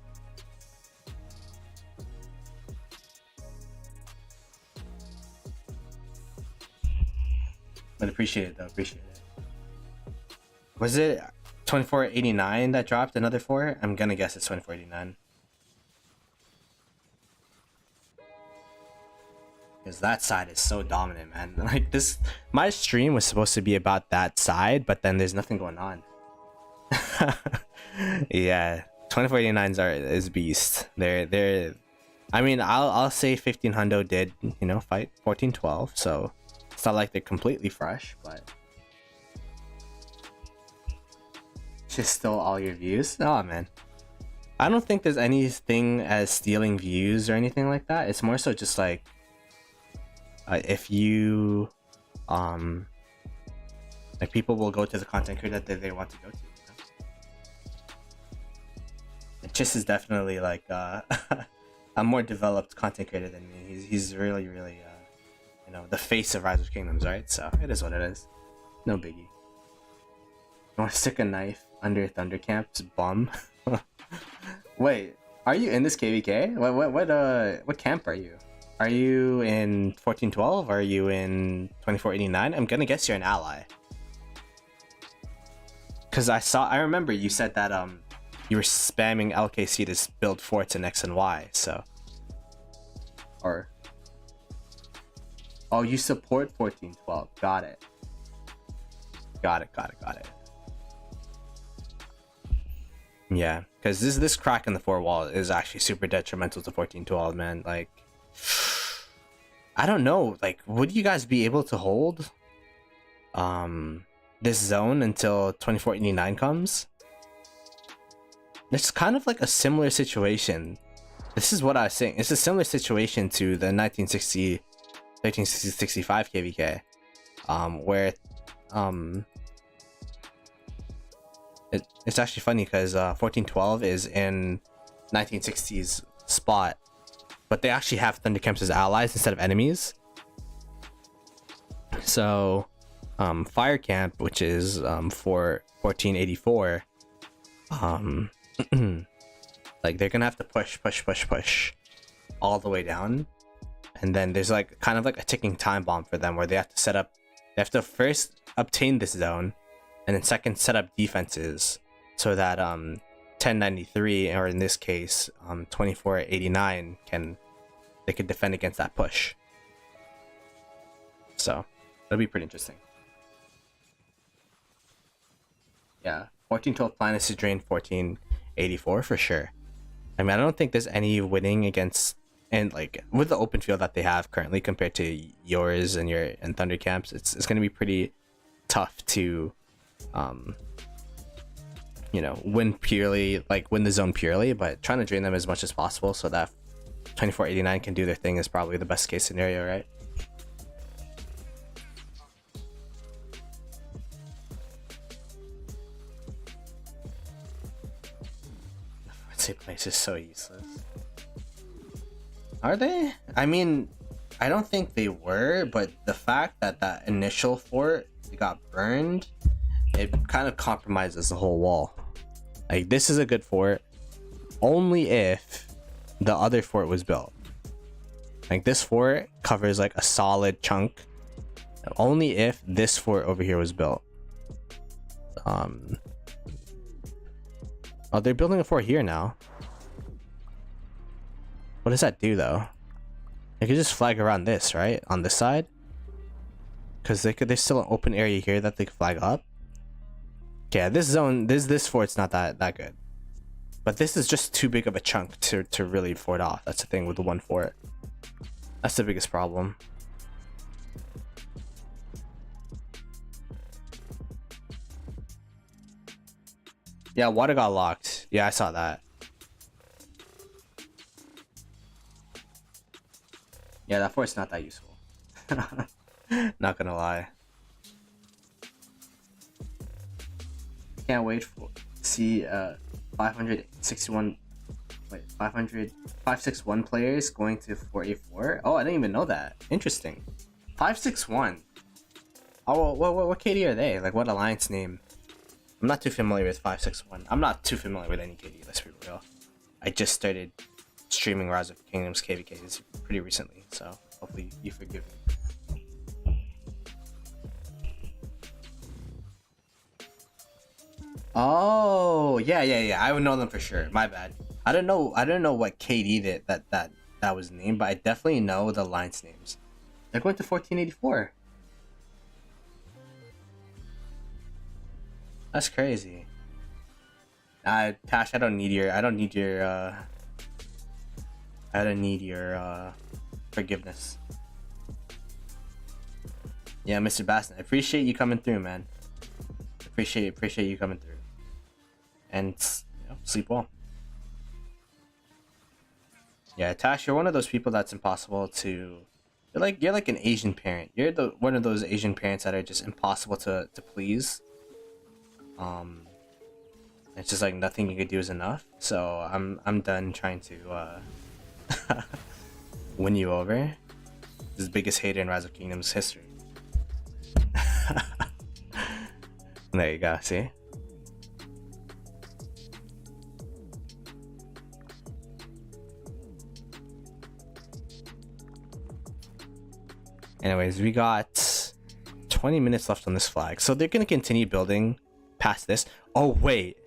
But appreciate it though. Appreciate it. Was it 2489 that dropped another 4? I'm gonna guess it's 2489. Because that side is so dominant, man. Like this, my stream was supposed to be about that side, but then there's nothing going on. Yeah, 2489s is beast. They're. I mean, I'll say 1500 did fight 1412, so it's not like they're completely fresh, but just still all your views. Oh man, I don't think there's anything as stealing views or anything like that. It's more so just like if you like people will go to the content creator that they want to go to. Chis is definitely like a more developed content creator than me. He's really the face of Rise of Kingdoms, right? So it is what it is. No biggie. You want to stick a knife under Thundercamp's bum? Wait, are you in this KvK? What camp are you? Are you in 1412? Are you in 2489? I'm gonna guess you're an ally. Cause I remember you said that you were spamming LKC to build forts in X and Y, so. Or. Oh, you support 1412. Got it. Got it. Yeah, because this crack in the 4 wall is actually super detrimental to 1412, man. Like, I don't know. Like, would you guys be able to hold this zone until 2489 comes? It's kind of like a similar situation. This is what I was saying. It's a similar situation to the 1965 KvK, where it's actually funny because 1412 is in 1960's spot, but they actually have Thundercamps as allies instead of enemies. So Fire Camp, which is for 1484, like they're gonna have to push all the way down, and then there's like kind of like a ticking time bomb for them where they have to first obtain this zone, and then second set up defenses so that 1093, or in this case 2489, they could defend against that push. So that'll be pretty interesting. Yeah, 1412 plan is to drain 1484 for sure. I mean, I don't think there's any winning against, and like with the open field that they have currently compared to yours and Thunder Camps, it's gonna be pretty tough to win the zone purely, but trying to drain them as much as possible so that 2489 can do their thing is probably the best case scenario, right? Place is so useless. Are they? I mean, I don't think they were, but the fact that that initial fort got burned, it kind of compromises the whole wall. Like, this is a good fort only if the other fort was built. Like, this fort covers like a solid chunk only if this fort over here was built. Oh, they're building a fort here now. What does that do though? They could just flag around this, right? On this side? Because there's still an open area here that they could flag up. Yeah, this zone, this fort's not that good. But this is just too big of a chunk to really fort off. That's the thing with the one fort. That's the biggest problem. Yeah, water got locked. Yeah, I saw that. Yeah, that fort's not that useful. Not gonna lie. Can't wait to see 561 players going to 484. Oh, I didn't even know that. Interesting. 561. Oh, what KD are they? Like, what alliance name? I'm not too familiar with 561. I'm not too familiar with any KD, let's be real. I just started streaming Rise of Kingdoms KvKs pretty recently, so hopefully you forgive me. Oh, yeah. I would know them for sure. My bad. I don't know what KD that was named, but I definitely know the lines names. They're going to 1484. That's crazy. Tash, I don't need your forgiveness. Yeah, Mr. Baston, I appreciate you coming through, man. Appreciate you coming through. And sleep well. Yeah, Tash, you're one of those people that's impossible to. You're like an Asian parent. You're one of those Asian parents that are just impossible to please. It's just like nothing you could do is enough. So I'm done trying to win you over. This is the biggest hater in Rise of Kingdoms history. There you go. See. Anyways, we got 20 minutes left on this flag, so they're gonna continue building past this. Oh wait.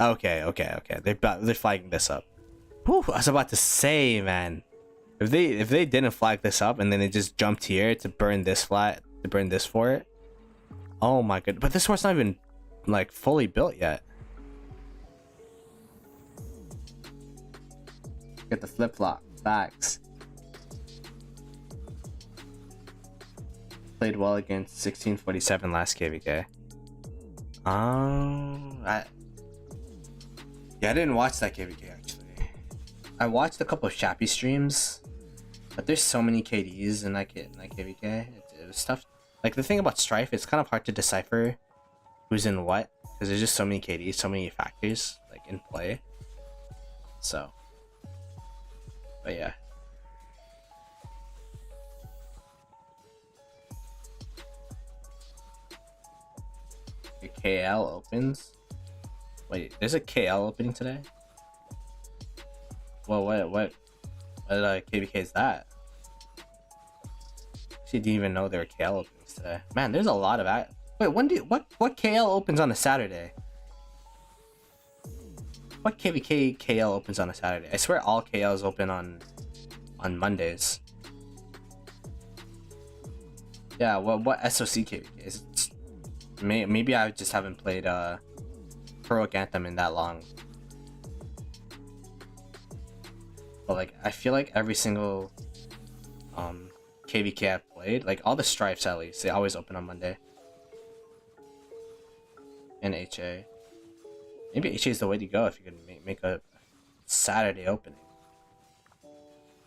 Okay. They're flagging this up. Whew, I was about to say, man, if they didn't flag this up and then they just jumped here to burn this fort. Oh my god! But this fort's not even like fully built yet. Get the flip flop facts. Played well against 1647 last KvK. I didn't watch that KvK actually. I watched a couple of Shappy streams, but there's so many KDs in that KvK. It was tough. Like the thing about Strife, it's kind of hard to decipher who's in what because there's just so many KDs, so many factors like in play. So, but yeah. Your KL opens. Wait, there's a KL opening today? Well, what KvK is that? Actually, didn't even know there were KL openings today. Man, there's a lot of Wait, what KL opens on a Saturday? What KvK KL opens on a Saturday? I swear all KLs open on Mondays. Yeah, what SOC KvK is? Maybe I just haven't played Heroic Anthem in that long. But like I feel like every single KvK I've played, like all the strifes at least, they always open on Monday. And HA. Maybe HA is the way to go if you can make a Saturday opening.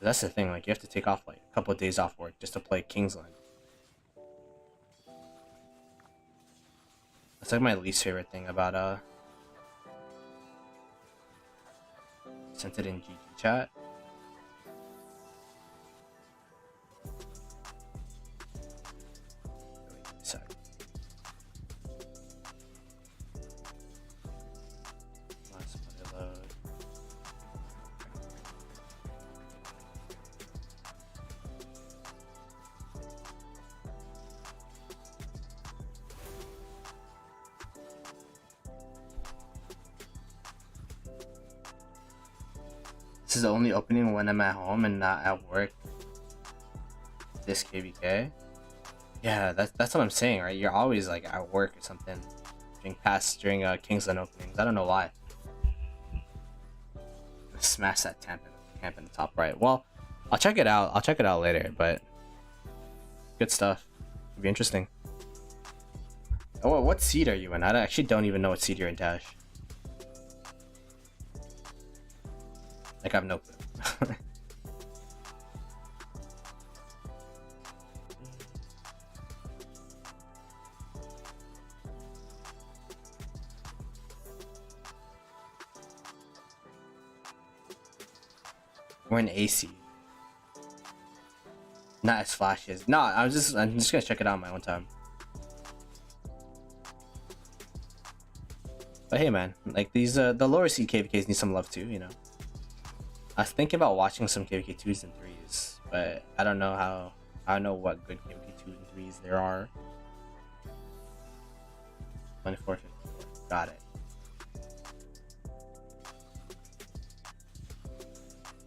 That's the thing, like you have to take off like a couple of days off work just to play Kingsland. That's like my least favorite thing about sent it in GG chat. Wait a sec. Let's put it load. This is the only opening when I'm at home and not at work. This KvK. Yeah, that's what I'm saying, right? You're always like at work or something during Kingsland openings. I don't know why. Smash that camp in the top right. Well, I'll check it out. I'll check it out later, but good stuff. It'll be interesting. Oh, what seed are you in? I actually don't even know what seed you're in, Dash. Like I have no clue. We're in AC. Not as flashy as. No, I'm just gonna check it out on my own time. But hey, man, like these the lower seed KvKs need some love too, you know. I was thinking about watching some KvK 2s and 3s, but I don't know what good KvK 2s and 3s there are. 2454. Got it.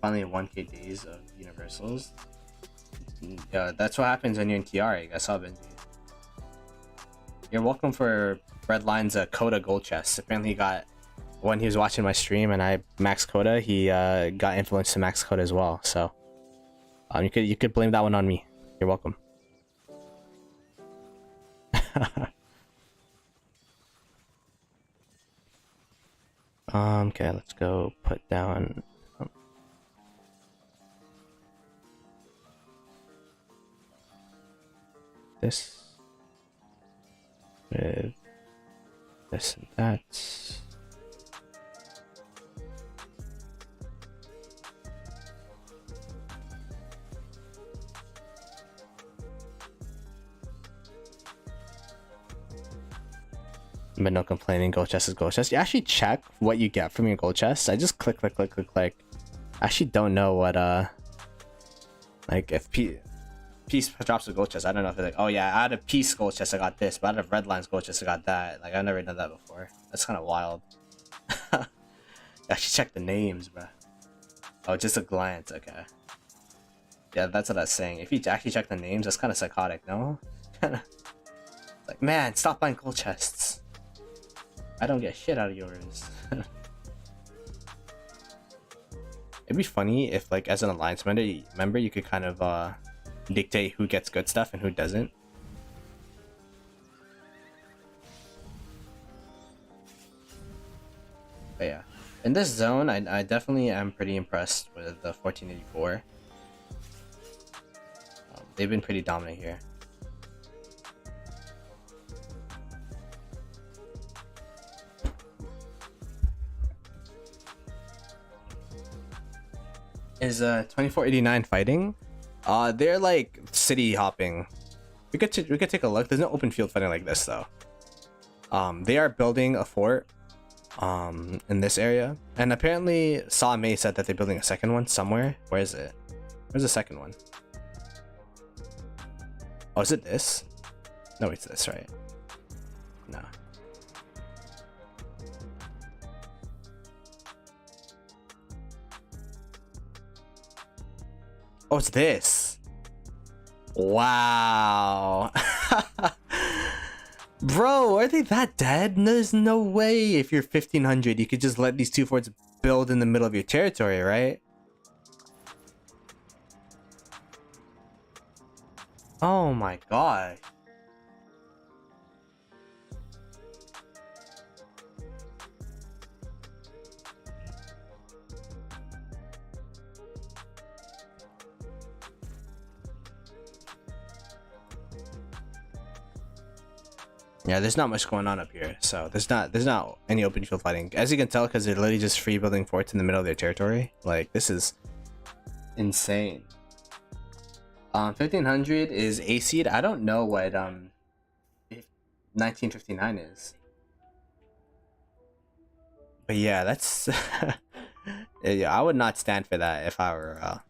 Finally 1k days of universals. Yeah, that's what happens when you're in TR. I guess, Benji. You're welcome for Redline's Coda gold chest. Apparently he got, when he was watching my stream and I max Coda, he got influenced to max Coda as well. So you could blame that one on me. You're welcome. Okay, let's go put down this with this and that. But no complaining, gold chest is gold chest. You actually check what you get from your gold chest. I just click. I actually don't know what like if Peace drops a gold chest. I don't know if it's like, oh yeah, out of Peace gold chest I got this, but out of Redline's gold chest I got that. Like I've never done that before. That's kind of wild. I should check the names, bro. Oh, just a glance. Okay. Yeah, that's what I was saying. If you actually check the names, that's kind of psychotic, no? Like, man, stop buying gold chests. I don't get shit out of yours. It'd be funny if, like, as an alliance member, you could kind of dictate who gets good stuff and who doesn't. But yeah, in this zone, I definitely am pretty impressed with the 1484. They've been pretty dominant here. Is 2489 fighting? They're like city hopping. We could take a look. There's no open field fighting like this though. They are building a fort in this area, and apparently Saw May said that they're building a second one somewhere. Where is it? Where's the second one? Oh, is it this? No, it's this, right? No. Oh, it's this. Wow. Bro, are they that dead? There's no way if you're 1500 you could just let these two forts build in the middle of your territory, right? Oh my god. Yeah, there's not much going on up here, so there's not any open field fighting, as you can tell, because they're literally just free building forts in the middle of their territory. Like, this is insane. 1500 is A seed. I don't know what 1959 is, but yeah, that's yeah, I would not stand for that if I were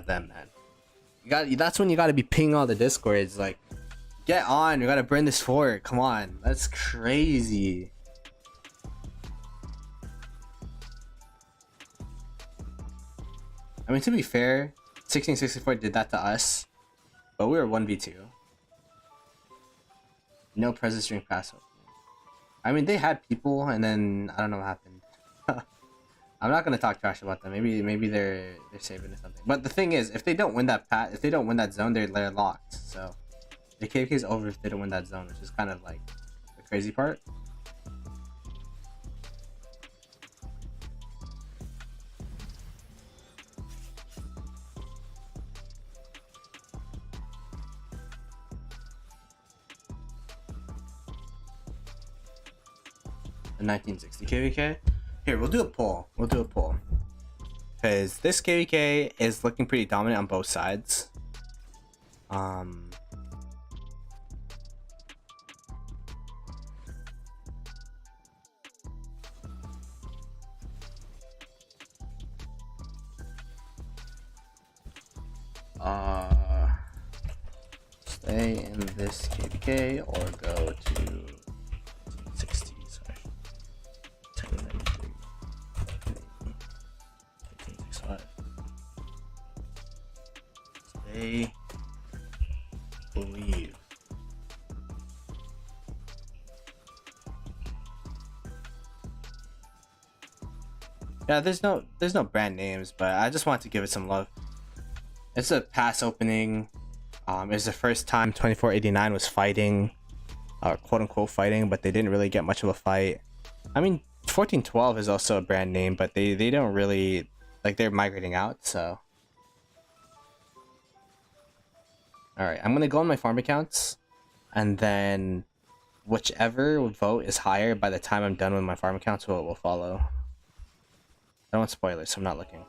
them, man. That's when you got to be pinging all the discords, like, get on, we gotta burn this fort. Come on, that's crazy. I mean, to be fair, 1664 did that to us, but we were 1v2. No presence during Passover. I mean, they had people, and then I don't know what happened. I'm not gonna talk trash about them. Maybe they're saving or something. But the thing is, if they don't win that zone, they're locked. So the KvK is over if they don't win that zone, which is kind of like the crazy part. The 1960 KvK. Here, we'll do a poll. Because this KvK is looking pretty dominant on both sides. Stay in this KvK or go to Yeah, there's no brand names, but I just want to give it some love. It's a pass opening. It's the first time 2489 was fighting, quote unquote fighting, but they didn't really get much of a fight. I mean, 1412 is also a brand name, but they don't really, like, they're migrating out, so. Alright, I'm gonna go on my farm accounts, and then whichever vote is higher by the time I'm done with my farm accounts will follow. I don't want spoilers, so I'm not looking.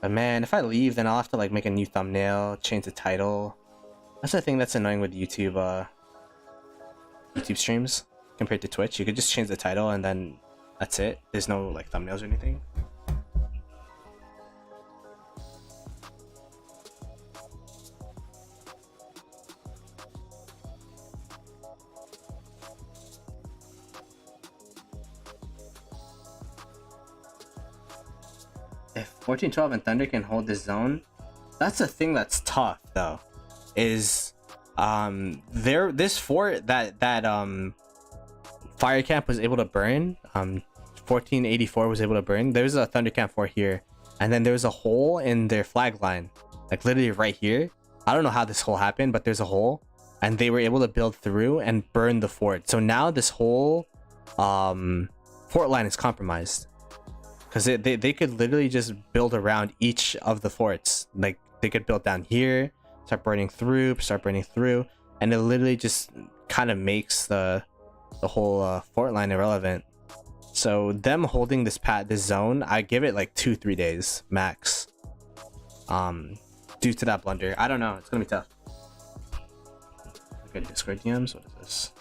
But man, if I leave, then I'll have to like make a new thumbnail, change the title. That's the thing that's annoying with YouTube YouTube streams compared to Twitch. You could just change the title and then that's it. There's no like thumbnails or anything. If 1412 and Thunder can hold this zone, that's the thing that's tough though. Is this fort that Fire Camp was able to burn, 1484 was able to burn. There's a Thunder Camp fort here, and then there's a hole in their flag line, like literally right here. I don't know how this hole happened, but there's a hole, and they were able to build through and burn the fort. So now this whole fort line is compromised. Because they could literally just build around each of the forts. Like, they could build down here, start burning through, and it literally just kind of makes the whole fort line irrelevant. So them holding this zone, I give it like 2-3 days max. Due to that blunder. I don't know, it's gonna be tough. Okay, Discord DMs, what is this?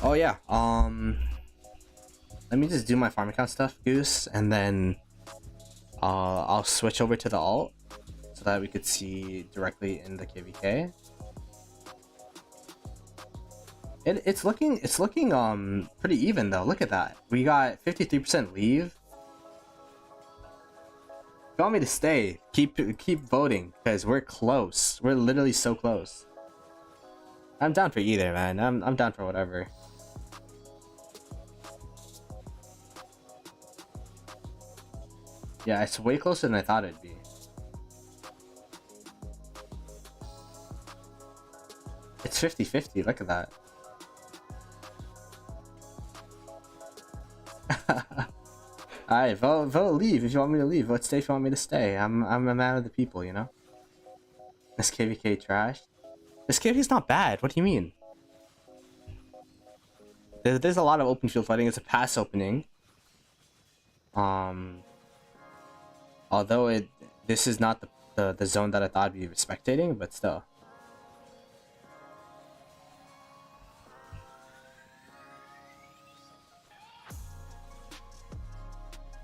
Oh yeah, let me just do my farm account stuff, Goose, and then I'll switch over to the alt so that we could see directly in the KvK. It's looking pretty even though. Look at that. We got 53% leave. If you want me to stay, keep voting because we're close. We're literally so close. I'm down for either, man. I'm down for whatever. Yeah, it's way closer than I thought it'd be. It's 50-50, look at that. Alright, vote leave if you want me to leave. Vote stay if you want me to stay. I'm a man of the people, you know? This KvK trash. This KvK's not bad, what do you mean? There's a lot of open field fighting. It's a pass opening. Although this is not the zone that I thought I'd be spectating, but still.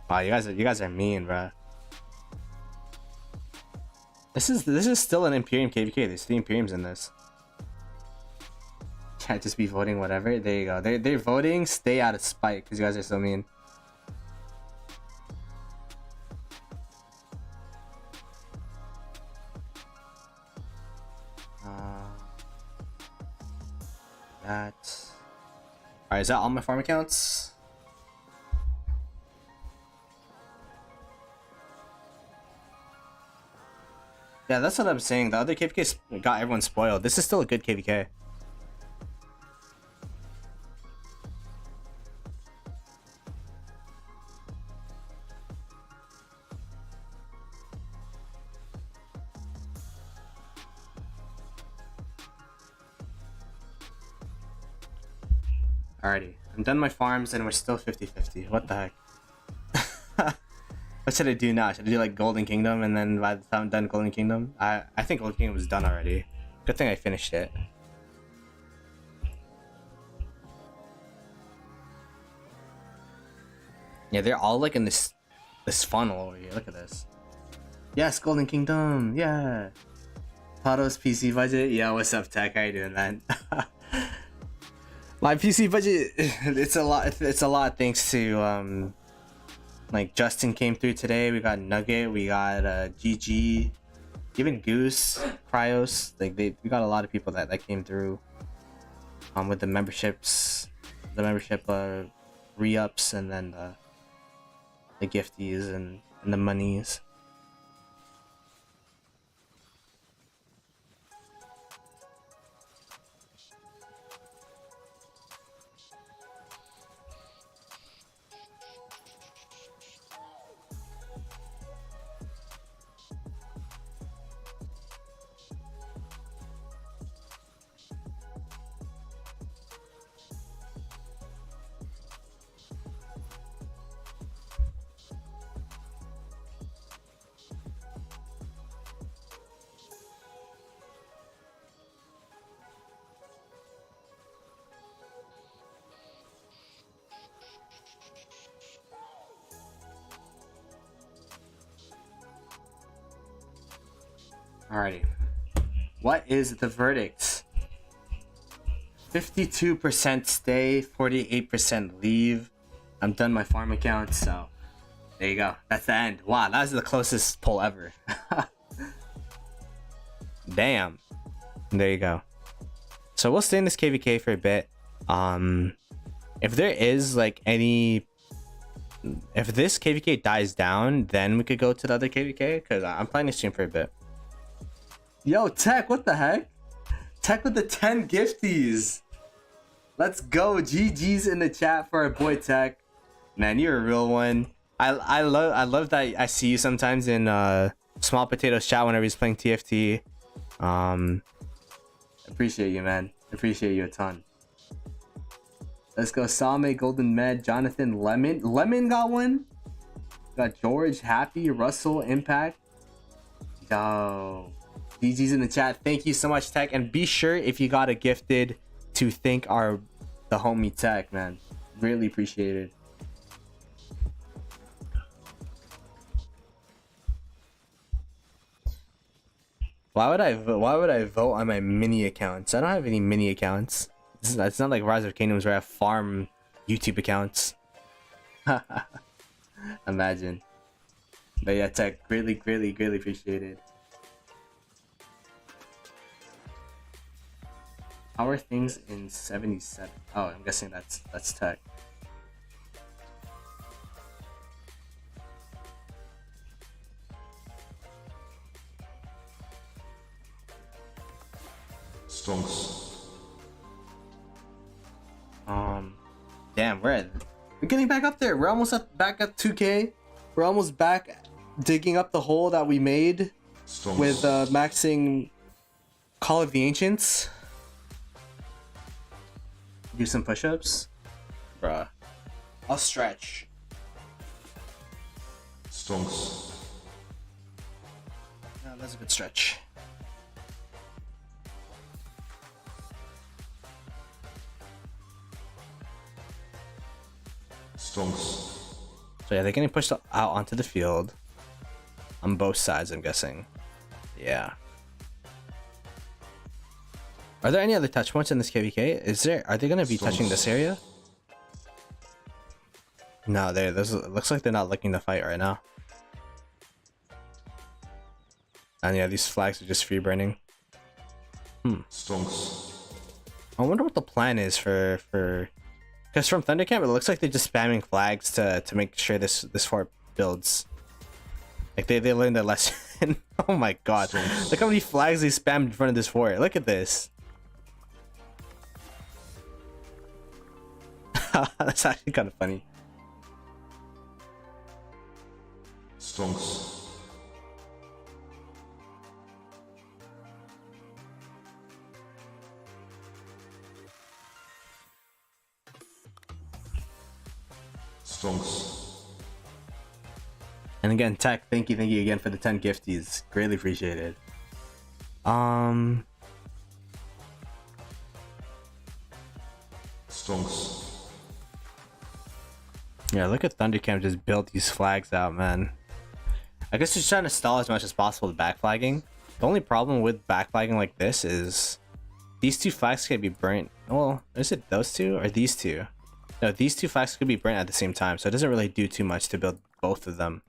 Wow, you guys are mean, bruh. This is still an Imperium KvK. There's 3 Imperiums in this. Can't just be voting whatever. There you go. They're voting stay out of spite because you guys are so mean. That. Alright, is that all my farm accounts? Yeah, that's what I'm saying. The other KvK got everyone spoiled. This is still a good KvK. Alrighty, I'm done my farms and we're still 50-50. What the heck? What should I do now? Should I do like Golden Kingdom and then by the time I'm done Golden Kingdom? I think Golden Kingdom was done already. Good thing I finished it. Yeah, they're all like in this funnel over here. Look at this. Yes, Golden Kingdom. Yeah. Ploto's PC budget. Yeah, what's up, Tech? How you doing, man? My PC budget. It's a lot. It's a lot thanks to Like Justin came through today. We got Nugget. We got GG. Even Goose, Cryos. Like we got a lot of people that came through. With the memberships, the membership re-ups, and then the gifties and the monies. Alrighty. What is the verdict? 52% stay, 48% leave. I'm done my farm account, so there you go. That's the end. Wow, that was the closest poll ever. Damn. There you go. So we'll stay in this KvK for a bit. If there is like any, if this KvK dies down, then we could go to the other KvK, because I'm planning to stream for a bit. Yo, Tech, what the heck? Tech with the 10 gifties. Let's go. GG's in the chat for our boy Tech. Man, you're a real one. I love that I see you sometimes in Small Potatoes chat whenever he's playing TFT. Appreciate you, man. Appreciate you a ton. Let's go. Same, Golden Med, Jonathan, Lemon. Lemon got one. Got George, Happy, Russell, Impact. Yo. GG's in the chat. Thank you so much, Tech. And be sure, if you got a gifted, to thank the homie Tech, man. Really appreciate it. Why would I vote on my mini accounts? I don't have any mini accounts. It's not like Rise of Kingdoms where I have farm YouTube accounts. Imagine. But yeah, Tech, greatly appreciated. How are things in 77? Oh, I'm guessing that's Tech. Stonks. Damn, we're getting back up there. We're almost back at 2K. We're almost back digging up the hole that we made Stonks. with maxing Call of the Ancients. Do some push-ups, bruh. I'll stretch. Stonks. Yeah, that's a good stretch. Stonks. So yeah, they're getting pushed out onto the field on both sides, I'm guessing. Yeah. Are there any other touch points in this KvK? Are they gonna be touching this area? No, looks like they're not looking to fight right now. And yeah, these flags are just free burning. Stonks. I wonder what the plan is for because from Thundercamp it looks like they're just spamming flags to make sure this fort builds. Like they learned their lesson. Oh my god. Look how many flags they spammed in front of this fort. Look at this. That's actually kind of funny. Stonks. Stonks. And again, Tech, thank you again for the 10 gifties. Greatly appreciated. Stonks. Yeah, look at Thundercamp just build these flags out, man. I guess just trying to stall as much as possible with backflagging. The only problem with backflagging like this is these two flags can be burnt. Well, is it those two or these two? No, these two flags could be burnt at the same time, so it doesn't really do too much to build both of them.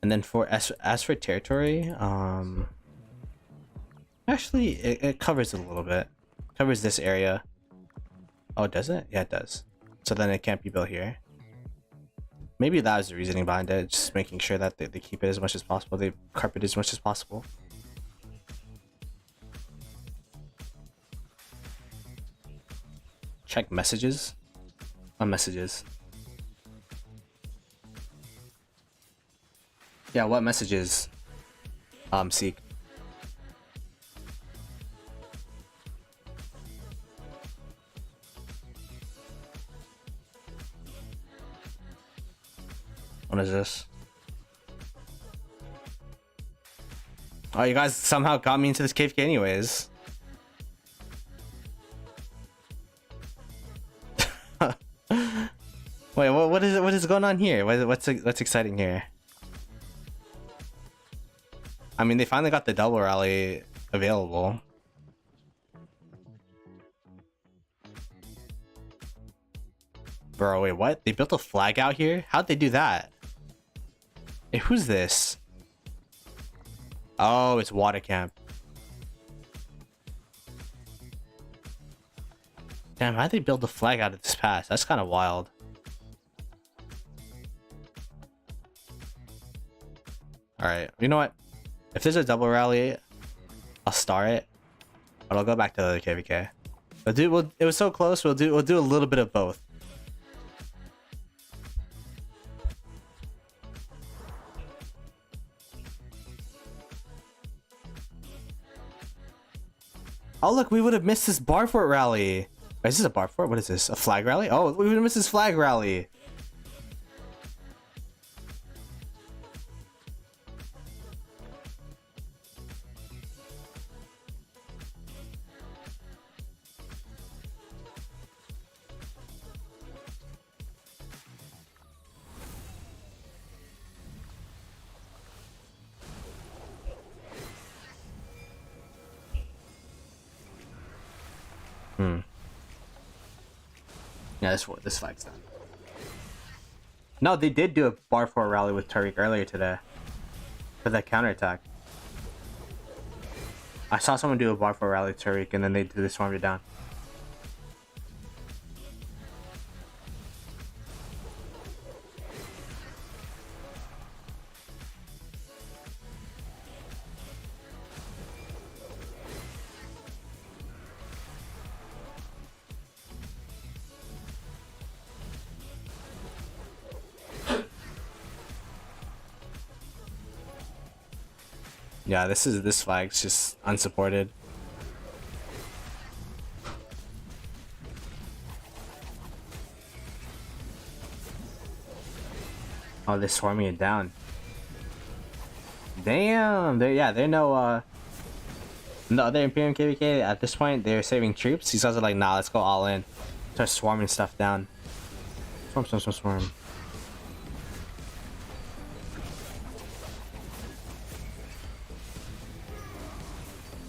And then for as for territory, actually it covers it a little bit. Covers this area. Oh, does it? Yeah, it does. So then it can't be built here. Maybe that was the reasoning behind it, just making sure that they keep it as much as possible, they carpet as much as possible. Check messages. On messages. Yeah, what messages? Seek. What is this? Oh, you guys somehow got me into this KvK anyways. Wait, what is it? What is going on here? What's exciting here? I mean, they finally got the double rally available. Bro, wait, what? They built a flag out here? How'd they do that? Hey, who's this? Oh, it's water camp. Damn, how'd they build the flag out of this pass? That's kind of wild. Alright, you know what? If there's a double rally, I'll star it. But I'll go back to the KvK. But dude, it was so close, we'll do a little bit of both. Oh look, we would have missed this bar fort rally. Wait, is this a bar fort? What is this? A flag rally? Oh, we would have missed this flag rally. Yeah, this flag's done. No, they did do a bar fort rally with Tariq earlier today for that counterattack. I saw someone do a bar fort rally with Tariq, and then they swarmed it down. Yeah, this flag's just unsupported. Oh, they're swarming it down. Damn, they're no the other Imperium KvK at this point, they're saving troops. These guys are like, nah, let's go all in. Start swarming stuff down. Swarm.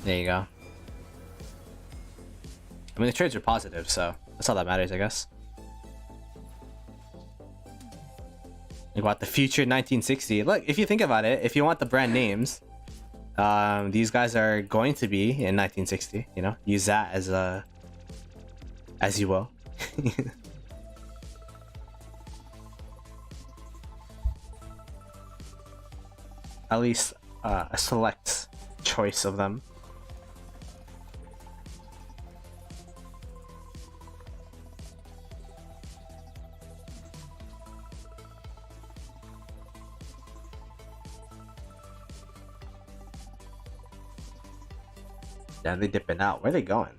There you go. I mean, the trades are positive, so that's all that matters, I guess. You got the future 1960. Look, if you think about it, if you want the brand names, these guys are going to be in 1960. You know, use that as you will. At least a select choice of them. Yeah, they dipping out. Where are they going?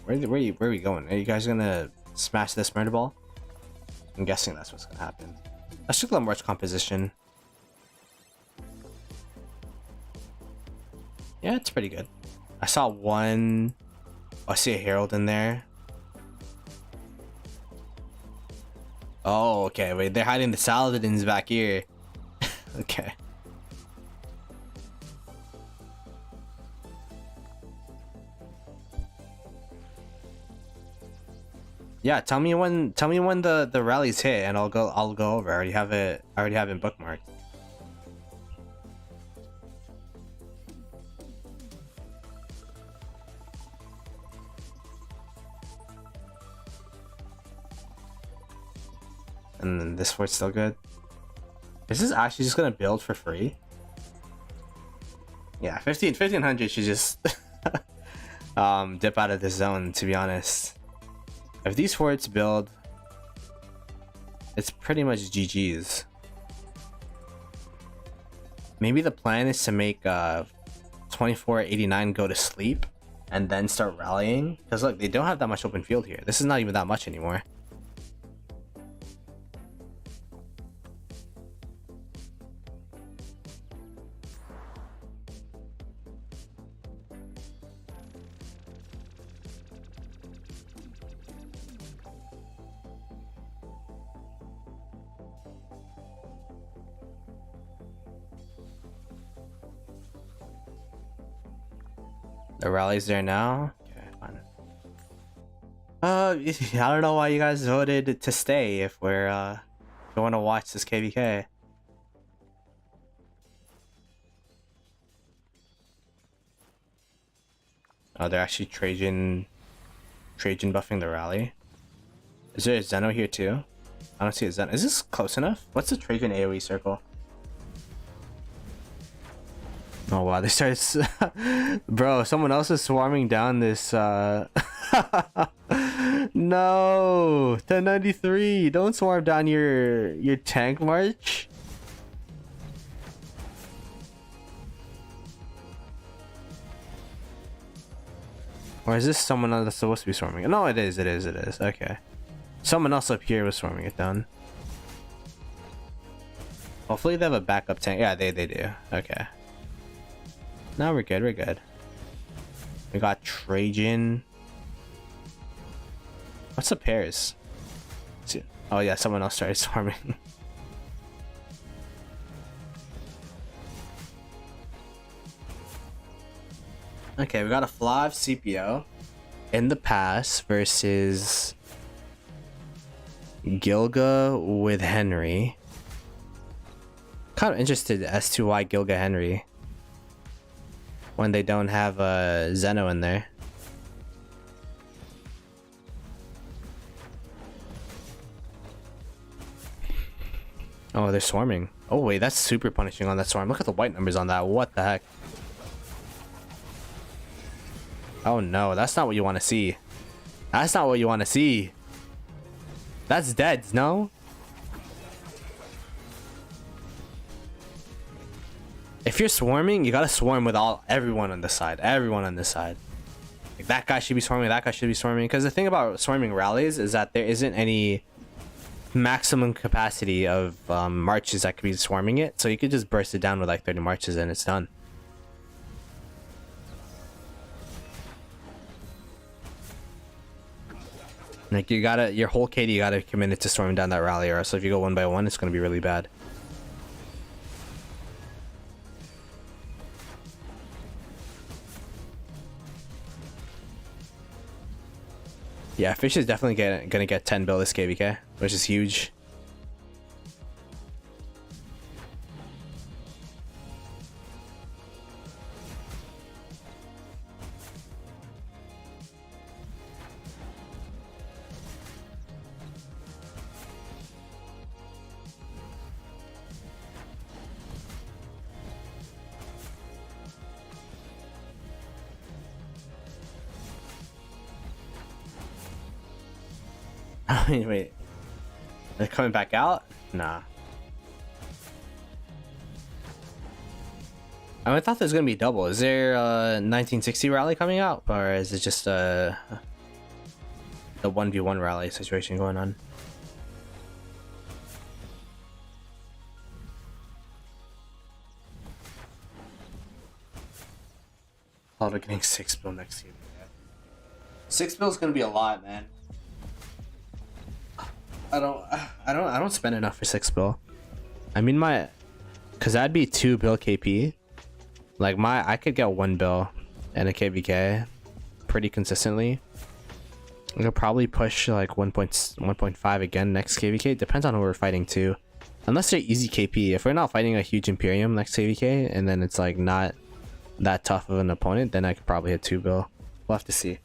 Where are we going? Are you guys gonna smash this murder ball? I'm guessing that's what's gonna happen. Let's check the march composition. Yeah, it's pretty good. I saw one. Oh, I see a herald in there. Oh, okay. Wait, they're hiding the Saladins back here. Okay. Yeah, tell me when the rallies hit and I'll go over. I already have it bookmarked. And then this fort's still good. Is this actually just gonna build for free? Yeah, 1500 should just dip out of this zone, to be honest. If these forts build, it's pretty much GG's. Maybe the plan is to make 2489 go to sleep and then start rallying. Because look, they don't have that much open field here. This is not even that much anymore. The rally's there now. Okay, fine. I don't know why you guys voted to stay if we're going to watch this KvK. Oh, they're actually Trajan buffing the rally. Is there a Zeno here too? I don't see a Zeno. Is this close enough? What's the Trajan AoE circle? Oh wow, they started bro, someone else is swarming down this no, 1093, don't swarm down your tank march. Or is this someone else that's supposed to be swarming it? No, it is. Okay, someone else up here was swarming it down. Hopefully they have a backup tank. Yeah, they do. Okay. No, we're good. We got Trajan. What's the pairs? Oh yeah, someone else started swarming. Okay, we got a Flav CPO in the pass versus Gilga with Henry. Kind of interested as to why Gilga Henry when they don't have a Zeno in there. Oh, they're swarming. Oh wait, that's super punishing on that swarm. Look at the white numbers on that. What the heck? Oh no, that's not what you want to see. That's not what you want to see. That's dead, no? If you're swarming, you gotta swarm with everyone on this side. Everyone on this side. Like, that guy should be swarming, that guy should be swarming. Because the thing about swarming rallies is that there isn't any maximum capacity of marches that could be swarming it. So you could just burst it down with like 30 marches and it's done. Like your whole KD you gotta commit it to storming down that rally, or else if you go one by one, it's gonna be really bad. Yeah, Fish is definitely gonna get 10 bill this KvK, which is huge. Wait, they're coming back out? Nah. I thought there's gonna be double. Is there a 1960 rally coming out, or is it just the 1v1 rally situation going on? Ploto getting 6 bill next year. 6 bill is gonna be a lot, man. I don't spend enough for 6 bill. I mean cause that'd be 2 bill KP. Like I could get 1 bill and a KvK pretty consistently. We'll probably push like 1.5 again next KvK. Depends on who we're fighting too. Unless they're easy KP. If we're not fighting a huge Imperium next KvK and then it's like not that tough of an opponent, then I could probably hit 2 bill. We'll have to see.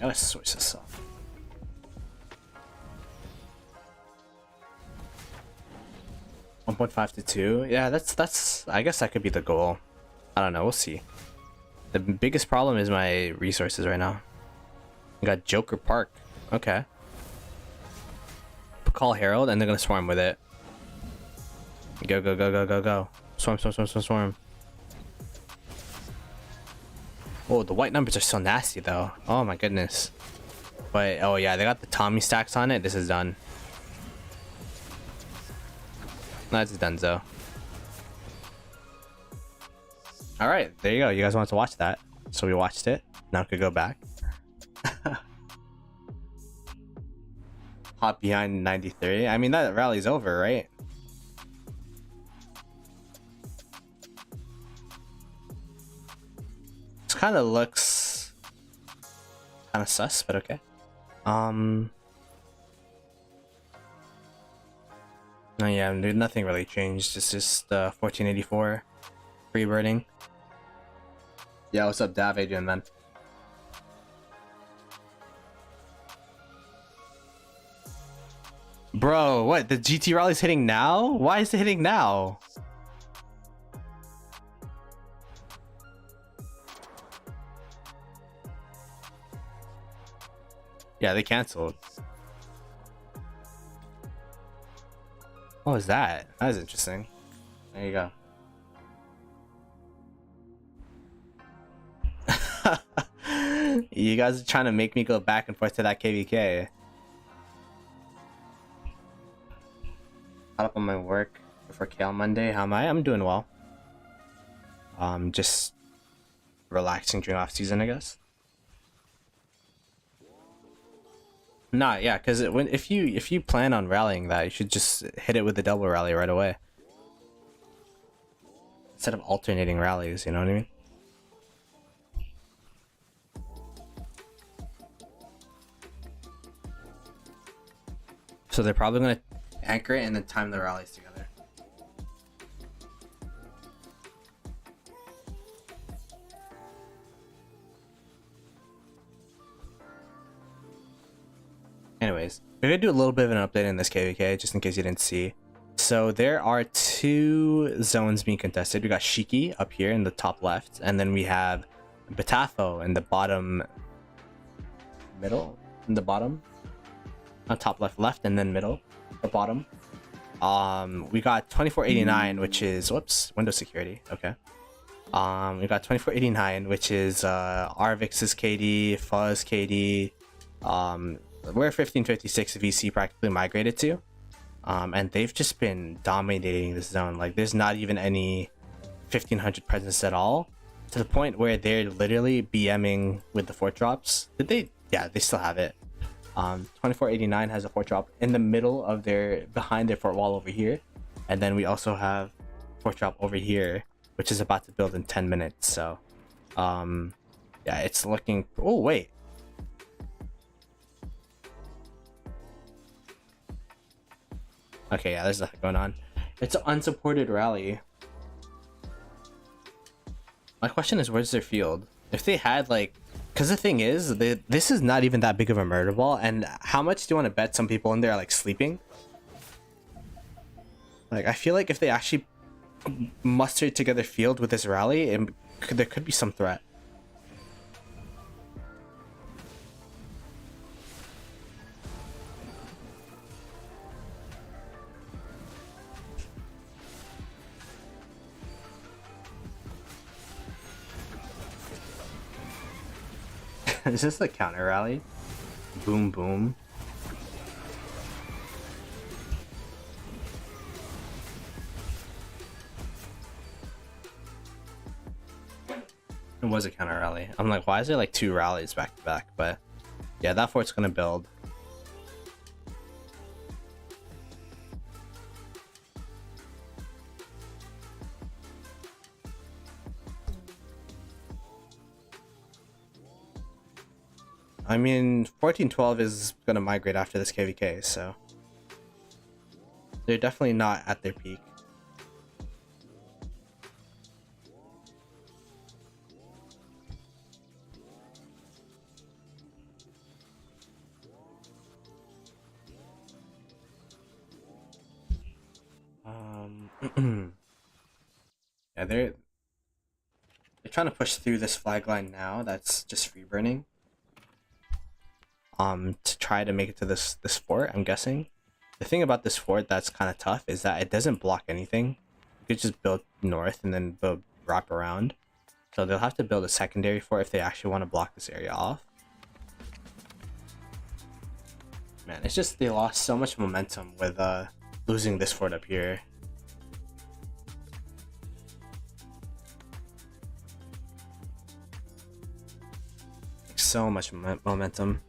Let's switch this up. $1.5 to 2. Yeah, that's. I guess that could be the goal. I don't know. We'll see. The biggest problem is my resources right now. We got Joker Park. Okay. Call Herald, and they're gonna swarm with it. Go go go go go go! Swarm swarm swarm swarm swarm. Oh, the white numbers are so nasty though. Oh my goodness. But oh yeah, they got the Tommy stacks on it. This is done. That's done, so. Alright, there you go. You guys wanted to watch that. So we watched it. Now we could go back. Hop behind 93. I mean, that rally's over, right? This kind of looks kind of sus, but okay. No, yeah, nothing really changed. It's just 1484 free birding. Yeah, what's up, Dav? How you doing, man? Bro, what? The GT rally's hitting now? Why is it hitting now? Yeah, they canceled. What was that? That was interesting. There you go. You guys are trying to make me go back and forth to that KvK. Caught up on my work before Kale Monday. How am I? I'm doing well. Just relaxing during off season, I guess. Nah, yeah, because if you plan on rallying that, you should just hit it with the double rally right away. Instead of alternating rallies, you know what I mean? So they're probably gonna anchor it and then time the rallies together. Anyways, we're gonna do a little bit of an update in this KvK, just in case you didn't see. So there are 2 zones being contested. We got Shiki up here in the top left, and then we have Batafo in the bottom middle, in the bottom. On top left, and then middle, or bottom. We got 2489, which is Windows security. Okay. We got 2489, which is Arvix's KD, Fuzz KD. We're 1556 VC practically migrated to. And they've just been dominating this zone. Like, there's not even any 1500 presence at all, to the point where they're literally BMing with the fort drops. Did they? Yeah, they still have it. 2489 has a fort drop in the middle of behind their fort wall over here, and then we also have fort drop over here, which is about to build in 10 minutes. So yeah, it's looking. Oh wait, okay, yeah, there's nothing going on. It's an unsupported rally. My question is, where's their field? If they had like, because the thing is, this is not even that big of a murder ball, and how much do you want to bet some people in there are like sleeping? Like, I feel like if they actually mustered together field with this rally, there could be some threat. Is this the counter rally? Boom boom. was a counter rally. I'm like, why is there like 2 rallies back to back? But yeah, that fort's gonna build. I mean, 1412 is gonna migrate after this KvK, so they're definitely not at their peak. Yeah, they're trying to push through this flag line now. That's just free burning. To try to make it to this fort, I'm guessing. The thing about this fort that's kind of tough is that it doesn't block anything. You could just build north and then build wrap around. So they'll have to build a secondary fort if they actually want to block this area off. Man, it's just they lost so much momentum with losing this fort up here. So much momentum.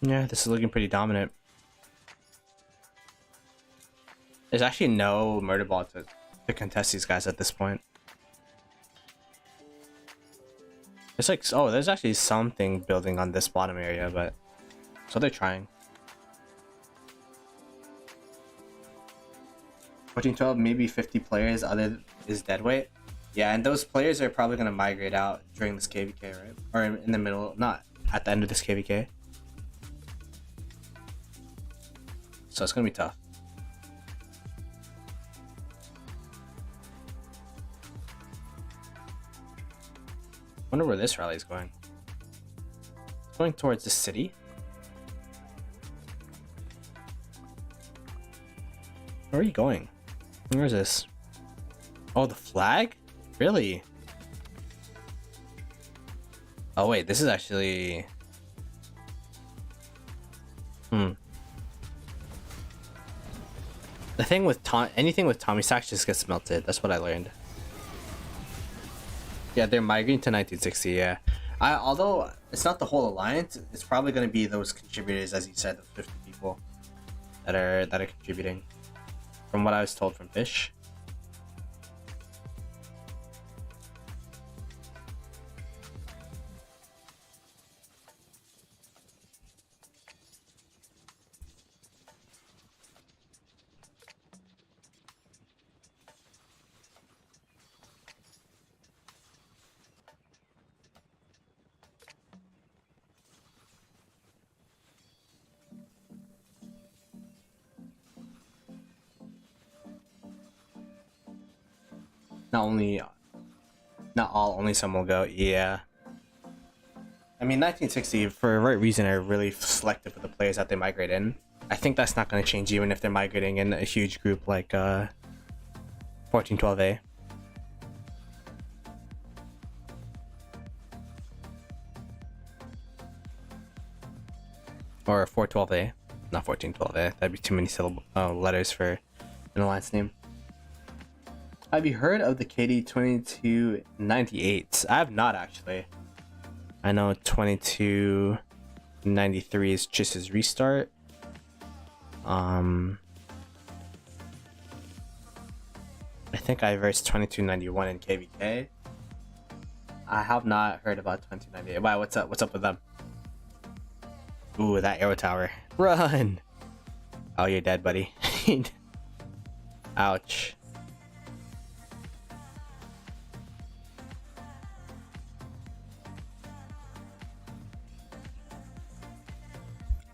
Yeah, this is looking pretty dominant. There's actually no murder ball to contest these guys at this point. It's like, oh, there's actually something building on this bottom area, but so they're trying. 1412, maybe 50 players other is deadweight. Yeah, and those players are probably gonna migrate out during this KvK, right? Or in the middle, not at the end of this KvK. So it's gonna be tough. Wonder where this rally is going. It's going towards the city. Where are you going? Where is this? Oh, the flag? Really? Oh wait, this is actually... The thing with anything with Tommy Sacks just gets melted. That's what I learned. Yeah, they're migrating to 1960. Yeah, although it's not the whole alliance, it's probably going to be those contributors, as you said, the 50 people that are contributing. From what I was told from Fish. Not all, only some will go. Yeah. I mean, 1960, for a right reason, are really selective with the players that they migrate in. I think that's not going to change even if they're migrating in a huge group like 1412A. Or 412A. Not 1412A. That'd be too many letters for an alliance name. Have you heard of the KD 2298? I have not, actually. I know 2293 is just his restart. I think I versed 2291 in KvK. I have not heard about 2298. Wow, what's up? What's up with them? Ooh, that arrow tower. Run! Oh, you're dead, buddy. Ouch.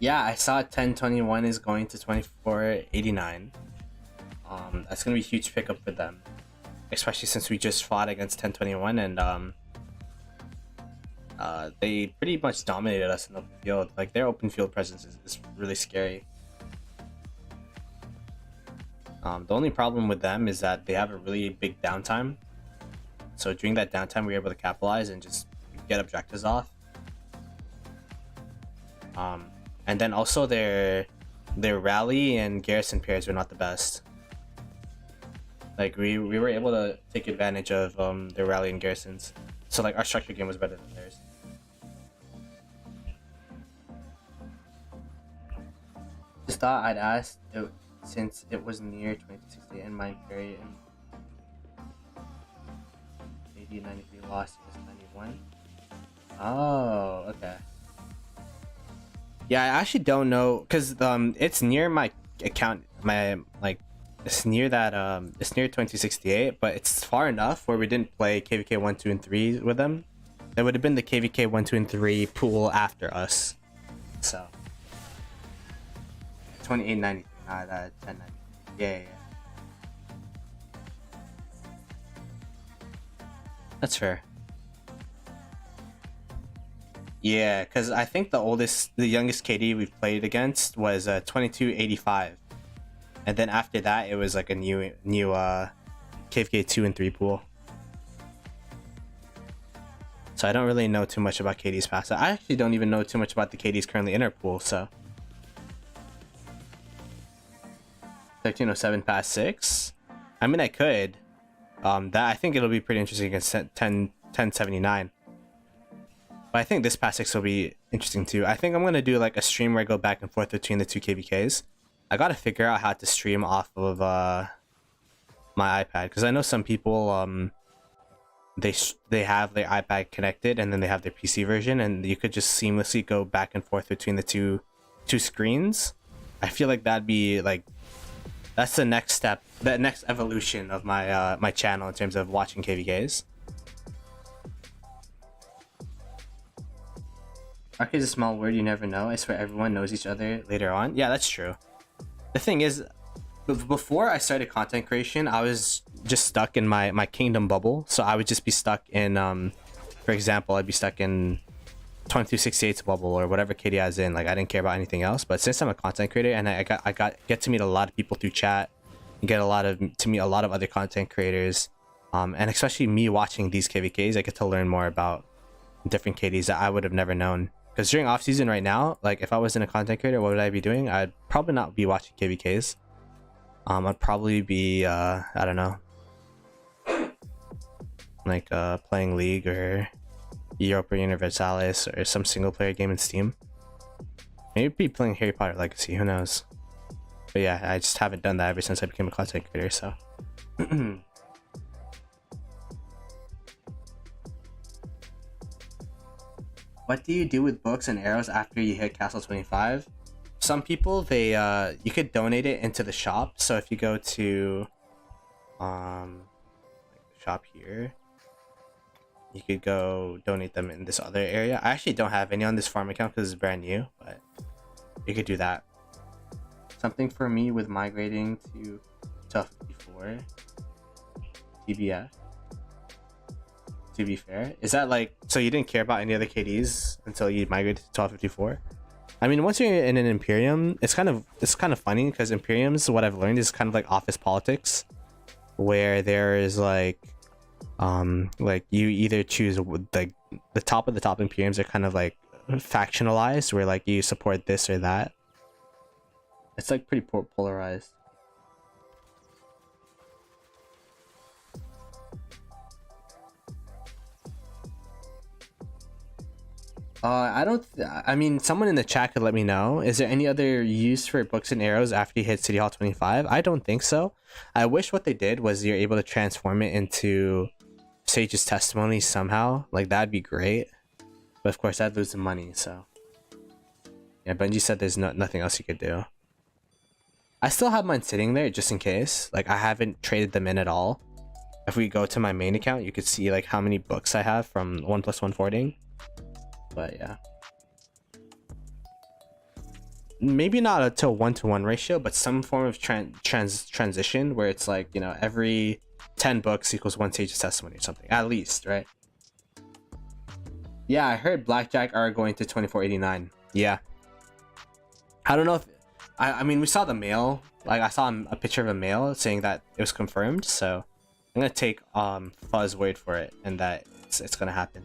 Yeah, I saw 1021 is going to 2489. That's gonna be a huge pickup for them, especially since we just fought against 1021 and they pretty much dominated us in the open field. Like their open field presence is really scary. The only problem with them is that they have a really big downtime. So during that downtime, we were able to capitalize and just get objectives off. And then also their rally and garrison pairs were not the best. Like we were able to take advantage of their rally and garrisons. So like our structure game was better than theirs. Just thought I'd ask since it was near 2060 and my Imperium 93 lost to 91. Oh, okay. Yeah, I actually don't know because it's near my account, it's near that it's near 2068, but it's far enough where we didn't play KvK 1, 2, and 3 with them. It would have been the KvK 1, 2, and 3 pool after us. So 2893, not 1090. Yeah. That's fair. Yeah, because I think the youngest KD we've played against was 2285, and then after that it was like a new KvK 2 and 3 pool. So I don't really know too much about KD's past. I actually don't even know too much about the KD's currently in our pool. So 1307 past 6. I mean, I could. That I think it'll be pretty interesting against 1079. But I think this past 6 will be interesting too. I think I'm gonna do like a stream where I go back and forth between the two KvKs. I gotta figure out how to stream off of my iPad, because I know some people they have their iPad connected and then they have their PC version, and you could just seamlessly go back and forth between the two screens. I feel like that'd be like that's the next step, the next evolution of my my channel in terms of watching KvKs. Arcade is a small word, you never know. I swear everyone knows each other later on. Yeah, that's true. The thing is, before I started content creation, I was just stuck in my kingdom bubble. So I would just be stuck in, for example, I'd be stuck in 2268's bubble or whatever KD I was in. Like I didn't care about anything else. But since I'm a content creator and I get to meet a lot of people through chat, and get to meet a lot of other content creators, and especially me watching these KvKs, I get to learn more about different KDs that I would have never known. Because during off season right now, like if I wasn't a content creator, what would I be doing? I'd probably not be watching KvKs. I'd probably be I don't know, like playing League or Europa Universalis or some single player game in Steam. Maybe be playing Harry Potter Legacy, who knows. But yeah, I just haven't done that ever since I became a content creator, so What do you do with books and arrows after you hit Castle 25? Some people, they you could donate it into the shop. So if you go to like the shop here, you could go donate them in this other area. I actually don't have any on this farm account because it's brand new, but you could do that. Something for me with migrating to 1254 TBF. To be fair, is that like, so you didn't care about any other KDs until you migrated to 1254? I mean, once you're in an Imperium, it's kind of funny because Imperiums, what I've learned, is kind of like office politics, where there is like you either choose like the top of the top Imperiums are kind of like factionalized, where like you support this or that. It's like pretty polarized. I mean, someone in the chat could let me know. Is there any other use for books and arrows after you hit City Hall 25? I don't think so. I wish what they did was you're able to transform it into Sage's Testimony somehow. Like, that'd be great. But of course, I'd lose the money, so. Yeah, Bungie said there's nothing else you could do. I still have mine sitting there just in case. Like, I haven't traded them in at all. If we go to my main account, you could see like how many books I have from 1+1 forwarding. But yeah, maybe not a 1-to-1 ratio, but some form of transition where it's like, you know, every 10 books equals 1 Sage's Testimony or something, at least, right? Yeah, I heard Blackjack are going to 2489. Yeah. I don't know if I mean we saw the mail. Like I saw a picture of a mail saying that it was confirmed, so I'm gonna take Fuzz word for it and that it's gonna happen.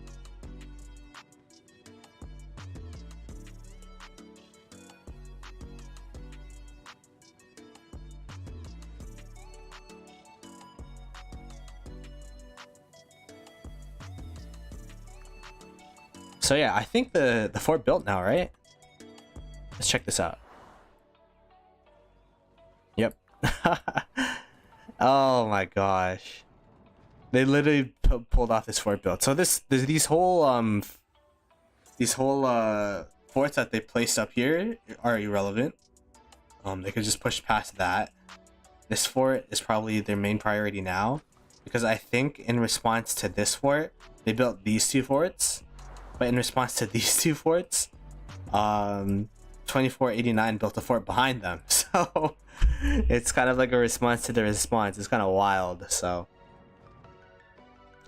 So yeah, I think the fort built now, right? Let's check this out. Yep. Oh my gosh. They literally pulled off this fort build. So these whole forts that they placed up here are irrelevant. They could just push past that. This fort is probably their main priority now, because I think in response to this fort, they built these two forts. But in response to these two forts, 2489 built a fort behind them. So it's kind of like a response to the response. It's kind of wild. So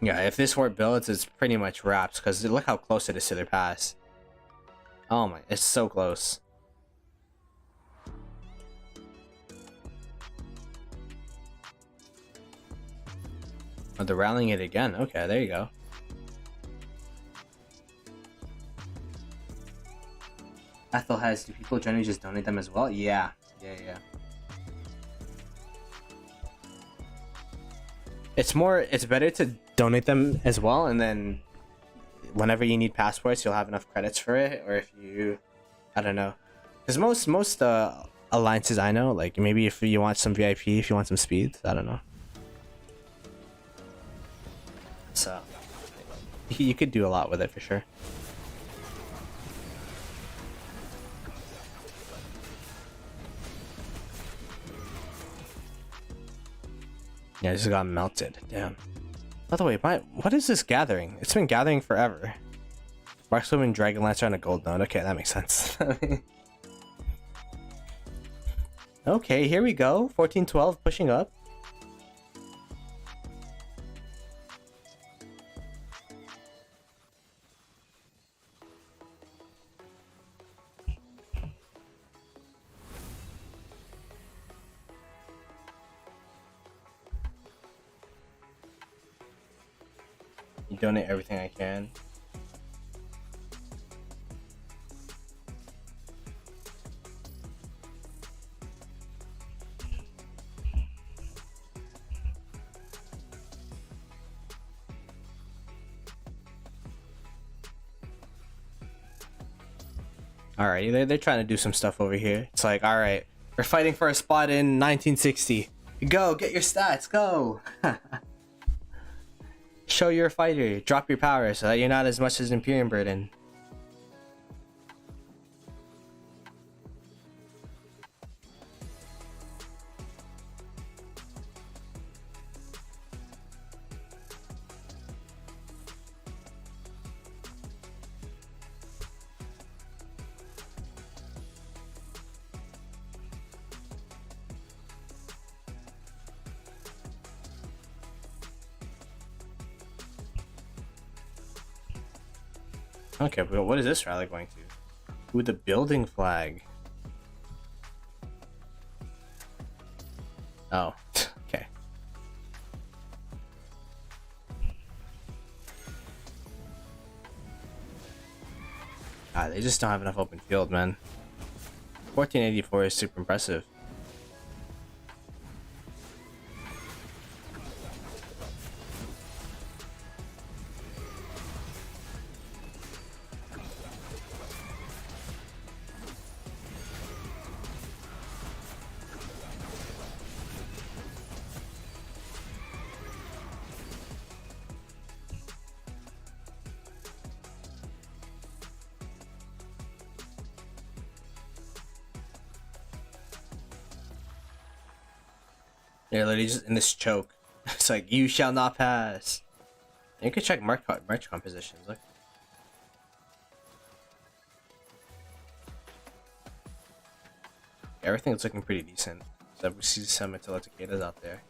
yeah, if this fort builds, it's pretty much wraps, because look how close it is to their pass. Oh my, it's so close. Oh, they're rallying it again. Okay, there you go. Ethel has, do people generally just donate them as well? Yeah. It's better to donate them as well, and then whenever you need passports, you'll have enough credits for it. Or if you, I don't know, because most alliances I know, like maybe if you want some VIP, if you want some speed, I don't know. So you could do a lot with it for sure. Yeah, it just got melted. Damn. By the way, what is this gathering? It's been gathering forever. Marksman and Dragon Lancer on a gold node. Okay, that makes sense. Okay, here we go. 1412 pushing up. You donate everything I can. Alright, they're trying to do some stuff over here. It's like, alright, we're fighting for a spot in 1960. Go, get your stats, go! Show you're a fighter, drop your power so that you're not as much as Imperium burden. Okay, but what is this rally going to? Ooh, the building flag. Oh, okay. Ah, they just don't have enough open field, man. 1484 is super impressive. They're literally just in this choke. It's like, you shall not pass. And you can check march compositions. Look. Everything's looking pretty decent. So we see some Metaloticadas out there.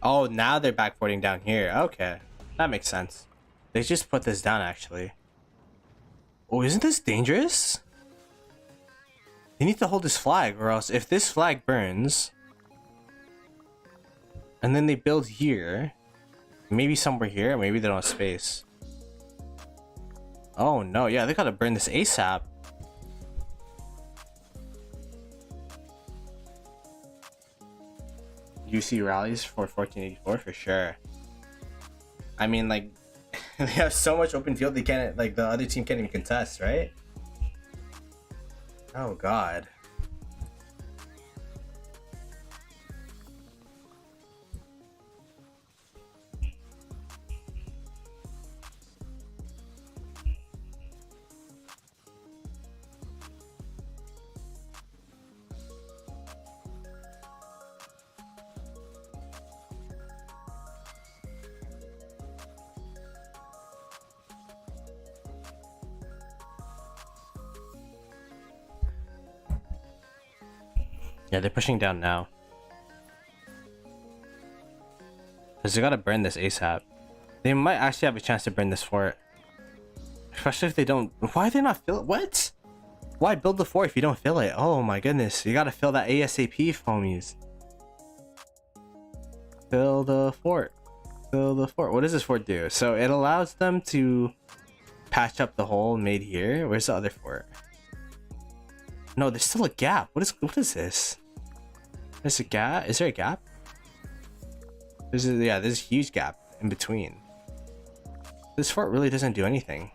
Oh, now they're backporting down here. Okay, that makes sense. They just put this down actually. Oh, isn't this dangerous? They need to hold this flag, or else if this flag burns, and then they build here, maybe somewhere here, maybe they don't have space. Oh no, yeah, they gotta burn this ASAP. UC rallies for 1484 for sure. I mean, like, they have so much open field, they can't, like, the other team can't even contest, right? Oh god. Yeah, they're pushing down now. Because they gotta burn this ASAP. They might actually have a chance to burn this fort. Especially if they don't... Why are they not fill it? What? Why build the fort if you don't fill it? Oh my goodness. You gotta fill that ASAP, foamies. Fill the fort. Fill the fort. What does this fort do? So it allows them to patch up the hole made here. Where's the other fort? No, there's still a gap. What is this? There's a gap? Is there a gap? There's a huge gap in between. This fort really doesn't do anything.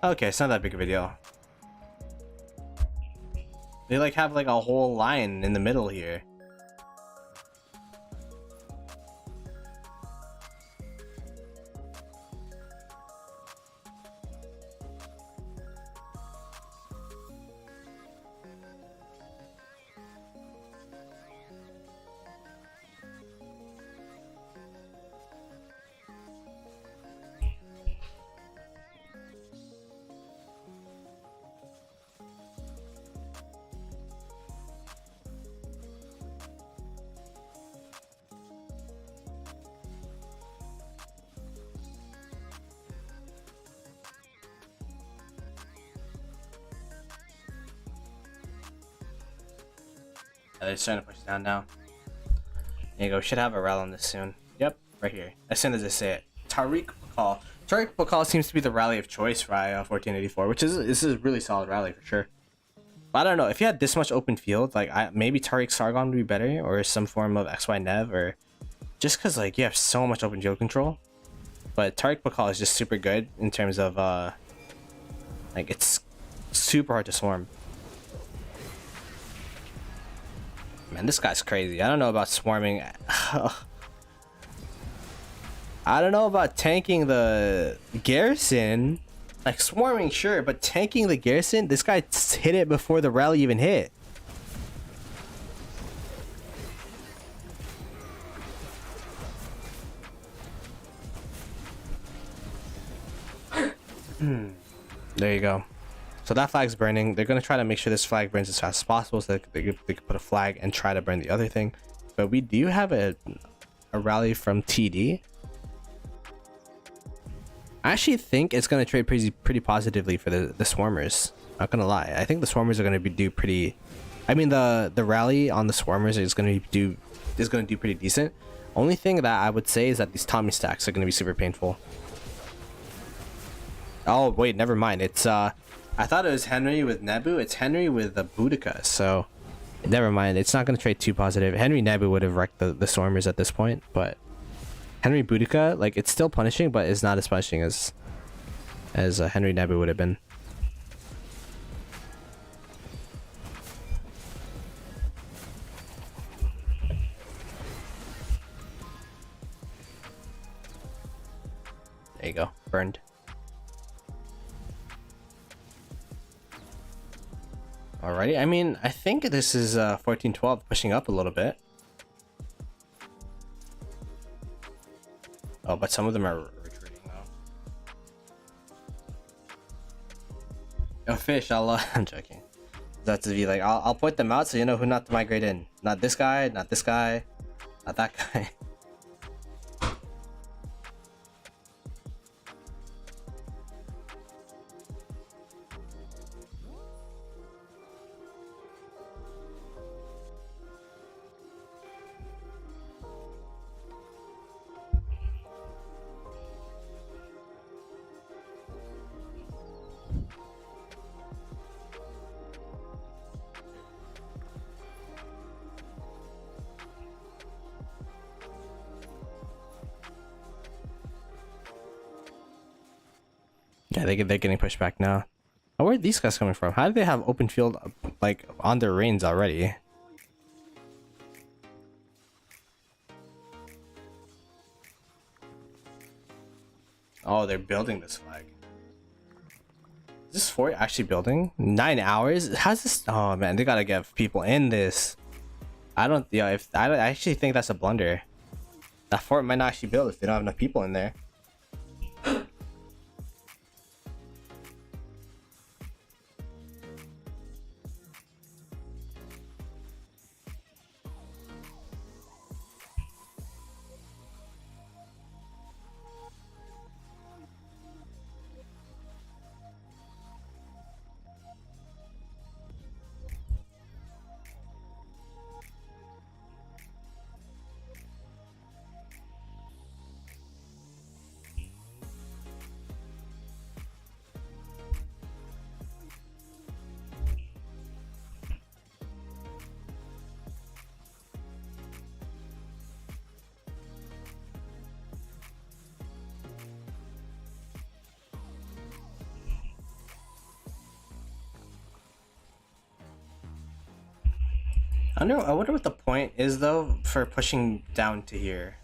Okay, it's not that big of a deal. They like have like a whole line in the middle here. Yeah, they're starting to push down now. There you go. Should have a rally on this soon. Yep, right here. As soon as I say it. Tariq Pakal. Tariq Pakal seems to be the rally of choice for 1484, which is a really solid rally for sure. But I don't know if you had this much open field, like maybe Tariq Sargon would be better, or some form of XY Nev, or just because like you have so much open field control. But Tariq Pakal is just super good in terms of like it's super hard to swarm. Man, this guy's crazy. I don't know about swarming. I don't know about tanking the garrison. Like swarming, sure, but tanking the garrison? This guy hit it before the rally even hit. There you go. So that flag's burning. They're gonna try to make sure this flag burns as fast as possible so that they could put a flag and try to burn the other thing. But we do have a rally from TD. I actually think it's gonna trade pretty positively for the swarmers. Not gonna lie, I think the swarmers are gonna do pretty. I mean the rally on the swarmers is gonna do pretty decent. Only thing that I would say is that these Tommy stacks are gonna be super painful. Oh wait, never mind. It's I thought it was Henry with Nebu. It's Henry with the Boudica. So never mind. It's not gonna trade too positive. Henry Nebu would have wrecked the swarmers at this point, but Henry Boudica, like it's still punishing, but it's not as punishing as Henry Nebu would have been. There you go, burned. Alrighty, I mean, I think this is 1412 pushing up a little bit. Oh, but some of them are retreating now. Yo, fish, I'm joking. That's to be like, I'll point them out so you know who not to migrate in. Not this guy, not this guy. Not that guy. Yeah, they're getting pushed back now. Oh, where are these guys coming from? How do they have open field like on their reigns already? Oh, they're building this flag. Is this fort actually building? 9 hours? How's this? Oh man, they gotta get people in this. I don't. Yeah, if I actually think that's a blunder. That fort might not actually build if they don't have enough people in there. I wonder what the point is though for pushing down to here.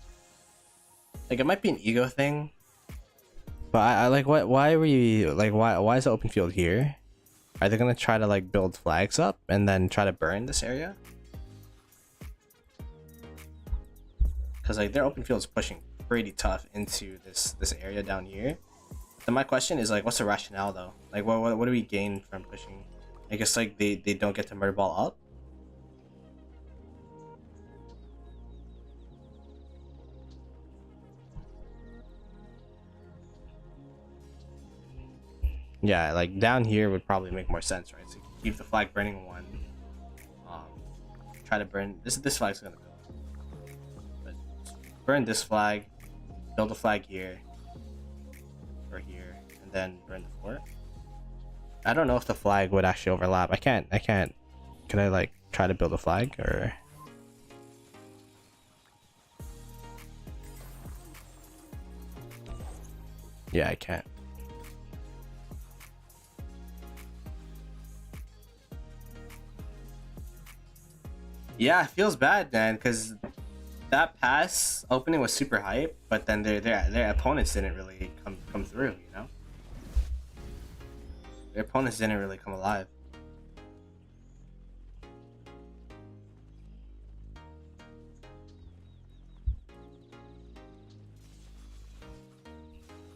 Like it might be an ego thing, but I like what? Why were you like? Why is the open field here? Are they gonna try to like build flags up and then try to burn this area? Because like their open field is pushing pretty tough into this area down here. Then my question is like, what's the rationale though? Like what do we gain from pushing? I guess like they don't get to murder ball up. Yeah, like down here would probably make more sense, right? So keep the flag burning one. Try to burn this flag's gonna build. But burn this flag, build a flag here or here, and then burn the fort. I don't know if the flag would actually overlap. I can't can I like try to build a flag or yeah, I can't. Yeah, it feels bad, man, because that pass opening was super hype, but then their opponents didn't really come through, you know? Their opponents didn't really come alive.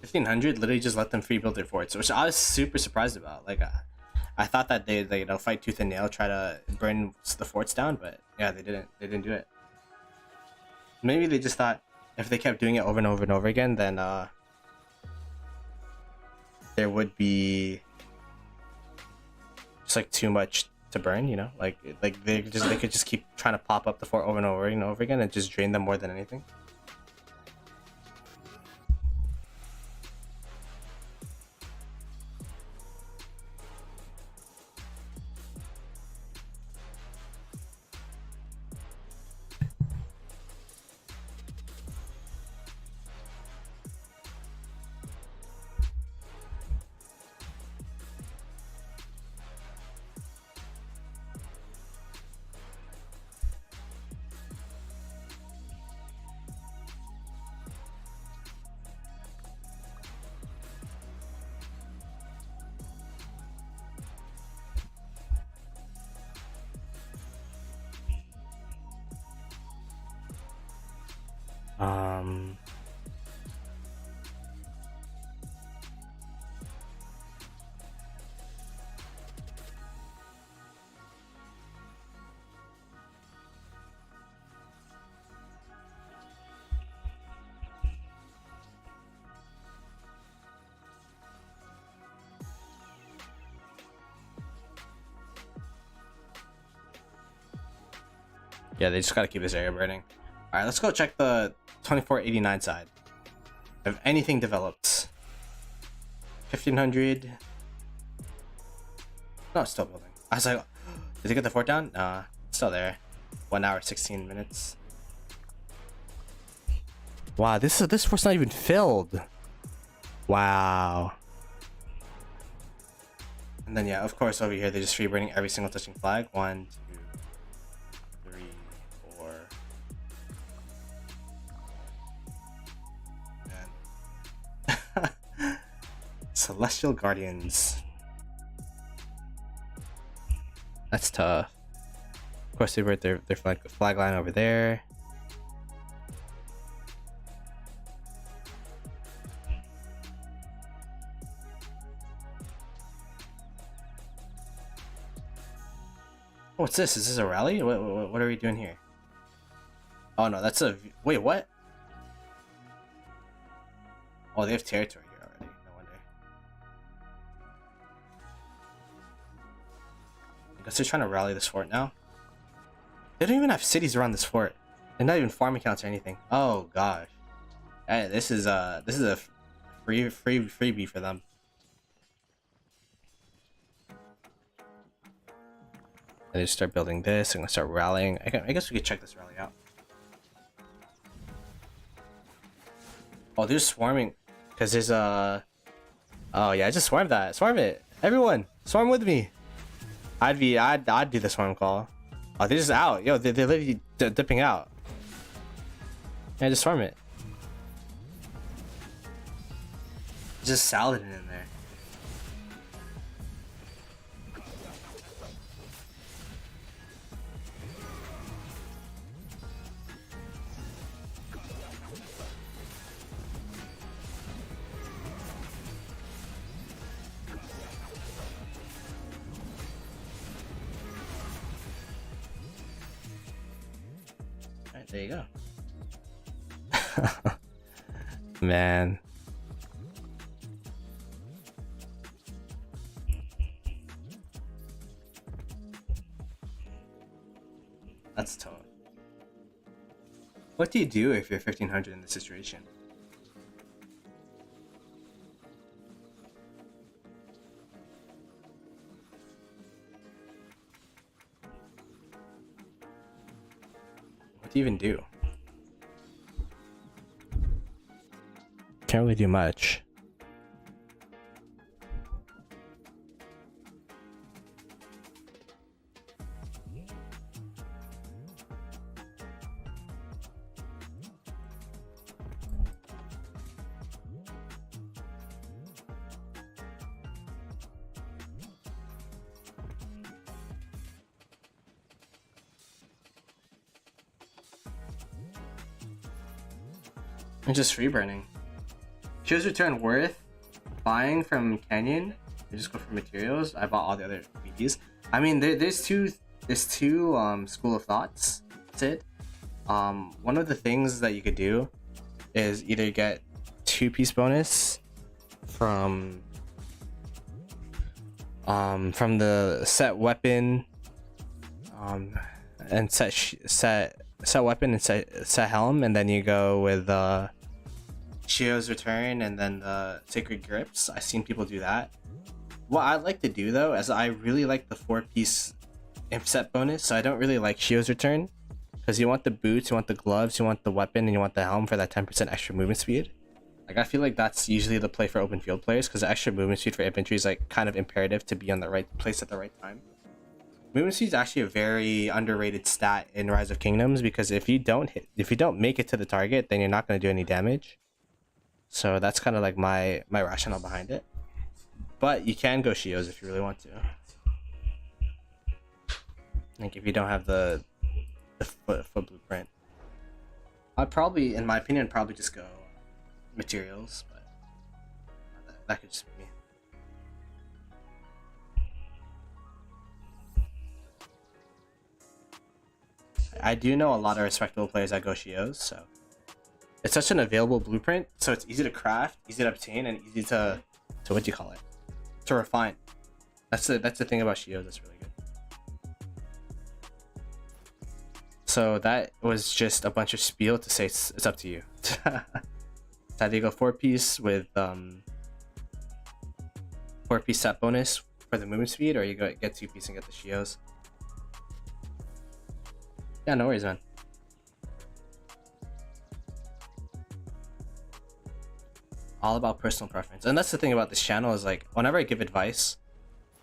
$1,500 literally just let them free build their forts, which I was super surprised about. Like, I thought that they fight tooth and nail, try to burn the forts down, but yeah, they didn't. They didn't do it. Maybe they just thought if they kept doing it over and over and over again, then there would be just like too much to burn, you know? Like they could just keep trying to pop up the fort over and over and over again and just drain them more than anything. Um, Yeah, they just gotta keep this area burning. Alright, let's go check the 2489 side. Have anything developed? 1500. No, it's still building. I was like, did they get the fort down? Nah, it's still there. 1 hour 16 minutes. Wow, this fort's not even filled. Wow. And then yeah, of course over here they're just free burning every single touching flag. 1, 2, 3, 4. And Celestial Guardians. That's tough. Of course they were their flag line over there. What's this? Is this a rally? What are we doing here? Oh no, that's a... Wait, what? Oh, they have territory here already. No wonder. I guess they're trying to rally this fort now. They don't even have cities around this fort. They're not even farm accounts or anything. Oh gosh. Hey, this is a freebie for them. I just start building this. I'm gonna start rallying. I guess we could check this rally out. Oh, they're swarming because there's a. Oh yeah, I just swarmed that. Swarm it, everyone. Swarm with me. I'd do the swarm call. Oh, they're just out. Yo, they're literally dipping out. Yeah, just swarm it. Just saladin in there. There you go. Man. That's tough. What do you do if you're 1500 in this situation? What do you even do? Can't really do much. And just free burning. Choose return worth buying from Canyon. You just go for materials. I bought all the other BDs. I mean, there's two school of thoughts. Sid. One of the things that you could do is either get 2-piece bonus from the set weapon, and set weapon and set helm, and then you go with Shio's return and then the sacred grips. I've seen people do that. What I like to do though is I really like the 4-piece imp set bonus, so I don't really like Shio's return because you want the boots, you want the gloves, you want the weapon, and you want the helm for that 10% extra movement speed. Like I feel like that's usually the play for open field players because the extra movement speed for infantry is like kind of imperative to be on the right place at the right time. Movement speed is actually a very underrated stat in Rise of Kingdoms because if you don't make it to the target, then you're not going to do any damage. So that's kind of like my rationale behind it. But you can go Shios if you really want to. Like if you don't have the foot blueprint. I'd probably, in my opinion, probably just go materials, but that could just be me. I do know a lot of respectable players that go Shios, so it's such an available blueprint, so it's easy to craft, easy to obtain, and easy to what do you call it? To refine. That's the thing about Shios that's really good. So that was just a bunch of spiel to say it's up to you. So either you go 4-piece with 4-piece set bonus for the movement speed, or you go get 2-piece and get the Shios. Yeah, no worries, man. All about personal preference, and that's the thing about this channel is like whenever I give advice,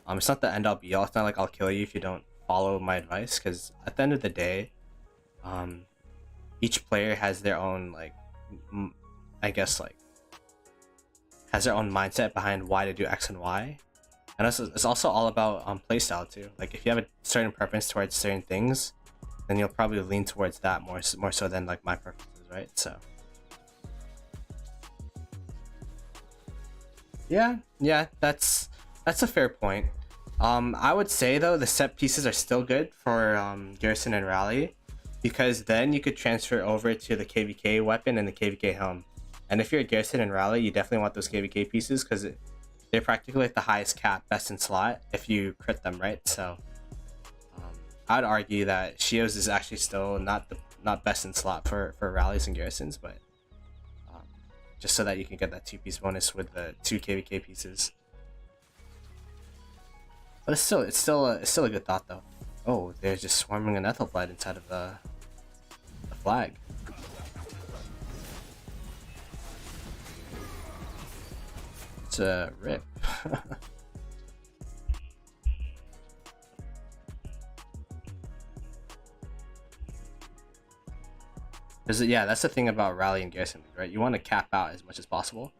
it's not the end all be all. It's not like I'll kill you if you don't follow my advice, because at the end of the day, each player has their own like, I guess like, has their own mindset behind why to do X and Y, and it's also all about playstyle too. Like if you have a certain preference towards certain things, then you'll probably lean towards that more so than like my preferences, right? So yeah, that's a fair point. I would say though the set pieces are still good for Garrison and Rally, because then you could transfer over to the KvK weapon and the KvK helm. And if you're a Garrison and Rally, you definitely want those KvK pieces because they're practically like the highest cap, best in slot if you crit them, right? So I'd argue that Shios is actually still not best in slot for Rallies and Garrisons, but just so that you can get that 2-piece bonus with the 2 KvK pieces. But it's still a good thought though. Oh, they're just swarming an Ethelblade inside of the flag. It's a rip. Yeah, that's the thing about Rally and Garrison, right? You want to cap out as much as possible.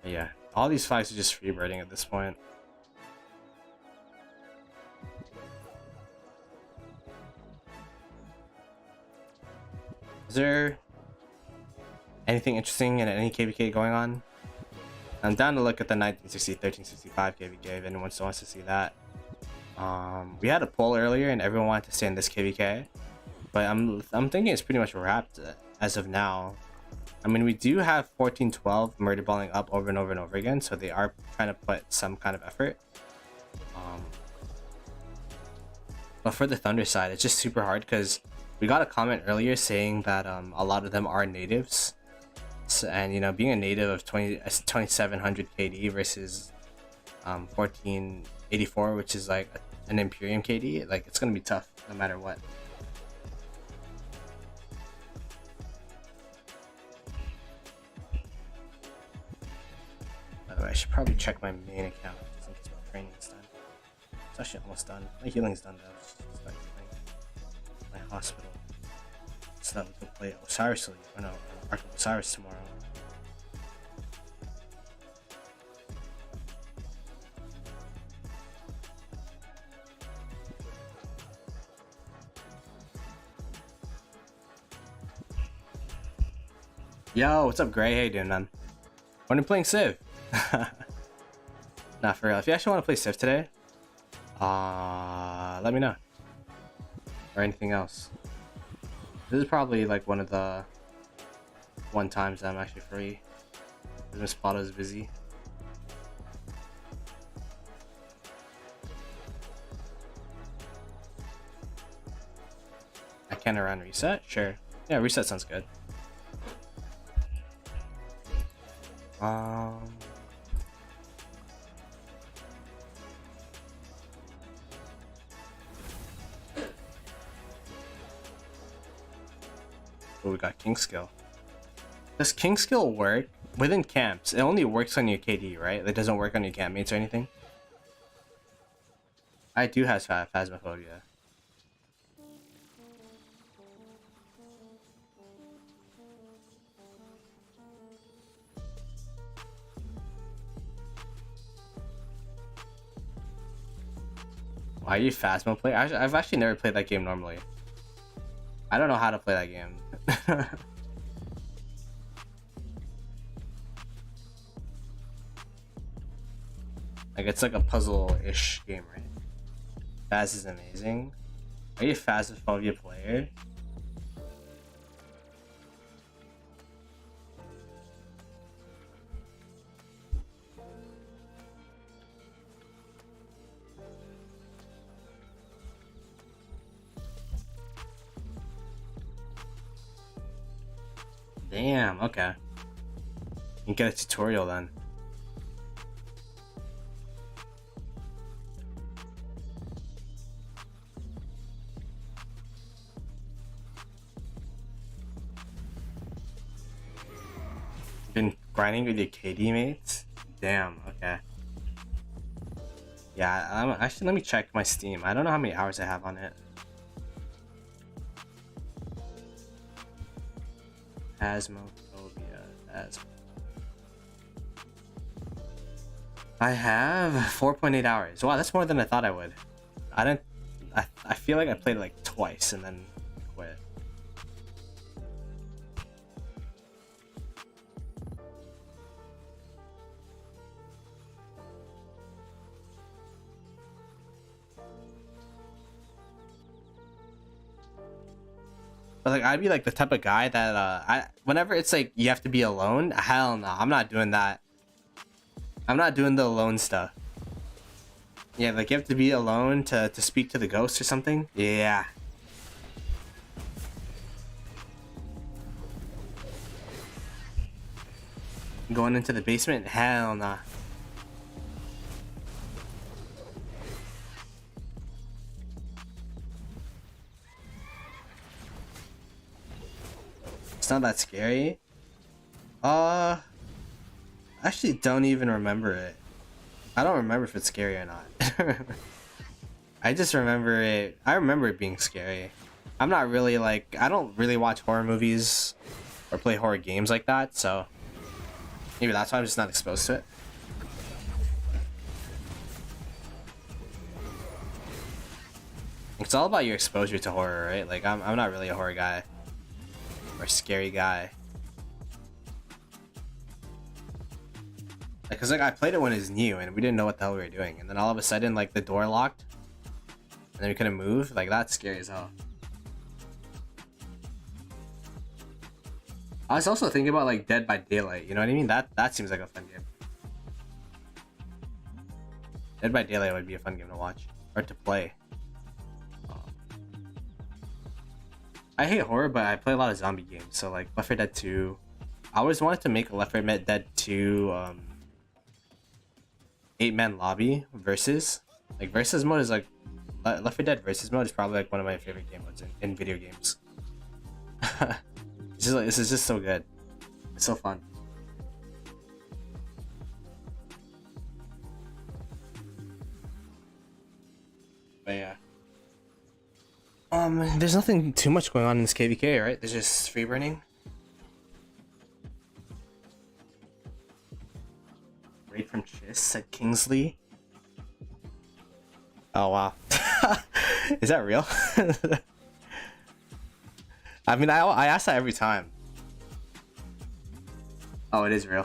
Yeah, all these flags are just freebirding at this point. Is there anything interesting in any KvK going on? I'm down to look at the 1960-1365 KvK if anyone still wants to see that. We had a poll earlier and everyone wanted to stay in this KvK, but I'm thinking it's pretty much wrapped as of now. I mean, we do have 1412 murder balling up over and over and over again, so they are trying to put some kind of effort. But for the Thunder side, it's just super hard because we got a comment earlier saying that a lot of them are natives. So, and you know, being a native of 2700 KD versus 1484, which is like an Imperium KD, like it's gonna be tough no matter what. I should probably check my main account since my training is done. It's actually almost done. My healing's done though. It's just like my hospital. So that we can play Osiris Elite. Oh no, Ark of Osiris tomorrow. Yo, what's up, Gray? How you doing, man? When are you playing Civ? Nah, for real. If you actually want to play Civ today, let me know. Or anything else. This is probably like one of the times that I'm actually free. Miss Ploto is busy. I can around reset? Sure. Yeah, reset sounds good. Oh, we got King Skill. Does King Skill work within camps? It only works on your KD, right? It doesn't work on your campmates or anything? I do have Phasmophobia. Why are you Phasmo play? I've actually never played that game normally. I don't know how to play that game. Like it's like a puzzle-ish game, right? Faz is amazing. Are you a Phasmophobia player? Damn, okay. You can get a tutorial then. Been grinding with your KD mates? Damn, okay. Yeah, actually, let me check my Steam. I don't know how many hours I have on it. Phasmophobia. I have 4.8 hours. Wow, that's more than I thought I would. I feel like I played it like twice and then quit. But like I'd be like the type of guy that whenever it's like you have to be alone, hell no, I'm not doing that. I'm not doing the alone stuff. Yeah, like you have to be alone to speak to the ghost or something. Yeah. Going into the basement? Hell nah. It's not that scary. Actually don't even remember it. I don't remember if it's scary or not. I just remember it. I remember it being scary. I'm not really like, I don't really watch horror movies or play horror games like that, so maybe that's why I'm just not exposed to it. It's all about your exposure to horror, right? Like I'm not really a horror guy or a scary guy. Because like I played it when it was new and we didn't know what the hell we were doing, and then all of a sudden like the door locked and then we couldn't move. Like that's scary as hell. I was also thinking about like Dead by Daylight, you know what I mean? That seems like a fun game. Dead by Daylight would be a fun game to watch or to play. I hate horror, but I play a lot of zombie games, so like Left 4 Dead 2. I always wanted to make a Left 4 Dead 2 8-man lobby versus. Like versus mode is like Left 4 Dead versus mode is probably like one of my favorite game modes in video games. It's just like, this is just so good. It's so fun. But yeah. There's nothing too much going on in this KvK, right? There's just free burning. Raid from Chiss, said Kingsley. Oh wow. Is that real? I mean, I ask that every time. Oh, it is real.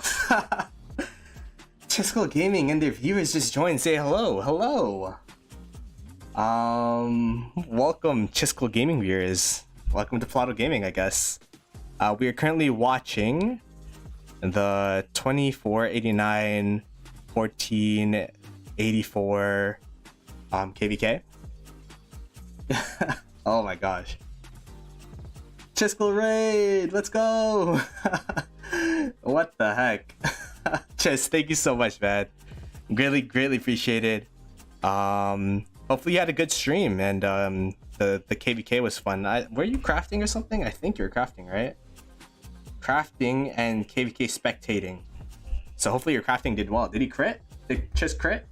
Chisco Gaming and their viewers just joined. Say hello. Hello. Welcome, Chisco Gaming viewers. Welcome to Ploto Gaming, I guess. We are currently watching the 2489 1484 KvK. Oh my gosh. Chisco raid, let's go. What the heck. Chis, thank you so much, man. Greatly appreciated. Hopefully you had a good stream and the KvK was fun. Were you crafting or something? I think you were crafting, right? Crafting and KvK spectating. So hopefully your crafting did well. Did he crit? Did Chis crit?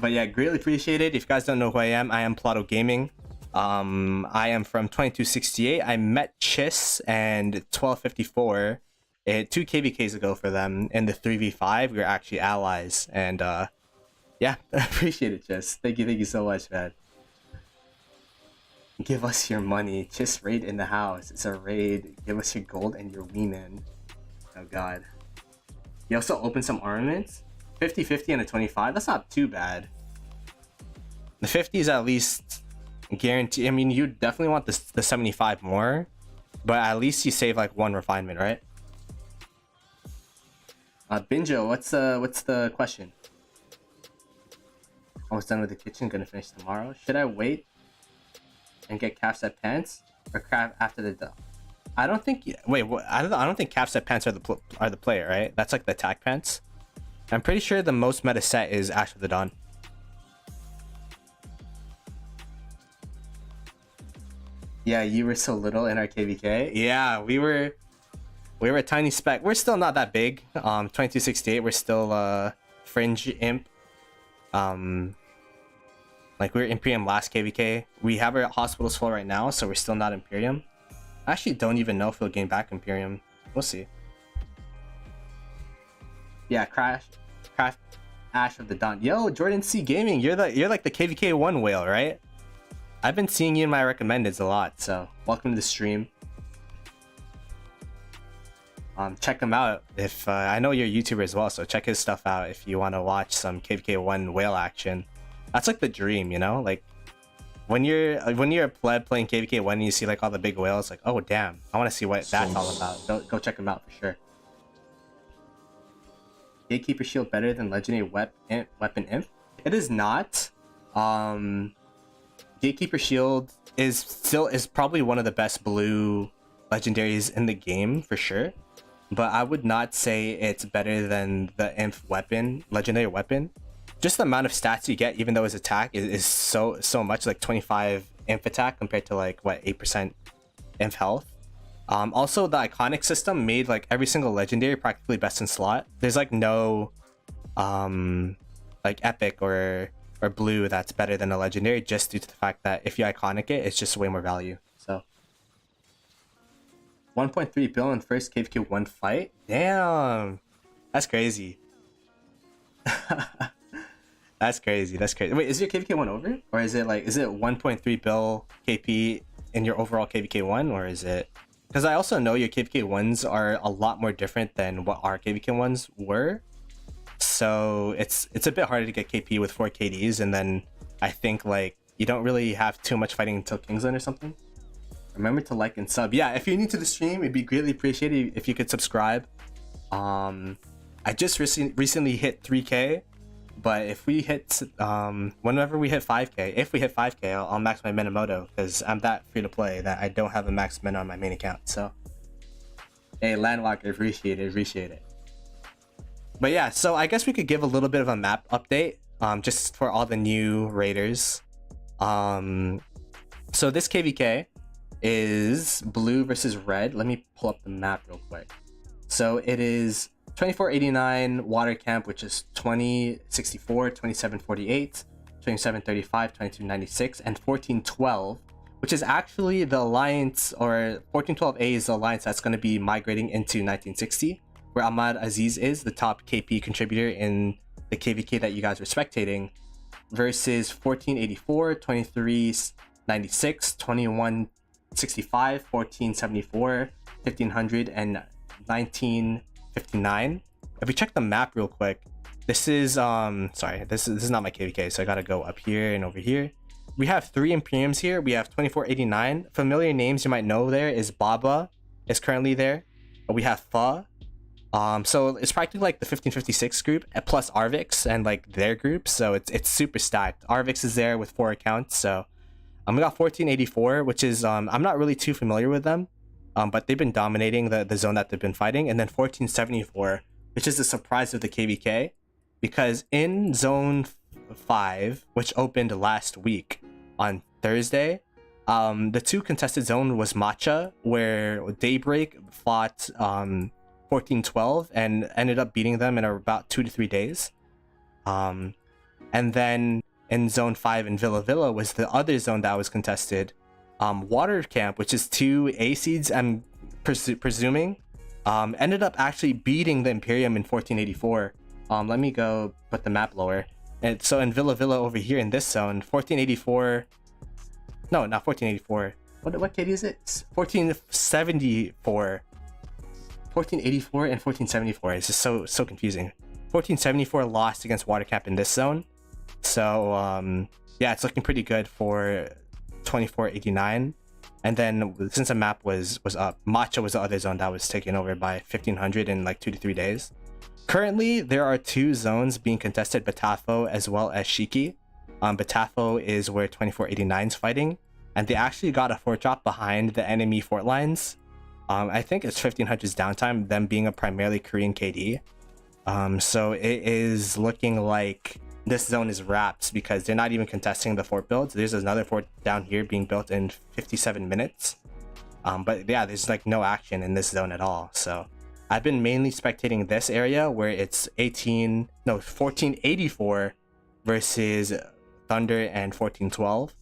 But yeah, greatly appreciated. If you guys don't know who I am Ploto Gaming. I am from 2268. I met Chis and 1254 2 KvKs ago for them in the 3v5. We were actually allies, and yeah, appreciate it, Chis. Thank you so much, man. Give us your money. Chis raid in the house. It's a raid. Give us your gold and your wee man. Oh god. He also opened some armaments. 50-50 and a 25. That's not too bad. The 50 is at least guaranteed. I mean, you definitely want the 75 more, but at least you save like one refinement, right? Binjo, what's the question? Almost done with the kitchen. Gonna finish tomorrow. Should I wait and get calf set pants or craft after the done? I don't think. Wait, I don't think calf set pants are the player, right? That's like the attack pants. I'm pretty sure the most meta set is Ash of the Dawn. Yeah, you were so little in our KvK. Yeah, we were a tiny speck. We're still not that big. 2268. We're still fringe imp. Like we're Imperium last KvK. We have our hospitals full right now, so we're still not Imperium. I actually don't even know if we'll gain back Imperium. We'll see. Yeah, craft Ash of the Dawn. Yo, Jordan C Gaming, you're like the KvK 1 whale, right? I've been seeing you in my recommendeds a lot, so welcome to the stream. Check him out if I know you're a YouTuber as well, so check his stuff out if you want to watch some KvK 1 whale action. That's like the dream, you know? Like when you're a pleb playing KvK 1 and you see like all the big whales, like, oh damn, I want to see what that's all about. Go check him out for sure. Gatekeeper shield better than legendary weapon imp? It is not. Gatekeeper shield is probably one of the best blue legendaries in the game for sure, but I would not say it's better than the imp weapon, legendary weapon. Just the amount of stats you get, even though his attack is so much, like 25 imp attack compared to like what 8% imp health. Also, the iconic system made like every single legendary practically best in slot. There's like no like epic or blue that's better than a legendary, just due to the fact that if you iconic it, it's just way more value. So 1.3 bill in first KvK 1 fight. Damn, that's crazy. That's crazy. Wait, is your KvK 1 over, or is it 1.3 bill KP in your overall KvK 1, or is it? Because I also know your KvK 1s are a lot more different than what our KvK 1s were. So it's a bit harder to get KP with 4 KDs, and then I think like you don't really have too much fighting until Kingsland or something. Remember to like and sub. Yeah, if you're new to the stream, it'd be greatly appreciated if you could subscribe. I just recently hit 3K, but if we hit whenever we hit 5K, if we hit 5K, I'll max my Minamoto, because I'm that free to play that I don't have a max min on my main account. So hey, Landwalker, appreciate it. But yeah, so I guess we could give a little bit of a map update, just for all the new raiders. So this KvK is blue versus red. Let me pull up the map real quick. So it is 2489 water camp, which is 2064, 2748, 2735, 2296, and 1412, which is actually the alliance, or 1412A is the alliance that's going to be migrating into 1960, where Ahmad Aziz is the top KP contributor in the KvK that you guys were spectating, versus 1484, 2396, 2165, 1474, 1500, and 1959. If we check the map real quick, this is sorry, this is not my KvK, so I gotta go up here and over here. We have 3 Imperiums here. We have 2489. Familiar names you might know there is Baba is currently there. We have Fa. So it's practically like the 1556 group plus Arvix and like their group, so it's super stacked. Arvix is there with 4 accounts. So we got 1484, which is I'm not really too familiar with them, but they've been dominating the zone that they've been fighting. And then 1474, which is the surprise of the KvK, because in zone 5, which opened last week on Thursday, the 2 contested zone was Matcha, where Daybreak fought 1412 and ended up beating them in about 2 to 3 days. And then in zone 5 in Villa was the other zone that was contested. Water camp, which is 2 A seeds, I'm presuming, ended up actually beating the Imperium in 1484. Let me go put the map lower. And so in Villa over here in this zone, 1484, no, not 1484. What KD is it? 1474. 1484 and 1474 is just so confusing. 1474 lost against Watercap in this zone, so yeah, it's looking pretty good for 2489. And then since the map was up, Matcha was the other zone that was taken over by 1500 in like 2 to 3 days. Currently, there are 2 zones being contested, Batafo as well as Shiki. Batafo is where 2489 is fighting, and they actually got a fort drop behind the enemy fort lines. I think it's 1500's downtime, them being a primarily Korean KD. So it is looking like this zone is wrapped because they're not even contesting the fort builds. There's another fort down here being built in 57 minutes. But yeah, there's like no action in this zone at all. So I've been mainly spectating this area where it's 1484 versus Thunder and 1412.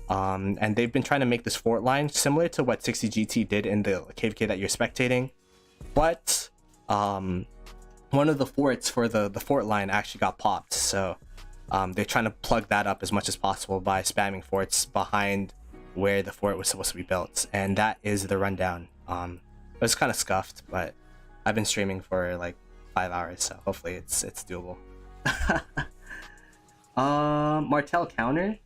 And they've been trying to make this fort line similar to what 60GT did in the KvK that you're spectating. But one of the forts for the fort line actually got popped. So they're trying to plug that up as much as possible by spamming forts behind where the fort was supposed to be built. And that is the rundown. It was kind of scuffed, but I've been streaming for like 5 hours, so hopefully it's doable. Martel counter.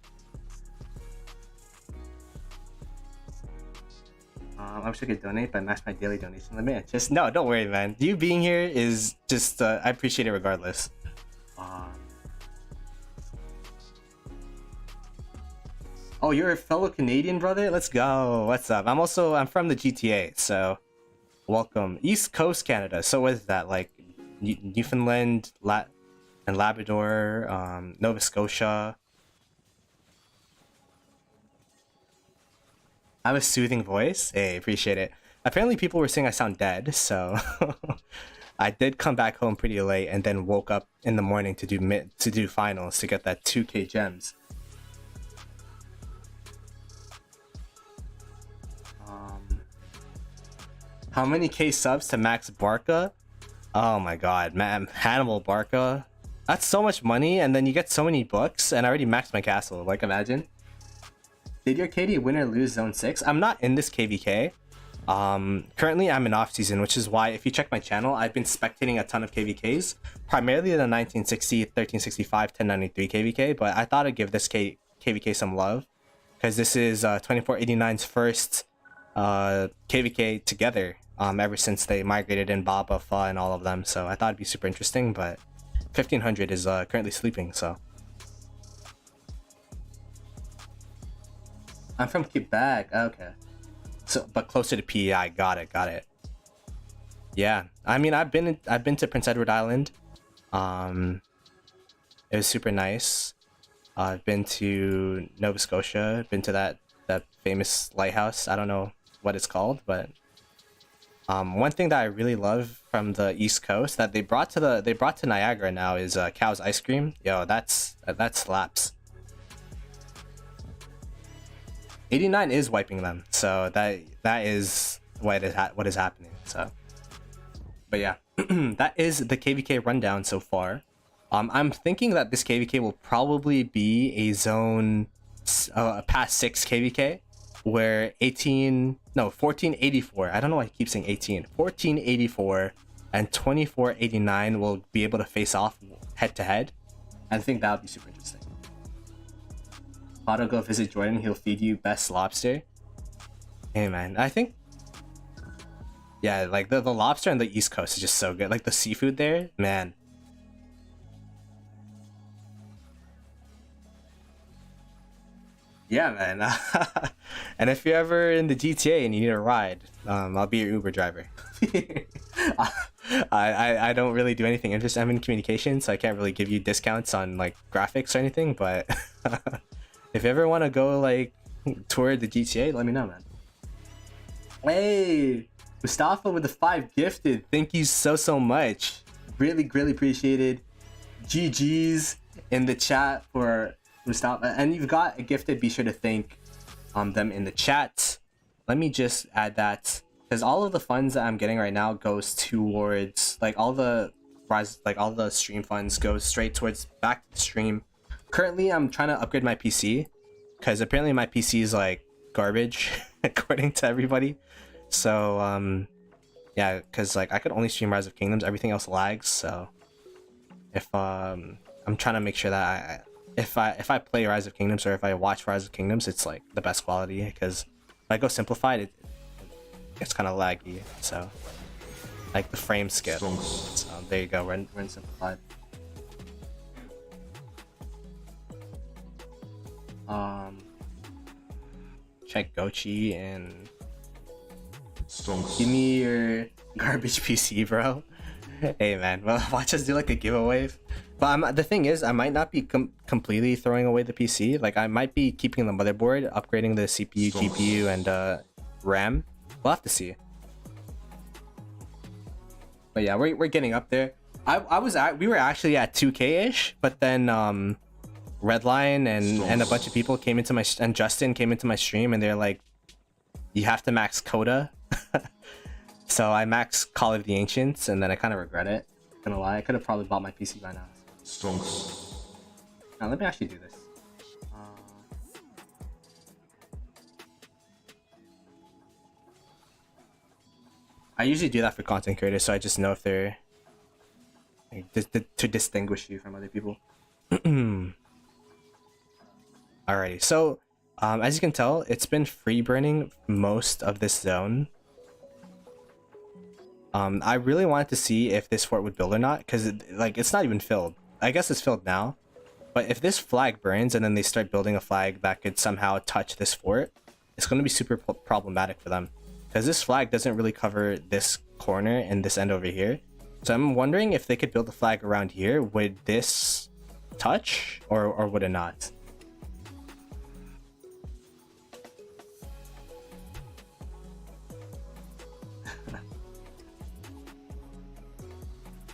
I wish I could donate, but max my daily donation limit. Just no, don't worry, man. You being here is just I appreciate it regardless. Oh, you're a fellow Canadian, brother? Let's go. What's up? I'm from the GTA, so welcome. East Coast Canada. So what is that? Like Newfoundland, and Labrador, Nova Scotia. I have a soothing voice. Hey, appreciate it. Apparently people were saying I sound dead, so I did come back home pretty late and then woke up in the morning to do finals to get that 2k gems. How many K subs to max Barca? Oh my god, man, Hannibal Barca. That's so much money, and then you get so many books, and I already maxed my castle. Like, imagine. Did your KD win or lose Zone 6? I'm not in this KvK. Currently I'm in off season, which is why if you check my channel, I've been spectating a ton of KvKs, primarily the 1960, 1365, 1093 KvK, but I thought I'd give this KvK some love because this is 2489's first KvK together ever since they migrated in Baba, Fa, and all of them, so I thought it'd be super interesting, but 1500 is currently sleeping, so. I'm from Quebec. Okay. So, but closer to PEI. Got it. Yeah. I mean, I've been to Prince Edward Island. It was super nice. I've been to Nova Scotia. Been to that famous lighthouse. I don't know what it's called, but one thing that I really love from the East Coast that they brought to Niagara now is Cow's ice cream. Yo, that slaps. 89 is wiping them, so that is what is happening. So, but yeah, that is the KvK rundown so far. I'm thinking that this KvK will probably be a zone past 6 KvK, where 1484. I don't know why I keep saying 18. 1484 and 2489 will be able to face off head to head. I think that would be super interesting. Ploto, go visit Jordan, he'll feed you best lobster. Hey man, I think, yeah, like the lobster on the East Coast is just so good. Like the seafood there, man. Yeah, man. And if you're ever in the GTA and you need a ride, I'll be your Uber driver. I don't really do anything interesting. I'm in communications, so I can't really give you discounts on like graphics or anything, but if you ever want to go like tour the GTA, let me know, man. Hey, Mustafa with the 5 gifted. Thank you so much. Really appreciated. GG's in the chat for Mustafa, and you've got a gifted. Be sure to thank them in the chat. Let me just add that because all of the funds that I'm getting right now goes towards like all the stream funds goes straight towards back to stream. Currently, I'm trying to upgrade my PC because apparently my PC is like garbage according to everybody. So Yeah, because like I could only stream Rise of Kingdoms, everything else lags. So if I'm trying to make sure that if I play Rise of Kingdoms or if I watch Rise of Kingdoms, it's like the best quality. Because if I go simplified, it gets kind of laggy. So like the frame skip. Stonks. So there you go. We're in simplified. Check Gochi and Stonks. give me your garbage PC, bro. Hey man, well, watch us do like a giveaway. But the thing is, I might not be completely throwing away the PC. Like I might be keeping the motherboard, upgrading the CPU, Stonks. GPU, and RAM. We'll have to see. But yeah, we're getting up there. We were actually at 2K ish, but then Redline and a bunch of people came into my and Justin came into my stream and they're like, you have to max Coda. So I maxed Call of the Ancients and then I kind of regret it. Not gonna lie, I could have probably bought my PC by now. Stonks. Now let me actually do this. I usually do that for content creators, so I just know if they're like, to distinguish you from other people. Alrighty, so as you can tell, it's been free burning most of this zone. I really wanted to see if this fort would build or not, because it's not even filled. I guess it's filled now, but if this flag burns and then they start building a flag that could somehow touch this fort, it's going to be super problematic for them, because this flag doesn't really cover this corner and this end over here. So I'm wondering if they could build a flag around here, would this touch or would it not?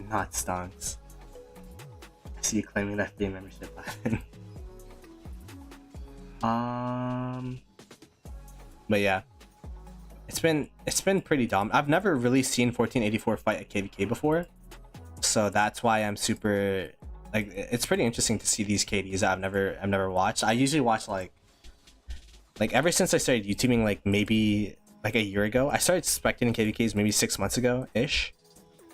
Not stonks. I see you claiming that FBA membership. But yeah, it's been pretty dumb. I've never really seen 1484 fight at KvK before, so that's why I'm super like. It's pretty interesting to see these KDs that I've never watched. I usually watch like ever since I started YouTubing, like maybe like a year ago. I started spectating KvKs maybe 6 months ago ish.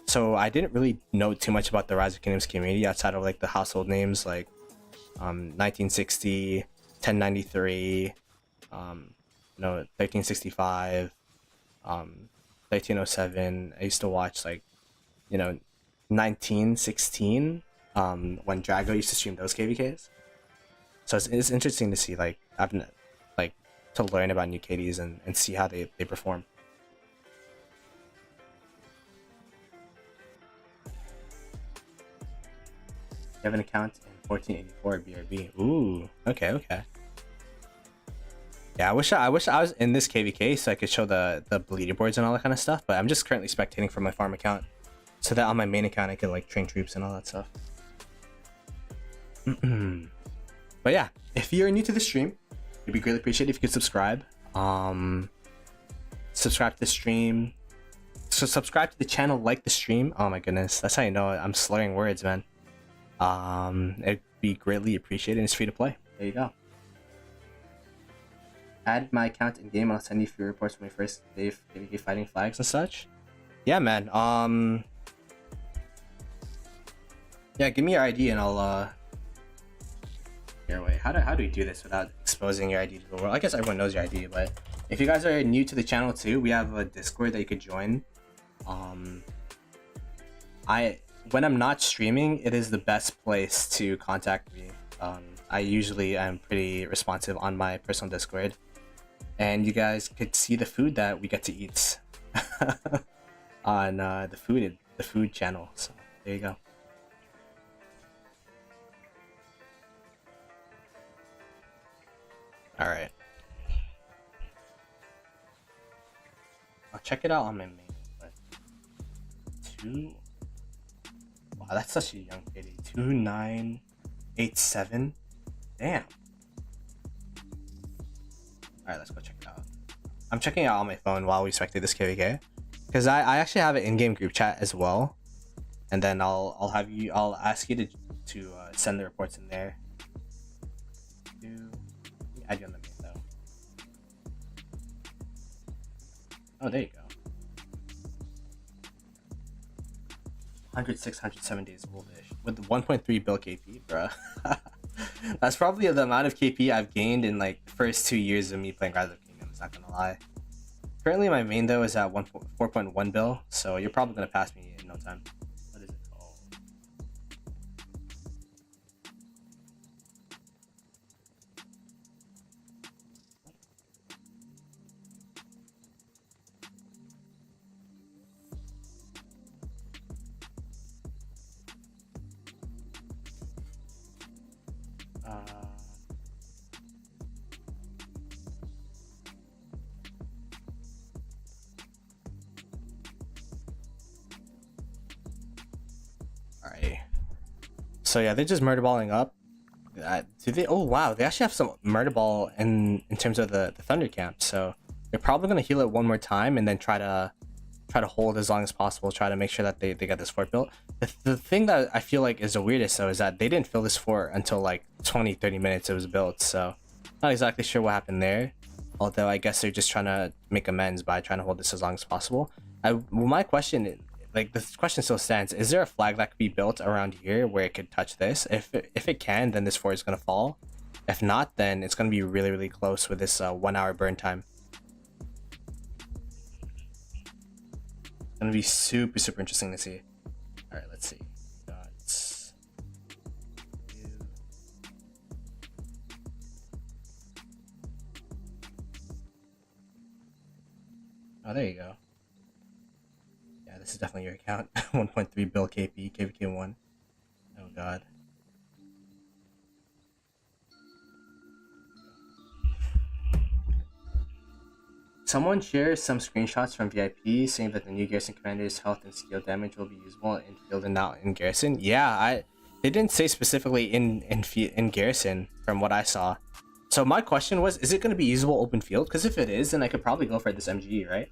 So I didn't really know too much about the Rise of Kingdoms community outside of like the household names like 1960, 1093, 1365, 1307. I used to watch like 1916 when Drago used to stream those KvKs. So it's interesting to see like to learn about new KDs and see how they perform. You have an account in 1484 BRB. Ooh, okay. Yeah, I wish I was in this KvK so I could show the leaderboards and all that kind of stuff, but I'm just currently spectating from my farm account, so that on my main account I can like train troops and all that stuff. But yeah, if you're new to the stream, it'd be greatly appreciated if you could subscribe. Subscribe to the stream. So subscribe to the channel, like the stream. Oh my goodness, that's how you know I'm slurring words, man. It'd be greatly appreciated and it's free to play. There you go. Add my account in game and I'll send you free reports from my first day of KvK fighting flags and such. Yeah, man. Yeah, give me your ID and I'll here, wait, how do we do this without exposing your ID to the world? I guess everyone knows your ID, but if you guys are new to the channel too, we have a Discord that you could join. When I'm not streaming, it is the best place to contact me. I usually am pretty responsive on my personal Discord, and you guys could see the food that we get to eat on the food channel. So there you go. All right, I'll check it out on my main. But wow, that's such a young kitty. 2987. Damn. Alright, let's go check it out. I'm checking it out on my phone while we spectate this KvK, because I actually have an in-game group chat as well, and then I'll ask you to send the reports in there. Let me add you on the main though. Oh, there you go. 106, 107 days oldish with 1.3 bill KP, bruh. That's probably the amount of KP I've gained in like the first 2 years of me playing Rise of Kingdoms, not gonna lie. Currently my main though is at 4.1 bill, so you're probably gonna pass me in no time. What is it called? Alright. So yeah, they're just murder balling up. Do they? Oh wow, they actually have some murder ball in terms of the thunder camp. So they're probably gonna heal it one more time and then try to hold as long as possible. Try to make sure that they get this fort built. The thing that I feel like is the weirdest though is that they didn't fill this fort until like 20-30 minutes it was built. So not exactly sure what happened there. Although I guess they're just trying to make amends by trying to hold this as long as possible. Well, my question, like this question still stands: is there a flag that could be built around here where it could touch this? If it can, then this fort is gonna fall. If not, then it's gonna be really really close with this 1 hour burn time. It's gonna be super super interesting to see. All right, let's see. Oh, there you go. Yeah, this is definitely your account. 1.3 bill KP, KvK1. Oh god. Someone shares some screenshots from VIP saying that the new Garrison Commander's health and skill damage will be usable in field and not in Garrison. Yeah, they didn't say specifically in Garrison from what I saw. So my question was, is it going to be usable open field? Because if it is, then I could probably go for this MGE, right?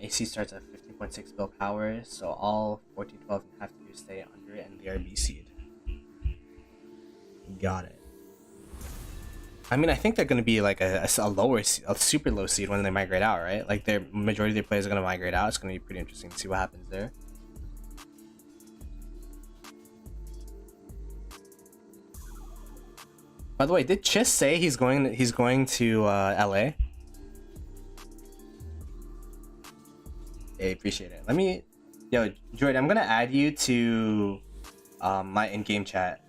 AC starts at 15.6 bill power, so all 14, 12 have to stay under and they are B seed. Got it. I mean, I think they're going to be like a super low seed when they migrate out, right? Like their majority of their players are going to migrate out. It's going to be pretty interesting to see what happens there. By the way, did Chis say he's going to LA? Hey, appreciate it. Let me, yo, Jordan, I'm gonna add you to my in-game chat,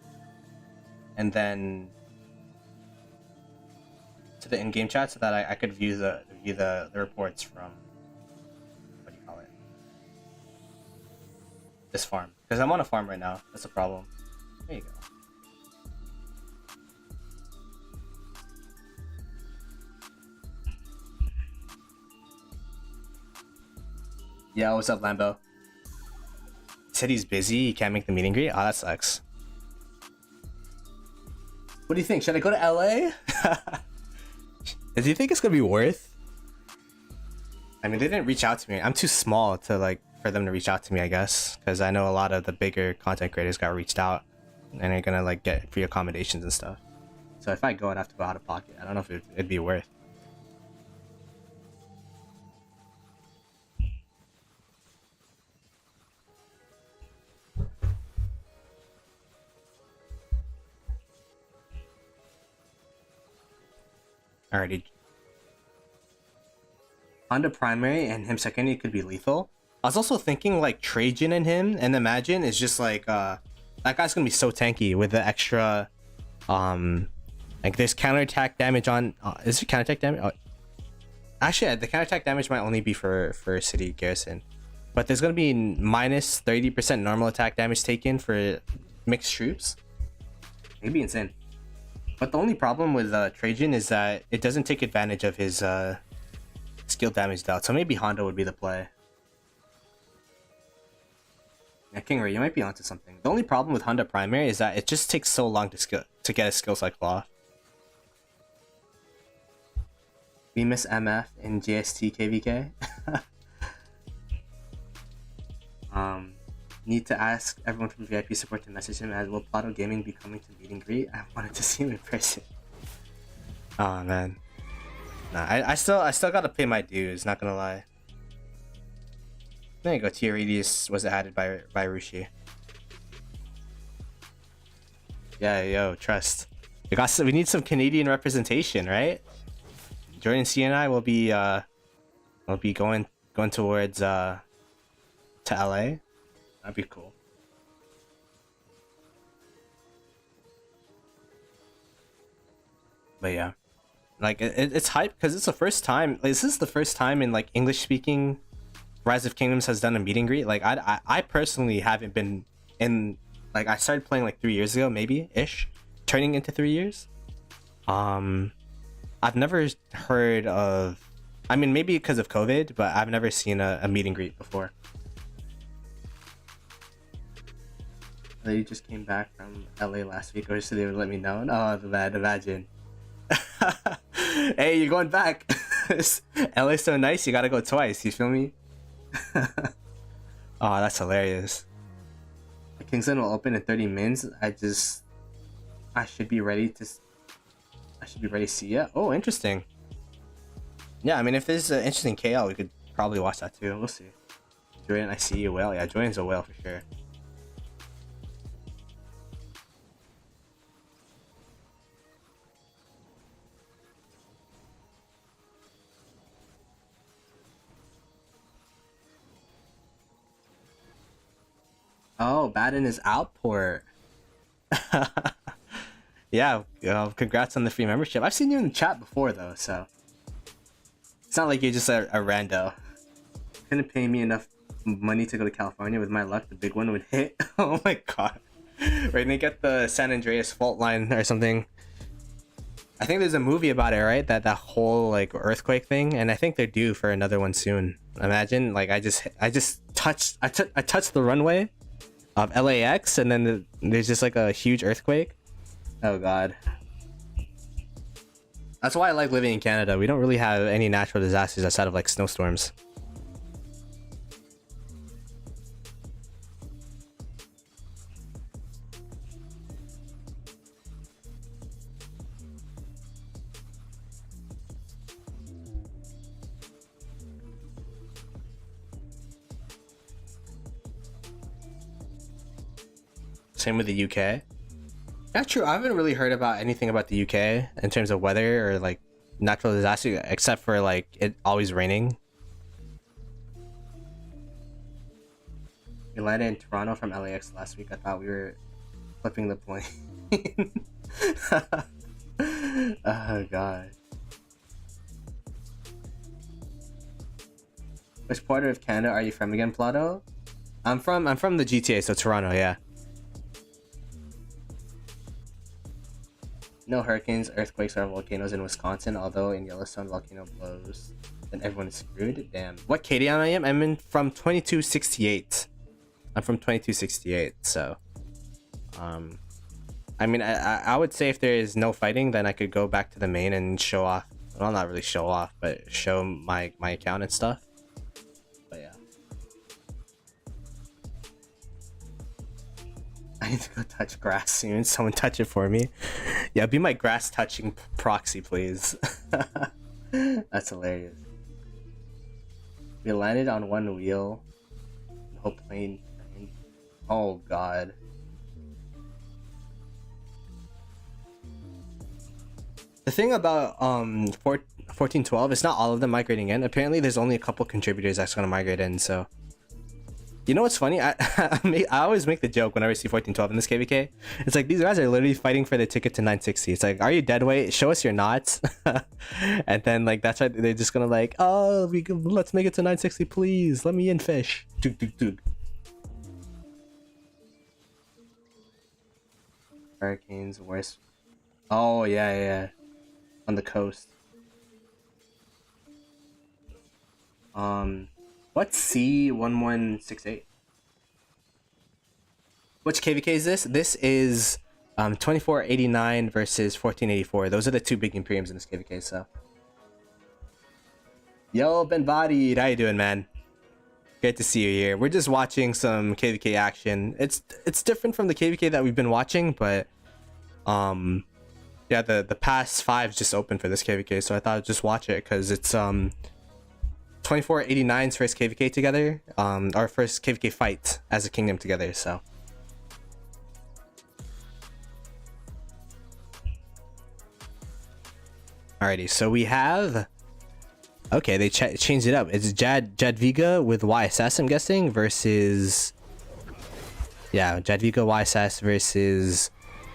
and then to the in-game chat so that I could view the reports from, what do you call it, this farm, because I'm on a farm right now. That's a problem. There you go. Yeah, what's up, Lambo? Said he's busy, he can't make the meet and greet. Oh, that sucks. What do you think? Should I go to LA? Do you think it's gonna be worth? I mean, they didn't reach out to me. I'm too small to like for them to reach out to me, I guess, because I know a lot of the bigger content creators got reached out and they're gonna like get free accommodations and stuff. So if I go, I'd have to go out of pocket. I don't know if it'd be worth. Alrighty. Honda primary and him secondary could be lethal. I was also thinking like Trajan and him and Imagine is just like that guy's gonna be so tanky with the extra like there's counterattack damage on is there counterattack damage? Oh. Actually, the counterattack damage might only be for city garrison. But there's gonna be minus 30% normal attack damage taken for mixed troops. It'd be insane. But the only problem with Trajan is that it doesn't take advantage of his skill damage dealt. So maybe Honda would be the play. Yeah, King Ray, you might be onto something. The only problem with Honda primary is that it just takes so long to get a skill cycle off. We miss MF in GST KvK. Need to ask everyone from VIP support to message him as will Ploto Gaming be coming to meet and greet? I wanted to see him in person. Oh man. Nah, I still gotta pay my dues, not gonna lie. There you go, Tierides was added by Rushi. Yeah, yo, trust. We need some Canadian representation, right? Jordan C and I will be going towards to LA. That'd be cool. But yeah, like it's hype because it's the first time. Like, this is the first time in like English speaking Rise of Kingdoms has done a meet and greet. Like I personally haven't been in. Like I started playing like 3 years ago, maybe ish, turning into 3 years. I've never heard of. I mean, maybe because of COVID, but I've never seen a meet and greet before. They just came back from LA last week, or so they would let me know. Oh, the imagine. Hey, you're going back. LA's so nice, you gotta go twice. You feel me? Oh, that's hilarious. The Kingsland will open in 30 minutes. I should be ready to see it. Oh, interesting. Yeah, I mean, if there's an interesting KL, we could probably watch that too. We'll see. Jordan, I see you. Whale. Yeah, Jordan's a whale for sure. Oh, Baden is Outport. Yeah, congrats on the free membership. I've seen you in the chat before though, so it's not like you're just a rando. Couldn't pay me enough money to go to California. With my luck, the big one would hit. Oh my god. We're gonna get the San Andreas fault line or something. I think there's a movie about it, right? That whole like earthquake thing, and I think they're due for another one soon. Imagine, like I touched the runway of LAX, and then there's just like a huge earthquake. Oh god. That's why I like living in Canada. We don't really have any natural disasters outside of like snowstorms. Same with the UK. Not true. I haven't really heard about anything about the UK in terms of weather or like natural disaster, except for like it always raining. We landed in Toronto from LAX last week. I thought we were flipping the plane. Oh god. Which part of Canada are you from again, Ploto? I'm from the GTA, so Toronto, yeah. No hurricanes, earthquakes, or volcanoes in Wisconsin, although in Yellowstone volcano blows, then everyone is screwed. Damn. What KD I am? I'm from 2268. I'm from 2268, so I mean I would say if there is no fighting, then I could go back to the main and show off. Well, not really show off, but show my account and stuff. But yeah. I need to go touch grass soon. Someone touch it for me. Yeah, be my grass touching proxy, please. That's hilarious. We landed on one wheel. The whole plane. Oh god. The thing about 1412, it's not all of them migrating in. Apparently, there's only a couple contributors that's gonna migrate in. So. You know what's funny? I always make the joke whenever I see 1412 in this KvK. It's like these guys are literally fighting for the ticket to 960. It's like, are you dead weight? Show us your knots. And then like that's why they're just gonna like, oh, let's make it to 960, please. Let me in, fish. Dug. Hurricanes worse. Oh yeah. On the coast. What's C1168? Which KvK is this? This is 2489 versus 1484. Those are the two big Imperiums in this KvK, so. Yo, Ben Bodied, how you doing, man? Great to see you here. We're just watching some KvK action. It's different from the KvK that we've been watching, but yeah, the past 5 just opened for this KvK, so I thought I'd just watch it because it's 2489's first KvK together, our first KvK fight as a kingdom together. So alrighty, so we have, okay, they changed it up. It's Jadviga with YSS, I'm guessing, versus, yeah, Jadviga YSS versus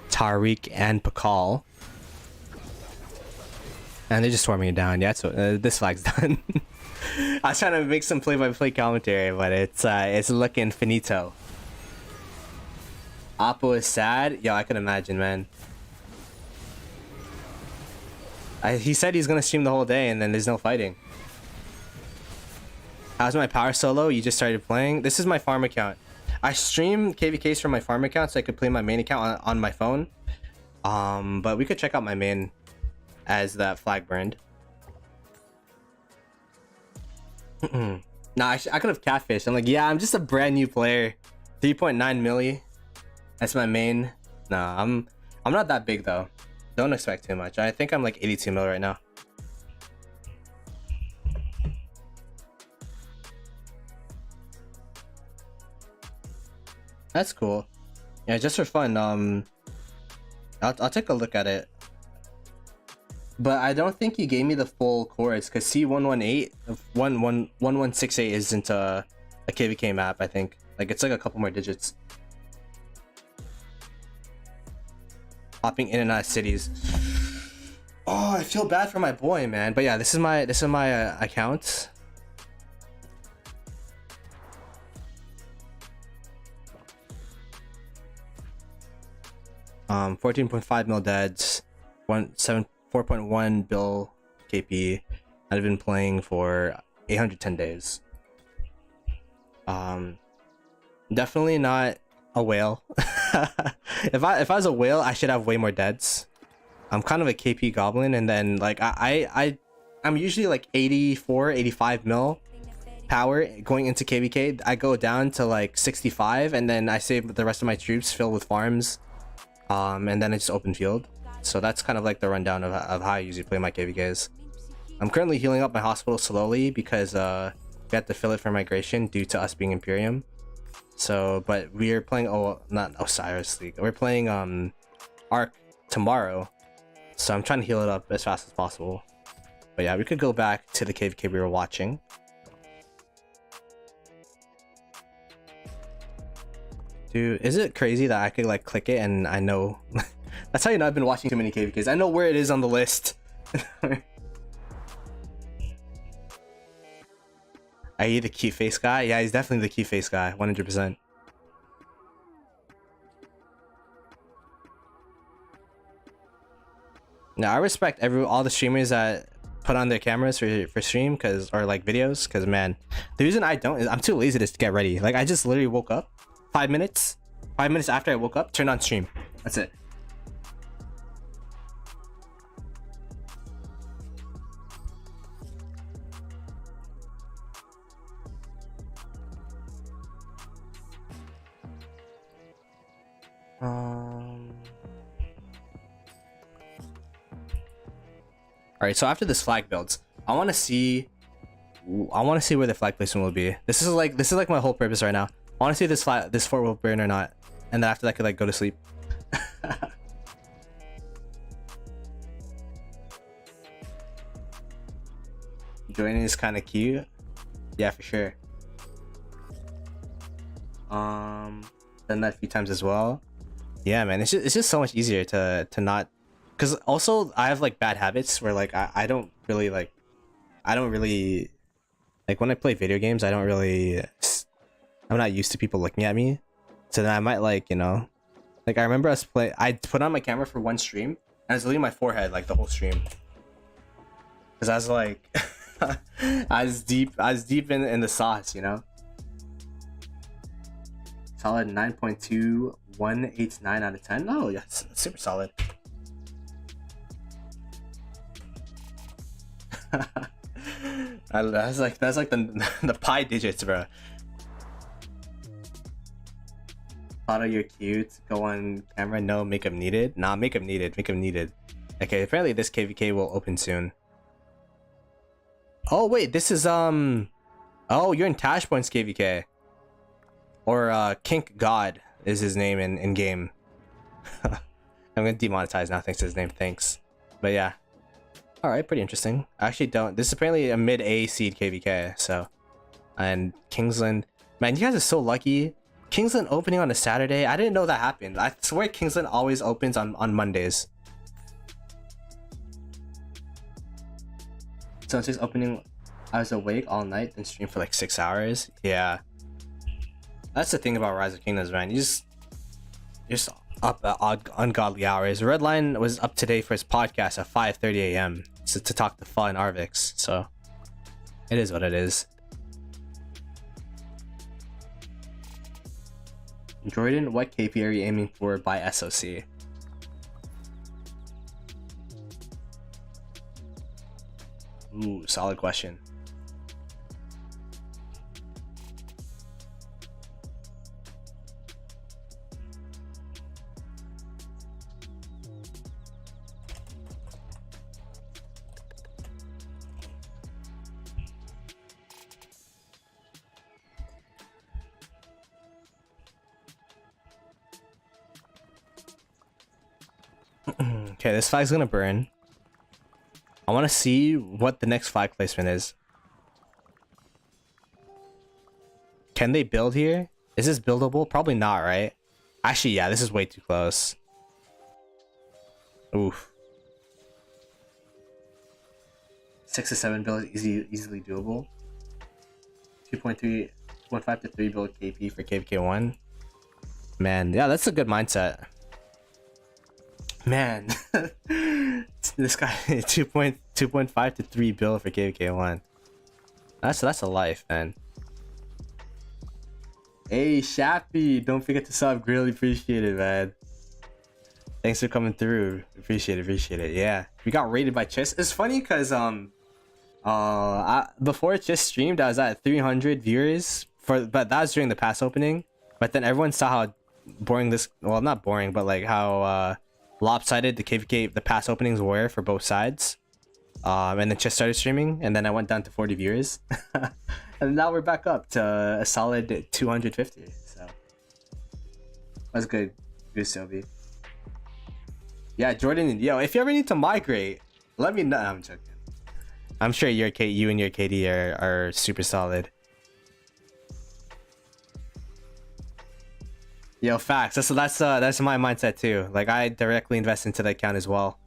Tariq and Pakal. And they're just swarming it down. Yeah, so this flag's done. I was trying to make some play-by-play commentary, but it's looking finito. Oppo is sad. Yo, I can imagine, man. He said he's gonna stream the whole day, and then there's no fighting. How's my power solo? You just started playing? This is my farm account. I stream KvKs from my farm account, so I could play my main account on my phone. But we could check out my main as that flag burned. Nah, I could have catfished. I'm like, yeah, I'm just a brand new player. 3.9 milli. That's my main. Nah, I'm not that big though. Don't expect too much. I think I'm like 82 mil right now. That's cool. Yeah, just for fun. I'll take a look at it. But I don't think you gave me the full chords because C118 1168 isn't a KvK map, I think. Like it's like a couple more digits. Hopping in and out of cities. Oh, I feel bad for my boy, man. But yeah, this is my account. Um, 14.5 mil deads, 4.1 bill KP. I've been playing for 810 days. Definitely not a whale. If I was a whale, I should have way more deads. I'm kind of a KP goblin, and then like I'm usually like 84, 85 mil power going into KvK. I go down to like 65, and then I save the rest of my troops, fill with farms, and then it's open field. So that's kind of like the rundown of how I usually play my KvKs. I'm currently healing up my hospital slowly because we had to fill it for migration due to us being Imperium. So, but we are playing, not Osiris League. We're playing Arc tomorrow. So I'm trying to heal it up as fast as possible. But yeah, we could go back to the KvK we were watching. Dude, is it crazy that I could like click it and I know? That's how you know I've been watching too many KvKs. I know where it is on the list. Are you the cute face guy? Yeah, he's definitely the cute face guy, 100%. Now I respect all the streamers that put on their cameras for stream, or like videos, because man, the reason I don't is I'm too lazy to get ready. Like I just literally woke up 5 minutes after I woke up, turned on stream. That's it. All right, so after this flag builds, I want to see where the flag placement will be. This is like my whole purpose right now. I want to see if this fort will burn or not, and then after that I could like go to sleep. Joining is kind of cute. Yeah, for sure. Done that a few times as well. Yeah, man, it's just so much easier to not, because also I have like bad habits where like I don't really like when I play video games, I'm not used to people looking at me, so then I might like, you know, like I remember I put on my camera for one stream and I was leaving my forehead like the whole stream because I was like I was deep in the sauce, you know. Solid 9.2, 189 out of 10. Oh yeah, it's super solid. That's like the pi digits, bro. Ploto, you're cute. Go on camera. No, makeup needed. Nah, makeup needed. Makeup needed. Okay, apparently this KvK will open soon. Oh wait, this is oh, you're in Tashpoint's KvK. Or Kink God is his name in game. I'm gonna demonetize now thanks to his name, thanks. But yeah. Alright, pretty interesting. I actually don't. This is apparently a mid A seed KvK, so. And Kingsland. Man, you guys are so lucky. Kingsland opening on a Saturday. I didn't know that happened. I swear Kingsland always opens on Mondays. So it's just opening. I was awake all night and streamed for like 6 hours. Yeah. That's the thing about Rise of Kingdoms, man. You're just up at ungodly hours. Redline was up today for his podcast at 5:30 a.m. to talk to Fa and Arvix. So it is what it is. Jordan, what KP are you aiming for by SOC? Ooh, solid question. Okay, this flag's gonna burn. I want to see what the next flag placement is. Can they build here? Is this buildable? Probably not, right? Actually, yeah, this is way too close. Oof. 6 to 7 build is easily doable. 2.5 to 3 build KP for KvK1. Man, yeah, that's a good mindset. Man, this guy 2.5 to 3 build for KvK1. That's a life, man. Hey Shappy, don't forget to sub. Really appreciate it, man. Thanks for coming through. Appreciate it. Yeah, we got rated by Chess. It's funny because before Chess streamed, I was at 300 viewers but that was during the pass opening. But then everyone saw how boring this. Well, not boring, but like how lopsided the KvK the pass openings were for both sides. And then just started streaming, and then I went down to 40 viewers. And now we're back up to a solid 250. So that's good. Good, Sylvie. Yeah, Jordan. Yo, if you ever need to migrate, let me know. I'm joking. I'm sure you and your KD are super solid. Yo, facts. That's my mindset too. Like I directly invest into the account as well.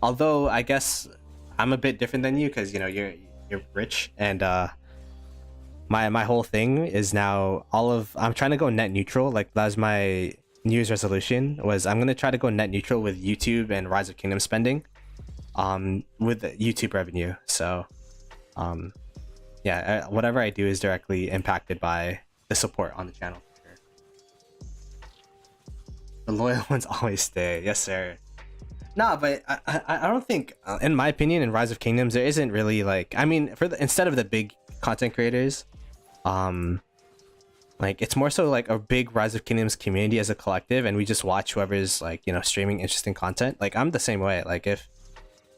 Although I guess I'm a bit different than you because you know you're rich, and my whole thing is now I'm trying to go net neutral. Like that's my New Year's resolution was I'm gonna try to go net neutral with YouTube and Rise of Kingdom spending, with YouTube revenue. So, yeah, whatever I do is directly impacted by the support on the channel. For sure. The loyal ones always stay. Yes, sir. Nah, but I don't think, in my opinion, in Rise of Kingdoms, there isn't really like, I mean, instead of the big content creators, like it's more so like a big Rise of Kingdoms community as a collective, and we just watch whoever's like, you know, streaming interesting content. Like I'm the same way. Like if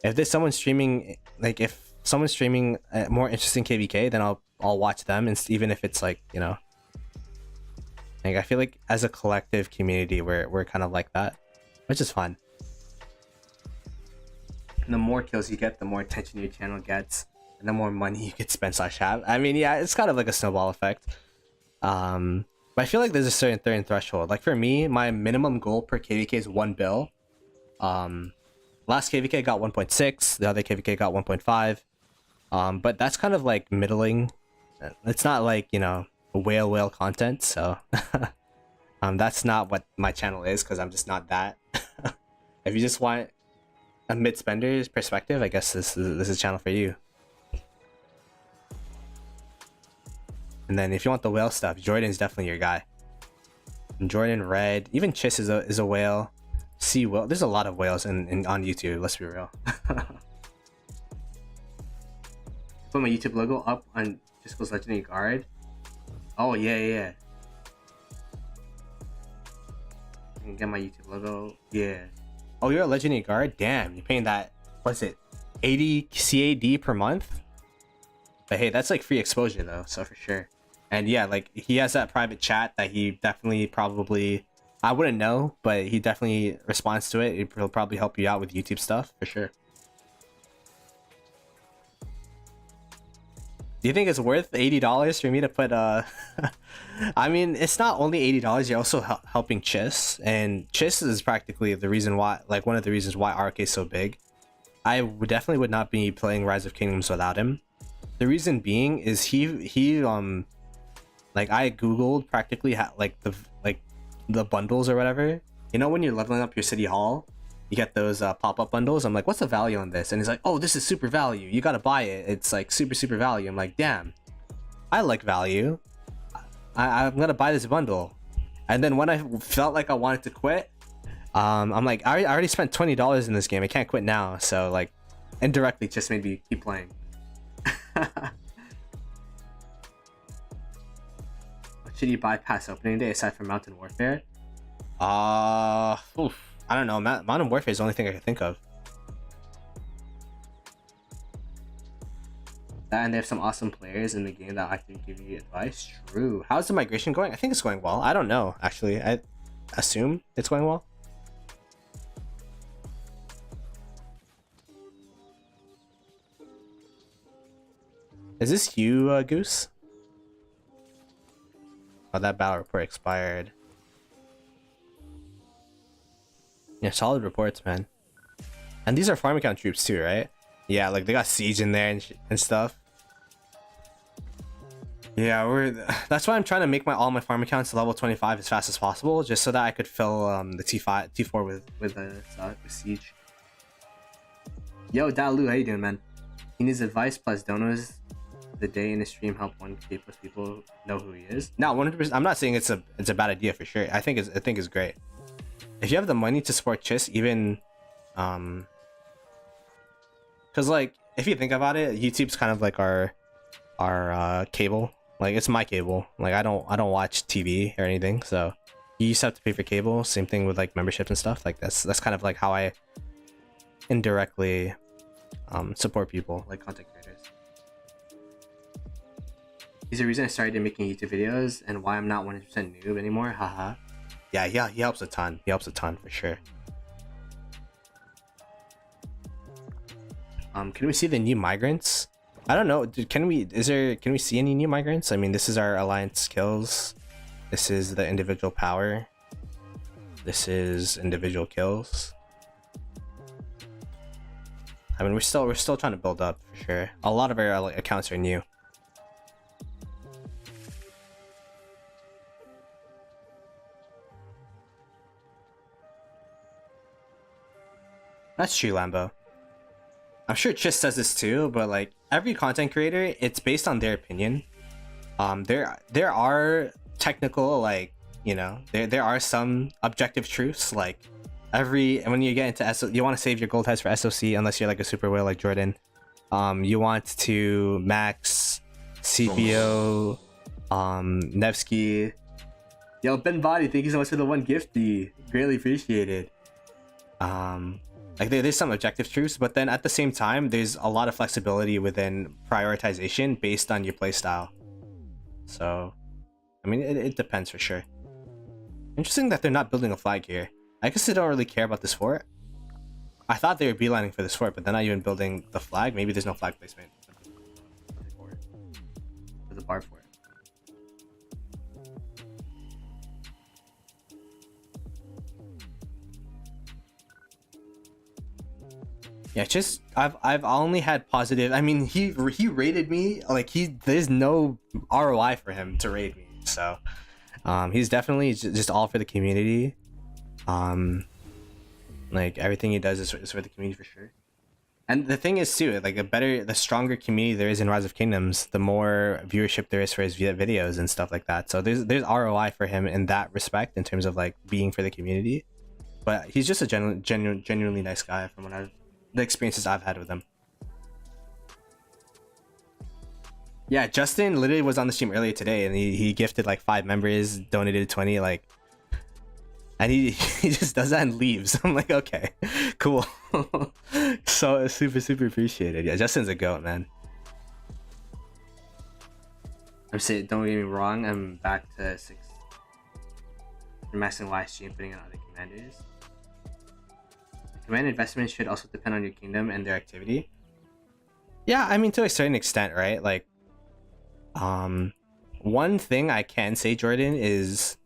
there's someone streaming, like if someone's streaming more interesting KvK, then I'll watch them, and even if it's like, you know, like I feel like as a collective community, we're kind of like that, which is fun. And the more kills you get, the more attention your channel gets, and the more money you could spend / have. I mean, yeah, it's kind of like a snowball effect. But I feel like there's a certain threshold. Like for me, my minimum goal per KvK is 1 bill. Last KvK got 1.6, the other KvK got 1.5. But that's kind of like middling. It's not like, you know, whale content, so that's not what my channel is, because I'm just not that. If you just want a mid spender's perspective, I guess this is a channel for you. And then if you want the whale stuff, Jordan's definitely your guy. And Jordan, Red, even Chiss is a whale. Sea whale. There's a lot of whales on YouTube. Let's be real. Put my YouTube logo up on Jisco's Legendary Guard. Oh yeah. can get my YouTube logo. Yeah. Oh, you're a legendary guard? Damn, you're paying that, what's it, 80 CAD per month? But hey, that's like free exposure though, so for sure. And yeah, like he has that private chat that he definitely probably, I wouldn't know, but he definitely responds to it. He'll probably help you out with YouTube stuff for sure. Do you think it's worth $80 for me to put I mean, it's not only $80, you're also helping Chiss, and Chiss is practically the reason why, like one of the reasons why RK is so big. I would definitely would not be playing Rise of Kingdoms without him. The reason being is he like I googled practically like the bundles or whatever. You know when you're leveling up your city hall, you get those pop-up bundles. I'm like, what's the value on this? And he's like, oh, this is super value, you gotta buy it, it's like super value. I'm like, damn, I like value, I'm gonna buy this bundle. And then when I felt like I wanted to quit, I'm like, I already spent $20 in this game, I can't quit now. So like indirectly just made me keep playing. What should you bypass opening day aside from Mountain Warfare? Oof. I don't know. Mountain Warfare is the only thing I can think of. That, and they have some awesome players in the game that I can give you advice. True. How's the migration going? I think it's going well. I don't know, actually. I assume it's going well. Is this you, Goose? Oh, that battle report expired. Yeah, solid reports, man. And these are farm account troops too, right? Yeah, like they got siege in there and stuff. Yeah, that's why I'm trying to make all my farm accounts level 25 as fast as possible, just so that I could fill the T4 with siege. Yo, Dalu, how you doing, man? He needs advice plus donos. The day in his stream help 1K plus people know who he is. No, 100%. I'm not saying it's a bad idea for sure. I think it's great. If you have the money to support Chiss, even because like if you think about it, YouTube's kind of like our cable. Like it's my cable. Like I don't watch TV or anything, so you used to have to pay for cable. Same thing with like memberships and stuff. Like that's kind of like how I indirectly support people, like content creators. He's the reason I started making YouTube videos and why I'm not 100% noob anymore. Haha. Yeah, he helps a ton. He helps a ton for sure. Can we see the new migrants? I don't know. Can we see any new migrants? I mean, this is our alliance kills. This is the individual power. This is individual kills. I mean, we're still trying to build up for sure. A lot of our accounts are new. That's true, Lambo. I'm sure Chiss says this too, but like every content creator, it's based on their opinion. There are technical, like, you know, there are some objective truths. Like when you get into SO, you want to save your gold heads for SOC unless you're like a super whale like Jordan. You want to max CPO, Nevsky. Yo, Ben Body, thank you so much for the one gifty. Greatly appreciated. Like there's some objective truths, but then at the same time, there's a lot of flexibility within prioritization based on your playstyle. So, I mean, it depends for sure. Interesting that they're not building a flag here. I guess they don't really care about this fort. I thought they were beelining for this fort, but they're not even building the flag. Maybe there's no flag placement for the bar fort. Yeah, just I've only had positive. I mean, he rated me like there's no ROI for him to rate me. So, he's definitely just all for the community. Like everything he does is for the community for sure. And the thing is too, like the stronger community there is in Rise of Kingdoms, the more viewership there is for his videos and stuff like that. So there's ROI for him in that respect in terms of like being for the community. But he's just a genuinely nice guy from the experiences I've had with him. Yeah, Justin literally was on the stream earlier today and he gifted like 5 members, donated 20. Like and he just does that and leaves. I'm like, okay, cool. So super appreciated. Yeah, Justin's a goat, man. I'm saying, don't get me wrong, I'm back to 6 maxing YSG and putting in other commanders. The command investment should also depend on your kingdom and their activity. Yeah, I mean, to a certain extent, right? Like, one thing I can say, Jordan, is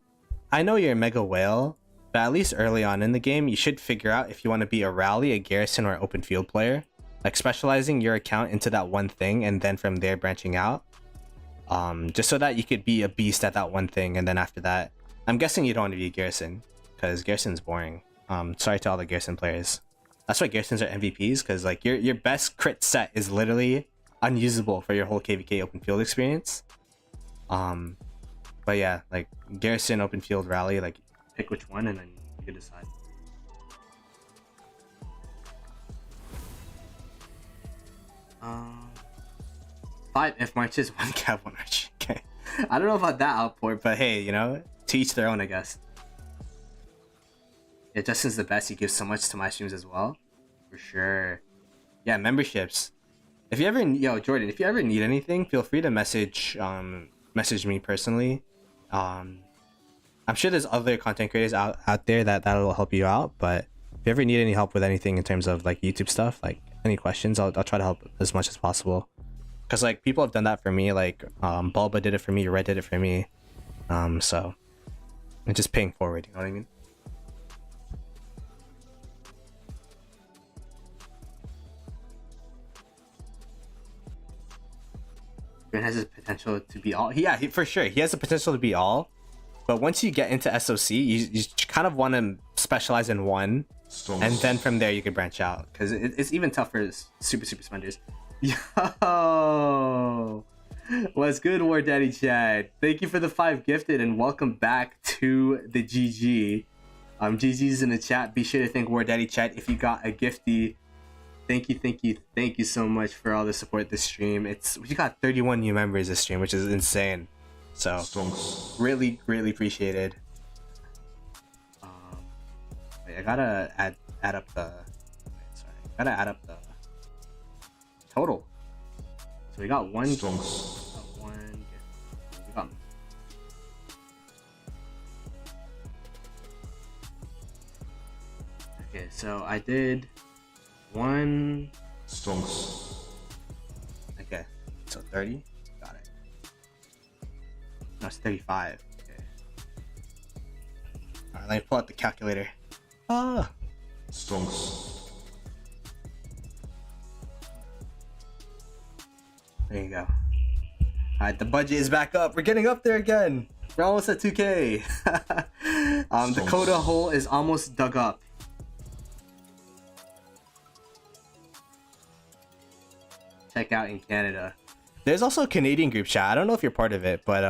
I know you're a mega whale, but at least early on in the game, you should figure out if you want to be a rally, a garrison, or open field player. Like specializing your account into that one thing and then from there branching out. Just so that you could be a beast at that one thing, and then after that, I'm guessing you don't want to be a garrison, because garrison's boring. Sorry to all the garrison players. That's why garrisons are MVPs, because like your best crit set is literally unusable for your whole KvK open field experience. But yeah, like garrison, open field, rally, like pick which one and then you can decide. Five F marches, 1 cav, 1 arch. Okay, I don't know about that outport, but hey, you know, to each their own, I guess. Yeah, Justin's the best. He gives so much to my streams as well, for sure. Yeah, memberships. If you ever, Jordan, if you ever need anything, feel free to message me personally. I'm sure there's other content creators out there that'll help you out, but if you ever need any help with anything in terms of like YouTube stuff, like any questions, I'll try to help as much as possible. Because like people have done that for me, like Bulba did it for me, Red did it for me, so I'm just paying forward, you know what I mean? Grant has the potential to be all. Yeah, for sure, he has the potential to be all. But once you get into SOC, you kind of want to specialize in one, and then from there you can branch out, because it's even tougher super spenders. Yo, what's good, War Daddy Chad? Thank you for the 5 gifted, and welcome back to the GG. GG's in the chat. Be sure to thank War Daddy Chad if you got a gifty. Thank you so much for all the support this stream. We got 31 new members this stream, which is insane. So really appreciated. Wait, I gotta add up the. Gotta add up the total. So we got one. We got. Okay, so I did one. Okay, so 30. Got it. No, it's 35. Okay. Alright, let me pull out the calculator. Ah! There you go. Alright, the budget is back up. We're getting up there again. We're almost at 2K. The quota hole is almost dug up. Check out in Canada. There's also a Canadian group chat. I don't know if you're part of it, but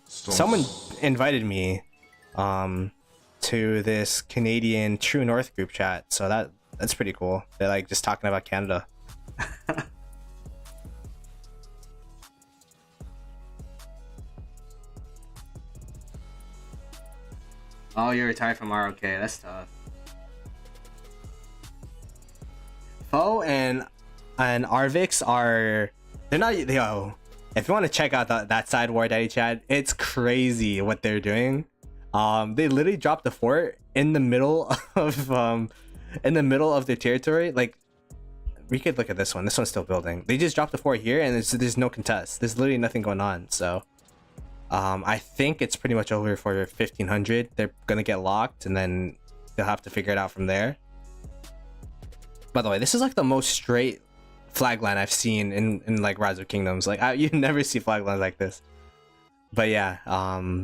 someone invited me to this Canadian True North group chat, so that's pretty cool. They're like just talking about Canada. Oh, you're retired from ROK. That's tough. Foe and Arvix are, they're not, if you want to check out that side, War Daddy Chad, it's crazy what they're doing. They literally dropped the fort in the middle of their territory. Like, we could look at this one. This one's still building. They just dropped the fort here, and there's no contest. There's literally nothing going on. So I think it's pretty much over for 1500. They're gonna get locked, and then they'll have to figure it out from there. By the way, this is like the most straight flag line I've seen in like Rise of Kingdoms. Like you never see flag lines like this. But yeah,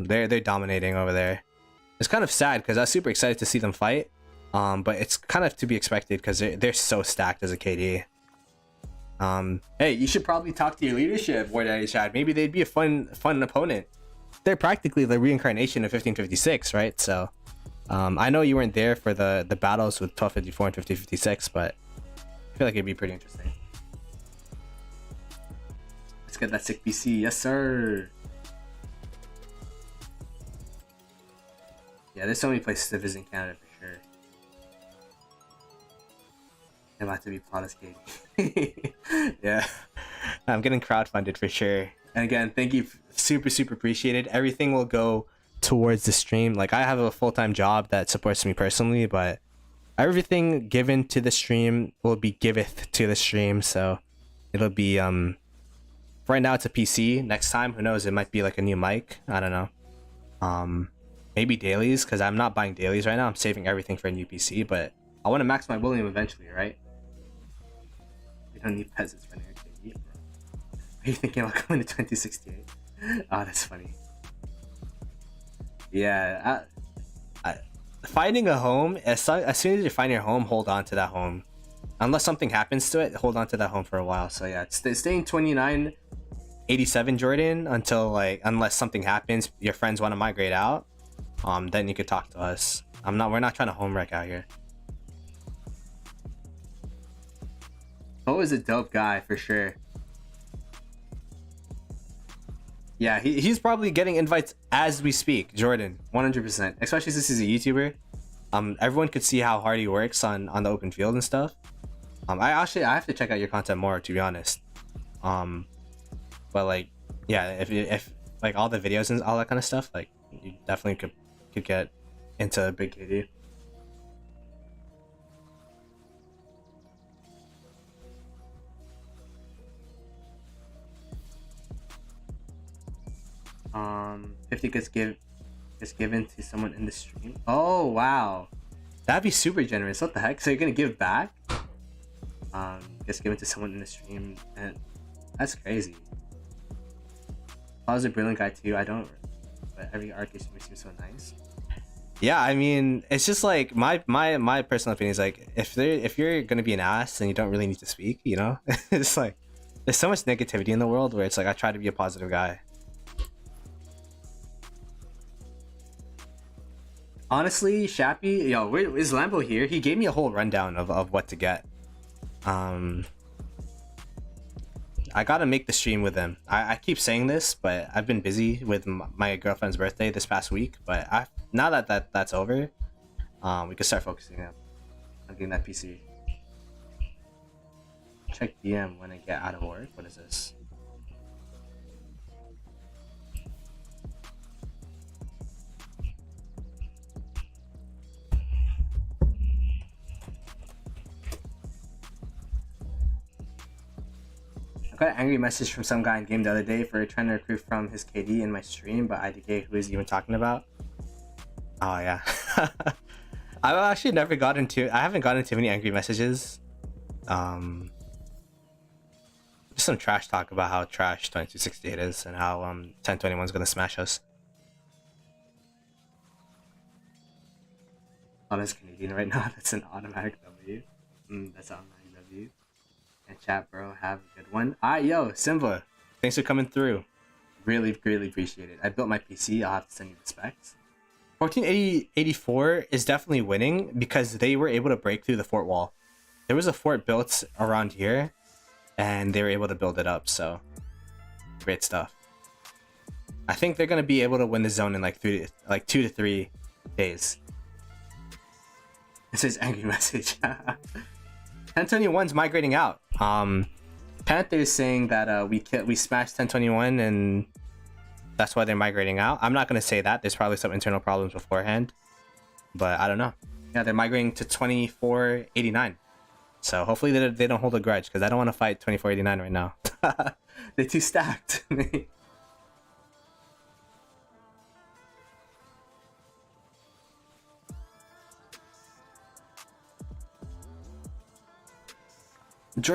they're dominating over there. It's kind of sad because I was super excited to see them fight. But it's kind of to be expected because they're so stacked as a KD. Hey, you should probably talk to your leadership, War Daddy Chad. Maybe they'd be a fun opponent. They're practically the reincarnation of 1556, right? So I know you weren't there for the battles with 1254 and 1556, but I feel like it'd be pretty interesting. Let's get that sick BC. Yes, sir. Yeah, there's so many places to visit in Canada for sure. I'm about to be Ploto skating. Yeah, I'm getting crowdfunded for sure. And again, thank you, super appreciated. Everything will go towards the stream. Like I have a full-time job that supports me personally, but everything given to the stream will be giveth to the stream. So it'll be right now it's a PC. Next time, who knows? It might be like a new mic. I don't know. Maybe dailies, because I'm not buying dailies right now. I'm saving everything for a new PC, but I want to max my William eventually, right? We don't need peasants running our KD. Are you thinking about going to 2068? Oh, that's funny. Yeah, finding a home, as soon as you find your home, hold on to that home. Unless something happens to it, hold on to that home for a while. So yeah, staying 2987 Jordan until like, unless something happens, your friends want to migrate out, then you could talk to us. We're not trying to home wreck out here. Bo is a dope guy for sure. Yeah, he's probably getting invites as we speak, Jordan, 100%. Especially since he's a YouTuber. Everyone could see how hard he works on the open field and stuff. I have to check out your content more, to be honest. But like, yeah, if like all the videos and all that kind of stuff, like you definitely could get into big KD. Um, 50 gets given to someone in the stream. Oh wow, that'd be super generous. What the heck? So you're gonna give back? Gets given to someone in the stream, and that's crazy. I was a brilliant guy too. I don't, but every arcade streamer seems so nice. Yeah, I mean, it's just like my personal opinion is like if you're gonna be an ass, then you don't really need to speak. You know, it's like there's so much negativity in the world where it's like I try to be a positive guy. Honestly, Shappy, yo, is Lambo here? He gave me a whole rundown of what to get. I gotta make the stream with him. I keep saying this, but I've been busy with my girlfriend's birthday this past week. But now that that's over, we can start focusing on getting that PC. Check DM when I get out of work. What is this? I got an angry message from some guy in game the other day for trying to recruit from his KD in my stream, but IDK, who is he even talking about? Oh yeah. I've actually never got into. I haven't gotten into many angry messages. Just some trash talk about how trash 2268 is and how 1021 is gonna smash us. Honest Canadian right now. That's an automatic W. That's an automatic W. And chat, bro, have a good one. Alright, yo, Simba, thanks for coming through. Really greatly appreciate it. I built my PC. I'll have to send you the specs. 1484 is definitely winning because they were able to break through the fort wall. There was a fort built around here, and they were able to build it up. So great stuff. I think they're gonna be able to win the zone in like 2 to 3 days. It says angry message. 1021's migrating out. Panther is saying that we smashed 1021 and that's why they're migrating out. I'm not gonna say that. There's probably some internal problems beforehand, but I don't know. Yeah, they're migrating to 2489. So hopefully they don't hold a grudge because I don't want to fight 2489 right now. They're too stacked.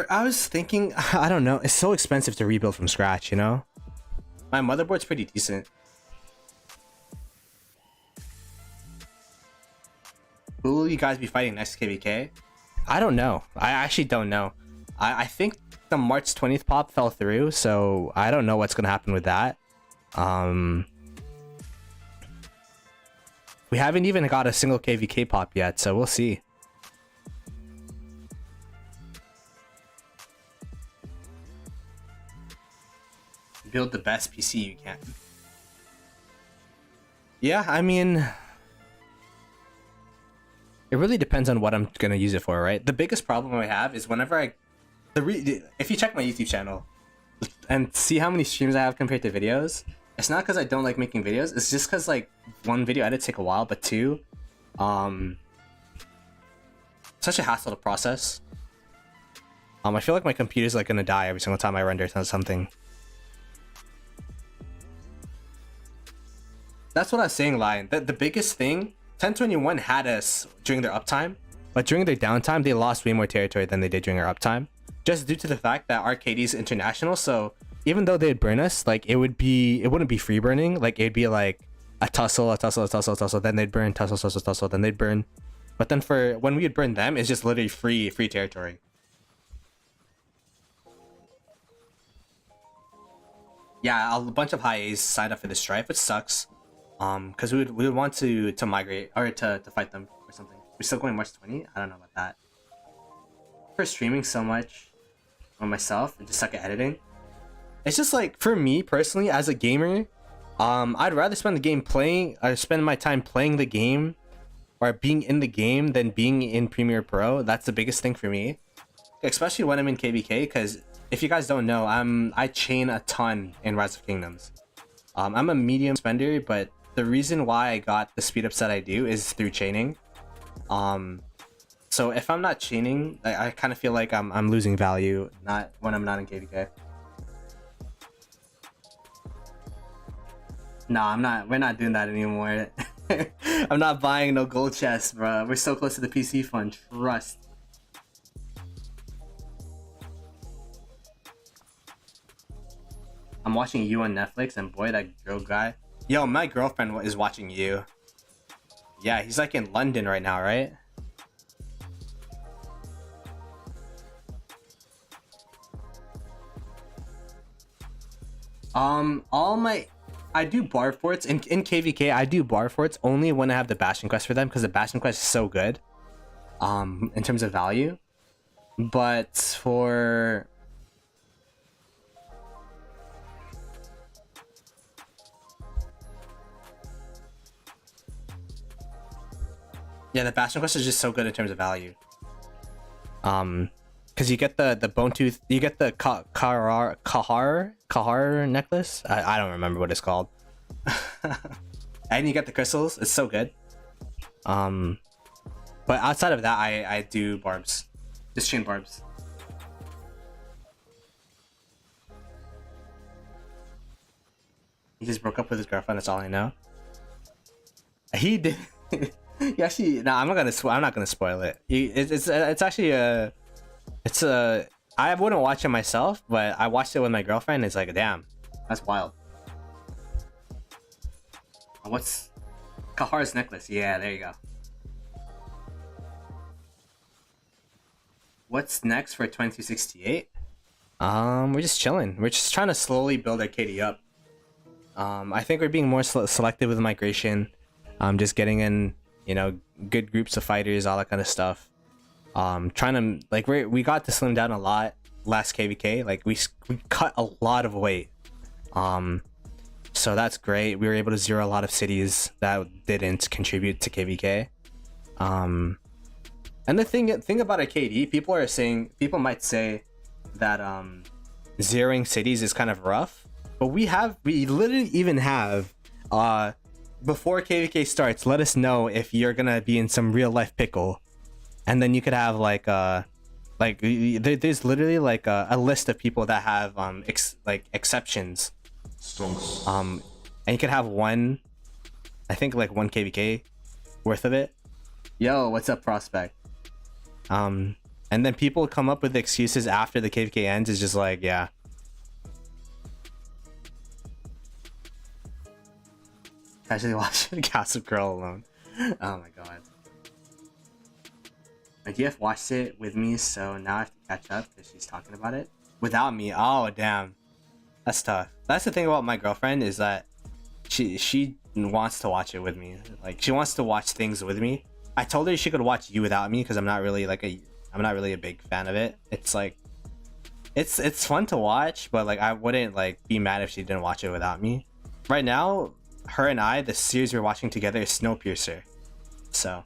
I was thinking, I don't know, it's so expensive to rebuild from scratch, you know? My motherboard's pretty decent. Who will you guys be fighting next, KvK? I don't know. I actually don't know. I think the March 20th pop fell through, so I don't know what's gonna happen with that. We haven't even got a single KvK pop yet, so we'll see. Build the best PC you can. Yeah, I mean, It really depends on what I'm gonna use it for, right? The biggest problem I have is whenever if you check my YouTube channel and see how many streams I have compared to videos, it's not because I don't like making videos. It's just because like one video edit take a while, but two, such a hassle to process. I feel like my computer's like gonna die every single time I render something. That's what I was saying, Lion. The biggest thing, 1021 had us during their uptime, but during their downtime, they lost way more territory than they did during our uptime. Just due to the fact that our KD is international, so even though they'd burn us, like it wouldn't be free burning. Like it'd be like a tussle, then they'd burn, tussle, then they'd burn. But then for when we would burn them, it's just literally free territory. Yeah, a bunch of high A's signed up for this strife, which sucks. Because we would want to migrate or to fight them or something. We're still going March 20. I don't know about that. For streaming so much on myself and just suck at editing. It's just like for me personally as a gamer, I'd rather spend my time playing the game or being in the game than being in Premiere Pro. That's the biggest thing for me, especially when I'm in KvK. Because if you guys don't know, I chain a ton in Rise of Kingdoms. I'm a medium spender, but the reason why I got the speed ups that I do is through chaining. So if I'm not chaining, I kind of feel like I'm losing value not when I'm not in KvK. No, I'm not. We're not doing that anymore. I'm not buying no gold chest, bro. We're so close to the PC fund. Trust. I'm watching you on Netflix, and boy, that girl guy. Yo, my girlfriend is watching you. Yeah, he's like in London right now, right? I do bar forts in KvK. I do bar forts only when I have the Bastion quest for them, because the Bastion quest is so good in terms of value. But for yeah, the Bastion quest is just so good in terms of value. Because you get the bone tooth, you get the Kahar necklace. I don't remember what it's called. And you get the crystals. It's so good. But outside of that, I do barbs, just chain barbs. He just broke up with his girlfriend. That's all I know. He did. Yeah, actually, no, I'm not gonna spoil it. It's actually I wouldn't watch it myself, but I watched it with my girlfriend. It's like, damn, that's wild. What's Kahar's necklace? Yeah, there you go. What's next for 2268? We're just chilling. We're just trying to slowly build our KD up. I think we're being more selective with migration. Just getting in, you know, good groups of fighters, all that kind of stuff. Trying to, like, we got to slim down a lot last KvK. Like we cut a lot of weight. So that's great. We were able to zero a lot of cities that didn't contribute to KvK. And the thing about a KD, people might say that zeroing cities is kind of rough, but we literally even have before KvK starts, let us know if you're gonna be in some real life pickle, and then you could have like there's literally like a list of people that have exceptions. Stonks. And you could have one, I think like 1 KvK worth of it. Yo, what's up, Prospect? And then people come up with excuses after the KvK ends. Is just like, yeah. Casually watching Gossip Girl alone. Oh my god. My DF watched it with me, so now I have to catch up because she's talking about it without me. Oh damn, that's tough. That's the thing about my girlfriend, is that she wants to watch it with me. Like, she wants to watch things with me. I told her she could watch you without me because I'm not really a big fan of it. It's like it's fun to watch, but like I wouldn't like be mad if she didn't watch it without me. Right now, her and I, the series we're watching together is Snowpiercer. So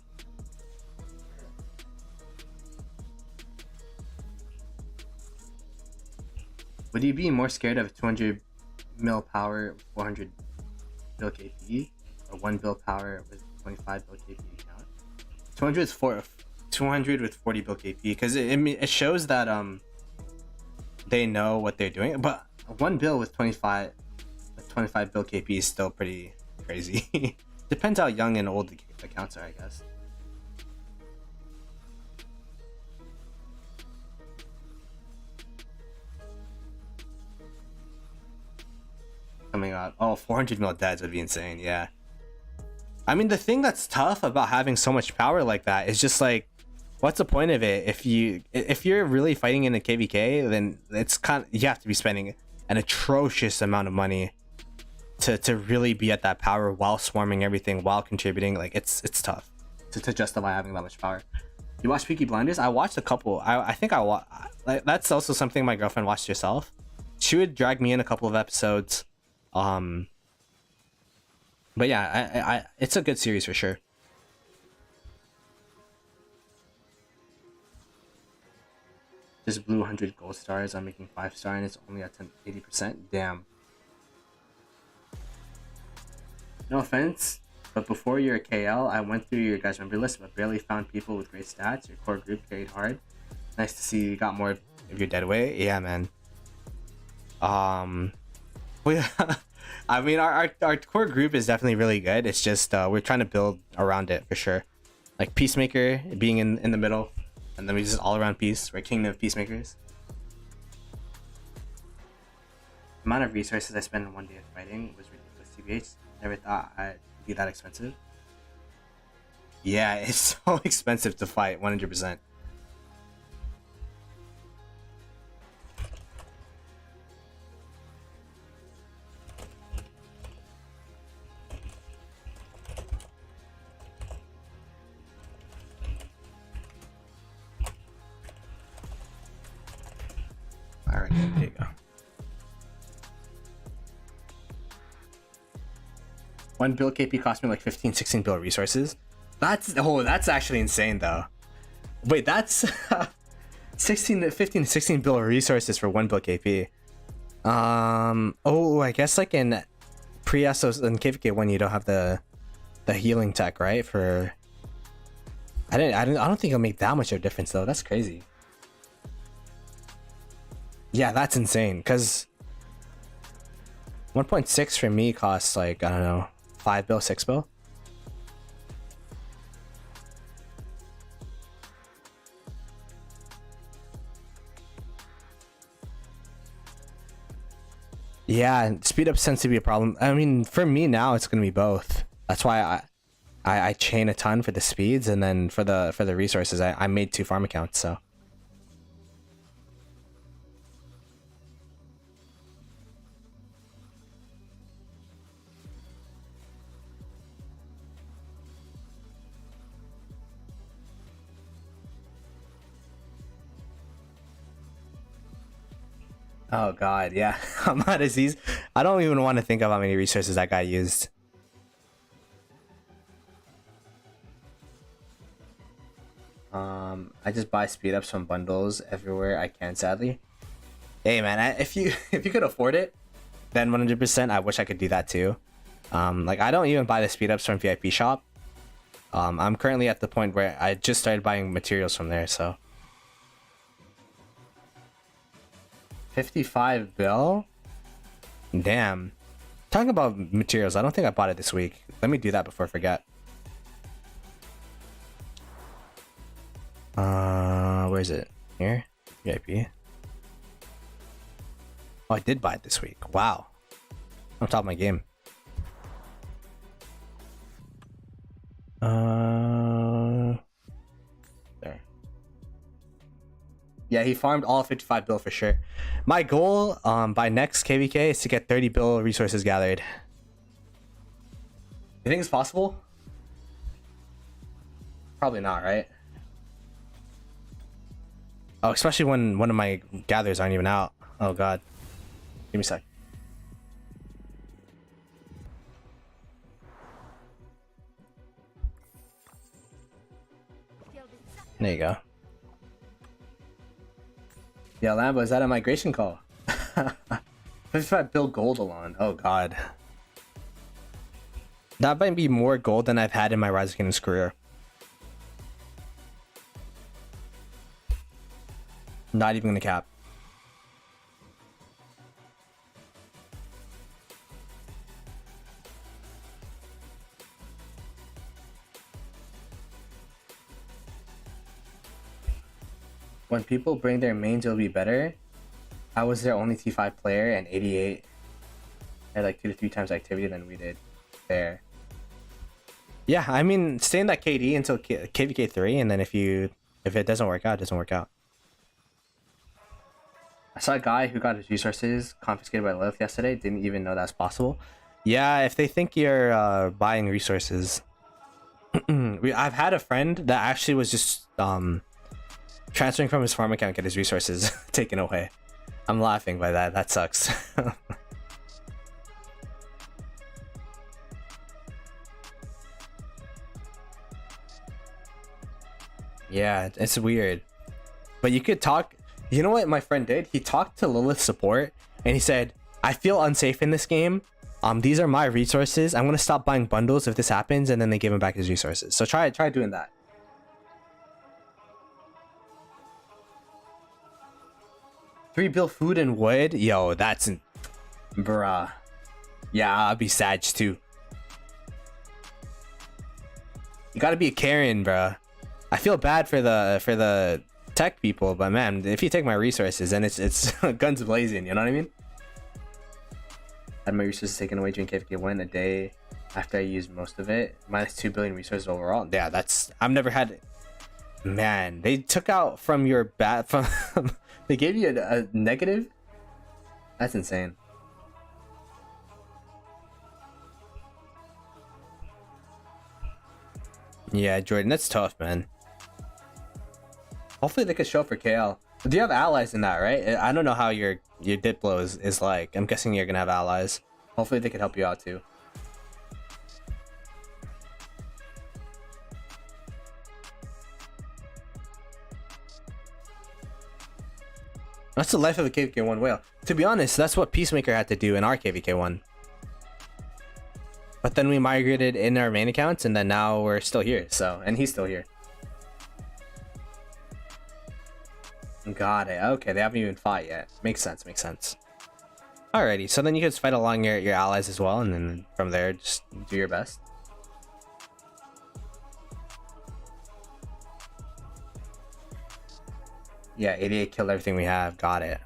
Would you be more scared of 200 mil power, 400 bill KP, or 1 bill power with 25 bill KP count? 200 is 200 with 40 bill KP, because it shows that they know what they're doing. But 1 bill with 25 bill KP is still pretty crazy. Depends how young and old the accounts are, I guess. Coming up, 400 mil deads would be insane. Yeah, I mean, the thing that's tough about having so much power like that is just like, what's the point of it? If you're really fighting in a KvK, then it's you have to be spending an atrocious amount of money to really be at that power while swarming everything, while contributing. Like, it's tough to justify having that much power. You watch Peaky Blinders? I watched a couple. I think like, that's also something my girlfriend watched herself. She would drag me in a couple of episodes. But yeah, it's a good series for sure. Just blew 100 gold stars. I'm making 5-star and it's only at 80%. Damn. No offense, but before your KL, I went through your guys' member list, but barely found people with great stats. Your core group carried hard. Nice to see you got more of your dead weight. Yeah, man. I mean, our core group is definitely really good. It's just we're trying to build around it for sure. Like Peacemaker being in the middle, and then we just all around peace. We're Kingdom of Peacemakers. The amount of resources I spend in one day of fighting was ridiculous. TBH. Never thought I'd be that expensive. Yeah, it's so expensive to fight. 100%. Alright, there you go. 1 bill KP cost me like 16 bill resources. That's actually insane though. Wait, that's 16 bill resources for 1 bill KP. I guess like in pre-Essos and KvK 1 you don't have the healing tech, right? I don't think it'll make that much of a difference though. That's crazy. Yeah, that's insane, because 1.6 for me costs like, I don't know, 5 bill, 6 bill. Yeah, speed up tends to be a problem. I mean, for me now, it's gonna be both. That's why I chain a ton for the speeds, and then for the resources, I made 2 farm accounts, so. Oh god, yeah. Ahmad Aziz. I don't even want to think of how many resources that guy used. I just buy speed ups from bundles everywhere I can, sadly. Hey man, if you could afford it, then 100% I wish I could do that too. Like, I don't even buy the speed ups from VIP shop. I'm currently at the point where I just started buying materials from there, so 55 bill? Damn. Talking about materials, I don't think I bought it this week. Let me do that before I forget. Where is it? Here? VIP. Oh, I did buy it this week. Wow. I'm top of my game. There. Yeah, he farmed all 55 bill for sure. My goal by next KvK is to get 30 bill resources gathered. You think it's possible? Probably not, right? Oh, especially when one of my gathers aren't even out. Oh god. Give me a sec. There you go. Yeah, Lambo, is that a migration call? 55 bill gold alone. Oh god. That might be more gold than I've had in my Rise of Kingdoms career. Not even gonna cap. When people bring their mains, it'll be better. I was their only T5 player, and 88 had like 2 to 3 times activity than we did there. Yeah, I mean, stay in that KD until KvK 3, and then if it doesn't work out, it doesn't work out. I saw a guy who got his resources confiscated by Lilith yesterday. Didn't even know that's possible. Yeah, if they think you're buying resources. I've had a friend that actually was just transferring from his farm account, get his resources taken away. I'm laughing by that. That sucks. Yeah, it's weird. But you could talk. You know what my friend did? He talked to Lilith support and he said, I feel unsafe in this game. These are my resources. I'm gonna stop buying bundles if this happens, and then they give him back his resources. So try doing that. Three bill food and wood? Yo, that's bruh. Yeah, I'll be Sag too. You gotta be a Karen, bruh. I feel bad for the tech people, but man, if you take my resources, then it's guns blazing, you know what I mean? Had my resources taken away during KvK 1 a day after I used most of it. Minus 2 billion resources overall. Yeah, I've never had. Man, they took out from your from they gave you a negative. That's insane. Yeah, Jordan, that's tough, man. Hopefully they could show up for KL. Do you have allies in that, right? I don't know how your Diplo is like. I'm guessing you're gonna have allies. Hopefully they can help you out too. That's the life of a KvK 1 whale. To be honest, that's what Peacemaker had to do in our KvK 1. But then we migrated in our main accounts, and then now we're still here. So, and he's still here. Got it. Okay, they haven't even fought yet. Makes sense. Makes sense. Alrighty, so then you can just fight along your allies as well, and then from there, just do your best. Yeah, 88 killed everything we have. Got it.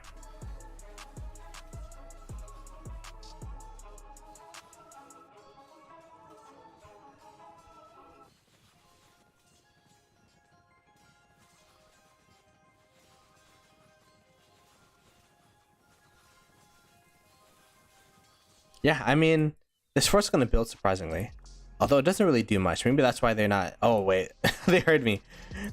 Yeah, I mean, this fort's gonna build surprisingly. Although it doesn't really do much. Maybe that's why they're not. Oh, wait. They heard me.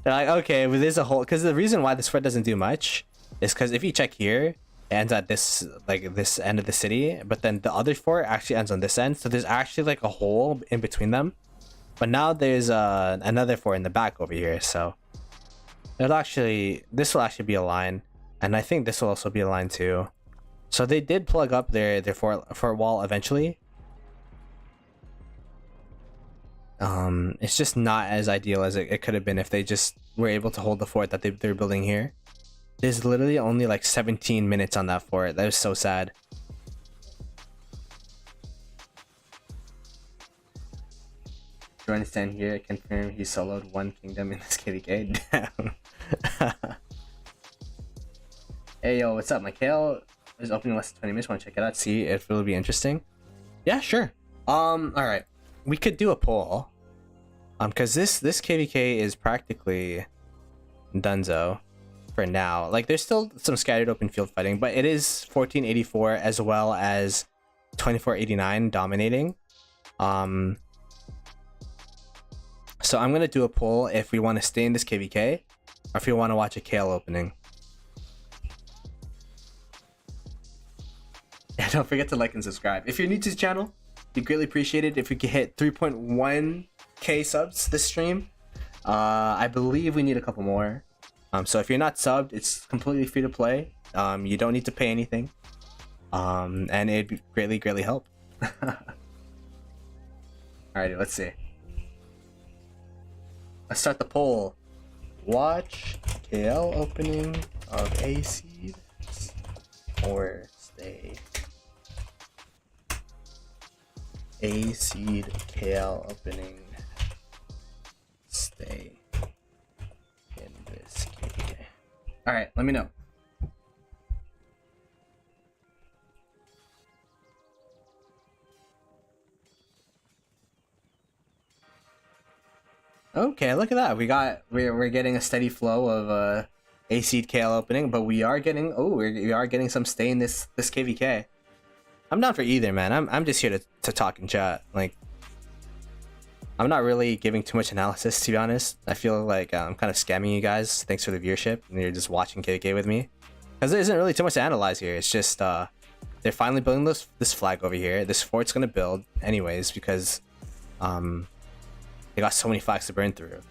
They're like, okay, well, there's a whole. Because the reason why this fort doesn't do much is because if you check here, it ends at this, like, this end of the city. But then the other fort actually ends on this end. So there's actually, like, a hole in between them. But now there's another fort in the back over here. So this will actually be a line. And I think this will also be a line too. So they did plug up their fort wall eventually. It's just not as ideal as it could have been if they just were able to hold the fort that they're building here. There's literally only like 17 minutes on that fort. That was so sad. Do you understand here? I confirm he soloed one kingdom in this KvK. Damn. Hey yo, what's up? My KL is opening in less than 20 minutes. Want to check it out? See if it'll be interesting. Yeah, sure. All right. We could do a poll. Because this KvK is practically donezo for now. Like, there's still some scattered open field fighting, but it is 1484 as well as 2489 dominating. So I'm gonna do a poll if we want to stay in this KvK or if we want to watch a KL opening. Yeah, don't forget to like and subscribe. If you're new to the channel, we greatly appreciate it if we could hit 3.1k subs this stream. I believe we need a couple more. So if you're not subbed, it's completely free to play. You don't need to pay anything. And it'd greatly help. Alrighty, let's see. Let's start the poll. Watch KL opening of A seed or stay. A seed KL opening. Stay in this KvK. Alright, let me know. Okay, look at that. We're getting a steady flow of A seed KL opening, but we are getting we are getting some stay in this KvK. I'm down for either, man. I'm just here to talk and chat. Like, I'm not really giving too much analysis, to be honest. I feel like I'm kind of scamming you guys. Thanks for the viewership, and you're just watching KvK with me, because there isn't really too much to analyze here. It's just they're finally building this flag over here. This fort's gonna build anyways because they got so many flags to burn through.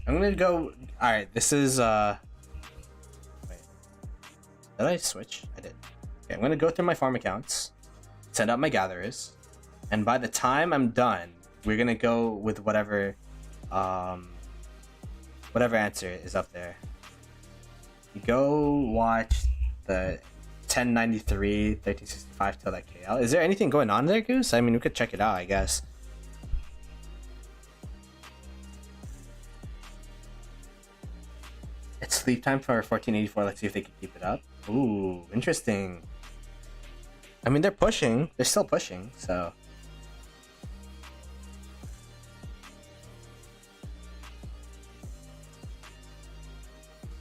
I'm gonna go. All right, this is wait, did I switch? I did. Okay, I'm gonna go through my farm accounts, send out my gatherers, and by the time I'm done, we're gonna go with whatever answer is up there. You go watch the 1093 1365 till that KL. Is there anything going on there, Goose? I mean, we could check it out, I guess. It's sleep time for 1484. Let's see if they can keep it up. Ooh, interesting. I mean, they're pushing. They're still pushing, so.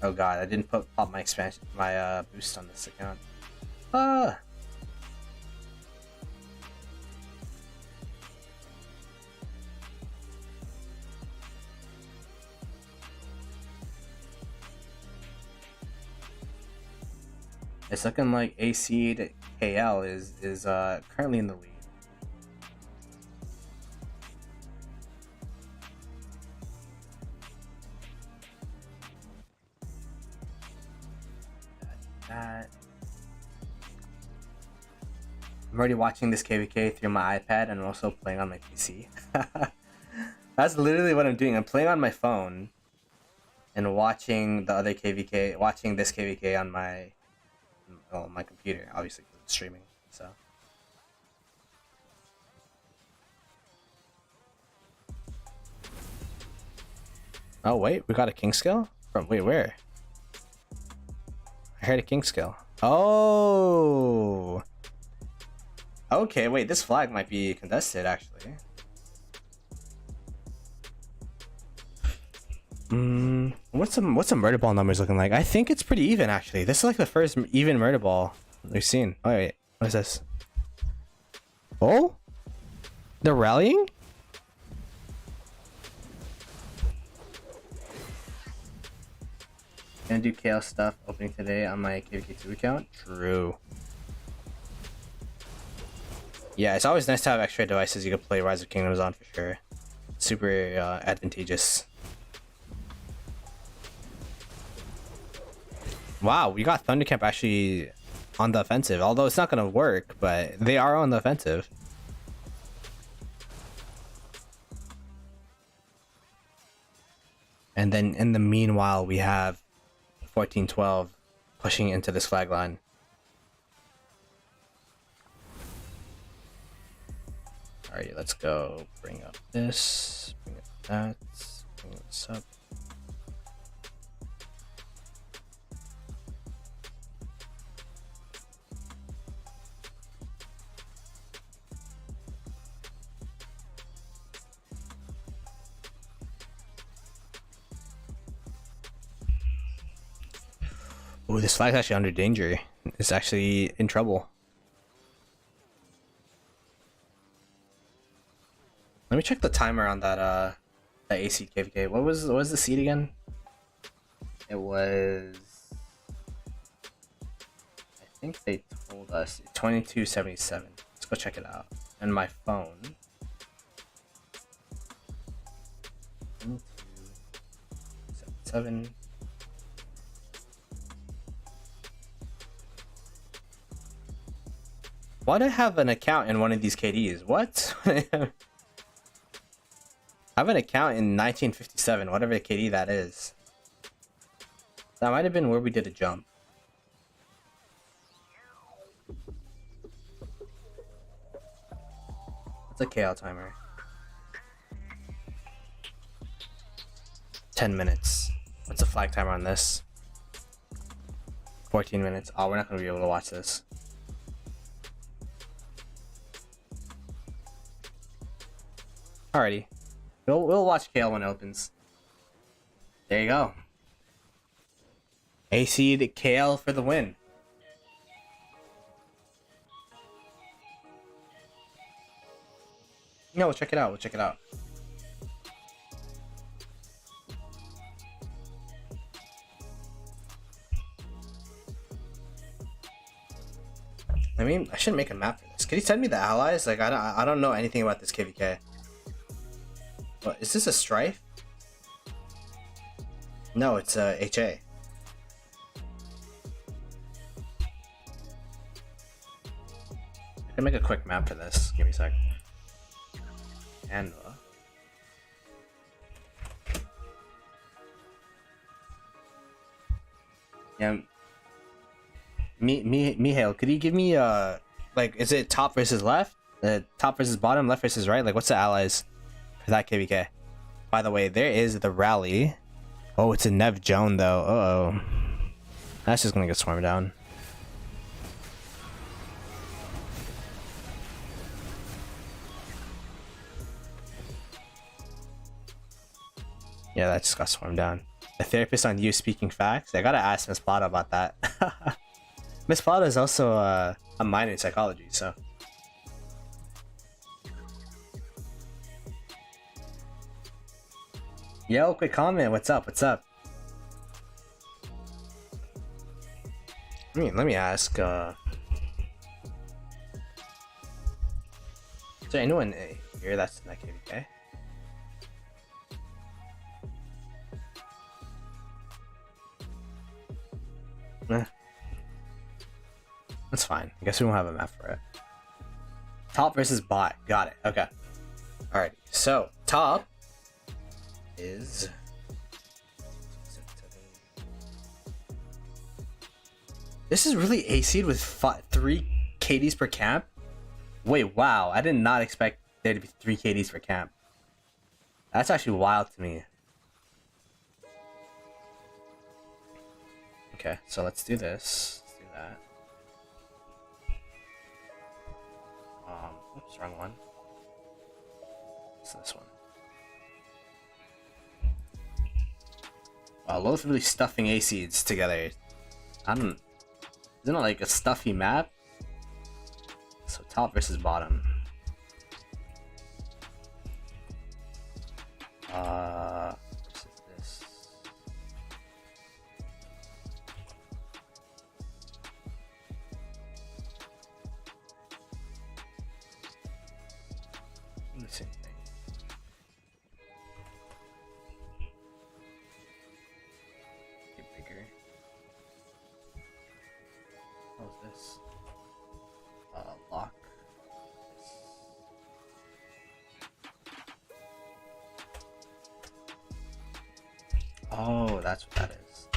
Oh god, I didn't pop my expansion, my boost on this account. It's looking like A seed KL is currently in the lead. That. I'm already watching this KvK through my iPad and also playing on my PC. That's literally what I'm doing. I'm playing on my phone and watching the other KvK, watching this KvK on my my computer, obviously because it's streaming. So. Oh wait, we got a king skill from where? I heard a king skill. Oh. Okay, wait, this flag might be contested actually. What's some murder ball numbers looking like? I think it's pretty even actually. This is like the first even murder ball we've seen. Oh wait, what is this? Oh? They're rallying? Gonna do chaos stuff opening today on my KvK2 account. True. Yeah, it's always nice to have extra devices you can play Rise of Kingdoms on for sure. Super advantageous. Wow, we got Thundercamp actually on the offensive. Although it's not gonna work, but they are on the offensive. And then in the meanwhile, we have 1412 pushing into this flag line. Alright, let's go bring up this, bring up that, bring this up. Oh, this flag's actually under danger. It's actually in trouble. Let me check the timer on that AC KvK. What was the seed again? It was, I think they told us 2277. Let's go check it out. And my phone. 2277. 7. Why do I have an account in one of these KDs? What? I have an account in 1957, whatever KD that is. That might have been where we did a jump. What's a KL timer? 10 minutes. What's the flag timer on this? 14 minutes. Oh, we're not gonna be able to watch this. Alrighty. We'll watch KL when it opens. There you go. AC to KL for the win. No, we'll check it out. We'll check it out. I mean, I shouldn't make a map for this. Can you send me the allies? Like, I don't know anything about this KvK. What is this, a strife? No, it's a HA. I can make a quick map for this. Give me a sec. Canva. Yeah. Mihail, could you give me like, is it top versus left? Top versus bottom, left versus right? Like, what's the allies for that KvK? By the way, there is the rally. Oh, it's a Nev Joan though. Uh-oh. That's just gonna get swarmed down. Yeah, that just got swarmed down. A therapist on you speaking facts? I gotta ask Miss Ploto about that. Miss Ploto is also a minor in psychology, so. Yo, quick comment. What's up? What's up? Let me ask. Is there anyone here that's in that KvK? That's fine. I guess we won't have a map for it. Top versus bot. Got it. Okay. Alright. So, top is... This is really AC'd with 3 KDs per camp? Wait, wow. I did not expect there to be 3 KDs per camp. That's actually wild to me. Okay, so let's do this. Let's do that. Oops, wrong one. It's this one. Wow, Lowe's really stuffing A-seeds together. Isn't it like a stuffy map? So top versus bottom. Versus this. The same thing. Get bigger. How's this? Lock. Oh, that's what that is.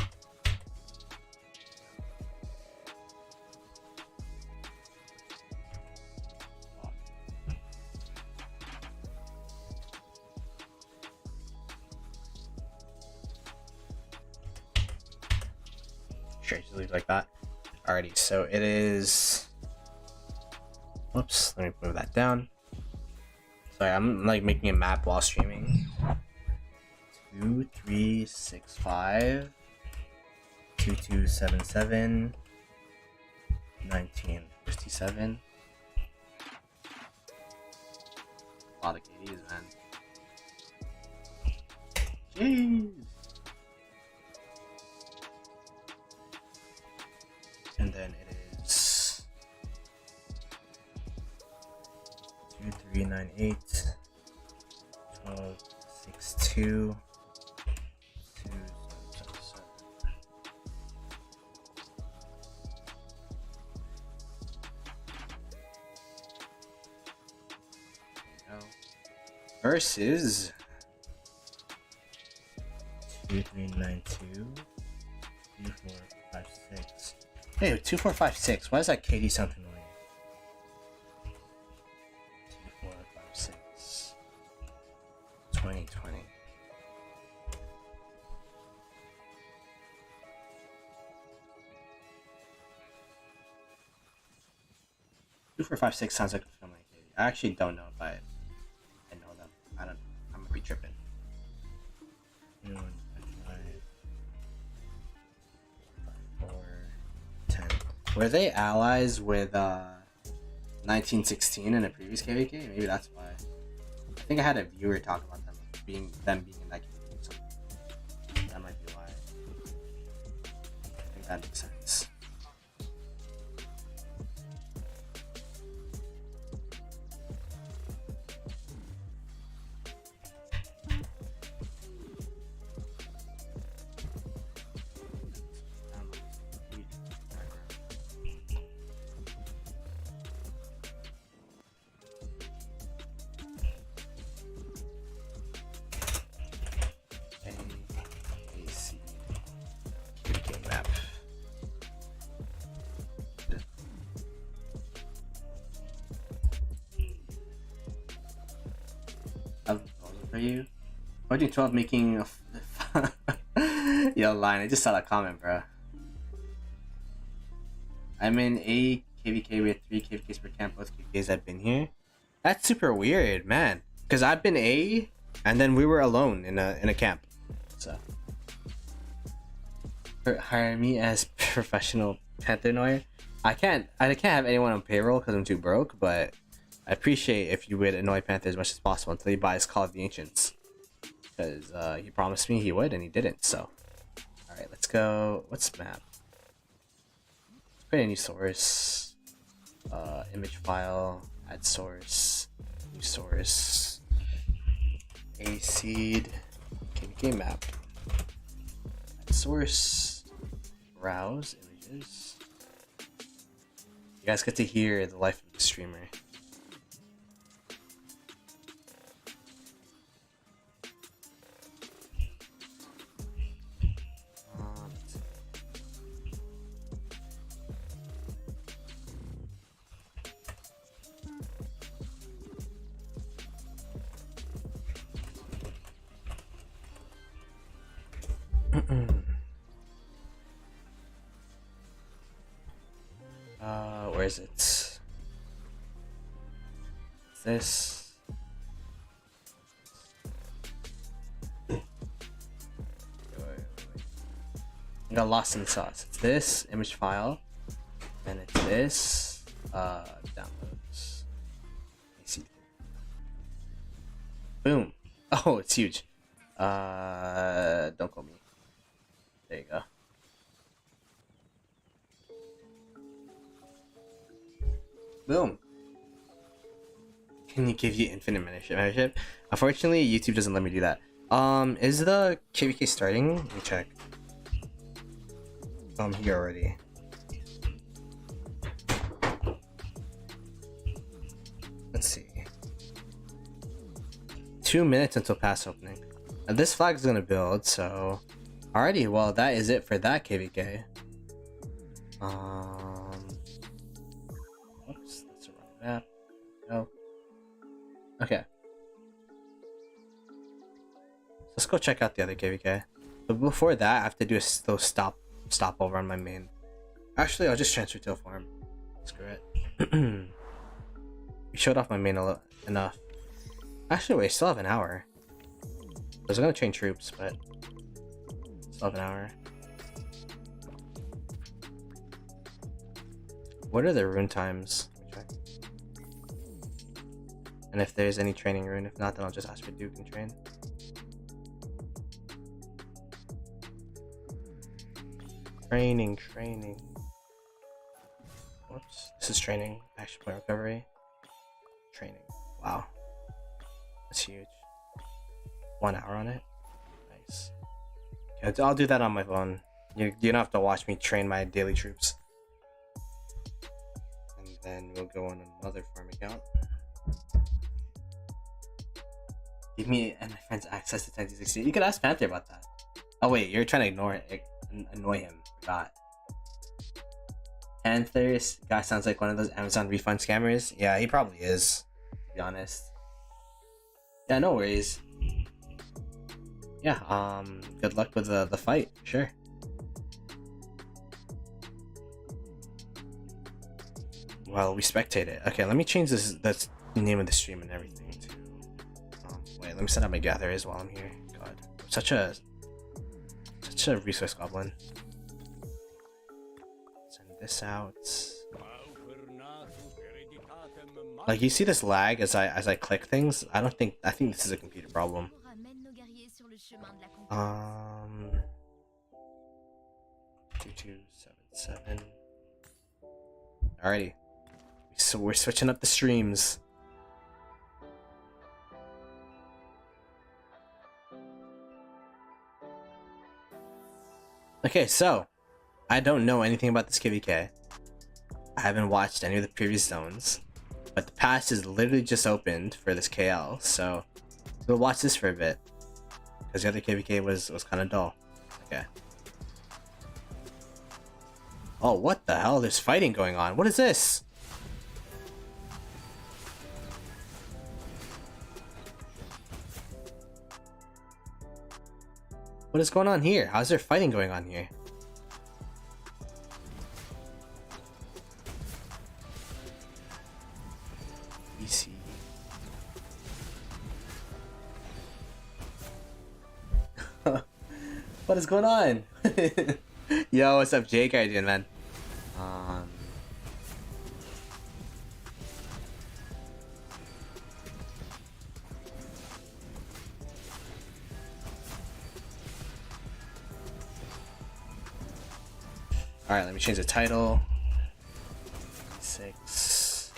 Sure, just leave it like that. Alrighty, so it is. Whoops, let me move that down. Sorry, I'm like making a map while streaming. 2, 3, 6, 5, 2, 2, 7, 7, 19, 57. A lot of KDs, man. Jeez. And then it is 2, 3, 9, 8, 12, 6, 2, 2, versus 2392 2456. Hey, 2456. Why is that KD sound annoying? 2456 2020. Two four five six sounds like a film like KD. I actually don't know if I know them. I don't. I'm gonna be tripping. 10. Were they allies with 1916 in a previous KvK? Maybe that's why. I think I had a viewer talk about them being in that KvK. So that might be why. I think that makes sense. For you, 1412 making a yo line. I just saw that comment, bro. I'm in a KvK with 3 KvKs per camp. Both KvKs I've been here. That's super weird, man. Cause I've been A, and then we were alone in a camp. So hire me as professional Panther Noir. I can't have anyone on payroll because I'm too broke, but I appreciate if you would annoy Panther as much as possible until he buys Call of the Ancients. Because he promised me he would and he didn't, so. Alright, let's go. What's map? Let's create a new source. Image file, add source, new source. A seed, KvK map. Add source, browse images. You guys get to hear the life of the streamer. Where is it? It's this. I got lost in the sauce. It's this image file, and it's this downloads. Boom. Oh, it's huge. Don't call me. There you go. Boom. Can you give you infinite membership? Unfortunately, YouTube doesn't let me do that. Is the KvK starting? Let me check. I'm here already. Let's see. 2 minutes until pass opening. Now, this flag is gonna build, so alrighty. Well, that is it for that KvK. Whoops, that's the wrong map. No. Okay. Let's go check out the other KvK. But before that, I have to do a slow stopover on my main. Actually, I'll just transfer to a farm. Screw it. We showed off my main enough. Actually, wait, still have an hour. I was gonna train troops, but still have an hour. What are the rune times? Let me check. And if there's any training rune, if not, then I'll just ask for Duke and train. Training. Whoops. This is training. Action point recovery. Training. Wow. That's huge. 1 hour on it. Nice. Okay, I'll do that on my phone. You don't have to watch me train my daily troops. And then we'll go on another farm account. Give me and my friends access to 1060. You could ask Panther about that. Oh wait, you're trying to ignore it, annoy him. Forgot. Panthers guy sounds like one of those Amazon refund scammers. Yeah, he probably is. To be honest. Yeah, no worries. Yeah. Good luck with the fight. Sure. Well, we spectated. Okay, let me change this. That's the name of the stream and everything too. Wait, let me set up my gatherers while I'm here. God, such a resource goblin. Send this out. Like you see this lag as I click things. I think this is a computer problem. 2277. Alrighty. So we're switching up the streams. Okay, so I don't know anything about this KvK. I haven't watched any of the previous zones, but the pass is literally just opened for this KL, so we'll watch this for a bit because the other KvK was kind of dull. Okay. Oh, what the hell? There's fighting going on. What is this? What is going on here? How's there fighting going on here? BC. What is going on? Yo, what's up, Jake? How you doing, man? Alright, let me change the title. 6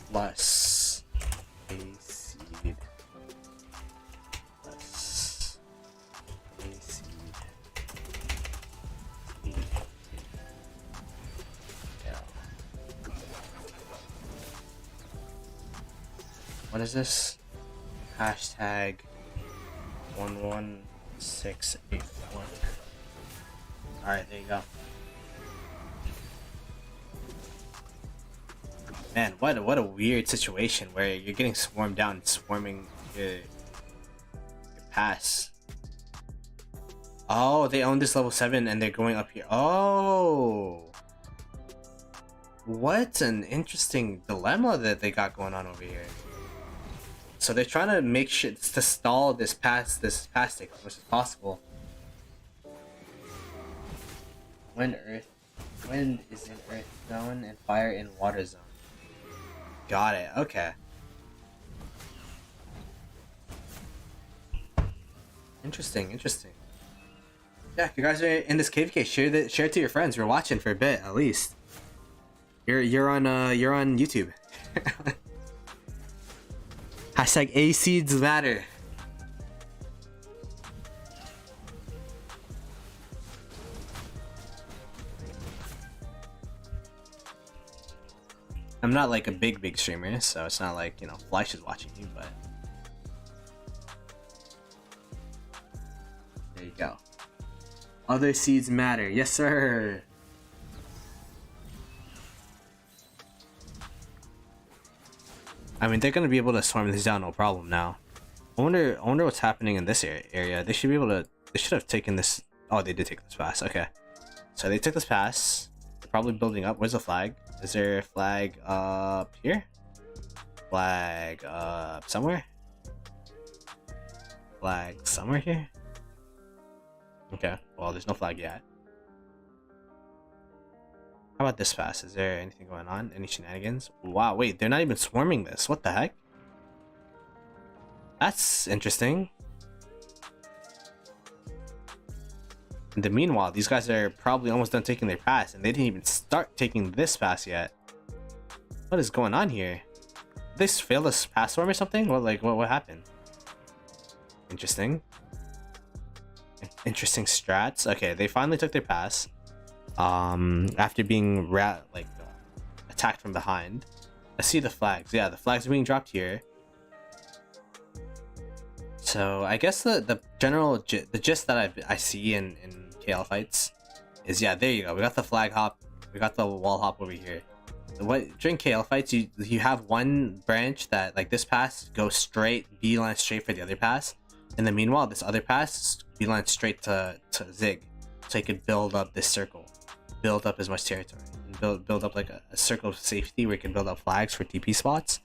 plus a seed plus a seed. Yeah. What is this? Hashtag 11684. Alright, there you go. Man, what a weird situation where you're getting swarmed down and swarming your pass. Oh, they own this level 7 and they're going up here. Oh, what an interesting dilemma that they got going on over here. So they're trying to make shit to stall this pass tick as much as possible. Wind is in earth zone and fire in water zone. Got it. Okay. Interesting. Yeah, if you guys are in this KvK, share it to your friends. We're watching for a bit at least. You're on YouTube. Hashtag A seeds matter. I'm not like a big streamer, so it's not like, you know, Flash is watching you, but there you go. Other seeds matter. Yes, sir. I mean, they're gonna be able to swarm this down, no problem now. I wonder what's happening in this area. They should be able to. They should have taken this. Oh, they did take this pass. Okay, so they took this pass. They're probably building up. Where's the flag? Is there a flag up here? Flag up somewhere? Flag somewhere here? Okay. Well, there's no flag yet. How about this pass? Is there anything going on? Any shenanigans? Wow, wait, they're not even swarming this. What the heck? That's interesting. In the meanwhile, these guys are probably almost done taking their pass, and they didn't even start taking this pass yet. What is going on here? Did they fail this pass swarm or something? What happened? Interesting. Interesting strats. Okay, they finally took their pass. After being attacked from behind. I see the flags. Yeah, the flags are being dropped here. So I guess the general the gist that I see in KL fights is, yeah, there you go. We got the flag hop. We got the wall hop over here. What during KL fights you have one branch that, like, this pass goes straight beeline straight for the other pass, and then meanwhile this other pass beeline straight to Zig, so you could build up this circle, build up as much territory, and build up like a circle of safety where you can build up flags for TP spots.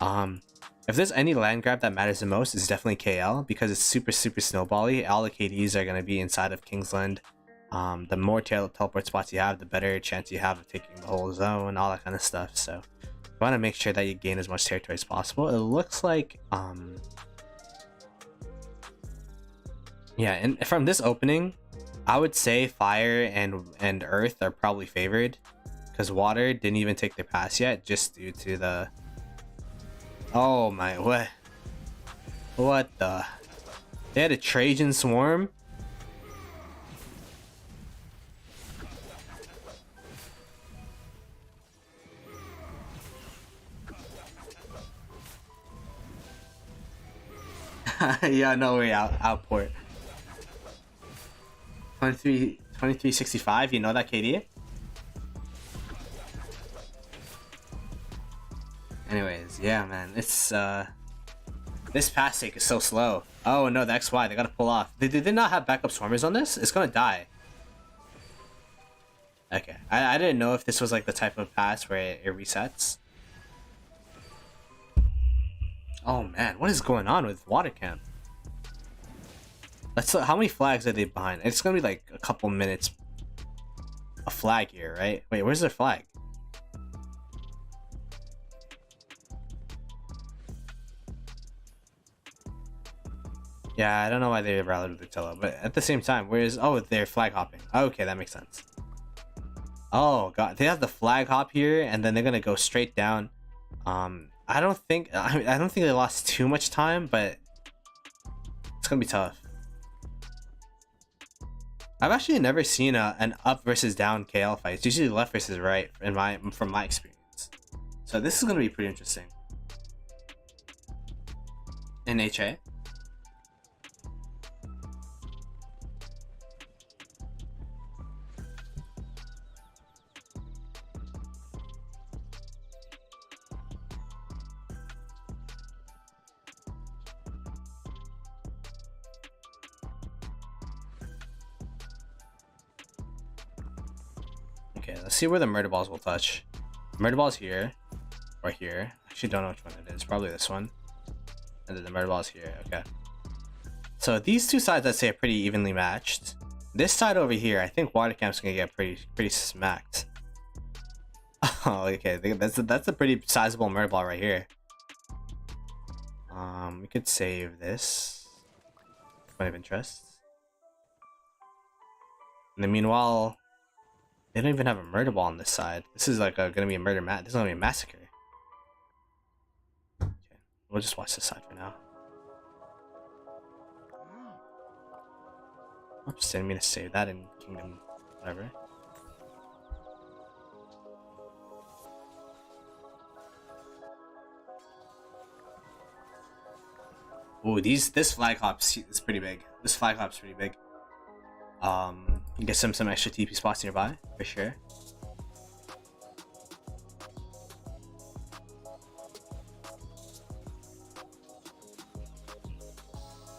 If there's any land grab that matters the most, it's definitely KL, because it's super snowbally. All the KDs are gonna be inside of Kingsland. The more teleport spots you have, the better chance you have of taking the whole zone, all that kind of stuff. So you want to make sure that you gain as much territory as possible. It looks like yeah, and from this opening, I would say fire and earth are probably favored, because water didn't even take their pass yet, just due to the, oh my, what the, they had a Trajan swarm. Yeah, no way, outport. 2365, you know that, KD? Anyways, yeah, man, it's this pass take is so slow. Oh no, the XY, they gotta pull off. They did not have backup swarmers on this? It's gonna die. Okay, I didn't know if this was like the type of pass where it resets. Oh man, what is going on with water camp? Let's look, how many flags are they behind? It's gonna be like a couple minutes. A flag here, right? Wait, where's their flag? Yeah, I don't know why they rallied with Attila, but at the same time, where's, oh, they're flag hopping. Okay, that makes sense. Oh god, they have the flag hop here, and then they're gonna go straight down. I don't think they lost too much time, but it's gonna be tough. I've actually never seen an up versus down KL fight. It's usually left versus right from my experience. So this is gonna be pretty interesting. In HA. Okay, let's see where the murder balls will touch. Murder ball's here, or here. Actually, don't know which one it is. Probably this one. And then the murder ball's here. Okay. So these two sides, I'd say, are pretty evenly matched. This side over here, I think water camp's gonna get pretty smacked. Oh, okay. That's a pretty sizable murder ball right here. We could save this. Point of interest. And then meanwhile, they don't even have a murder ball on this side. This is like gonna be a murder this is gonna be a massacre. Okay, we'll just watch this side for now. Oops, didn't mean to save that in Kingdom, whatever. Ooh, this flag hop is pretty big. This flag hop's pretty big. Get some extra TP spots nearby for sure.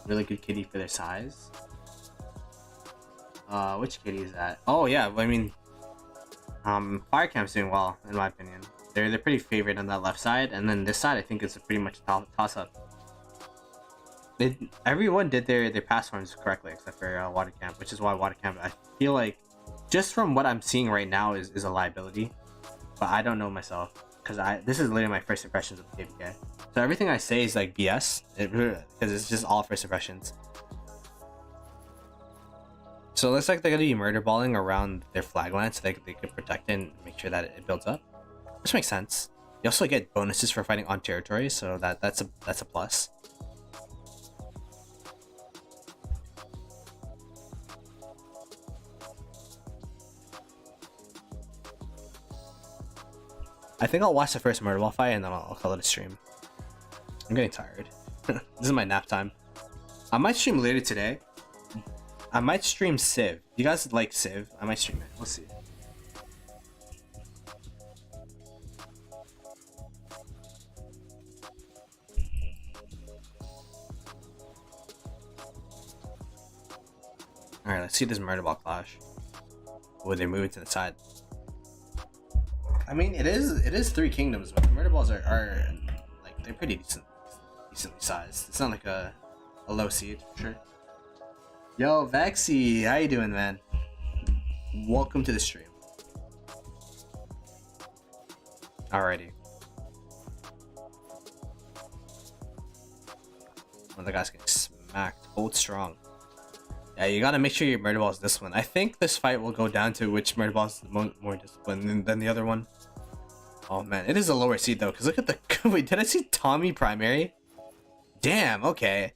Really good kitty for their size. Which kitty is that? Oh yeah, I mean, Fire Camp's doing well in my opinion. They're pretty favored on that left side, and then this side I think is a pretty much toss up. Everyone did their pass forms correctly except for Water Camp, which is why Water Camp, I feel like, just from what I'm seeing right now, is a liability. But I don't know myself, because this is literally my first impressions of the KvK. So everything I say is like BS, because it's just all first impressions. So it looks like they're going to be murder balling around their flag line so they can protect it and make sure that it builds up, which makes sense. You also get bonuses for fighting on territory, so that's a plus. I think I'll watch the first murder ball fight and then I'll call it a stream. I'm getting tired. This is my nap time. I might stream later today. I might stream Civ. You guys like Civ? I might stream it. We'll see. Alright, let's see this murder ball clash. Would they move it to the side? I mean, it is Three Kingdoms, but the murder balls are like they're pretty decently sized. It's not like a low seed for sure. Yo, Vexy, how you doing, man? Welcome to the stream. Alrighty. One of the guys getting smacked. Hold strong. Yeah, you gotta make sure your murder ball is this one. I think this fight will go down to which murder ball is more disciplined than the other one. Oh man, it is a lower seed though, because look at the... Wait, did I see Tommy primary? Damn, okay.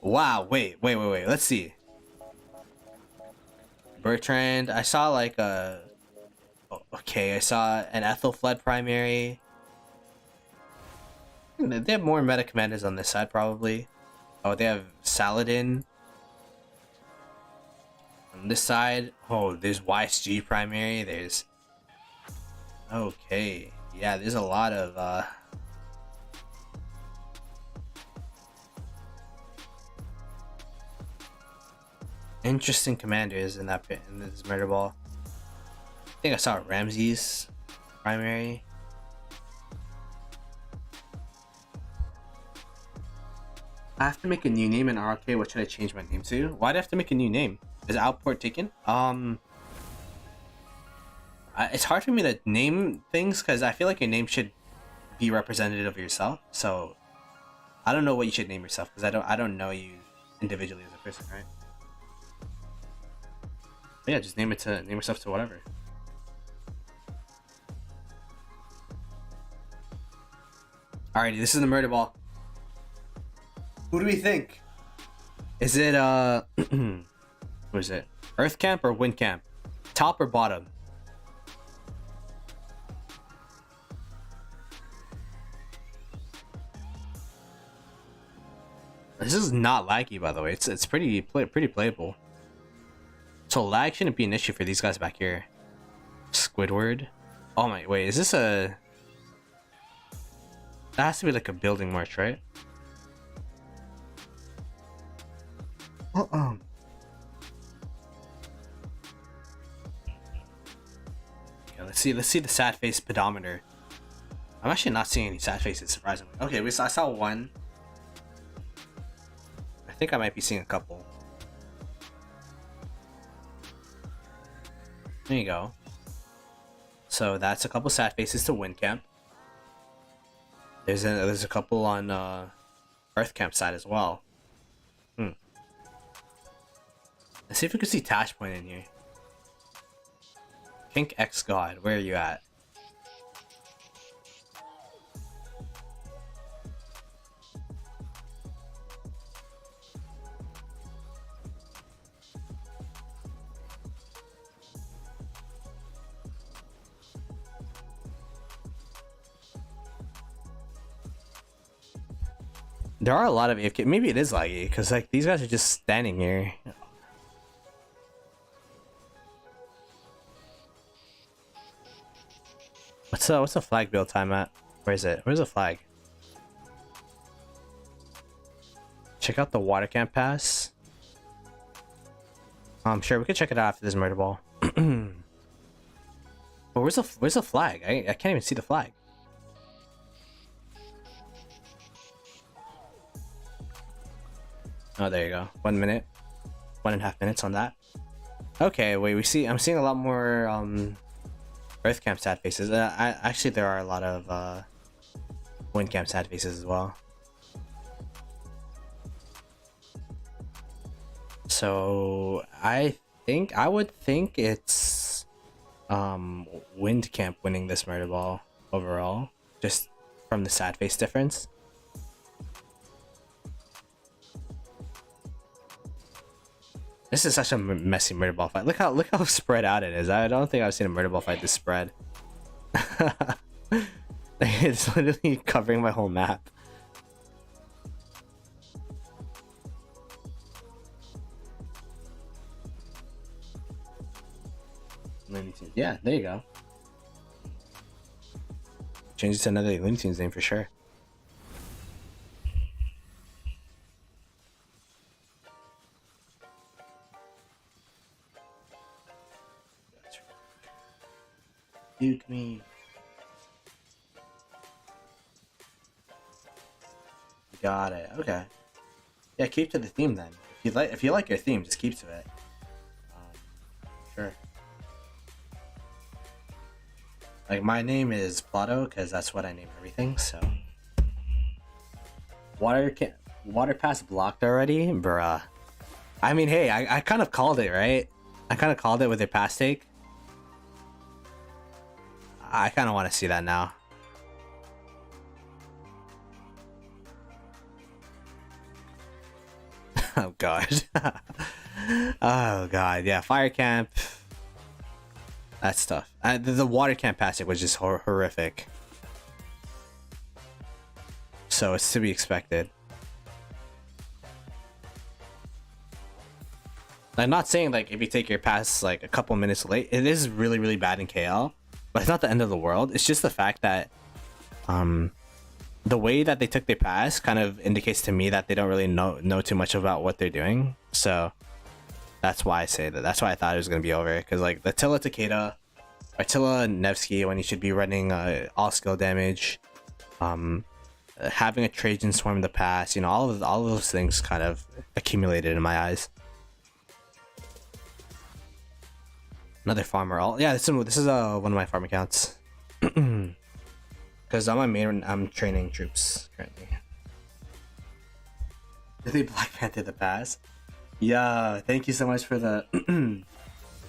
Wow, wait. Let's see. Bertrand, I saw like a... Okay, I saw an Ethelfled primary. They have more meta commanders on this side probably. Oh, they have Saladin. On this side, oh, there's YSG primary, there's... Okay, yeah, there's a lot of, interesting commanders in this murder ball. I think I saw Ramses primary. I have to make a new name in RK. What should I change my name to? Why do I have to make a new name? Is Outport taken? It's hard for me to name things because I feel like your name should be representative of yourself. So I don't know what you should name yourself because I don't know you individually as a person, right? But yeah, just name yourself to whatever. Alrighty, this is the murder ball. Who do we think? Is it what is it? Earth camp or wind camp? Top or bottom? This is not laggy, by the way. It's pretty playable. So lag shouldn't be an issue for these guys back here. Squidward. Oh my, wait, is this a... That has to be like a building march, right? Okay, let's see the sad face pedometer. I'm actually not seeing any sad faces, surprisingly. Okay, I saw one. I think I might be seeing a couple. There you go. So that's a couple sad faces to wind camp. There's a couple on Earth camp side as well. Let's see if we can see Tash Point in here. Pink X God, where are you at? There are a lot of AFK. Maybe it is laggy because like these guys are just standing here. What's the flag build time at? Where is it? Where's the flag? Check out the water camp pass. Sure, we could check it out after this murder ball. But where's the flag? I can't even see the flag. Oh, there you go. 1 minute, 1.5 minutes on that. Okay, wait. I'm seeing a lot more Earth camp sad faces. Actually, there are a lot of wind camp sad faces as well. So I would think it's wind camp winning this murder ball overall, just from the sad face difference. This is such a messy murder ball fight. Look how spread out it is. I don't think I've seen a murder ball fight this spread. It's literally covering my whole map. Looney Tunes. Yeah, there you go. Change it to another Looney Tunes name for sure. Duke me. Got it. Okay. Yeah, keep to the theme then. If you like your theme, just keep to it. Sure. Like my name is Ploto because that's what I name everything. So. Water pass blocked already, bruh. I mean, hey, I kind of called it, right? I kind of called it with their pass take. I kind of want to see that now. Oh god. Oh god, yeah, fire camp. That's tough. The water camp passing was just horrific. So it's to be expected. I'm not saying like if you take your pass like a couple minutes late, it is really bad in KL, but it's not the end of the world. It's just the fact that the way that they took their pass kind of indicates to me that they don't really know too much about what they're doing. So that's why I say that. That's why I thought it was gonna be over. Because like the Attila Takeda, Attila Nevsky, when you should be running all skill damage, having a Trajan Swarm the pass, you know, all of those things kind of accumulated in my eyes. Another farmer all. Yeah, this is one of my farm accounts. Because on my main, I'm training troops currently. Did they Black Panther the pass? Yeah, thank you so much for the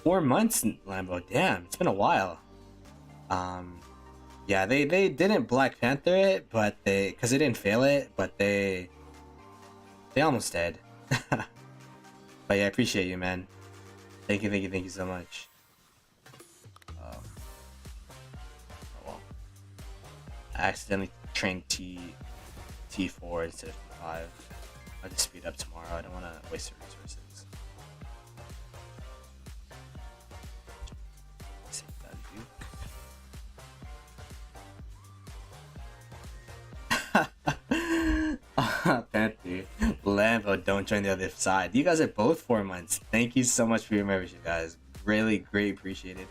4 months, Lambo. Damn, it's been a while. Yeah, they didn't Black Panther it, but because they didn't fail it, but they almost did. But yeah, I appreciate you, man. Thank you so much. Oh well. I accidentally trained T4 instead of T5. I'll just speed up tomorrow. I don't want to waste the resources. Save that, Duke. Panther, Lambo, don't join the other side. You guys are both 4 months. Thank you so much for your membership, guys. Really great, appreciated.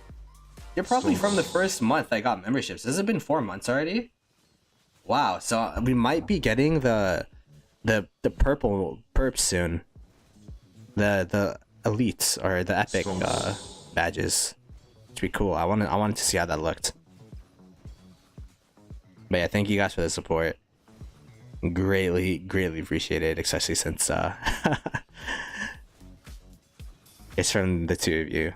You're probably from the first month I got memberships. Has it been 4 months already? Wow, so we might be getting the purple perps soon. The elites or the epic badges. Which would be cool. I wanted to see how that looked. But yeah, thank you guys for the support. Greatly appreciated, especially since it's from the two of you,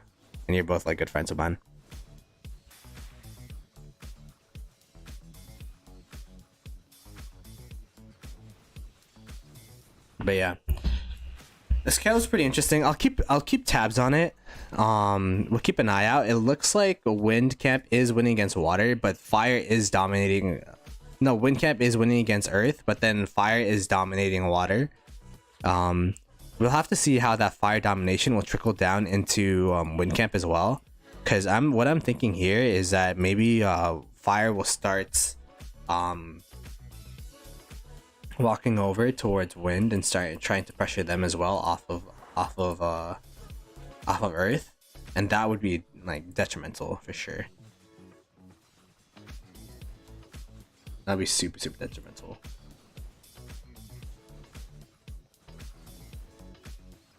and you're both like good friends of mine. But yeah, this scale is pretty interesting. I'll keep tabs on it. We'll keep an eye out. It looks like Wind Camp is winning against Water, but Fire is dominating. No, Wind Camp is winning against Earth, but then Fire is dominating Water. We'll have to see how that Fire domination will trickle down into Wind Camp as well. Cause what I'm thinking here is that maybe Fire will start walking over towards Wind and start trying to pressure them as well off of Earth, and that would be like detrimental for sure. That'd be super detrimental.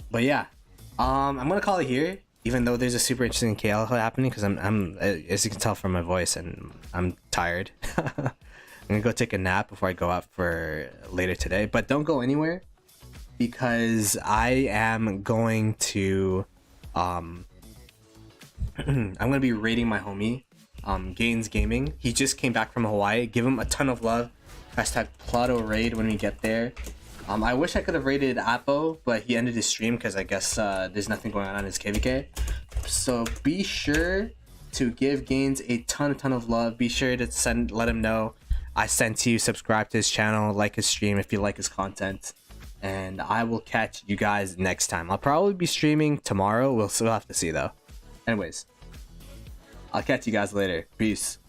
But yeah, I'm gonna call it here, even though there's a super interesting KL happening, because I'm as you can tell from my voice, and I'm tired. I'm gonna go take a nap before I go out for later today, but don't go anywhere because I am going to I'm gonna be raiding my homie Gaines Gaming. He just came back from Hawaii. Give him a ton of love. Hashtag Ploto raid when we get there. I wish I could have raided Apo, but he ended his stream because I guess there's nothing going on his KvK. So be sure to give Gains a ton of love. Be sure to let him know I sent you, subscribe to his channel, like his stream if you like his content. And I will catch you guys next time. I'll probably be streaming tomorrow. We'll still have to see though. Anyways, I'll catch you guys later. Peace.